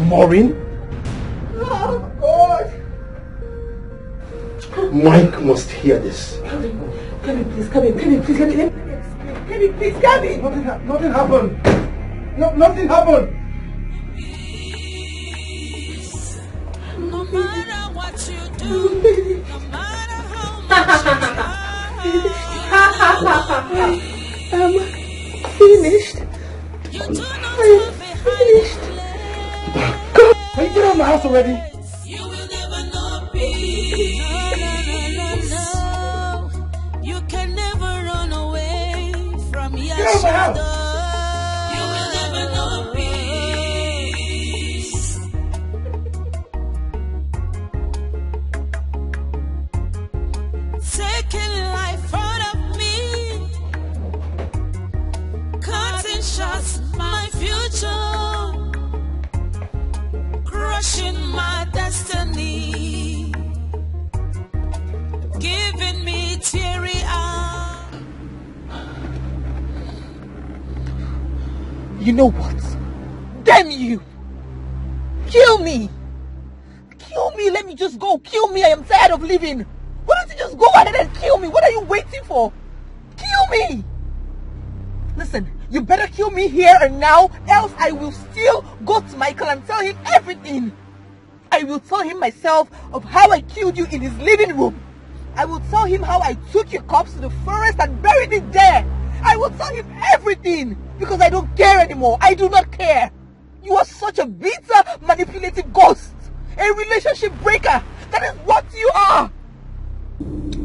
Speaker 6: Maureen?
Speaker 4: Oh, God.
Speaker 6: Mike must hear this.
Speaker 4: Come in, please. Come in, please. Let me explain. Come in, please. Come in.
Speaker 6: Nothing happened. No, nothing happened.
Speaker 3: No matter what you do, no matter how much
Speaker 4: I'm finished.
Speaker 3: you do not
Speaker 4: I'm finished.
Speaker 6: God, can you get out of my house already?
Speaker 3: You will never know peace. No. You can never run away from your
Speaker 6: Get out of my house.
Speaker 3: shadow. You will never know peace. Taking life out of me, cutting shots my future, crushing my destiny, giving me teary eyes.
Speaker 8: You know what? Damn you! Kill me! Kill me! Let me just go! Kill me! I am tired of living! Why don't you just go ahead and kill me? What are you waiting for? Kill me! Listen, you better kill me here and now, else I will still go to Michael and tell him everything. I will tell him myself of how I killed you in his living room. I will tell him how I took your corpse to the forest and buried it there. I will tell him everything because I don't care anymore. I do not care. You are such a bitter, manipulative ghost. A relationship breaker. That is what you are.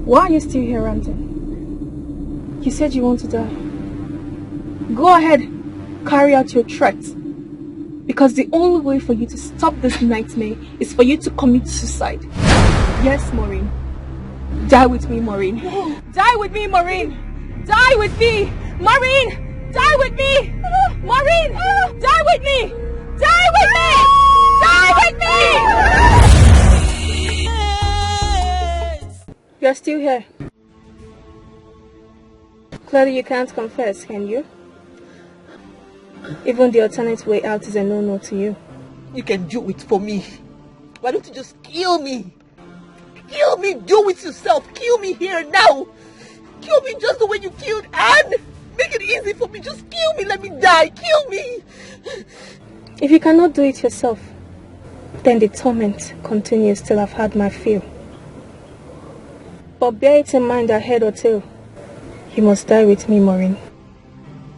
Speaker 13: Why are you still here ranting? You said you want to die. Go ahead, carry out your threat. Because the only way for you to stop this nightmare is for you to commit suicide. Yes, Maureen. Die with me, Maureen. Die with me, Maureen. Die with me, Maureen. Die with me, Maureen. Die with me. Die with me. Die with me. You're still here. Clearly you can't confess, can you? Even the alternate way out is a no-no to you.
Speaker 8: You can do it for me. Why don't you just kill me? Kill me, do it yourself. Kill me here now. Kill me just the way you killed Anne. Make it easy for me. Just kill me. Let me die. Kill me.
Speaker 13: If you cannot do it yourself, then the torment continues till I've had my fill. But bear it in mind that head or tail, you must die with me, Maureen.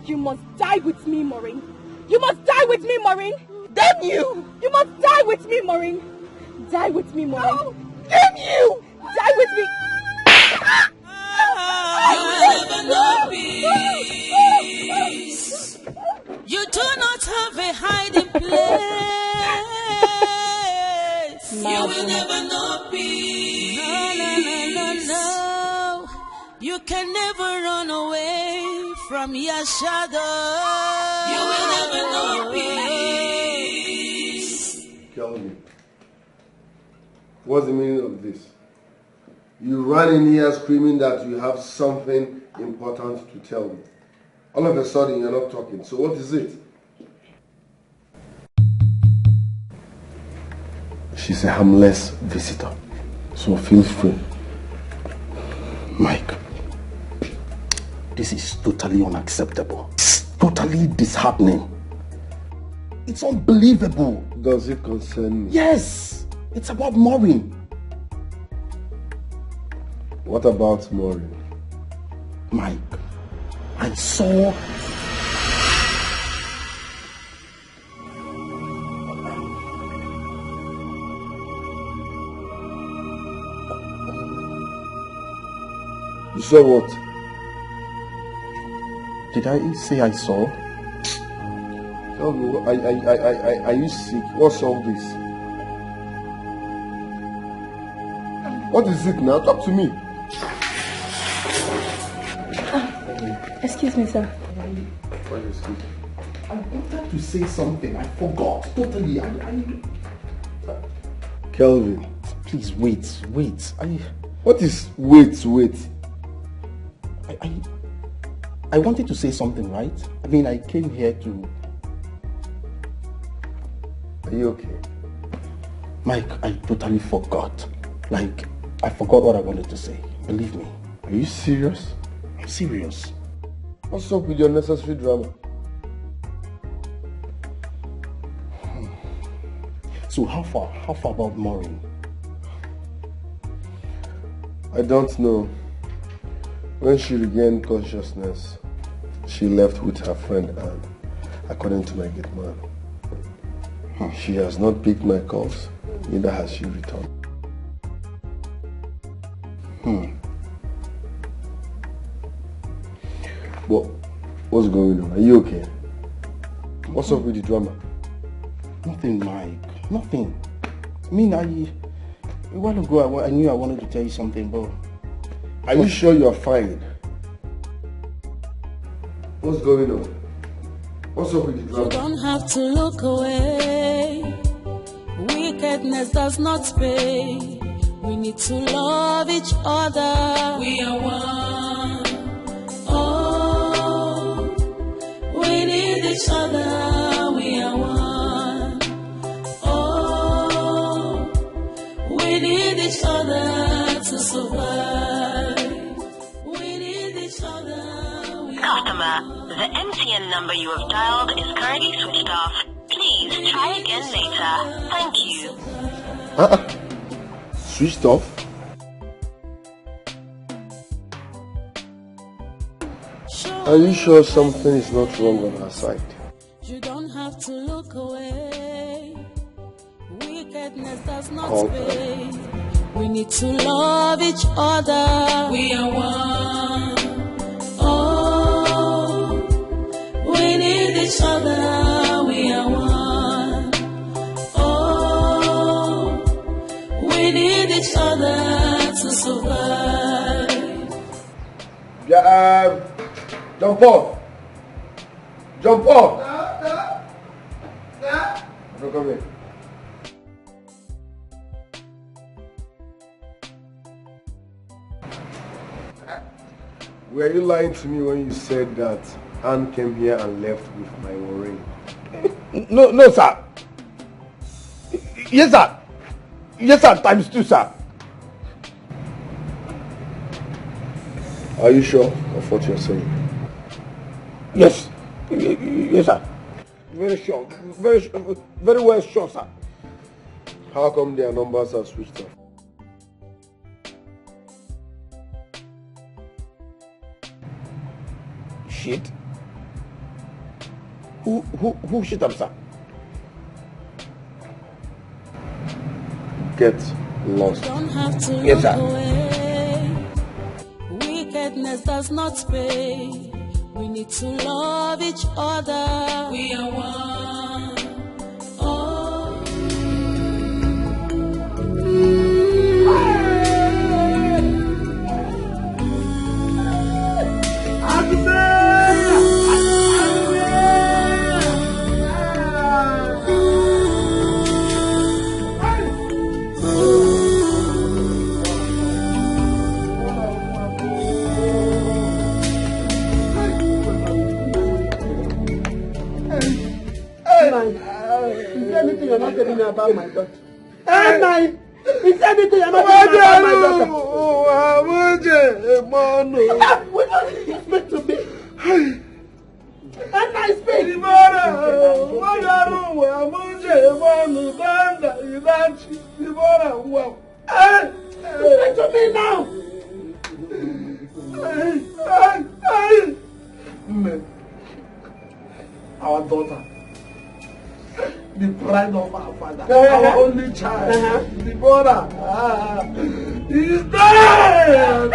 Speaker 4: You must die with me, Maureen. You must die with me, Maureen.
Speaker 8: Damn you!
Speaker 4: You must die with me, Maureen. Die with me, Maureen.
Speaker 8: Oh, damn you!
Speaker 4: Die with me.
Speaker 3: You will never know peace. You do not have a hiding place. You will never know peace. No. You can never run away from your shadow. You will never know peace.
Speaker 14: Tell me, what's the meaning of this? You run in here screaming that you have something important to tell me. All of a sudden, you're not talking. So what is it? She's a harmless visitor, so feel free.
Speaker 6: Mike, this is totally unacceptable. It's totally disheartening. It's unbelievable.
Speaker 14: Does it concern me?
Speaker 6: Yes, it's about Maureen.
Speaker 14: What about Maureen?
Speaker 6: Mike, I saw...
Speaker 14: You saw what?
Speaker 18: Did I say I saw?
Speaker 14: Tell me, are you sick? What's all this? What is it now? Talk to me.
Speaker 13: Excuse me, sir.
Speaker 14: What is it?
Speaker 6: I wanted to say something. I forgot totally.
Speaker 14: Kelvin.
Speaker 18: Please wait.
Speaker 14: What is wait?
Speaker 18: I wanted to say something, right? I mean, I came here to...
Speaker 14: Are you okay?
Speaker 18: Mike, I totally forgot. Like, I forgot what I wanted to say. Believe me.
Speaker 14: Are you serious?
Speaker 18: I'm serious.
Speaker 14: What's up with your necessary drama?
Speaker 18: So how far about Maureen?
Speaker 14: I don't know. When she regained consciousness, she left with her friend Anne, according to my gate man. She has not picked my calls, neither has she returned. But what's going on? Are you okay? What's up with the drama?
Speaker 18: Nothing, Mike. Nothing. I mean, a while ago I knew I wanted to tell you something, but...
Speaker 14: Are you sure you're fine? What's going on? What's up with the drama?
Speaker 3: You don't have to look away. Wickedness does not pay. We need to love each other. We are one. Oh, we need each other. We are one. Oh, we need each other to survive. We need each other.
Speaker 7: Customer, the MTN number you have dialed is currently switched off. Please try again later. Thank you.
Speaker 14: Switched off? Are you sure something is not wrong on our side?
Speaker 3: You don't have to look away. Wickedness does not
Speaker 14: Call
Speaker 3: pay. We need to love each other. We are one. Oh, we need each other. We are one. Oh, we need each other to survive.
Speaker 14: Yeah, jump up. Jump up. No, come here. Were you lying to me when you said that Anne came here and left with my ring?
Speaker 6: No, sir. Yes, sir. Yes, sir. Times 2, sir.
Speaker 14: Are you sure of what you're saying?
Speaker 6: Yes. Yes, sir. Very sure. Very well sure, sir.
Speaker 14: How come their numbers are switched off?
Speaker 6: Shit. Who shit up, sir?
Speaker 14: Get lost.
Speaker 3: Don't have to
Speaker 6: Yes,
Speaker 3: look
Speaker 6: sir.
Speaker 3: away. Wickedness does not pay. We need to love each other. We are one. Oh.
Speaker 6: Is there anything you're not telling me about my daughter? Is there anything you're not telling me about my daughter? We don't speak to me. And I speak. Speak to me now. Our daughter, the pride of our father, our only child, Deborah, is dead.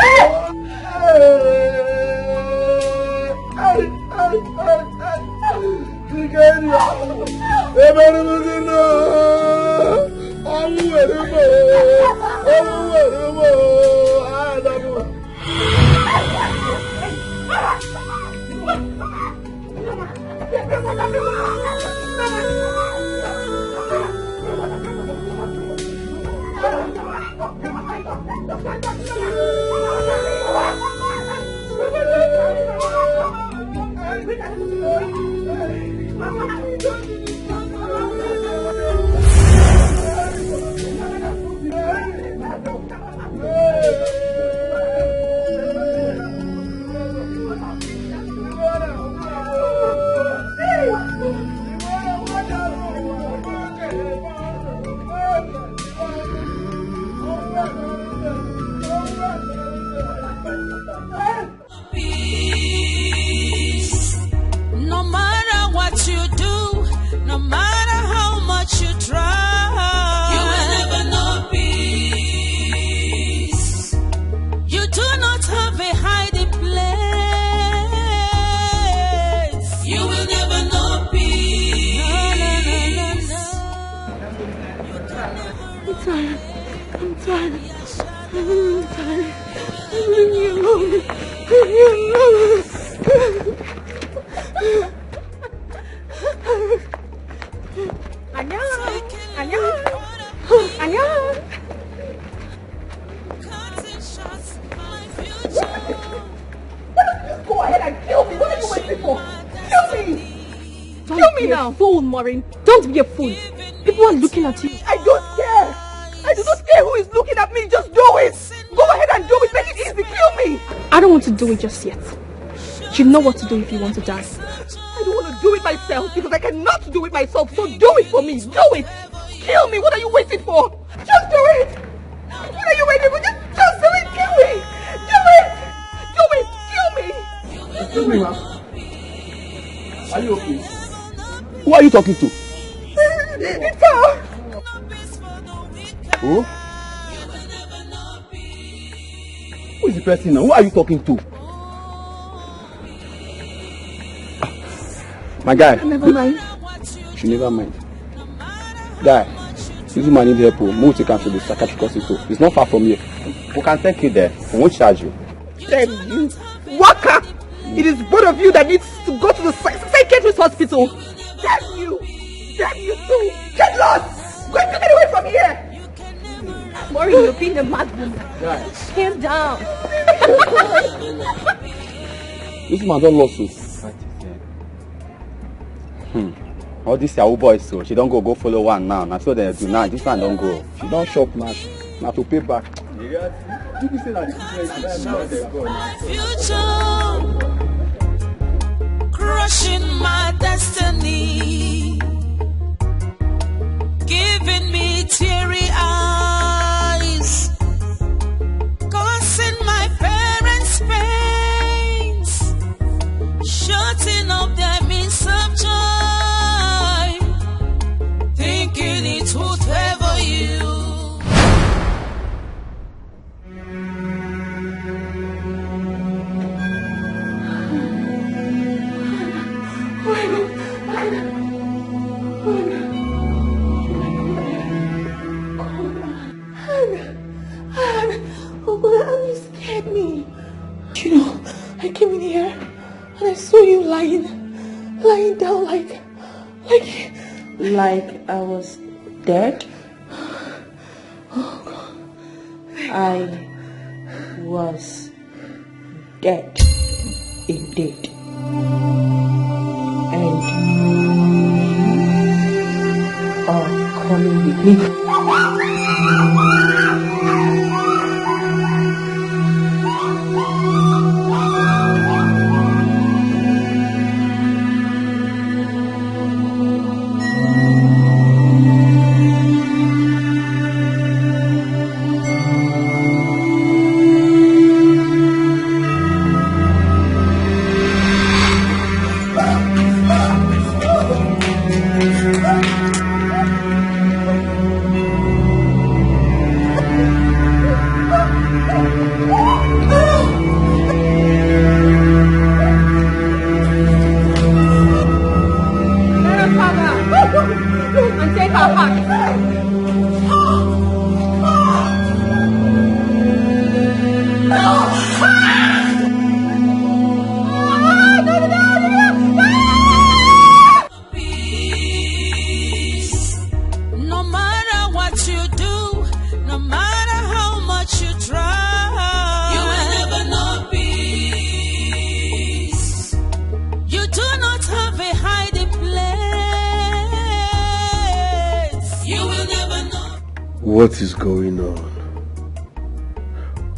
Speaker 3: No matter what you do, no matter how much you try, you will never know peace. You do not have a hiding place. You will never know peace.
Speaker 1: I'm tired. I'm tired. I'm tired. Leave me alone. Leave me alone.
Speaker 8: Go ahead and kill me. What are you waiting for? Kill me.
Speaker 1: Kill me now. Fool, Maureen. Don't be a fool. People are looking at you.
Speaker 8: I don't care. I do not care who is looking at me. Just do it. Go ahead and do it. Make it easy. Kill me.
Speaker 1: I don't want to do it just yet. You know what to do if you want to die.
Speaker 8: I don't want to do it myself because I cannot do it myself. So do it for me. Do it. Kill me. What are you waiting for? Just do it. What are you waiting for? Just do it. Kill me. Do it. Do it. Kill me.
Speaker 9: Excuse me, ma'am. Are you okay? Who are you talking to?
Speaker 8: It's her.
Speaker 9: Who? Who is the person now? Who are you talking to? My guy.
Speaker 1: Never mind.
Speaker 9: She never mind. Guy, this woman needs help. Move to cancel the psychiatric hospital. It's not far from here. We can take you there. We won't charge you.
Speaker 8: Damn you. Waka! It is both of you that needs to go to the psychiatrist hospital. Damn you! Damn you too! Get lost! Go and get away from here!
Speaker 1: Maureen, you're being a mad woman.
Speaker 9: Guys.
Speaker 1: Calm down.
Speaker 9: This woman don't lawsuit. All these Yahoo boys, so she don't go follow one now. Now so they do now. This one don't go. She don't shop now. Now to pay back. People say that
Speaker 3: Future, crushing my destiny, giving me teary eyes, causing my parents pains, shutting up their means of joy, thinking it would favor you.
Speaker 4: Oh God, you scared me. You know, I came in here and I saw you lying down like
Speaker 20: I was dead.
Speaker 4: Oh God.
Speaker 20: I was dead indeed. And you are coming with me.
Speaker 18: What is going on?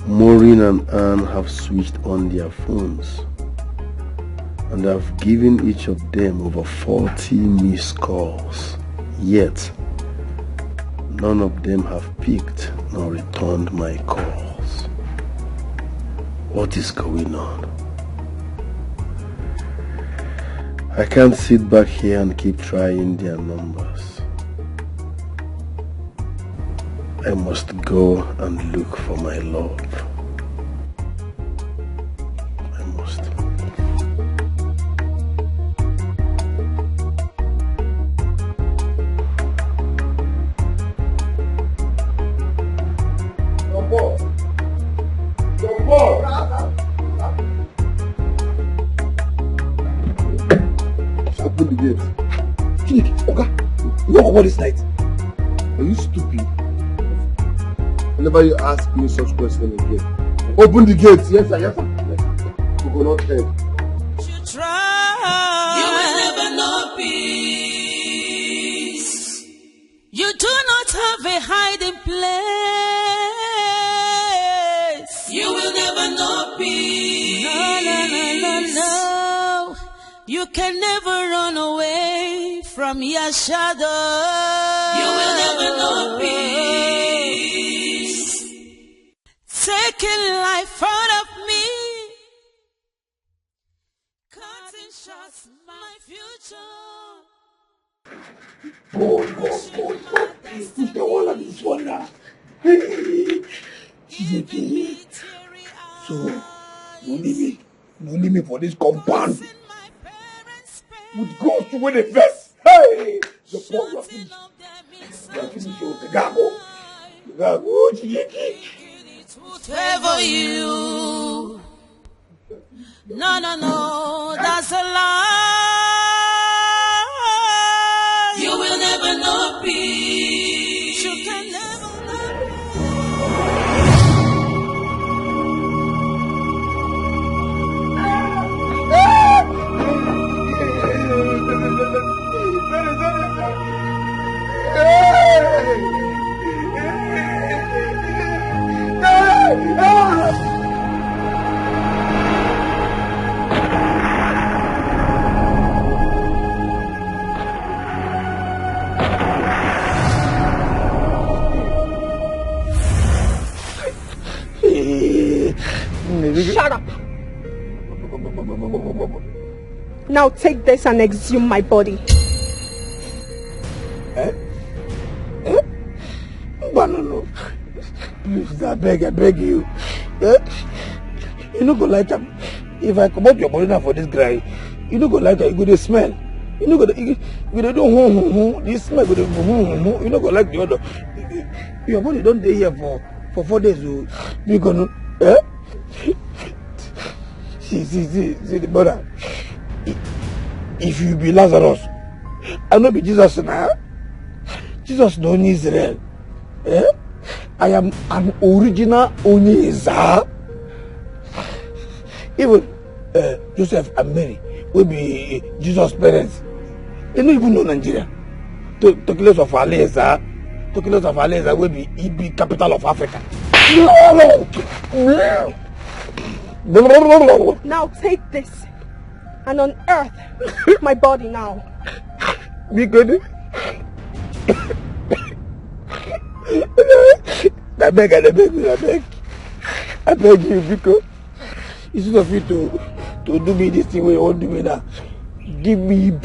Speaker 18: Maureen and Anne have switched on their phones and I've given each of them over 40 missed calls. Yet, none of them have picked nor returned my calls. What is going on? I can't sit back here and keep trying their numbers. I must go and look for my love. I must.
Speaker 14: Open the gate.
Speaker 9: Okay, you walk over this night.
Speaker 14: Are you stupid? Whenever you ask me such question again. Open the gate. Yes, sir. Yes, sir. We will not head.
Speaker 3: You will never know peace. You do not have a hiding place. You will never know peace. No. You can never run away from your shadow. You will never know peace. Taking life out of me, cutting shots my future.
Speaker 9: God. Please push the wall on this one now. Hey. So, no leave me for this compound. With God to win the first. Hey! The poor you are finished. You are finished with the gago.
Speaker 3: Favor you. No, that's a lie. You will never know peace. You can never know
Speaker 1: Shut up! Now take this and exhume my body.
Speaker 9: No. Please, I beg you. You no go like am. If I come out your body now for this guy, you no go like am. You go to smell. You no go to do this smell go to you no go like the other. Your body don't stay here for 4 days. So you gonna see the brother. If you be Lazarus, I no be Jesus now. Jesus no need Israel. I am an original Onyeza. Even Joseph and Mary will be Jesus' parents. They don't even know Nigeria. Tokilos of Aleza will be EB capital of Africa.
Speaker 1: Now take this and unearth my body now.
Speaker 9: Be good. I beg you, because instead of you to do me this thing where you want to do me now, give me EB.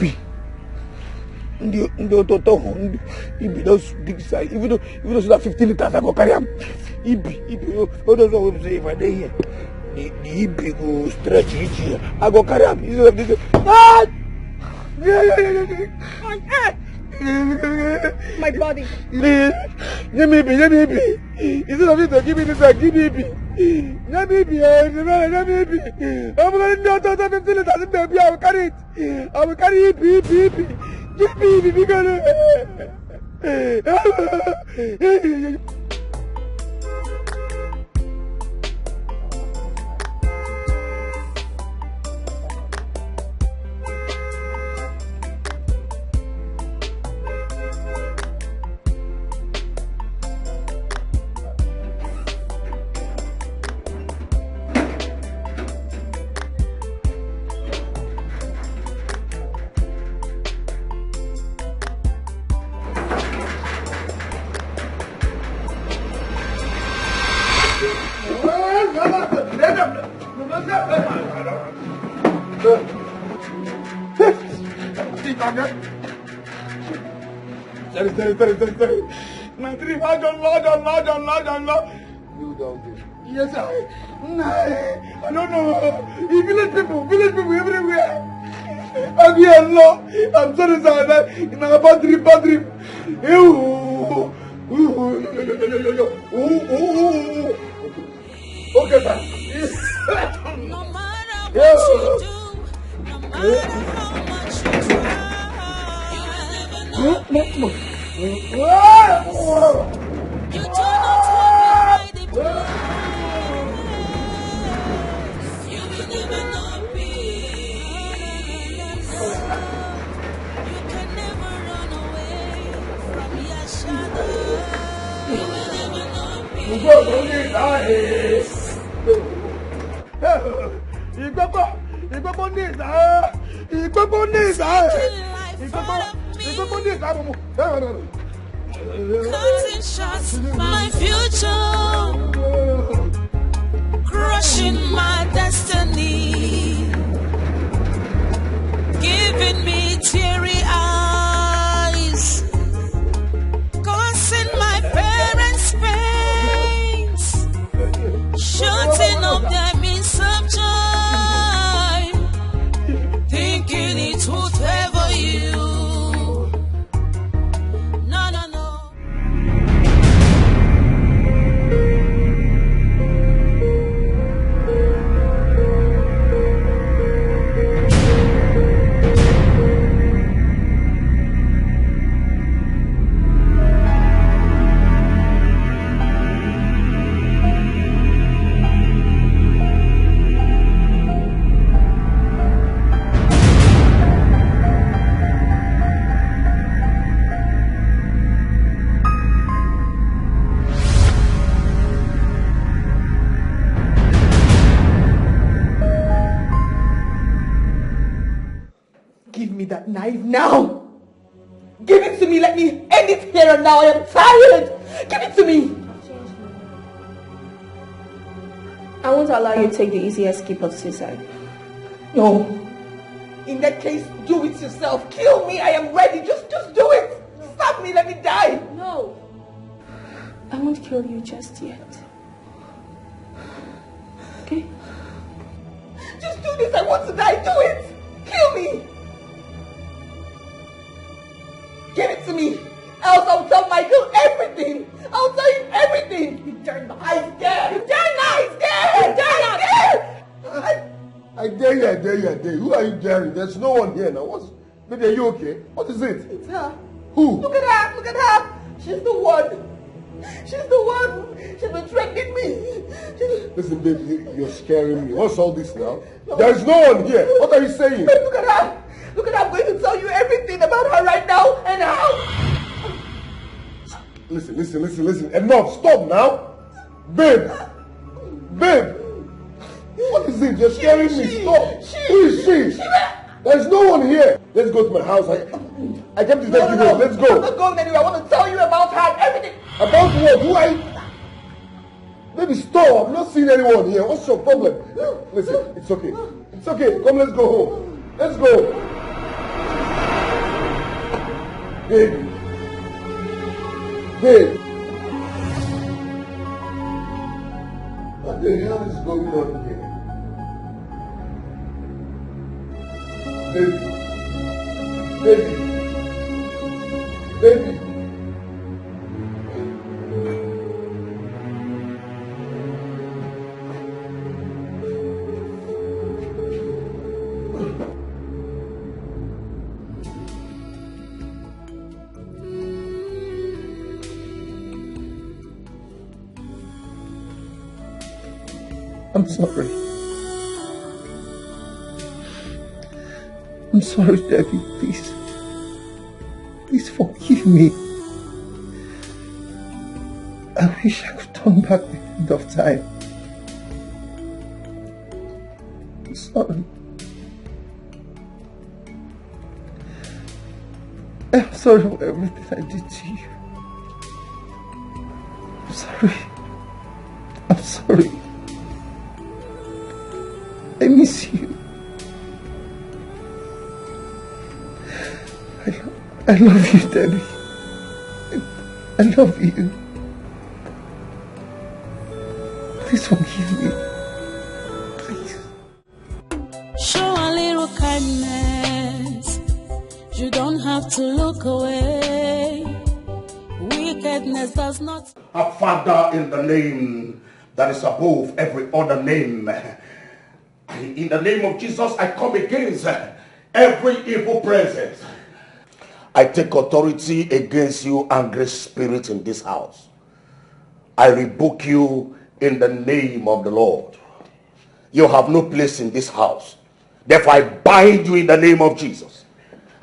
Speaker 9: EB those big size. Even though it's not 15 liters, I go carry them. EB. All those ones say if I dey here, the EB go stretch reach here. I go carry them. Instead of this.
Speaker 1: My body.
Speaker 9: Please, give me EB. Instead of you to give me this, give me EB. Give me EB. I'm going to do 15 liters, baby. I will carry it. I will carry EB. Give me EB.
Speaker 2: Sorry. My dream, I don't know.
Speaker 14: You don't do.
Speaker 2: Yes, sir. I don't know. Village people everywhere. I'm sorry, sir. In a bad dream. Okay, sir.
Speaker 3: No matter what you do, no matter how much you try, you will never know. You do not have me by the place. You will never know peace. You can never run away from your shadow. You will never know peace. Cutting shots, my future, crushing my destiny, giving me teary eyes, causing my parents pains, shutting up them in some time, thinking it would favor you.
Speaker 8: That knife now. Give it to me. Let me end it here and now. I am tired. Give it to me.
Speaker 13: I won't allow you to take the easy escape of suicide.
Speaker 8: No. In that case, do it yourself. Kill me. I am ready. Just do it. Stop me. Let me die.
Speaker 13: No. I won't kill you just yet. Okay?
Speaker 8: Just do this. I want to die. Do it. Kill me. Give it to me, else I'll tell Michael everything. I'll tell him everything. You dare not. I dare. You dare not.
Speaker 14: I dare you. Who are you daring? There's no one here now. Baby, are you okay? What is it?
Speaker 8: It's her.
Speaker 14: Who?
Speaker 8: Look at her. She's the one. She's been threatening me.
Speaker 14: Listen, baby, you're scaring me. What's all this now? There's no one here. What are you saying?
Speaker 8: Babe, look at her. I'm going to tell you everything about her right now and how.
Speaker 14: Listen. Enough. Stop now. Babe. What is it? You're scaring me. Stop. Who is she? There's no one here. Let's go to my house. I kept to take you home. Let's go.
Speaker 8: I'm not going anywhere. I want to tell you about her and everything.
Speaker 14: About what? Who are you? Baby, stop. I'm not seeing anyone here. What's your problem? Listen, it's okay. Come, let's go home. Let's go. Babe. What the hell is going on here? Baby.
Speaker 5: I'm sorry. I'm sorry, Debbie. Please forgive me. I wish I could turn back the end of time. I'm sorry. I'm sorry for everything I did to you. I'm sorry. I miss you.
Speaker 18: I love you, Debbie. I love you. Please forgive me. Please.
Speaker 3: Show a little kindness. You don't have to look away. Wickedness does not.
Speaker 17: Our Father, in the name that is above every other name, in the name of Jesus, I come against every evil presence. I take authority against you, angry spirit in this house. I rebuke you in the name of the Lord. You have no place in this house. Therefore, I bind you in the name of Jesus.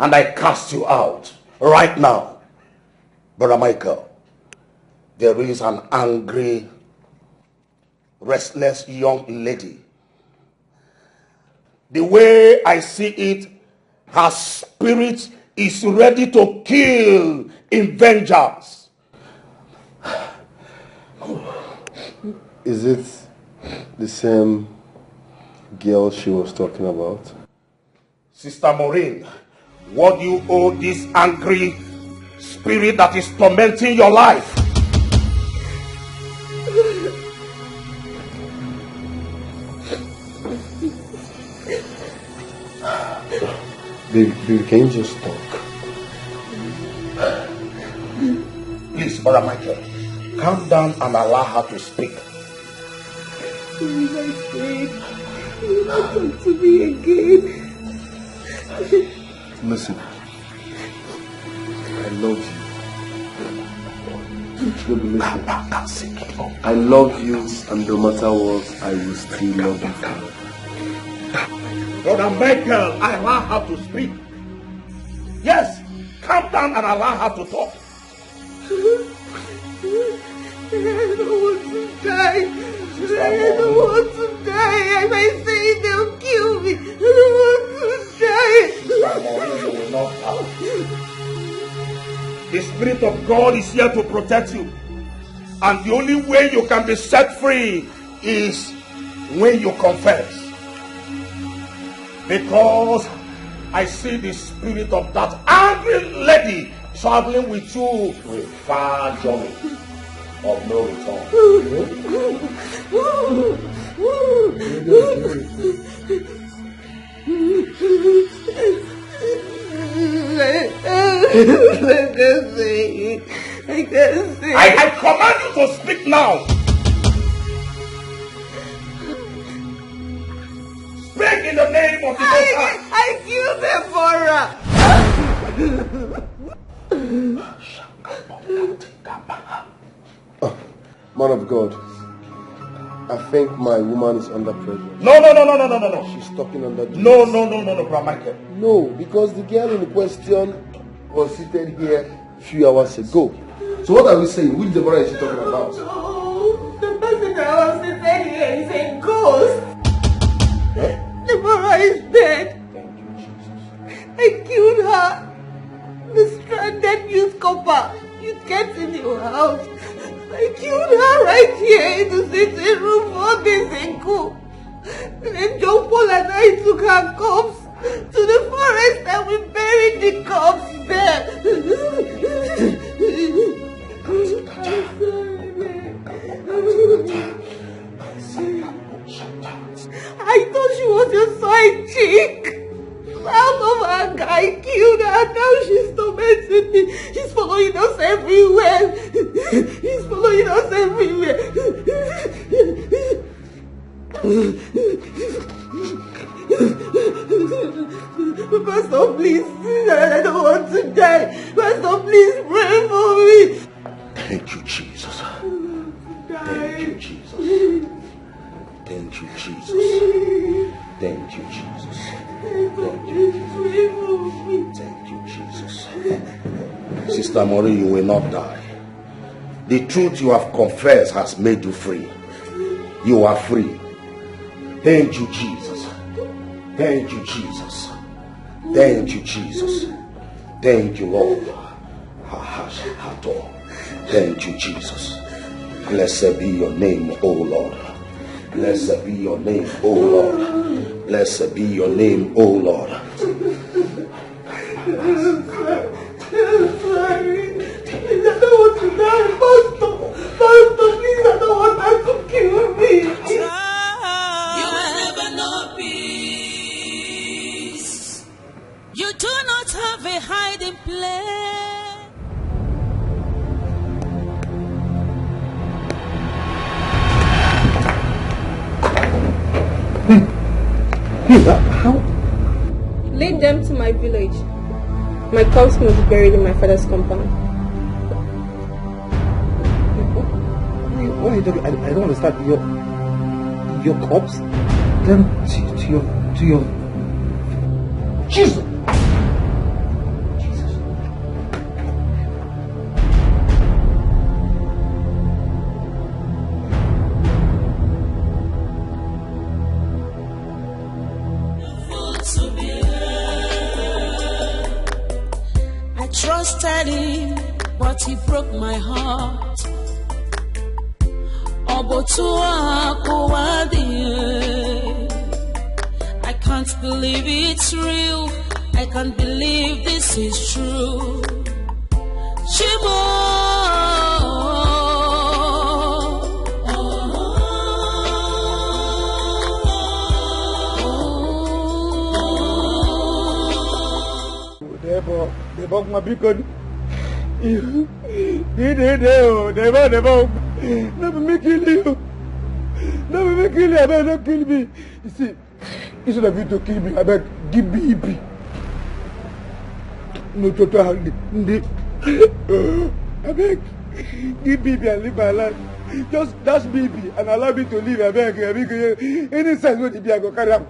Speaker 17: And I cast you out right now. Brother Michael, there is an angry, restless young lady. The way I see it, her spirit is ready to kill in vengeance.
Speaker 18: Is it the same girl she was talking about?
Speaker 17: Sister Maureen, what do you owe this angry spirit that is tormenting your life?
Speaker 18: Baby, can you just talk?
Speaker 17: Please, Brother Michael, calm down and allow her to speak.
Speaker 1: Please, I said, you will not talk to me again.
Speaker 18: Listen, I love you. Baby, listen. I love you, and no matter what, I will still love you.
Speaker 17: Brother Michael, I allow her to speak. Yes, calm down and allow her to talk.
Speaker 1: I don't want to die. I don't want to die. If I say it, they'll kill me. I don't want to die.
Speaker 17: The Spirit of God is here to protect you. And the only way you can be set free is when you confess. Because I see the spirit of that angry lady traveling with you to a far journey of no return. I command you to speak now. Speak in the name of the Most High.
Speaker 1: I killed Deborah.
Speaker 18: Man of God, I think my woman is under pressure.
Speaker 17: No.
Speaker 18: She's talking under duress.
Speaker 17: No, Brother Michael.
Speaker 18: No, because the girl in question was seated here a few hours ago. So what are we saying? Which Deborah is she talking about?
Speaker 1: Oh, the person that was seated here is a ghost. Deborah is dead. I killed her. The stranded Youth Corper. Youth gets in your house. I killed her right here in the sitting room 4 days ago. And then John Paul and I took her corpse to the forest and we buried the corpse there. I thought she was your side chick. Out of her guy killed her. Now she's tormenting me. He's following us everywhere. He's following us everywhere. Pastor, please. I don't want to die. Pastor, please pray for me.
Speaker 17: Thank you, Jesus. Thank you, Jesus. Thank you, Jesus. Thank you, Jesus. Thank you, Jesus. Thank you, Jesus. Sister Maureen, you will not die. The truth you have confessed has made you free. You are free. Thank you, Jesus. Thank you, Jesus. Thank you, Jesus. Thank you, Lord. Thank you, Jesus. Blessed be your name, O Lord. Blessed be your name, O Lord. Blessed be your name, O Lord.
Speaker 3: You do not have a hiding place.
Speaker 2: How?
Speaker 1: Lead them to my village. My corpse must be buried in my father's compound.
Speaker 2: What are you talking? I don't understand. Your corpse? Them to your Jesus.
Speaker 3: I trusted him, but he broke my heart. I can't believe it's real. I can't believe this is true.
Speaker 2: They bought my beacon. Never me kill you. Never me kill you. I better not kill me. You see, instead of you to kill me, I better give me EP. No total. I beg, give me and live my life. Just dash me and allow me to live. I beg, any sense what it I go carry out.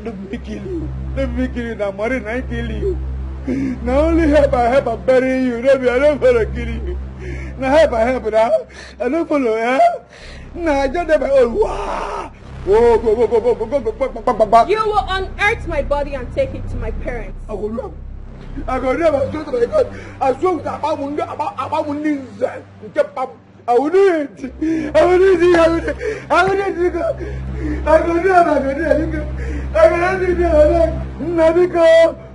Speaker 2: Let me kill you. Let me kill you. Now, Maureen, I kill you. Now only help I bury you. I don't follow kill you. Now help I now. I don't follow, Now I just never wow. Go.
Speaker 1: You will unearth my body and take it to my parents.
Speaker 2: I go do I swear to my God. I swear to about I will do it. I will do it.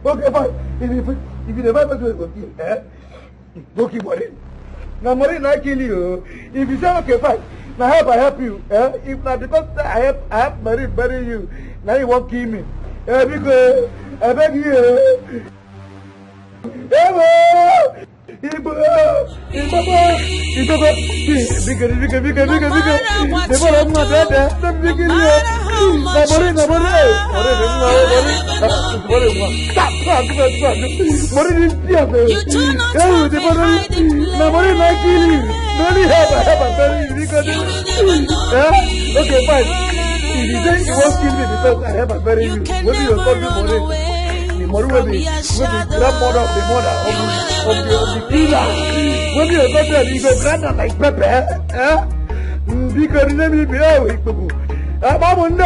Speaker 2: Okay, fine. If you never do it, go keep money. Now money not kill you. If you say okay, fine. Now I help you. If not because I have bury you. Now you won't kill me. Because I beg you. Okay, fine. If you say you won't kill me because I have a bury you, what do you call me for? The mother will be grandmother of the mother of the killer. When you got there, you go grandma like Pepe, because you never be out with people. I'm on the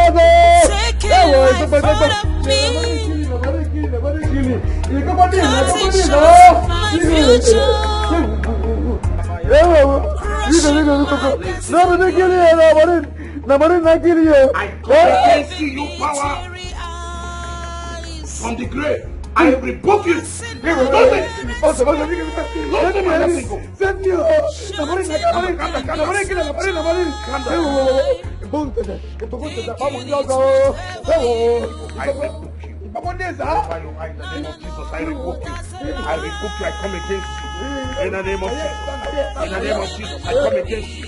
Speaker 17: you power from the grave. I rebuke you. Send me. I come against you. In the name of Jesus, I come against you.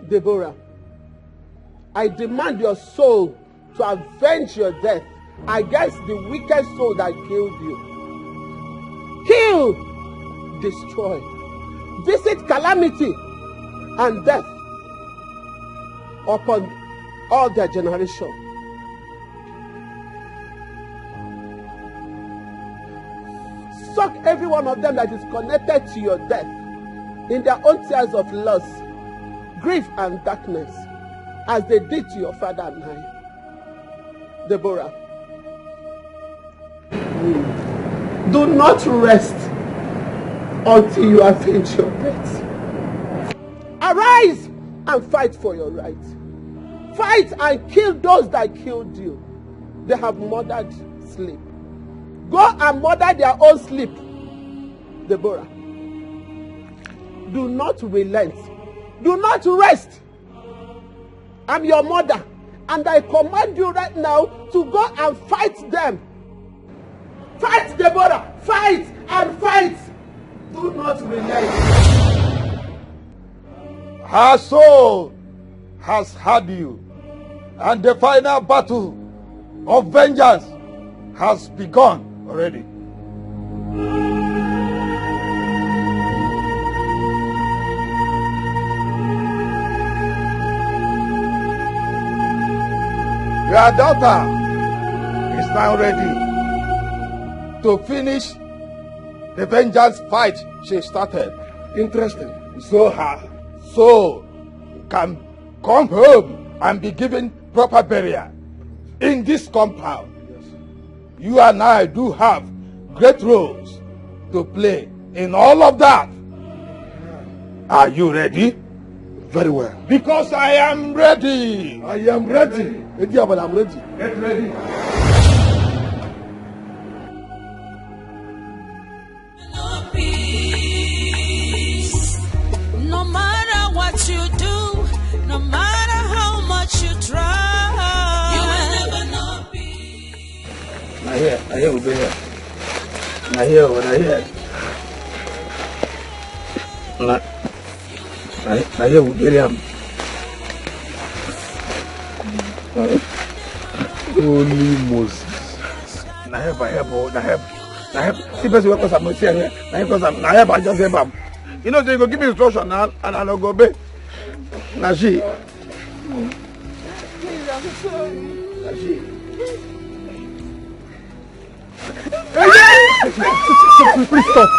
Speaker 10: Deborah, I demand your soul to avenge your death against the wicked soul that killed you. Kill, destroy, visit calamity and death upon all their generation. Suck every one of them that is connected to your death in their own tears of loss. grief and darkness as they did to your father and I. Deborah, do not rest until you avenge your death. Arise and fight for your right. Fight and kill those that killed you. They have murdered sleep. Go and murder their own sleep. Deborah, do not relent. Do not rest. I'm your mother, and I command you right now to go and fight them. Fight, Deborah! Fight and fight! Do not relent.
Speaker 17: Her soul has had you, and the final battle of vengeance has begun already. Your daughter is now ready to finish the vengeance fight she started. Interesting. So her soul can come home and be given proper burial in this compound. You and I do have great roles to play in all of that. Are you ready?
Speaker 14: Very well.
Speaker 17: Because I am ready.
Speaker 14: I am ready. But I'm ready.
Speaker 17: Get ready.
Speaker 3: No matter what you do, no matter how much you try, you will never know peace.
Speaker 9: I hear, we'll be here. I hear. I hear, we'll be here.
Speaker 17: Holy Moses.
Speaker 9: I have. See, person what cause I'm not here. I just say, bam. You know, they go give me instruction now, and I'll go back. Now she.
Speaker 3: Please, I'm sorry.
Speaker 9: Now she.
Speaker 5: Please stop.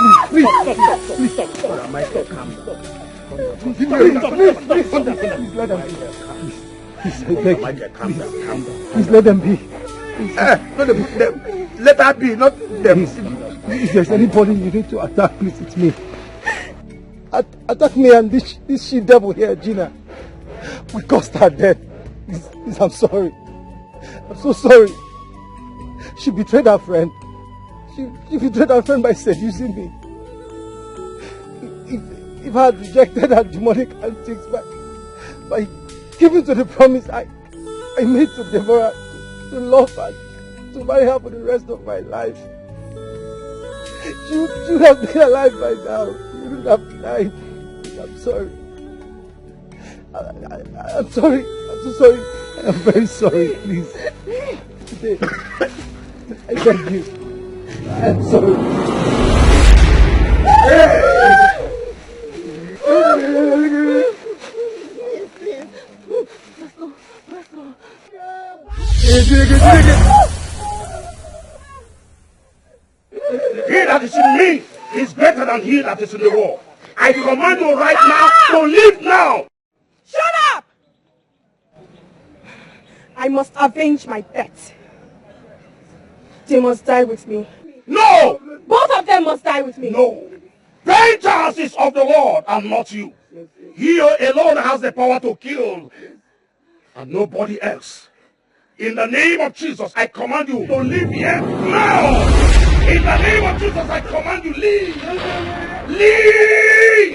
Speaker 9: Michael, calm down.
Speaker 5: Please, let them be. Please,
Speaker 9: Michael, calm down.
Speaker 5: Please let them be.
Speaker 9: Let her be, not them.
Speaker 5: If there's anybody you need to attack, please, it's me. Attack me and this she devil here, Gina. We caused her death. Please, I'm sorry. I'm so sorry. She betrayed her friend. She betrayed her friend by seducing me. If I had rejected her demonic antics by giving to the promise I made to Deborah to love her, to marry her for the rest of my life, she would have been alive by now. She wouldn't have died. I'm sorry. I'm sorry. I'm so sorry. I'm very sorry, please. Today, I beg you. I'm sorry.
Speaker 17: He that is in me is better than he that is in the world. I command you right now to leave now.
Speaker 1: Shut up! I must avenge my death. They must die with me.
Speaker 17: No!
Speaker 1: Both of them must die with me.
Speaker 17: No. Vengeance is of the Lord and not you. He alone has the power to kill and nobody else. In the name of Jesus, I command you to leave here now. In the name of Jesus, I command you, leave. Leave.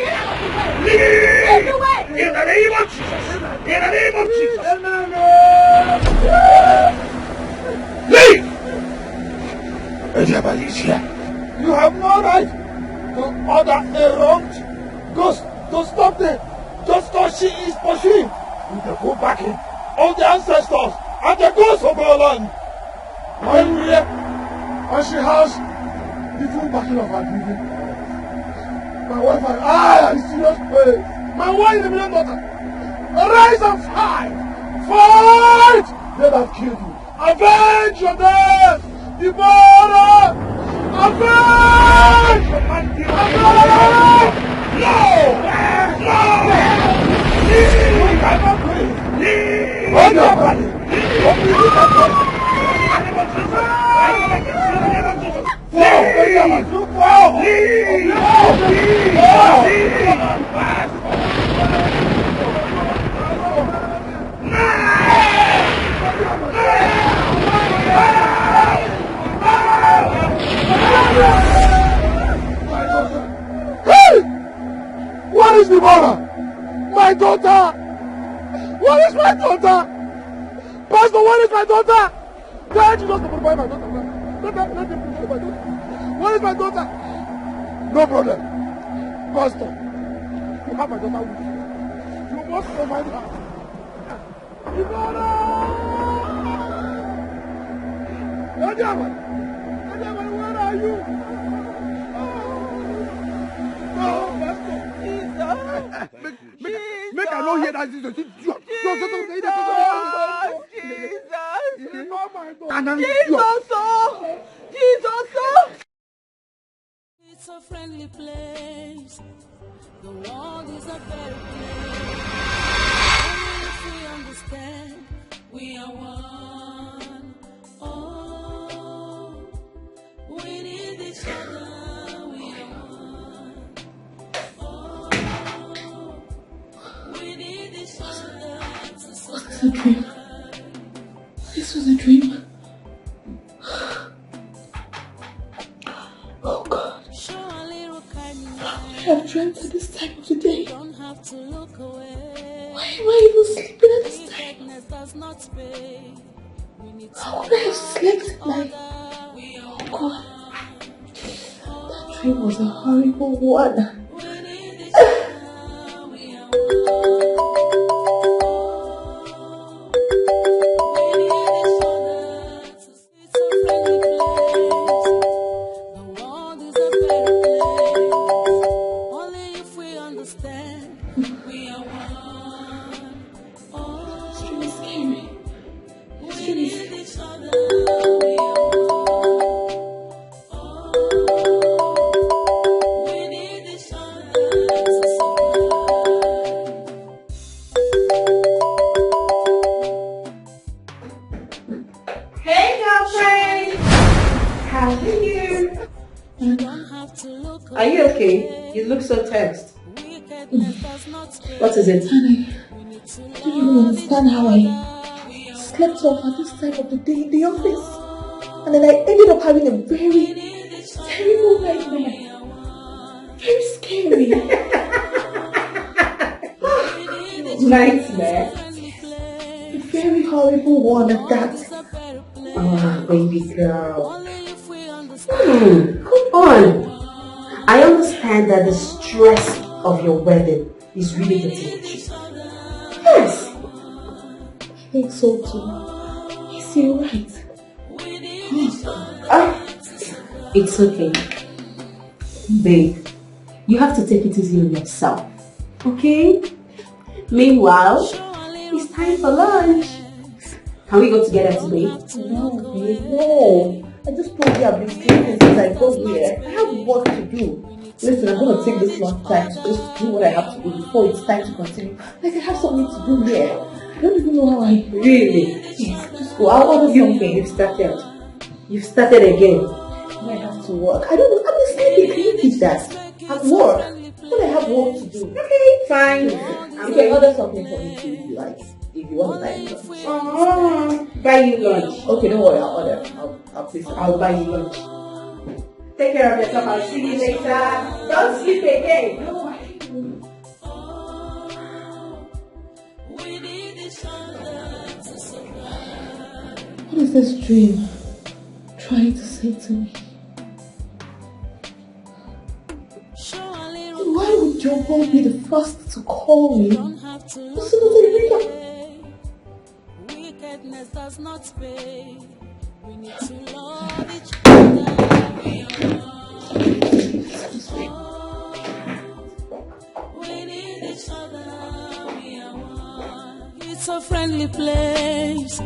Speaker 17: Leave. In the name of Jesus. In the name of Jesus. Leave. Everybody is here.
Speaker 14: You have no right to order a wronged ghost to stop them just because she is pursuing with the full backing of the ancestors and the ghosts of our land. While we are, and she has the full backing of her living. My wife and I are in serious pain. My wife and my daughter, arise and fight! Fight! They have killed you. Avenge your death! Deborah! Avenge! Avenge!
Speaker 17: No! No! What is the matter? My daughter! What is my daughter? Pastor, what is my daughter? God, you don't provide my daughter. Let him provide my daughter. What is my daughter? No problem. Pastor, you have my daughter with you. You must provide her. Ivana! Odiaman, where are you? No, Pastor. Make I know here that Jesus. Jesus.
Speaker 3: It's a friendly place. The world is a better place. Only if we understand we are one. Oh, we need each other. We are one. Oh, we need each other to survive.
Speaker 20: Was this a dream? This was a dream. Oh God. I have dreamt at this time of the day. Why am I even sleeping at this time? How could I have slept at night? Oh God. That dream was a horrible one. What is it? Honey, I don't even understand how I slept off at this time of the day in the office. And then I ended up having a very terrible nightmare. Very scary.
Speaker 11: Nightmare?
Speaker 20: A very horrible one at that.
Speaker 11: Oh, baby girl. Come on. I understand that the stress of your wedding is really getting at you. Yes.
Speaker 20: I think so too. Yes, you're right.
Speaker 11: It's okay. Babe, you have to take it easy on yourself. Okay? Meanwhile, it's time for lunch. Can we go together today?
Speaker 20: No, babe, no. I just told you I've been sleeping since I got here. I have work to do. Listen, I'm going to take this long time to just do what I have to do before it's time to continue. Like, I have something to do here. I don't even know how I...
Speaker 11: Really?
Speaker 20: Yes, just go. I'll order something.
Speaker 11: You've started. You've started again.
Speaker 20: I have to work. I don't know. I'm just sleeping. Can you keep that? At work. But I have work to do.
Speaker 11: Okay, fine.
Speaker 20: You can order something for me too if you like. If you want to buy me lunch.
Speaker 11: Buy you lunch.
Speaker 20: Okay, don't worry. I'll order.
Speaker 11: I'll buy you lunch. Take care of yourself. I'll see you later. Don't sleep again.
Speaker 20: No, what is this dream trying to say to me? Why would your boy be the first to call me as soon as I wake up?
Speaker 3: Wickedness does not pay. We need to love each other. We need each other. We are one. It's a friendly place.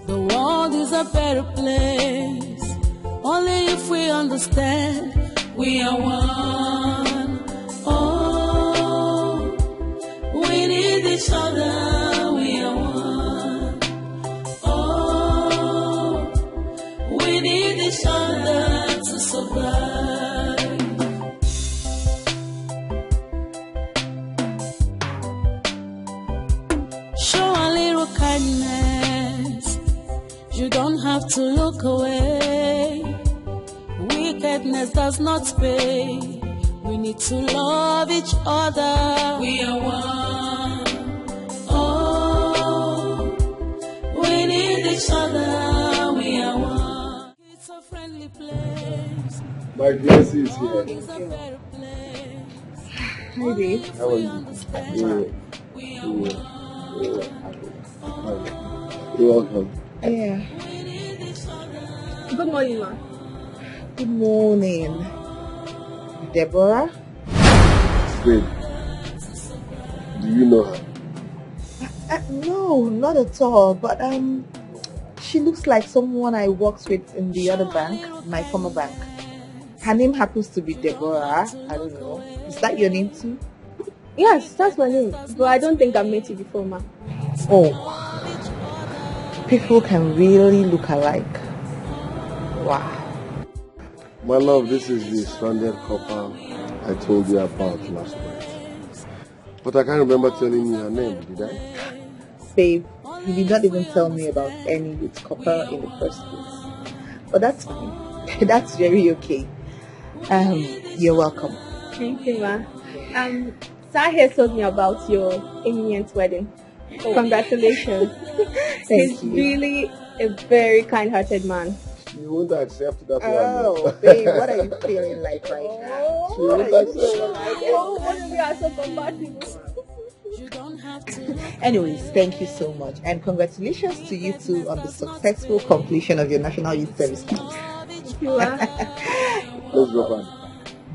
Speaker 3: The world is a better place. Only if we understand we are one. Oh, we need each other, we are one. Oh, we need each other to survive. Show a little kindness. You don't have to look away. Wickedness does not pay. We need to love each other. We are one. Oh, we need each other. We are one. It's a friendly place.
Speaker 18: My fiancé is here.
Speaker 1: Hi, babe.
Speaker 18: How are you? You're welcome.
Speaker 11: Yeah.
Speaker 1: Good morning, ma.
Speaker 11: Good morning. Deborah?
Speaker 18: Babe, do you know her?
Speaker 11: No, not at all. But she looks like someone I worked with in the other bank, my former bank. Her name happens to be Deborah. I don't know. Is that your name too?
Speaker 1: Yes, that's my name. But I don't think I've met you before, ma.
Speaker 11: Oh. People can really look alike. Wow.
Speaker 18: My love, this is the stranded couple I told you about last night. But I can't remember telling you her name, did I?
Speaker 11: Babe, you did not even tell me about any Youth Corper in the first place. But that's fine. That's very okay. You're welcome.
Speaker 1: Thank you, ma. Sahir told me about your imminent wedding. Oh. Congratulations. He's really a very kind-hearted man.
Speaker 18: She won't accept that one.
Speaker 11: Oh, babe, what are you feeling like right now?
Speaker 18: She won't accept that.
Speaker 1: Oh, both of you are so compatible.
Speaker 11: Anyways, thank you so much. And congratulations to you two on the successful completion of your National Youth Service Camp.
Speaker 1: Thank you, ma.
Speaker 18: Let's drop her.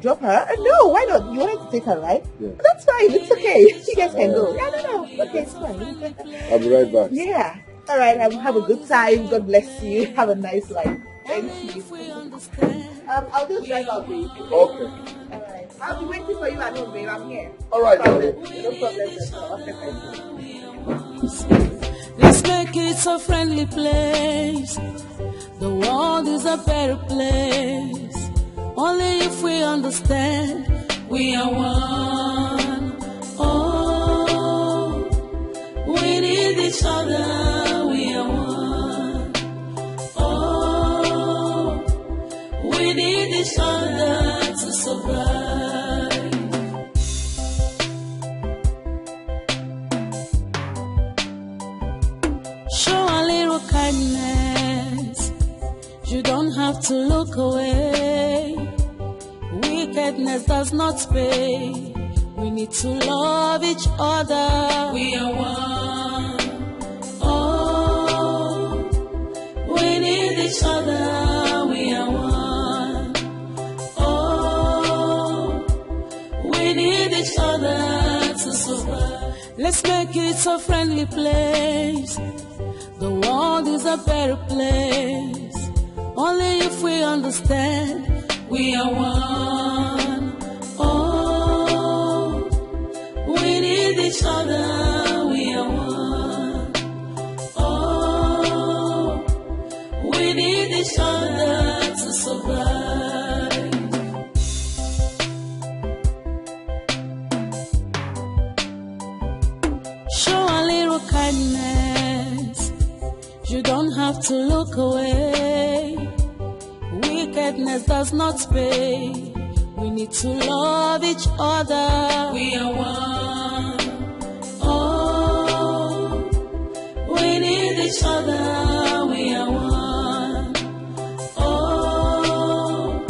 Speaker 11: Drop her? No, why not? You wanted to take her, right?
Speaker 18: Yeah.
Speaker 11: That's fine. It's okay. You guys can go. Yeah, no. Okay, it's fine.
Speaker 18: I'll be right back.
Speaker 11: Yeah. All right. Have a good time. God bless you. Have a nice life. Thank you. I'll just drive out, babe.
Speaker 18: Okay.
Speaker 11: All right. I'll be waiting for you at home, babe. I'm here.
Speaker 18: All right.
Speaker 11: No problem at all.
Speaker 3: Let's make it a friendly place. The world is a better place. Only if we understand we are one. Oh, we need each other. We are one. Oh, we need each other to survive. Show a little kindness. You don't have to look away. Wickedness does not pay. We need to love each other. We are one. Oh, we need each other. We are one. Oh, we need each other to survive. Let's make it a friendly place. The world is a better place. Only if we understand we are one. Oh, we need each other. We are one. Oh, we need each other to survive. Show a little kindness. You don't have to look away. Wickedness does not pay. We need to love each other. We are one. Oh, we need each other. We are one. Oh,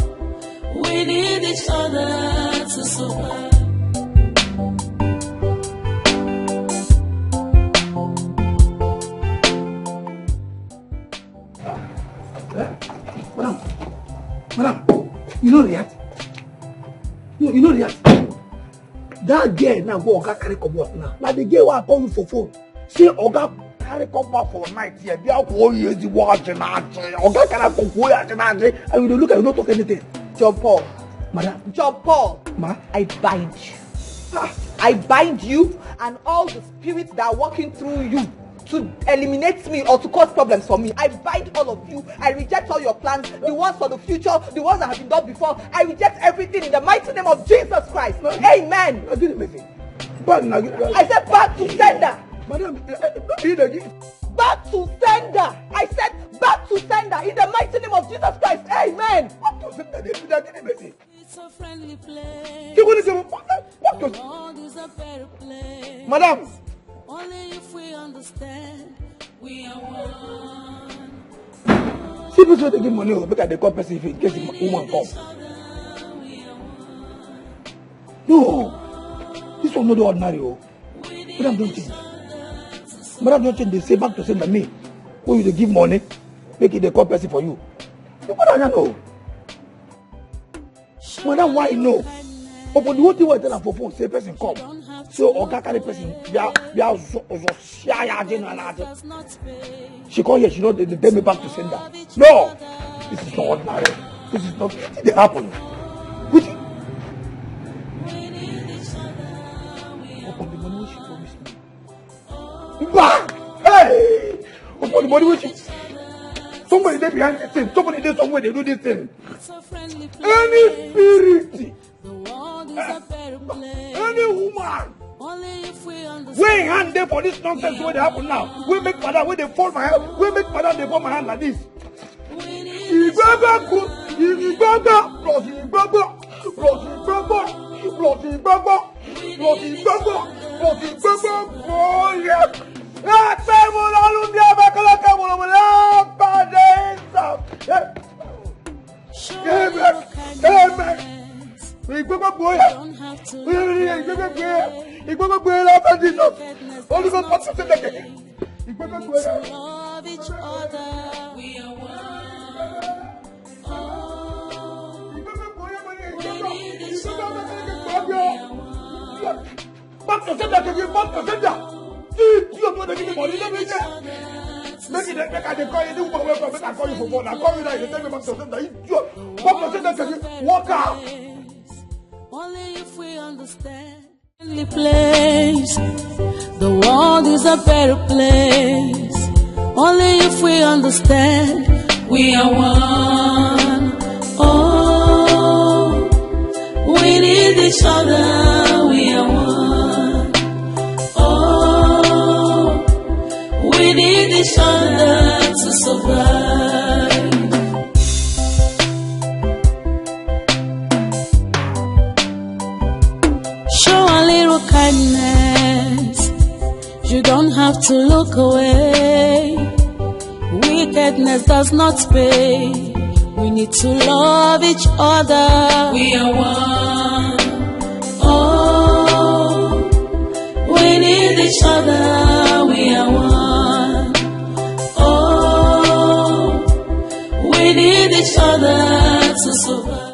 Speaker 3: we need each other to survive.
Speaker 9: Madam, you know that? You know that? That girl now go Oga carry comot now. Now the girl will call you for phone. Say Oga carry comot for night here. They are going to use the watch and Oga carry comot and you look at you not talk anything.
Speaker 11: John Paul.
Speaker 9: Madam.
Speaker 11: John Paul.
Speaker 9: Ma?
Speaker 11: I bind you.
Speaker 8: I bind you and all the spirits that are working through you to eliminate me or to cause problems for me. I bind all of you. I reject all your plans, the ones for the future, the ones that have been done before. I reject everything in the mighty name of Jesus Christ. Amen. I said back to sender. Back to sender. I said back to sender in the mighty name of Jesus Christ. Amen. It's a friendly place.
Speaker 9: Madam.
Speaker 3: Only if we understand, we are one.
Speaker 9: See, this way they give money, look at the call person in case the woman comes. No, this one not the ordinary. Madam, don't change. Madam, don't change. They say back to send me. Who you give money, make it the call person for you. You don't know. Madam, why no? But the whole thing was tell her for phone, say person come. So Oga carry person, she call here, she know they take me back to sender. No, this is not ordinary. This is not it did happen. Which upon the money which she promised me. Back! Hey! Upon the money which she somebody there behind this thing, somebody there somewhere they do this thing. Any spirit. Any woman wey hand there for this nonsense wey dey happen now, we make father wey dey fall my hand, we make father dey fall my hand like this. Igbagba plus Igbagba plus Igbagba plus Igbagba plus Igbagba plus Igbagba boye. Ẹgbẹ́ mo lọ́lú bí abẹ́kọ́lọ́kẹ́ mo lọ́mọ lápàdé ìsà. Amen. Igbagba boye. Igbagba boye lápàdé ìsà. Holy God put something like that. Igbagba boye. Love each other. We are one. Back to sender, back to sender. You don't give me money, let me get. Make it make I call you, do whatever, make I call you for phone. I call you now, you tell me back to sender. You back to sender, walk out.
Speaker 3: Only if we understand. The place, the world is a better place. Only if we understand, we are one. Oh, we need each other, we are one. Oh, we need each other to survive. Show a little kindness, you don't have to look away. Wickedness does not pay. We need to love each other. We are one. Oh, we need each other. We are one. Oh, we need each other to survive.